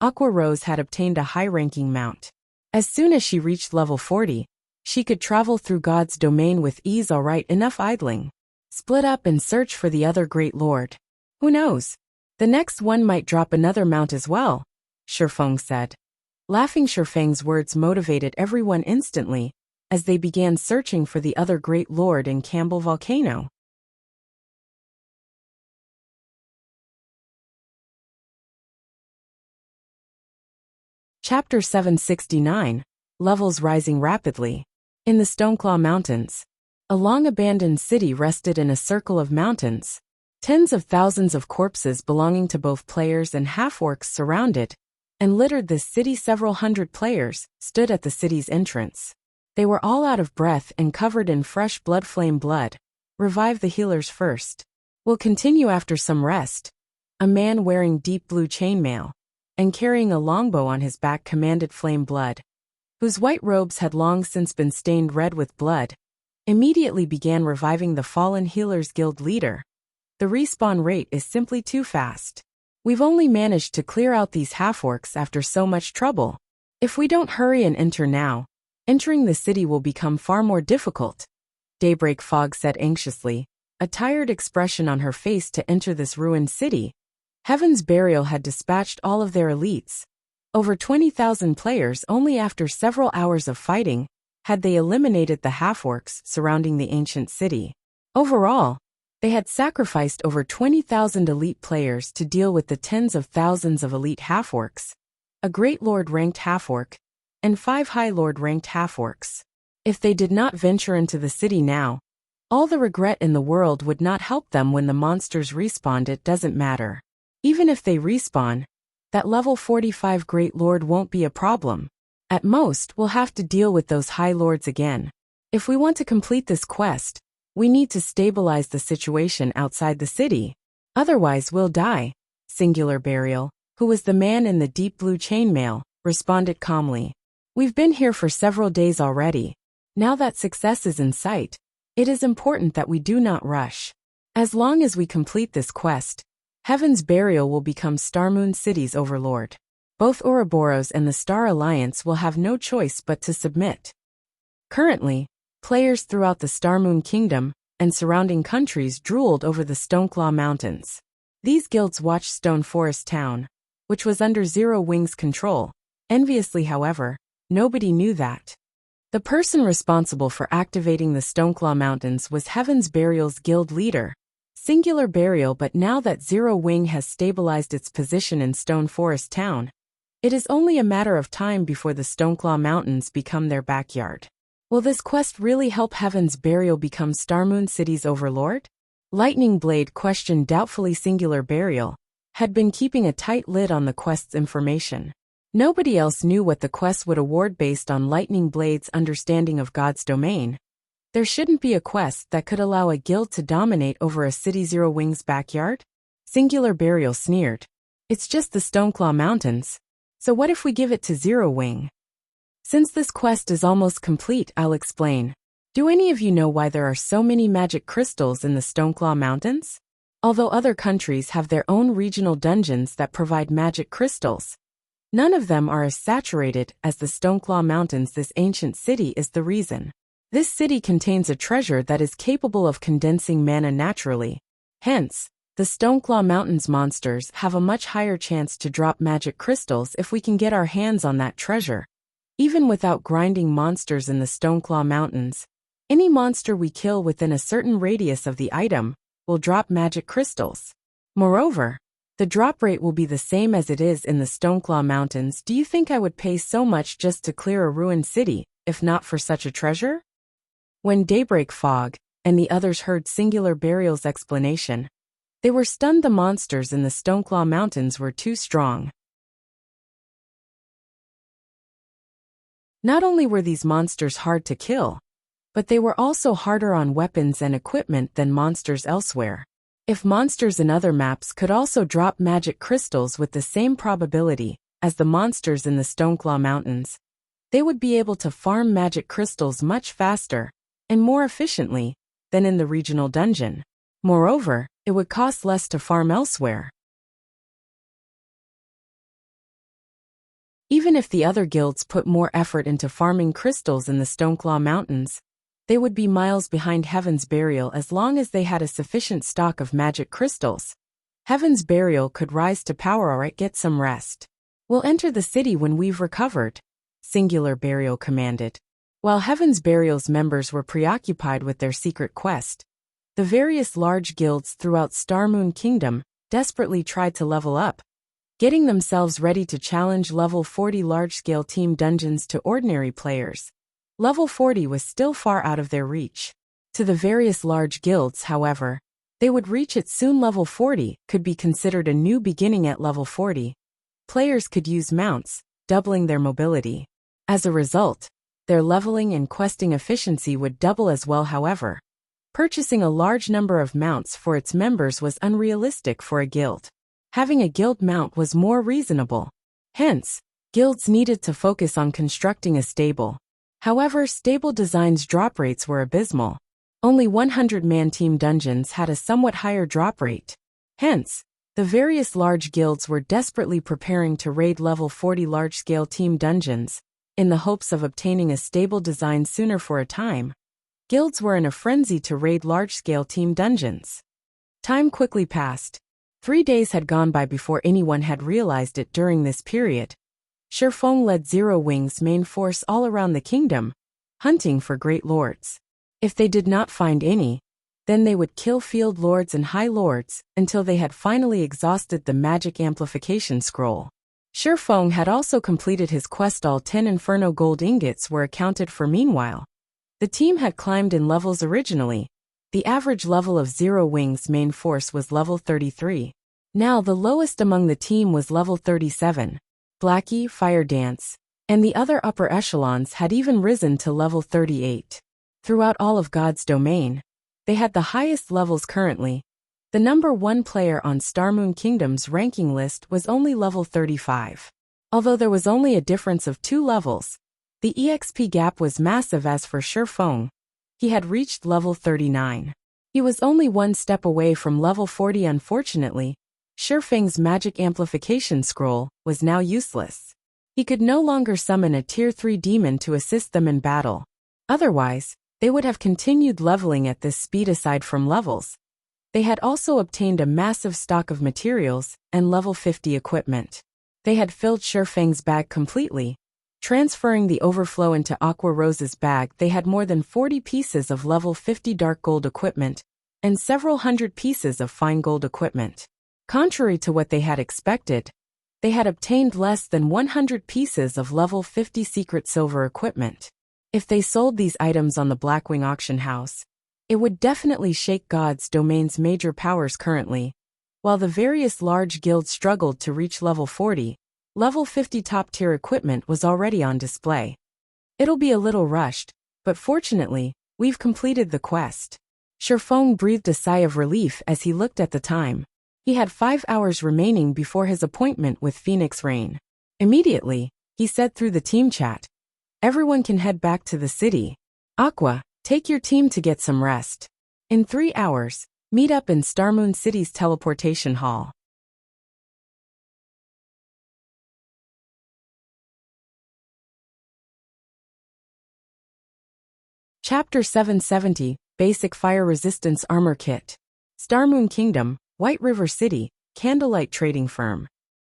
Aqua Rose had obtained a high-ranking mount. As soon as she reached level 40, she could travel through God's domain with ease. Alright, enough idling. Split up and search for the other great lord. Who knows? The next one might drop another mount as well, Shifeng said. Laughing, Shifeng's words motivated everyone instantly as they began searching for the other great lord in Campbell Volcano. Chapter 769. Levels rising rapidly. In the Stoneclaw Mountains, a long-abandoned city rested in a circle of mountains. Tens of thousands of corpses belonging to both players and half-orcs surrounded and littered this city. Several hundred players stood at the city's entrance. They were all out of breath and covered in fresh flame blood. Revive the healers first. We'll continue after some rest. A man wearing deep blue chainmail and carrying a longbow on his back commanded Flame Blood, whose white robes had long since been stained red with blood, immediately began reviving the fallen Healers Guild leader. The respawn rate is simply too fast. We've only managed to clear out these half-orcs after so much trouble. If we don't hurry and enter now, entering the city will become far more difficult. Daybreak Fog said anxiously, a tired expression on her face to enter this ruined city. Heaven's Burial had dispatched all of their elites. Over 20,000 players only after several hours of fighting, had they eliminated the half-orcs surrounding the ancient city. Overall, they had sacrificed over 20,000 elite players to deal with the tens of thousands of elite half-orcs, a Great Lord-ranked half-orc, and 5 High Lord-ranked half-orcs. If they did not venture into the city now, all the regret in the world would not help them when the monsters respawned. It doesn't matter. Even if they respawn, that level 45 Great Lord won't be a problem. At most, we'll have to deal with those High Lords again. If we want to complete this quest, we need to stabilize the situation outside the city. Otherwise we'll die. Singular Burial, who was the man in the deep blue chainmail, responded calmly. We've been here for several days already. Now that success is in sight, it is important that we do not rush. As long as we complete this quest, Heaven's Burial will become Starmoon City's overlord. Both Ouroboros and the Star Alliance will have no choice but to submit. Currently, players throughout the Starmoon Kingdom and surrounding countries drooled over the Stoneclaw Mountains. These guilds watched Stone Forest Town, which was under Zero Wing's control. Enviously, however, nobody knew that the person responsible for activating the Stoneclaw Mountains was Heaven's Burial's guild leader, Singular Burial. But now that Zero Wing has stabilized its position in Stone Forest Town, it is only a matter of time before the Stoneclaw Mountains become their backyard. Will this quest really help Heaven's Burial become Starmoon City's overlord? Lightning Blade questioned doubtfully. Singular Burial had been keeping a tight lid on the quest's information. Nobody else knew what the quest would award based on Lightning Blade's understanding of God's domain. There shouldn't be a quest that could allow a guild to dominate over a city Zero Wing's backyard? Singular Burial sneered. It's just the Stoneclaw Mountains. So what if we give it to Zero Wing? Since this quest is almost complete, I'll explain. Do any of you know why there are so many magic crystals in the Stoneclaw Mountains? Although other countries have their own regional dungeons that provide magic crystals, none of them are as saturated as the Stoneclaw Mountains. This ancient city is the reason. This city contains a treasure that is capable of condensing mana naturally. Hence, the Stoneclaw Mountains monsters have a much higher chance to drop magic crystals if we can get our hands on that treasure. Even without grinding monsters in the Stoneclaw Mountains, any monster we kill within a certain radius of the item will drop magic crystals. Moreover, the drop rate will be the same as it is in the Stoneclaw Mountains. Do you think I would pay so much just to clear a ruined city, if not for such a treasure? When Daybreak Fog and the others heard Singular Burial's explanation, they were stunned. The monsters in the Stoneclaw Mountains were too strong. Not only were these monsters hard to kill, but they were also harder on weapons and equipment than monsters elsewhere. If monsters in other maps could also drop magic crystals with the same probability as the monsters in the Stoneclaw Mountains, they would be able to farm magic crystals much faster and more efficiently than in the regional dungeon. Moreover, it would cost less to farm elsewhere. Even if the other guilds put more effort into farming crystals in the Stoneclaw Mountains, they would be miles behind Heaven's Burial as long as they had a sufficient stock of magic crystals. Heaven's Burial could rise to power. Alright, get some rest. We'll enter the city when we've recovered, Singular Burial commanded. While Heaven's Burial's members were preoccupied with their secret quest, the various large guilds throughout Starmoon Kingdom desperately tried to level up, getting themselves ready to challenge level 40 large-scale team dungeons to ordinary players. Level 40 was still far out of their reach. To the various large guilds, however, they would reach it soon. Level 40 could be considered a new beginning. At level 40, players could use mounts, doubling their mobility. As a result, their leveling and questing efficiency would double as well. However, purchasing a large number of mounts for its members was unrealistic for a guild. Having a guild mount was more reasonable. Hence, guilds needed to focus on constructing a stable. However, stable designs' drop rates were abysmal. Only 100-man team dungeons had a somewhat higher drop rate. Hence, the various large guilds were desperately preparing to raid level 40 large-scale team dungeons, in the hopes of obtaining a stable design sooner. For a time, guilds were in a frenzy to raid large-scale team dungeons. Time quickly passed. 3 days had gone by before anyone had realized it. During this period, Shifeng led Zero Wing's main force all around the kingdom, hunting for great lords. If they did not find any, then they would kill field lords and high lords until they had finally exhausted the magic amplification scroll. Shifeng had also completed his quest. All 10 Inferno gold ingots were accounted for. Meanwhile, the team had climbed in levels. Originally, the average level of Zero Wing's main force was level 33. Now the lowest among the team was level 37. Blackie, Fire Dance, and the other upper echelons had even risen to level 38. Throughout all of God's domain, they had the highest levels currently. The number 1 player on Starmoon Kingdom's ranking list was only level 35. Although there was only a difference of 2 levels, the EXP gap was massive. As for Shifeng, he had reached level 39. He was only 1 step away from level 40. Unfortunately, Shifeng's magic amplification scroll was now useless. He could no longer summon a tier 3 demon to assist them in battle. Otherwise, they would have continued leveling at this speed. Aside from levels, they had also obtained a massive stock of materials and level 50 equipment. They had filled Shifeng's bag completely, transferring the overflow into Aqua Rose's bag. They had more than 40 pieces of level 50 dark gold equipment and several hundred pieces of fine gold equipment. Contrary to what they had expected, they had obtained less than 100 pieces of level 50 secret silver equipment. If they sold these items on the Blackwing auction house, it would definitely shake God's domain's major powers. Currently, while the various large guilds struggled to reach level 40, level 50 top-tier equipment was already on display. It'll be a little rushed, but fortunately, we've completed the quest. Shifeng breathed a sigh of relief as he looked at the time. He had 5 hours remaining before his appointment with Phoenix Rain. Immediately, he said through the team chat, "Everyone can head back to the city. Aqua, take your team to get some rest. In 3 hours, meet up in Starmoon City's teleportation hall." Chapter 770, Basic Fire Resistance Armor Kit. Starmoon Kingdom, White River City, Candlelight Trading Firm.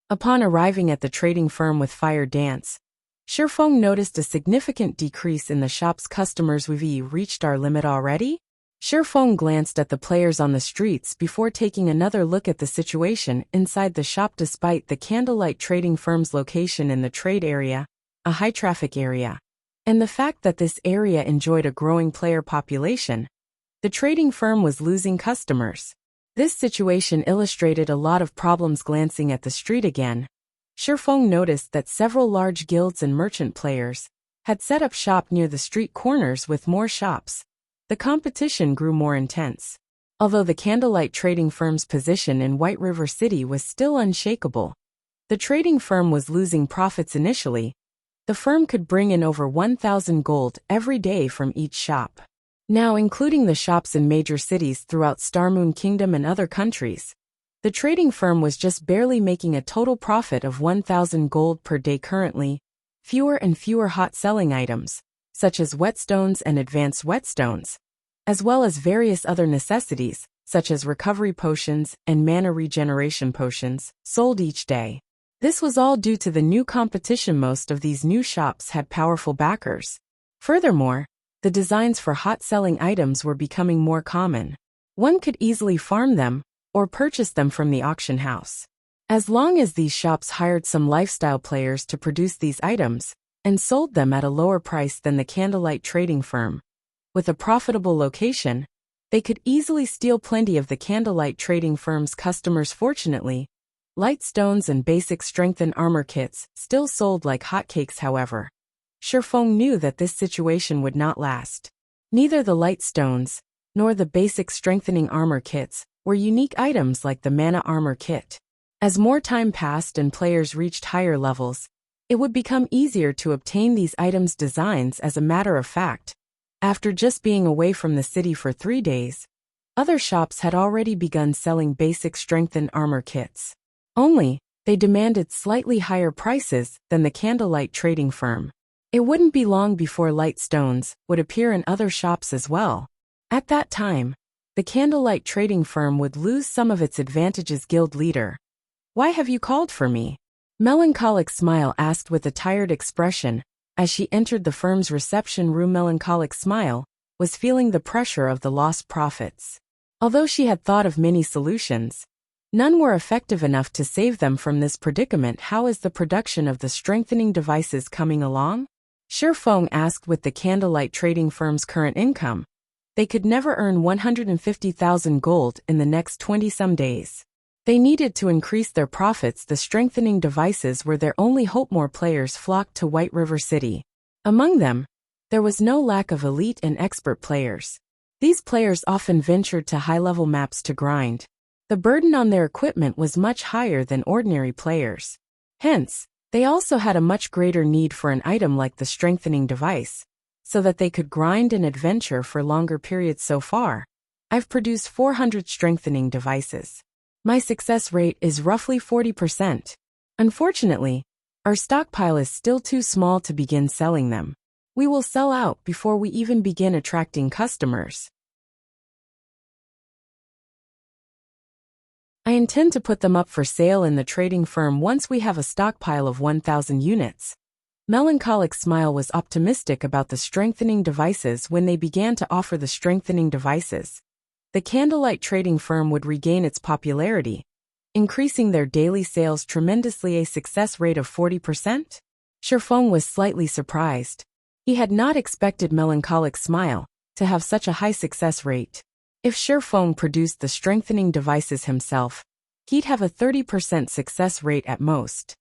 Upon arriving at the trading firm with Fire Dance, Shifeng noticed a significant decrease in the shop's customers. We've reached our limit already? Shifeng glanced at the players on the streets before taking another look at the situation inside the shop. Despite the Candlelight Trading Firm's location in the trade area, a high-traffic area, and the fact that this area enjoyed a growing player population, the trading firm was losing customers. This situation illustrated a lot of problems. Glancing at the street again, Shifeng noticed that several large guilds and merchant players had set up shop near the street corners. With more shops, the competition grew more intense. Although the Candlelight Trading Firm's position in White River City was still unshakable, the trading firm was losing profits. Initially, the firm could bring in over 1,000 gold every day from each shop. Now, including the shops in major cities throughout Starmoon Kingdom and other countries, the trading firm was just barely making a total profit of 1,000 gold per day. Currently, fewer and fewer hot-selling items, such as whetstones and advanced whetstones, as well as various other necessities, such as recovery potions and mana regeneration potions, sold each day. This was all due to the new competition. Most of these new shops had powerful backers. Furthermore, the designs for hot-selling items were becoming more common. One could easily farm them or purchase them from the auction house. As long as these shops hired some lifestyle players to produce these items and sold them at a lower price than the Candlelight Trading Firm, with a profitable location, they could easily steal plenty of the Candlelight Trading Firm's customers. Fortunately, light stones and basic strength and armor kits still sold like hotcakes. However, Shifeng knew that this situation would not last. Neither the light stones, nor the basic strengthening armor kits, were unique items like the mana armor kit. As more time passed and players reached higher levels, it would become easier to obtain these items' designs. As a matter of fact, after just being away from the city for 3 days, other shops had already begun selling basic strengthened armor kits. Only, they demanded slightly higher prices than the candlelight trading firm. It wouldn't be long before light stones would appear in other shops as well. At that time, the candlelight trading firm would lose some of its advantages. Guild leader, why have you called for me? Melancholic Smile asked with a tired expression as she entered the firm's reception room. Melancholic Smile was feeling the pressure of the lost profits. Although she had thought of many solutions, none were effective enough to save them from this predicament. How is the production of the strengthening devices coming along? Shifeng asked. With the candlelight trading firm's current income, they could never earn 150,000 gold in the next 20-some days. They needed to increase their profits. The strengthening devices were their only hope. More players flocked to White River City. Among them, there was no lack of elite and expert players. These players often ventured to high-level maps to grind. The burden on their equipment was much higher than ordinary players. Hence, they also had a much greater need for an item like the strengthening device, so that they could grind and adventure for longer periods. So far, I've produced 400 strengthening devices. My success rate is roughly 40%. Unfortunately, our stockpile is still too small to begin selling them. We will sell out before we even begin attracting customers. I intend to put them up for sale in the trading firm once we have a stockpile of 1,000 units. Melancholic Smile was optimistic about the strengthening devices. When they began to offer the strengthening devices, the candlelight trading firm would regain its popularity, increasing their daily sales tremendously. A success rate of 40%? Shifeng was slightly surprised. He had not expected Melancholic Smile to have such a high success rate. If Shifeng produced the strengthening devices himself, he'd have a 30% success rate at most.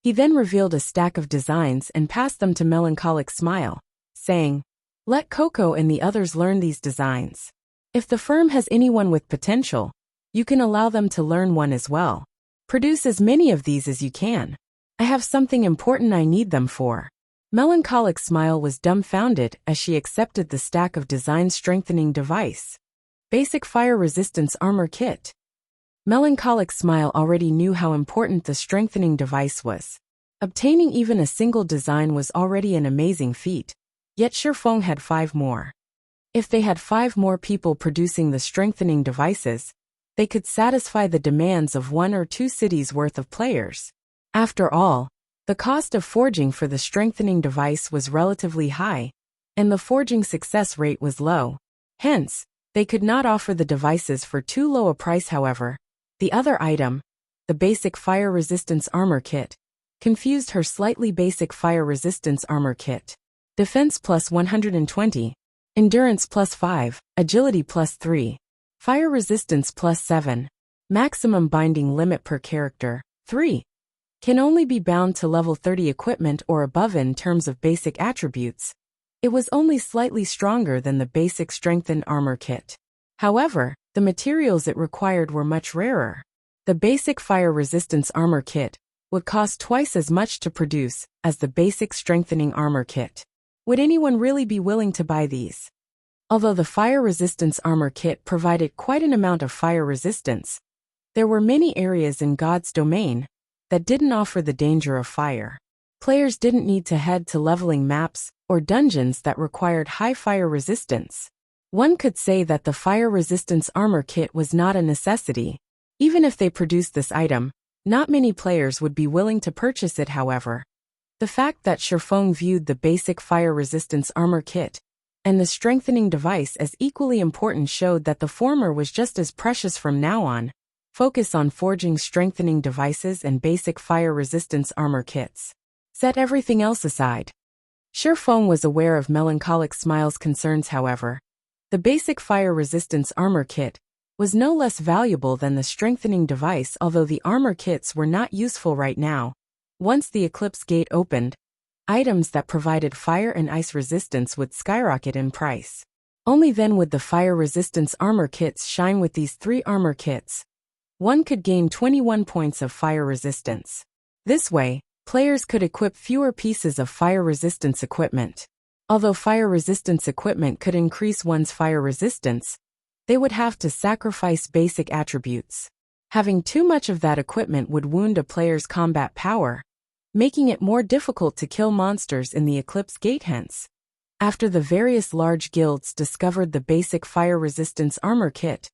He then revealed a stack of designs and passed them to Melancholic Smile, saying, "Let Coco and the others learn these designs. If the firm has anyone with potential, you can allow them to learn one as well. Produce as many of these as you can. I have something important I need them for." Melancholic Smile was dumbfounded as she accepted the stack of design strengthening device. Basic fire resistance armor kit. Melancholic Smile already knew how important the strengthening device was. Obtaining even a single design was already an amazing feat, yet Shifeng had 5 more. If they had 5 more people producing the strengthening devices, they could satisfy the demands of 1 or 2 cities worth of players. After all, the cost of forging for the strengthening device was relatively high, and the forging success rate was low. Hence, they could not offer the devices for too low a price. However, the other item, the basic fire resistance armor kit, confused her slightly. Basic fire resistance armor kit. Defense plus 120, endurance plus 5, agility plus 3, fire resistance plus 7, maximum binding limit per character, 3. Can only be bound to level 30 equipment or above. In terms of basic attributes, it was only slightly stronger than the basic strengthened armor kit. However, the materials it required were much rarer. The basic fire resistance armor kit would cost twice as much to produce as the basic strengthening armor kit. Would anyone really be willing to buy these? Although the fire resistance armor kit provided quite an amount of fire resistance, there were many areas in God's domain that didn't offer the danger of fire. Players didn't need to head to leveling maps or dungeons that required high fire resistance. One could say that the fire resistance armor kit was not a necessity. Even if they produced this item, not many players would be willing to purchase it. However, the fact that Shifeng viewed the basic fire resistance armor kit and the strengthening device as equally important showed that the former was just as precious. From now on, focus on forging strengthening devices and basic fire resistance armor kits. Set everything else aside. Shifeng was aware of Melancholic Smile's concerns. However, the basic fire resistance armor kit was no less valuable than the strengthening device, although the armor kits were not useful right now. Once the Eclipse Gate opened, items that provided fire and ice resistance would skyrocket in price. Only then would the fire resistance armor kits shine. With these 3 armor kits, one could gain 21 points of fire resistance. This way, players could equip fewer pieces of fire resistance equipment. Although fire resistance equipment could increase one's fire resistance, they would have to sacrifice basic attributes. Having too much of that equipment would wound a player's combat power, making it more difficult to kill monsters in the Eclipse Gate. Hence, after the various large guilds discovered the basic fire resistance armor kit,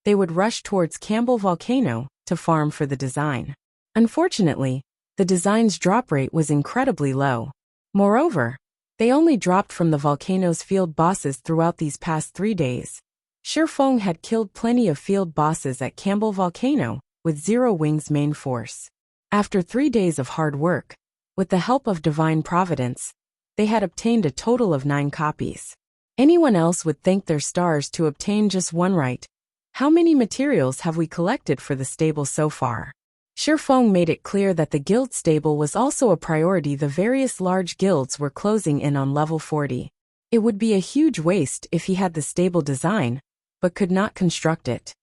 they would rush towards Campbell Volcano to farm for the design. Unfortunately, the design's drop rate was incredibly low. Moreover, they only dropped from the volcano's field bosses throughout these past 3 days. Shifeng had killed plenty of field bosses at Campbell Volcano with Zero Wing's main force. After 3 days of hard work, with the help of divine providence, they had obtained a total of 9 copies. Anyone else would thank their stars to obtain just one right. How many materials have we collected for the stable so far? Shifeng made it clear that the guild stable was also a priority. The various large guilds were closing in on level 40. It would be a huge waste if he had the stable design, but could not construct it.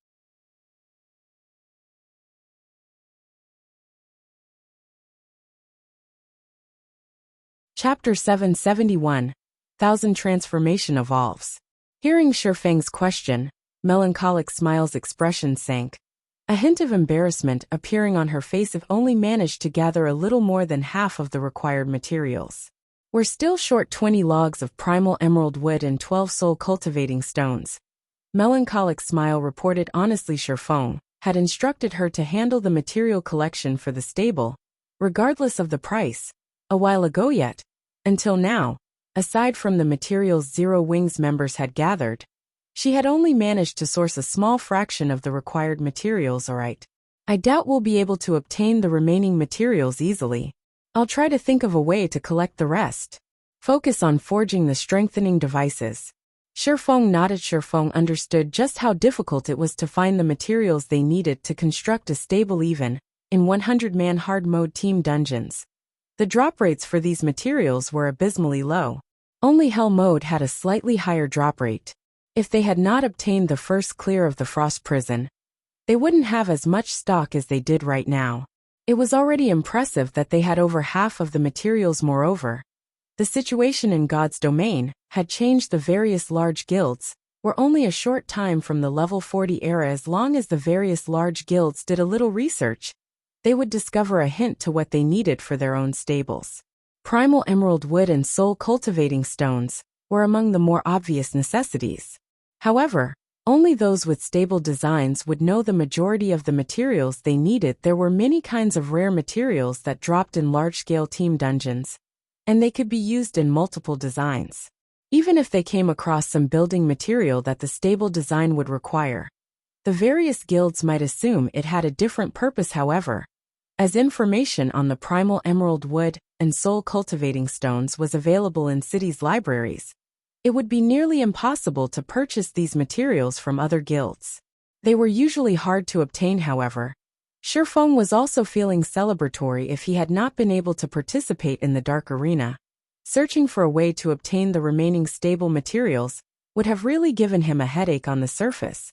Chapter 771. Thousand Transformation Evolves. Hearing Shifeng's question, melancholic Smile's expression sank, a hint of embarrassment appearing on her face. If only managed to gather a little more than half of the required materials. We're still short 20 logs of primal emerald wood and 12 soul cultivating stones. Melancholic Smile reported honestly. Shifeng had instructed her to handle the material collection for the stable, regardless of the price, a while ago. Yet, until now, aside from the materials Zero Wings members had gathered, she had only managed to source a small fraction of the required materials. Alright. I doubt we'll be able to obtain the remaining materials easily. I'll try to think of a way to collect the rest. Focus on forging the strengthening devices. Shifeng nodded. Shifeng understood just how difficult it was to find the materials they needed to construct a stable even in 100-man hard mode team dungeons. The drop rates for these materials were abysmally low. Only Hell mode had a slightly higher drop rate. If they had not obtained the first clear of the Frost Prison, they wouldn't have as much stock as they did right now. It was already impressive that they had over half of the materials. Moreover, the situation in God's domain had changed. The various large guilds were only a short time from the level 40 era. As long as the various large guilds did a little research, they would discover a hint to what they needed for their own stables. Primal emerald wood and soul cultivating stones were among the more obvious necessities. However, only those with stable designs would know the majority of the materials they needed. There were many kinds of rare materials that dropped in large-scale team dungeons, and they could be used in multiple designs. Even if they came across some building material that the stable design would require, the various guilds might assume it had a different purpose. However, as information on the primal emerald wood and soul cultivating stones was available in cities' libraries, it would be nearly impossible to purchase these materials from other guilds. They were usually hard to obtain. However, Shifeng was also feeling celebratory. If he had not been able to participate in the Dark Arena, searching for a way to obtain the remaining stable materials would have really given him a headache. On the surface,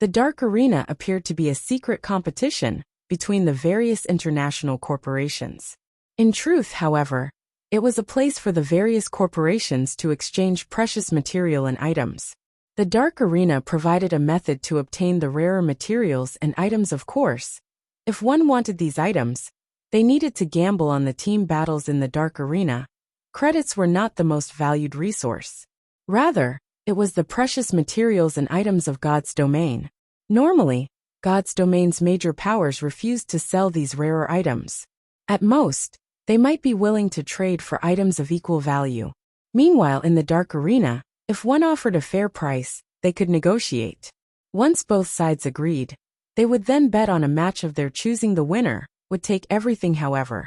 the Dark Arena appeared to be a secret competition between the various international corporations. In truth, however, it was a place for the various corporations to exchange precious material and items. The Dark Arena provided a method to obtain the rarer materials and items. Of course, if one wanted these items, they needed to gamble on the team battles in the Dark Arena. Credits were not the most valued resource. Rather, it was the precious materials and items of God's domain. Normally, God's domain's major powers refused to sell these rarer items. At most, they might be willing to trade for items of equal value. Meanwhile, in the Dark Arena, if one offered a fair price, they could negotiate. Once both sides agreed, they would then bet on a match of their choosing. The winner would take everything. However,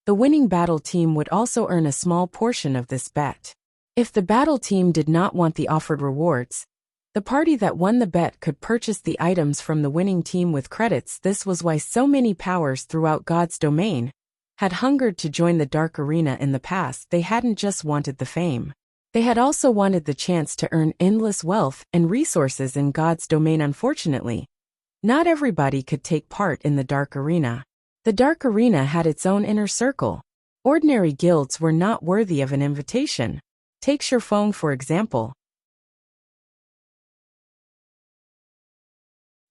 the winning battle team would also earn a small portion of this bet. If the battle team did not want the offered rewards, The party that won the bet could purchase the items from the winning team with credits. This was why so many powers throughout God's domain had hungered to join the Dark Arena in the past. They hadn't just wanted the fame. They had also wanted the chance to earn endless wealth and resources in God's domain. Unfortunately, not everybody could take part in the Dark Arena. The Dark Arena had its own inner circle. Ordinary guilds were not worthy of an invitation. Take Shifeng, for example.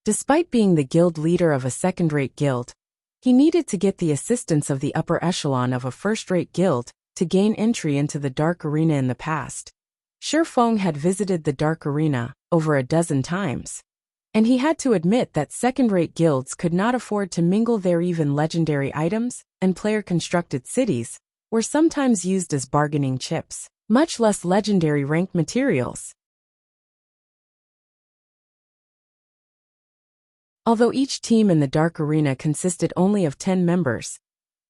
Despite being the guild leader of a second-rate guild, he needed to get the assistance of the upper echelon of a first-rate guild to gain entry into the Dark Arena. In the past, Shifeng had visited the Dark Arena over a dozen times, and he had to admit that second-rate guilds could not afford to mingle there. Even legendary items and player-constructed cities were sometimes used as bargaining chips, much less legendary rank materials. Although each team in the Dark Arena consisted only of 10 members,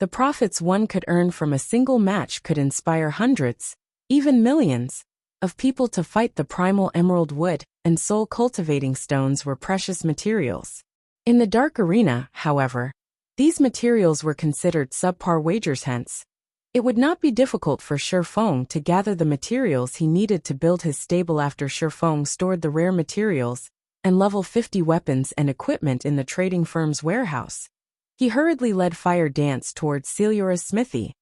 the profits one could earn from a single match could inspire hundreds, even millions, of people to fight. The primal emerald wood and soul cultivating stones were precious materials. In the Dark Arena, however, these materials were considered subpar wagers. Hence, it would not be difficult for Shifeng to gather the materials he needed to build his stable. After Shifeng stored the rare materials and level 50 weapons and equipment in the trading firm's warehouse, he hurriedly led Fire Dance towards Celiura's smithy.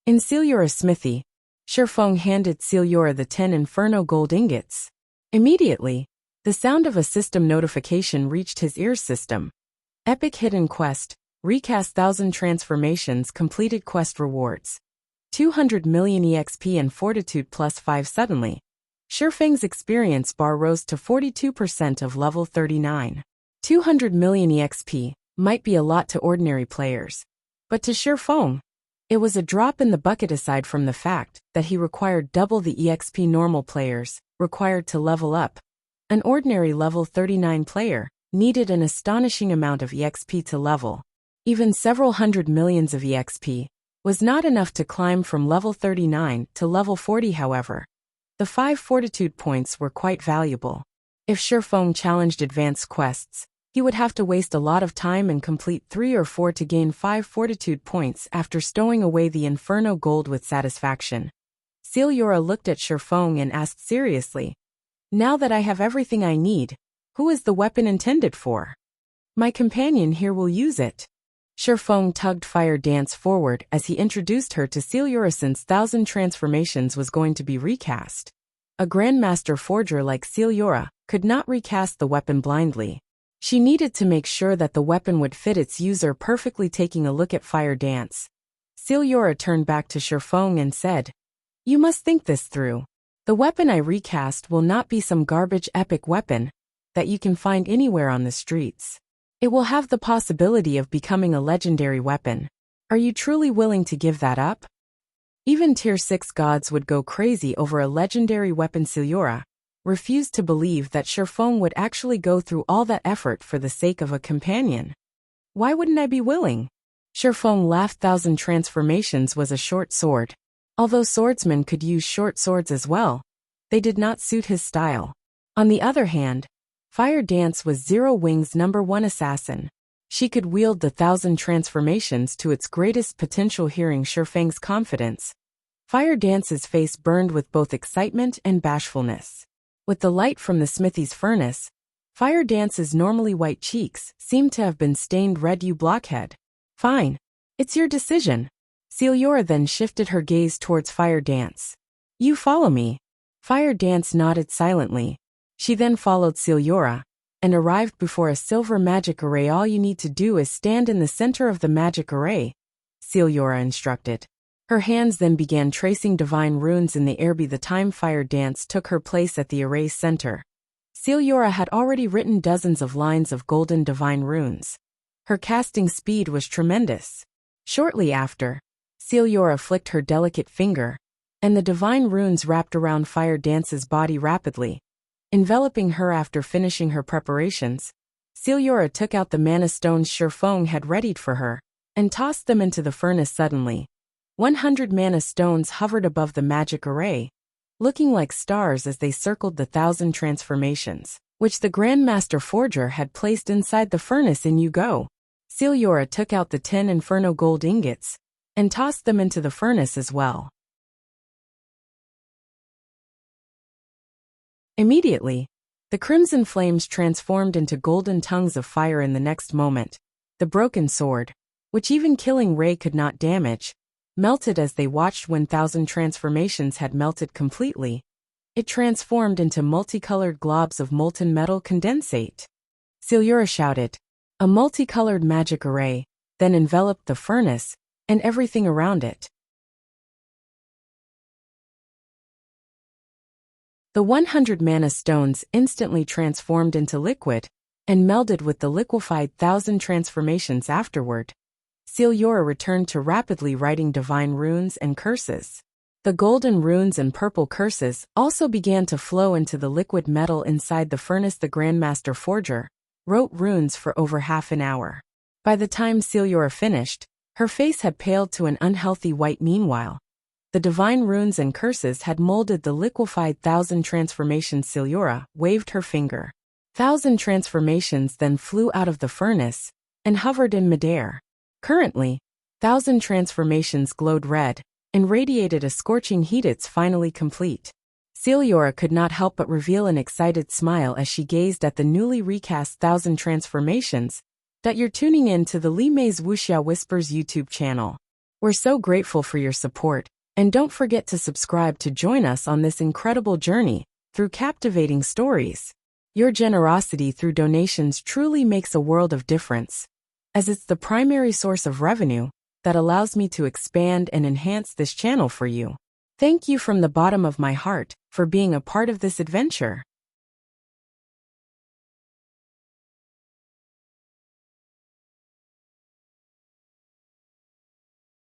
In Celiura's smithy, Shifeng handed Celiura the 10 Inferno gold ingots. Immediately, the sound of a system notification reached his ears. System. Epic Hidden Quest, recast 1,000 transformations, completed quest rewards. 200 million EXP and Fortitude plus 5. Suddenly, Shifeng's experience bar rose to 42% of level 39. 200 million EXP might be a lot to ordinary players, but to Shifeng, it was a drop in the bucket. Aside from the fact that he required double the EXP normal players required to level up, an ordinary level 39 player needed an astonishing amount of EXP to level. Even several hundred millions of EXP was not enough to climb from level 39 to level 40. However, the 5 fortitude points were quite valuable. If Shifeng challenged advanced quests, he would have to waste a lot of time and complete 3 or 4 to gain 5 fortitude points. After stowing away the Inferno gold with satisfaction, Celiura looked at Shifeng and asked seriously, "Now that I have everything I need, who is the weapon intended for? My companion here will use it." Shifeng tugged Fire Dance forward as he introduced her to Celiura. Since 1,000 transformations was going to be recast, a Grandmaster Forger like Celiura could not recast the weapon blindly. She needed to make sure that the weapon would fit its user perfectly. Taking a look at Fire Dance, Celiura turned back to Shifeng and said, "You must think this through. The weapon I recast will not be some garbage epic weapon that you can find anywhere on the streets. It will have the possibility of becoming a legendary weapon. Are you truly willing to give that up?" Even tier 6 gods would go crazy over a legendary weapon. Celiura refused to believe that Shifeng would actually go through all that effort for the sake of a companion. "Why wouldn't I be willing?" Shifeng laughed. 1,000 transformations was a short sword. Although swordsmen could use short swords as well, they did not suit his style. On the other hand, Fire Dance was Zero Wing's #1 assassin. She could wield the 1,000 transformations to its greatest potential. Hearing Shifeng's confidence, Fire Dance's face burned with both excitement and bashfulness. With the light from the smithy's furnace, Fire Dance's normally white cheeks seemed to have been stained red. "You blockhead. Fine. It's your decision." Celiura then shifted her gaze towards Fire Dance. "You follow me?" Fire Dance nodded silently. She then followed Celiura and arrived before a silver magic array. "All you need to do is stand in the center of the magic array," Celiura instructed. Her hands then began tracing divine runes in the air. By the time Fire Dance took her place at the array's center, Celiura had already written dozens of lines of golden divine runes. Her casting speed was tremendous. Shortly after, Celiura flicked her delicate finger, and the divine runes wrapped around Fire Dance's body rapidly, enveloping her. After finishing her preparations, Celiura took out the mana stones Shifeng had readied for her and tossed them into the furnace. Suddenly, 100 mana stones hovered above the magic array. looking like stars as they circled the 1,000 transformations, which the Grandmaster Forger had placed inside the furnace. In you go. Celiora took out the 10 Inferno gold ingots and tossed them into the furnace as well. Immediately, the crimson flames transformed into golden tongues of fire. In the next moment, the broken sword, which even killing ray could not damage, melted as they watched. When 1,000 transformations had melted completely, it transformed into multicolored globs of molten metal condensate. Celiora shouted. A multicolored magic array then enveloped the furnace and everything around it. The 100 mana stones instantly transformed into liquid and melded with the liquefied 1,000 transformations. Afterward, Celiora returned to rapidly writing divine runes and curses. The golden runes and purple curses also began to flow into the liquid metal inside the furnace. The Grandmaster Forger wrote runes for over half an hour. By the time Celiora finished, her face had paled to an unhealthy white. Meanwhile, the divine runes and curses had molded the liquefied 1,000 transformations. Celiora waved her finger. 1,000 transformations then flew out of the furnace and hovered in midair. Currently, 1,000 transformations glowed red and radiated a scorching heat. It's finally complete. Celiora could not help but reveal an excited smile as she gazed at the newly recast 1,000 transformations. You're tuning in to the Li Mei's Wuxia Whispers YouTube channel. We're so grateful for your support, and don't forget to subscribe to join us on this incredible journey through captivating stories. Your generosity through donations truly makes a world of difference, as it's the primary source of revenue that allows me to expand and enhance this channel for you. Thank you from the bottom of my heart for being a part of this adventure.